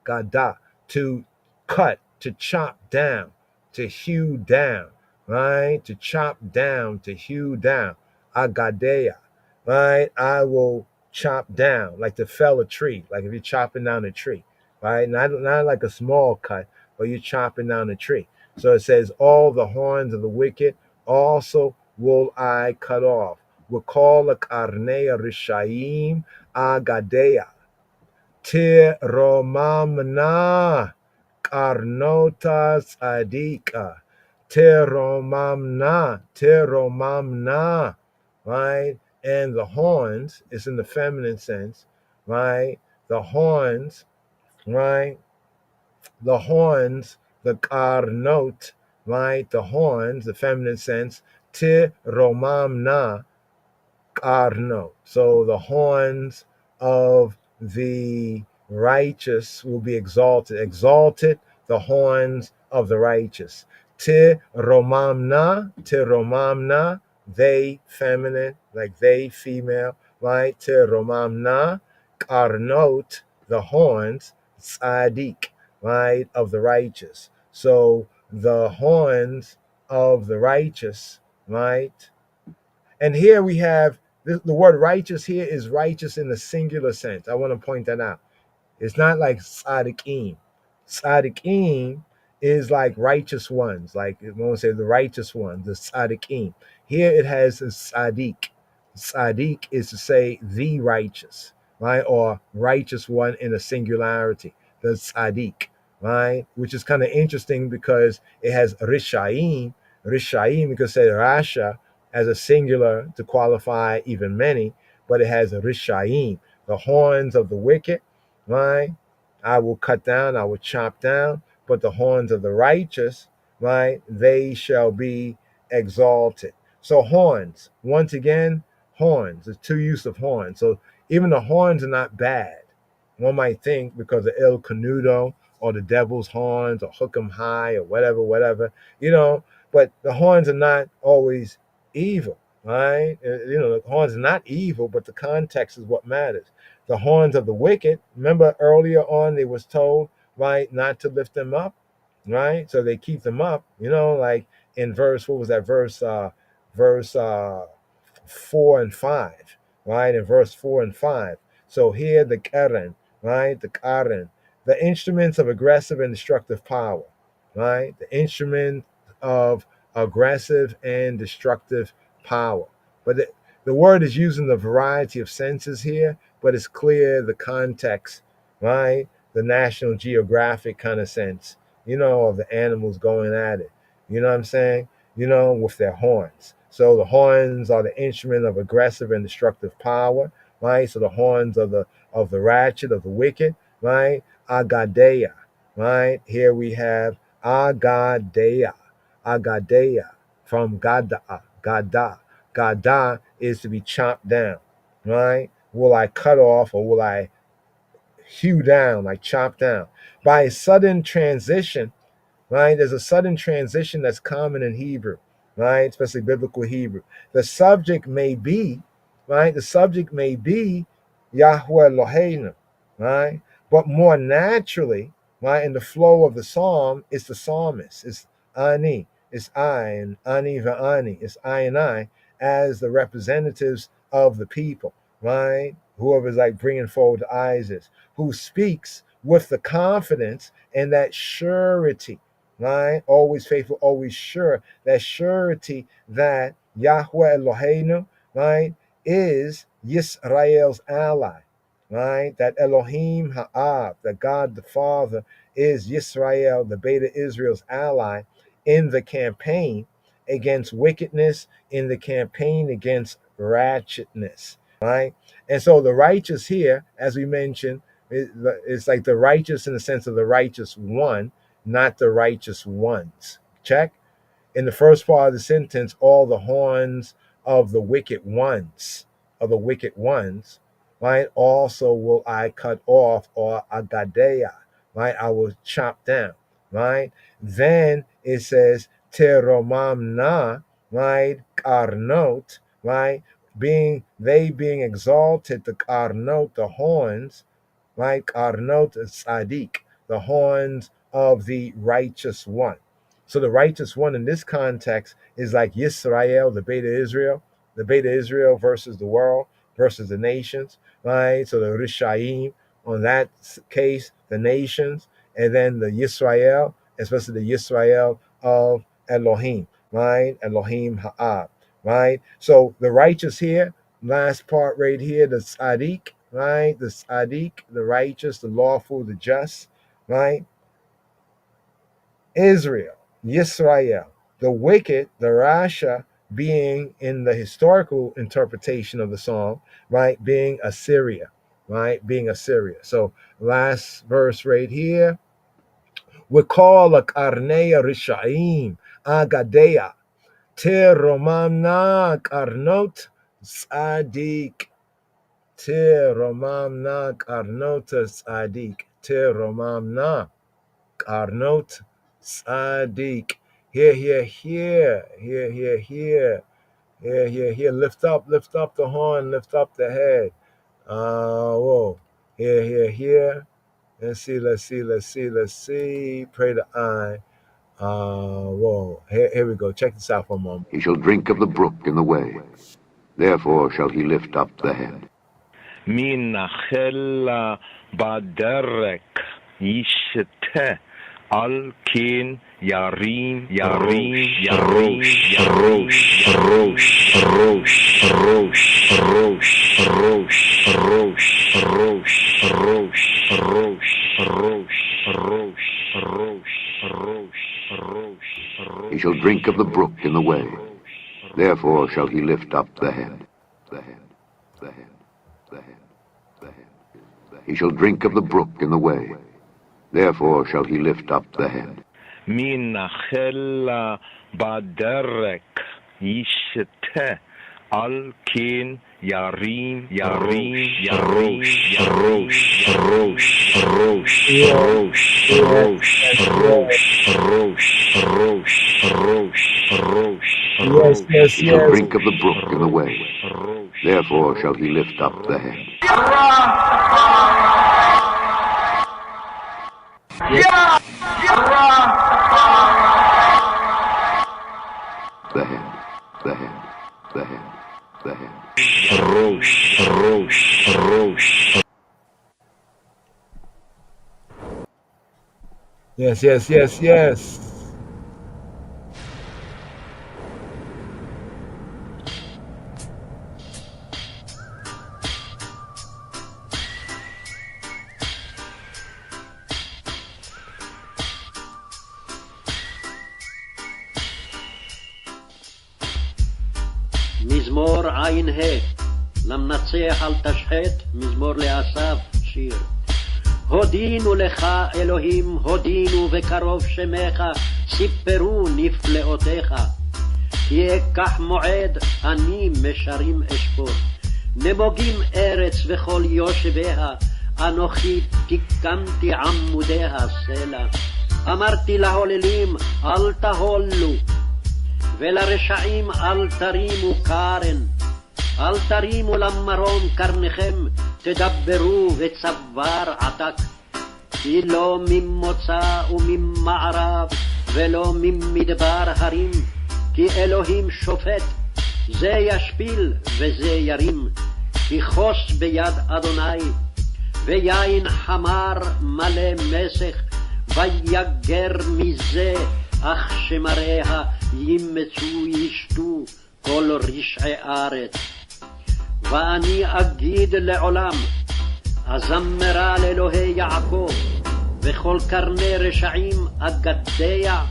Gada. To cut, to chop down, to hew down, right? To chop down, to hew down. Agadeya, right? I will chop down, like to fell a tree, like if you're chopping down a tree, right? Not like a small cut, but you're chopping down a tree. So it says, all the horns of the wicked also will I cut off. Wakal karnea rishaim agadea. Tiromamna karnota tzadika. Tiromamna, right? And the horns is in the feminine sense, right? The horns, right? The horns, the karnot, right? The horns, the feminine sense, tiromamna karno. So the horns of the righteous will be exalted. Exalted the horns of the righteous. Tiromamna, they feminine, like they female, right? Tiromamna karnot, the horns, tzadik, right, of the righteous. So the horns of the righteous, right? And here we have the word righteous here is righteous in the singular sense. I want to point that out. It's not like tzadikim. Tzadikim is like righteous ones, like when we say the righteous ones, the tzadikim. Here it has a tzadik. Tzadik is to say the righteous, right? Or righteous one in a singularity, the tzadik, right? Which is kind of interesting because it has rishaim. Rishaim, you could say rasha as a singular to qualify even many, but it has rishaim, the horns of the wicked, right? I will cut down, I will chop down, but the horns of the righteous, right? They shall be exalted. So horns, once again, horns, the two use of horns. So even the horns are not bad. One might think because of El Canudo or the devil's horns or hook 'em high or whatever, but the horns are not always evil, right? The horns are not evil, but the context is what matters. the horns of the wicked. Remember earlier on they was told, right, not to lift them up, right? So they keep them up, like in verse, what was that verse? Verse 4 and 5, right? In verse 4 and 5. So here the Karen, right? The Karen, the instruments of aggressive and destructive power, right? The instrument of aggressive and destructive power. But the word is using the variety of senses here, but it's clear the context, right? The National Geographic kind of sense, of the animals going at it. You know what I'm saying? With their horns. So the horns are the instrument of aggressive and destructive power, right? So the horns of the ratchet, of the wicked, right? Agadeya, right? Here we have Agadeya, Agadeya from Gada, Gada. Gada is to be chopped down, right? Will I cut off or will I hew down, like chop down? By a sudden transition, right? There's a sudden transition that's common in Hebrew, right? Especially biblical Hebrew. The subject may be, right? The subject may be Yahweh Eloheinu, right? But more naturally, right, in the flow of the psalm, it's the psalmist. It's Ani, it's I, and Ani va'ani, it's I and I, as the representatives of the people, right? Whoever's like bringing forward the eyes is, who speaks with the confidence and that surety, right? Always faithful, always sure. That surety that Yahweh Eloheinu, right, is Yisrael's ally, right? That Elohim Ha'ab, that God the Father, is Yisrael, the Beta Israel's ally in the campaign against wickedness, in the campaign against ratchetness, right? And so the righteous here, as we mentioned, it's like the righteous in the sense of the righteous one, not the righteous ones. Check. In the first part of the sentence, all the horns of the wicked ones, right? Also will I cut off, or agadeya, right? I will chop down, right? Then it says teromamna, right? Karnot, right? Being exalted, the karnot, the horns, right? Karnot Tzaddik, the horns of the righteous one. So the righteous one in this context is like Yisrael, the Beta Israel versus the world, versus the nations, right? So the Rishaim, on that case, the nations, and then the Yisrael, especially the Yisrael of Elohim, right? Elohim Ha'ab, right? So the righteous here, last part right here, the Tzaddik, right? The Tzaddik, the righteous, the lawful, the just, right? Israel, Yisrael, the wicked, the Rasha, being in the historical interpretation of the song, right? Being Assyria, right? Being Assyria. So last verse right here, we call a Karneya Rishaim, Agadeya, Teromamna Karnot Tzaddik. Teromamna Karnot Tzaddik. Teromamna Karnot Tzaddik. Here. Lift up the horn, lift up the head. Whoa. Here. Let's see. Pray the eye. Whoa. Here we go. Check this out for a moment.
He shall drink of the brook in the way. Therefore shall he lift up the head.
מנחל בדרך ישתה על כן ירים
He shall drink of the brook in the way. Therefore shall he lift up the head. He shall drink of the brook in the way. Therefore shall he lift up the head.
מנחל בדרך ישתה על כן ירים
He shall drink of the brook in the way. Therefore shall he lift up the head.
Yes, yes, yes, yes.
מזמור עין ה' למנצח אל תשחט, מזמור לאסף, שיר. הודינו לך אלוהים, הודינו וקרוב שמך, סיפרו נפלאותיך. כי אקח מועד, אני משרים אשפוט. נמוגים ארץ וכל יושביה, אנוכי תיקנתי עמודיה סלע. אמרתי להוללים, אל תהולו, ולרשעים אל תרימו קרן. אל תרימו למרום קרניכם, תדברו וצוואר עתק. כי לא ממוצא וממערב, ולא ממדבר הרים, כי אלוהים שופט, זה ישפיל וזה ירים. כי חוס ביד אדוני, ויין חמר מלא מסך, ויגר מזה, אך שמריה ימצו ישתו כל רשעי ארץ. ואני אגיד לעולם, הזמרה לאלוהי יעקב, וכל קרני רשעים אגדיה,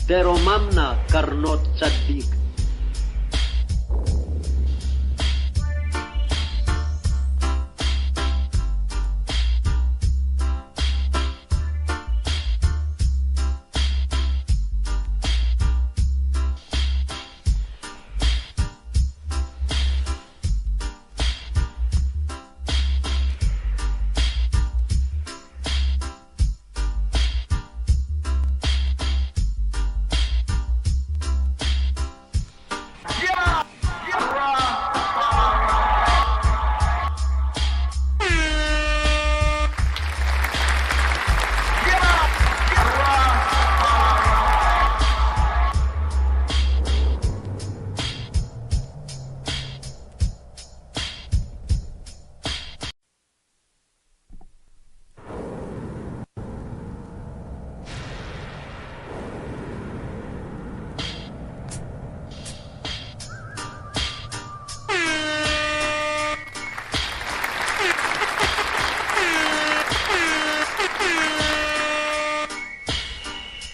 תרוממנה קרנות צדיק.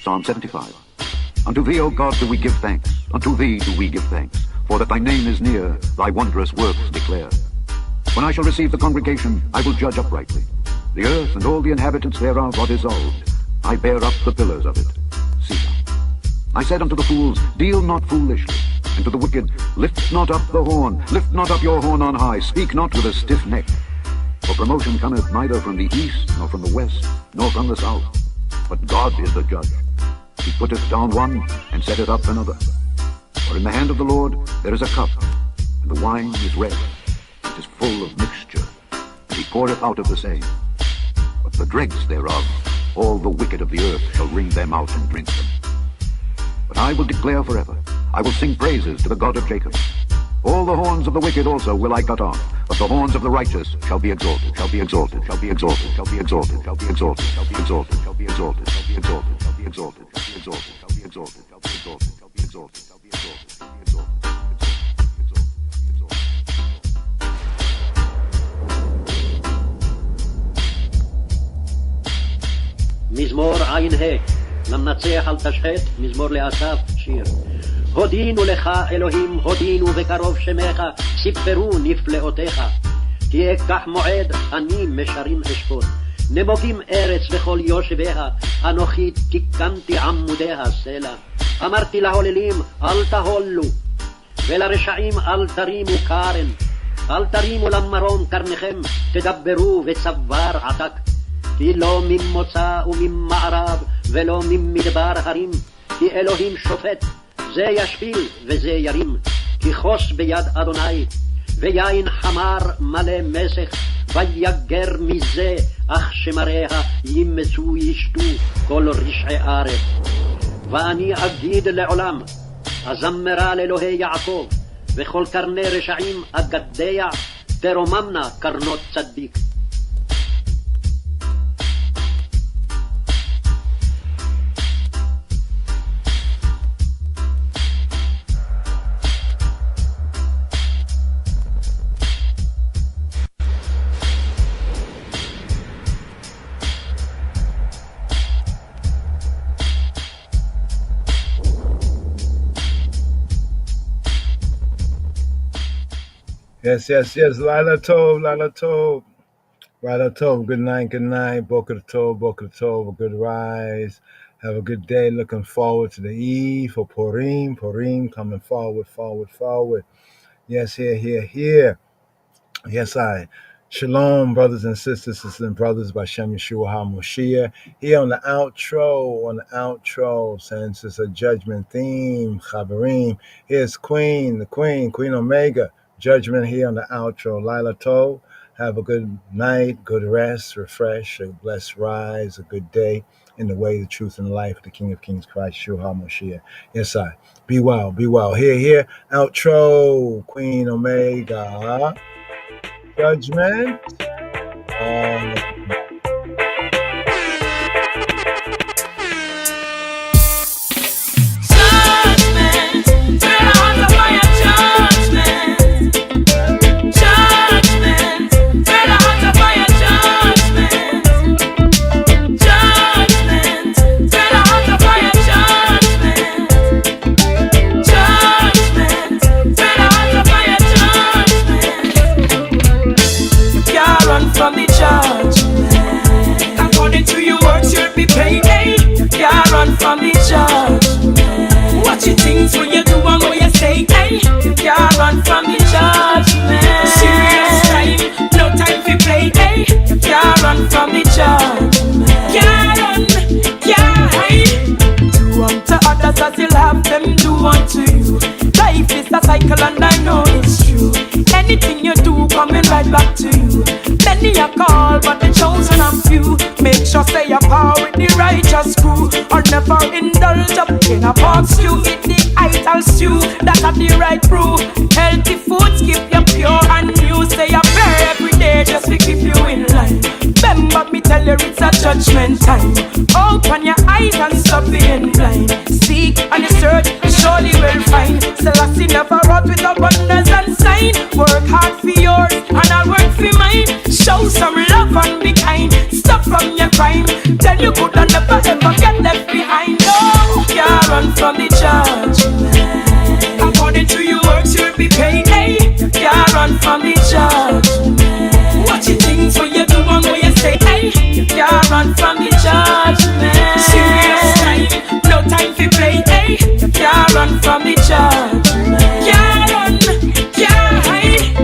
Psalm 75. Unto thee, O God, do we give thanks. Unto thee do we give thanks. For that thy name is near, thy wondrous works declare. When I shall receive the congregation, I will judge uprightly. The earth and all the inhabitants thereof are dissolved. I bear up the pillars of it. Selah. I said unto the fools, deal not foolishly. And to the wicked, lift not up the horn. Lift not up your horn on high. Speak not with a stiff neck. For promotion cometh neither from the east, nor from the west, nor from the south. But God is the judge. He putteth down one, and setteth up another. For in the hand of the Lord there is a cup, and the wine is red. It is full of mixture, and he poureth out of the same. But the dregs thereof, all the wicked of the earth shall wring them out and drink them. But I will declare forever, I will sing praises to the God of Jacob. All the horns of the wicked also will I cut off, but the horns of the righteous shall be exalted, shall be exalted, shall be exalted, shall be exalted, shall be exalted, shall be exalted, shall be exalted, shall be exalted, shall be exalted, shall be exalted, shall be exalted, shall be exalted, shall be exalted, shall be exalted, shall be exalted.
מזמור עין ה' למנצח אל תשחט, מזמור לאסף, שיר. הודינו לך אלוהים, הודינו וקרוב שמך, סיפרו נפלאותיך. כי אקח מועד, אני משרים אשפוט. נמוגים ארץ וכל יושביה, אנוכי תיקנתי עמודיה סלע. אמרתי להוללים, אל תהולו, ולרשעים אל תרימו קרן. אל תרימו למרום קרניכם, תדברו וצוואר עתק. כי לא ממוצא וממערב, ולא ממדבר הרים, כי אלוהים שופט, זה ישפיל וזה ירים. כי חוס ביד אדוני, ויין חמר מלא מסך, ויגר מזה, אך שמריה ימצו ישתו כל רשעי ארץ. ואני אגיד לעולם, הזמרה לאלוהי יעקב, וכל קרני רשעים אגדיה, תרוממנה קרנות צדיק.
Yes, yes, yes. Lila Tov, Lila Tov. Lila Tov, good night, good night. Boker Tov, Boker Tov, a good rise. Have a good day. Looking forward to the eve for Purim. Purim coming forward, forward, forward. Yes, here, here, here. Yes, I. Shalom, brothers and sisters and brothers, by Shem Yeshua HaMoshiach. Here on the outro, since it's a judgment theme, Chabarim. Here's Queen, the Queen Omega. Judgment here on the outro. Lila Tov, have a good night, good rest, refresh, a blessed rise, a good day in the way, the truth, and the life of the King of Kings, Christ, Yeshua HaMoshiach. Yes, I. Be well, be well. Here, here, outro, Queen Omega. Judgment.
From the judgment, according to your works, you'll be paid. You can't run from the judgment. Watch your things when you do and what you say. You can't run from the judgment. Serious time, no time for play. You can't run from the judgment. Can't run, can't hide. Do unto others as you'll have them do unto you. Life is a cycle and I know it's true. Anything you do coming right back to you. Many are called, but the chosen are few. Make sure say your power with the righteous crew, or never indulge up in a pork stew. Eat the idol stew, that's not the right brew. Healthy foods keep you pure and new. Say a prayer every day just to keep you in line. Remember me tell you it's a judgment time. Open your eyes and stop being blind. Seek and search, surely will find. Selassie never wrote with abundance and sign. Work hard for yours and I'll work for mine. Show some love and be kind. Stop from your crime. Tell you good and never ever get left behind. No, can't run from the judgment. According to your works you'll be paid. Hey, you can't run from the judgment. Watch your things when you do and what you say. Hey, you can't run from the judgment. Serious time, no time for play. Hey, you can't run from the judgment. Can't run, can't hide.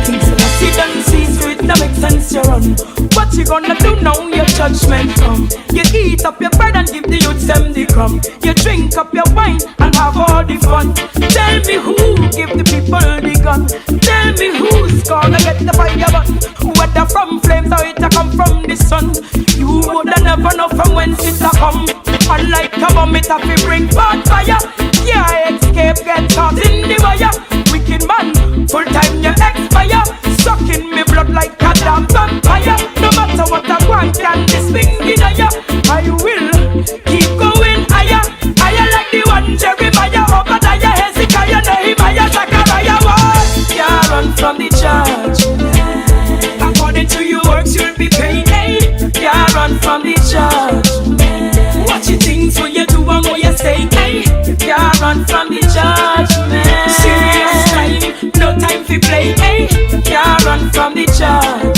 Things that I see done see, so it don't make sense you run. What you gonna do now your judgment come? You eat up your bread and give the youths them the crumb. You drink up your wine and have all the fun. Tell me who give the people the gun. Tell me who's gonna get the fire burn. Whether from flames or it a come from the sun. You woulda never know from whence it a come. Unlike a bomb it a fi bring back fire. Can't escape, get caught in the wire. Wicked man, full time you expire. Sucking me blood like a damn vampire. No matter what I want, can this thing deny ya? I will keep going higher. Higher like the one Jeremiah, Obadiah, Hezekiah, Nehemiah, Zechariah. What? Can't run from the judgment. According to your works you'll be paid. Hey, can't run from the judgment. Watch your things when you do and what you say. Hey, you can't run from the judgment. Serious time, no time for play. Hey, you can't run from the judgment.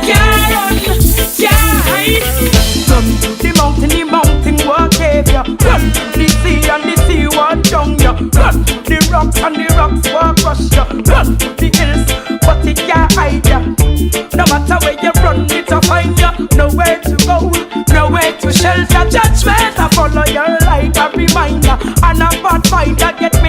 Can't run, can't hide. Run to the mountain walk cave ya. Run to the sea walk down ya. Run to the rocks and the rocks walk rush ya. Run to the hills, but it can't hide ya. No matter where you run, it'll find ya. Nowhere to go, nowhere to shelter. Judgment, I follow your light, a reminder. And a bad fighter get me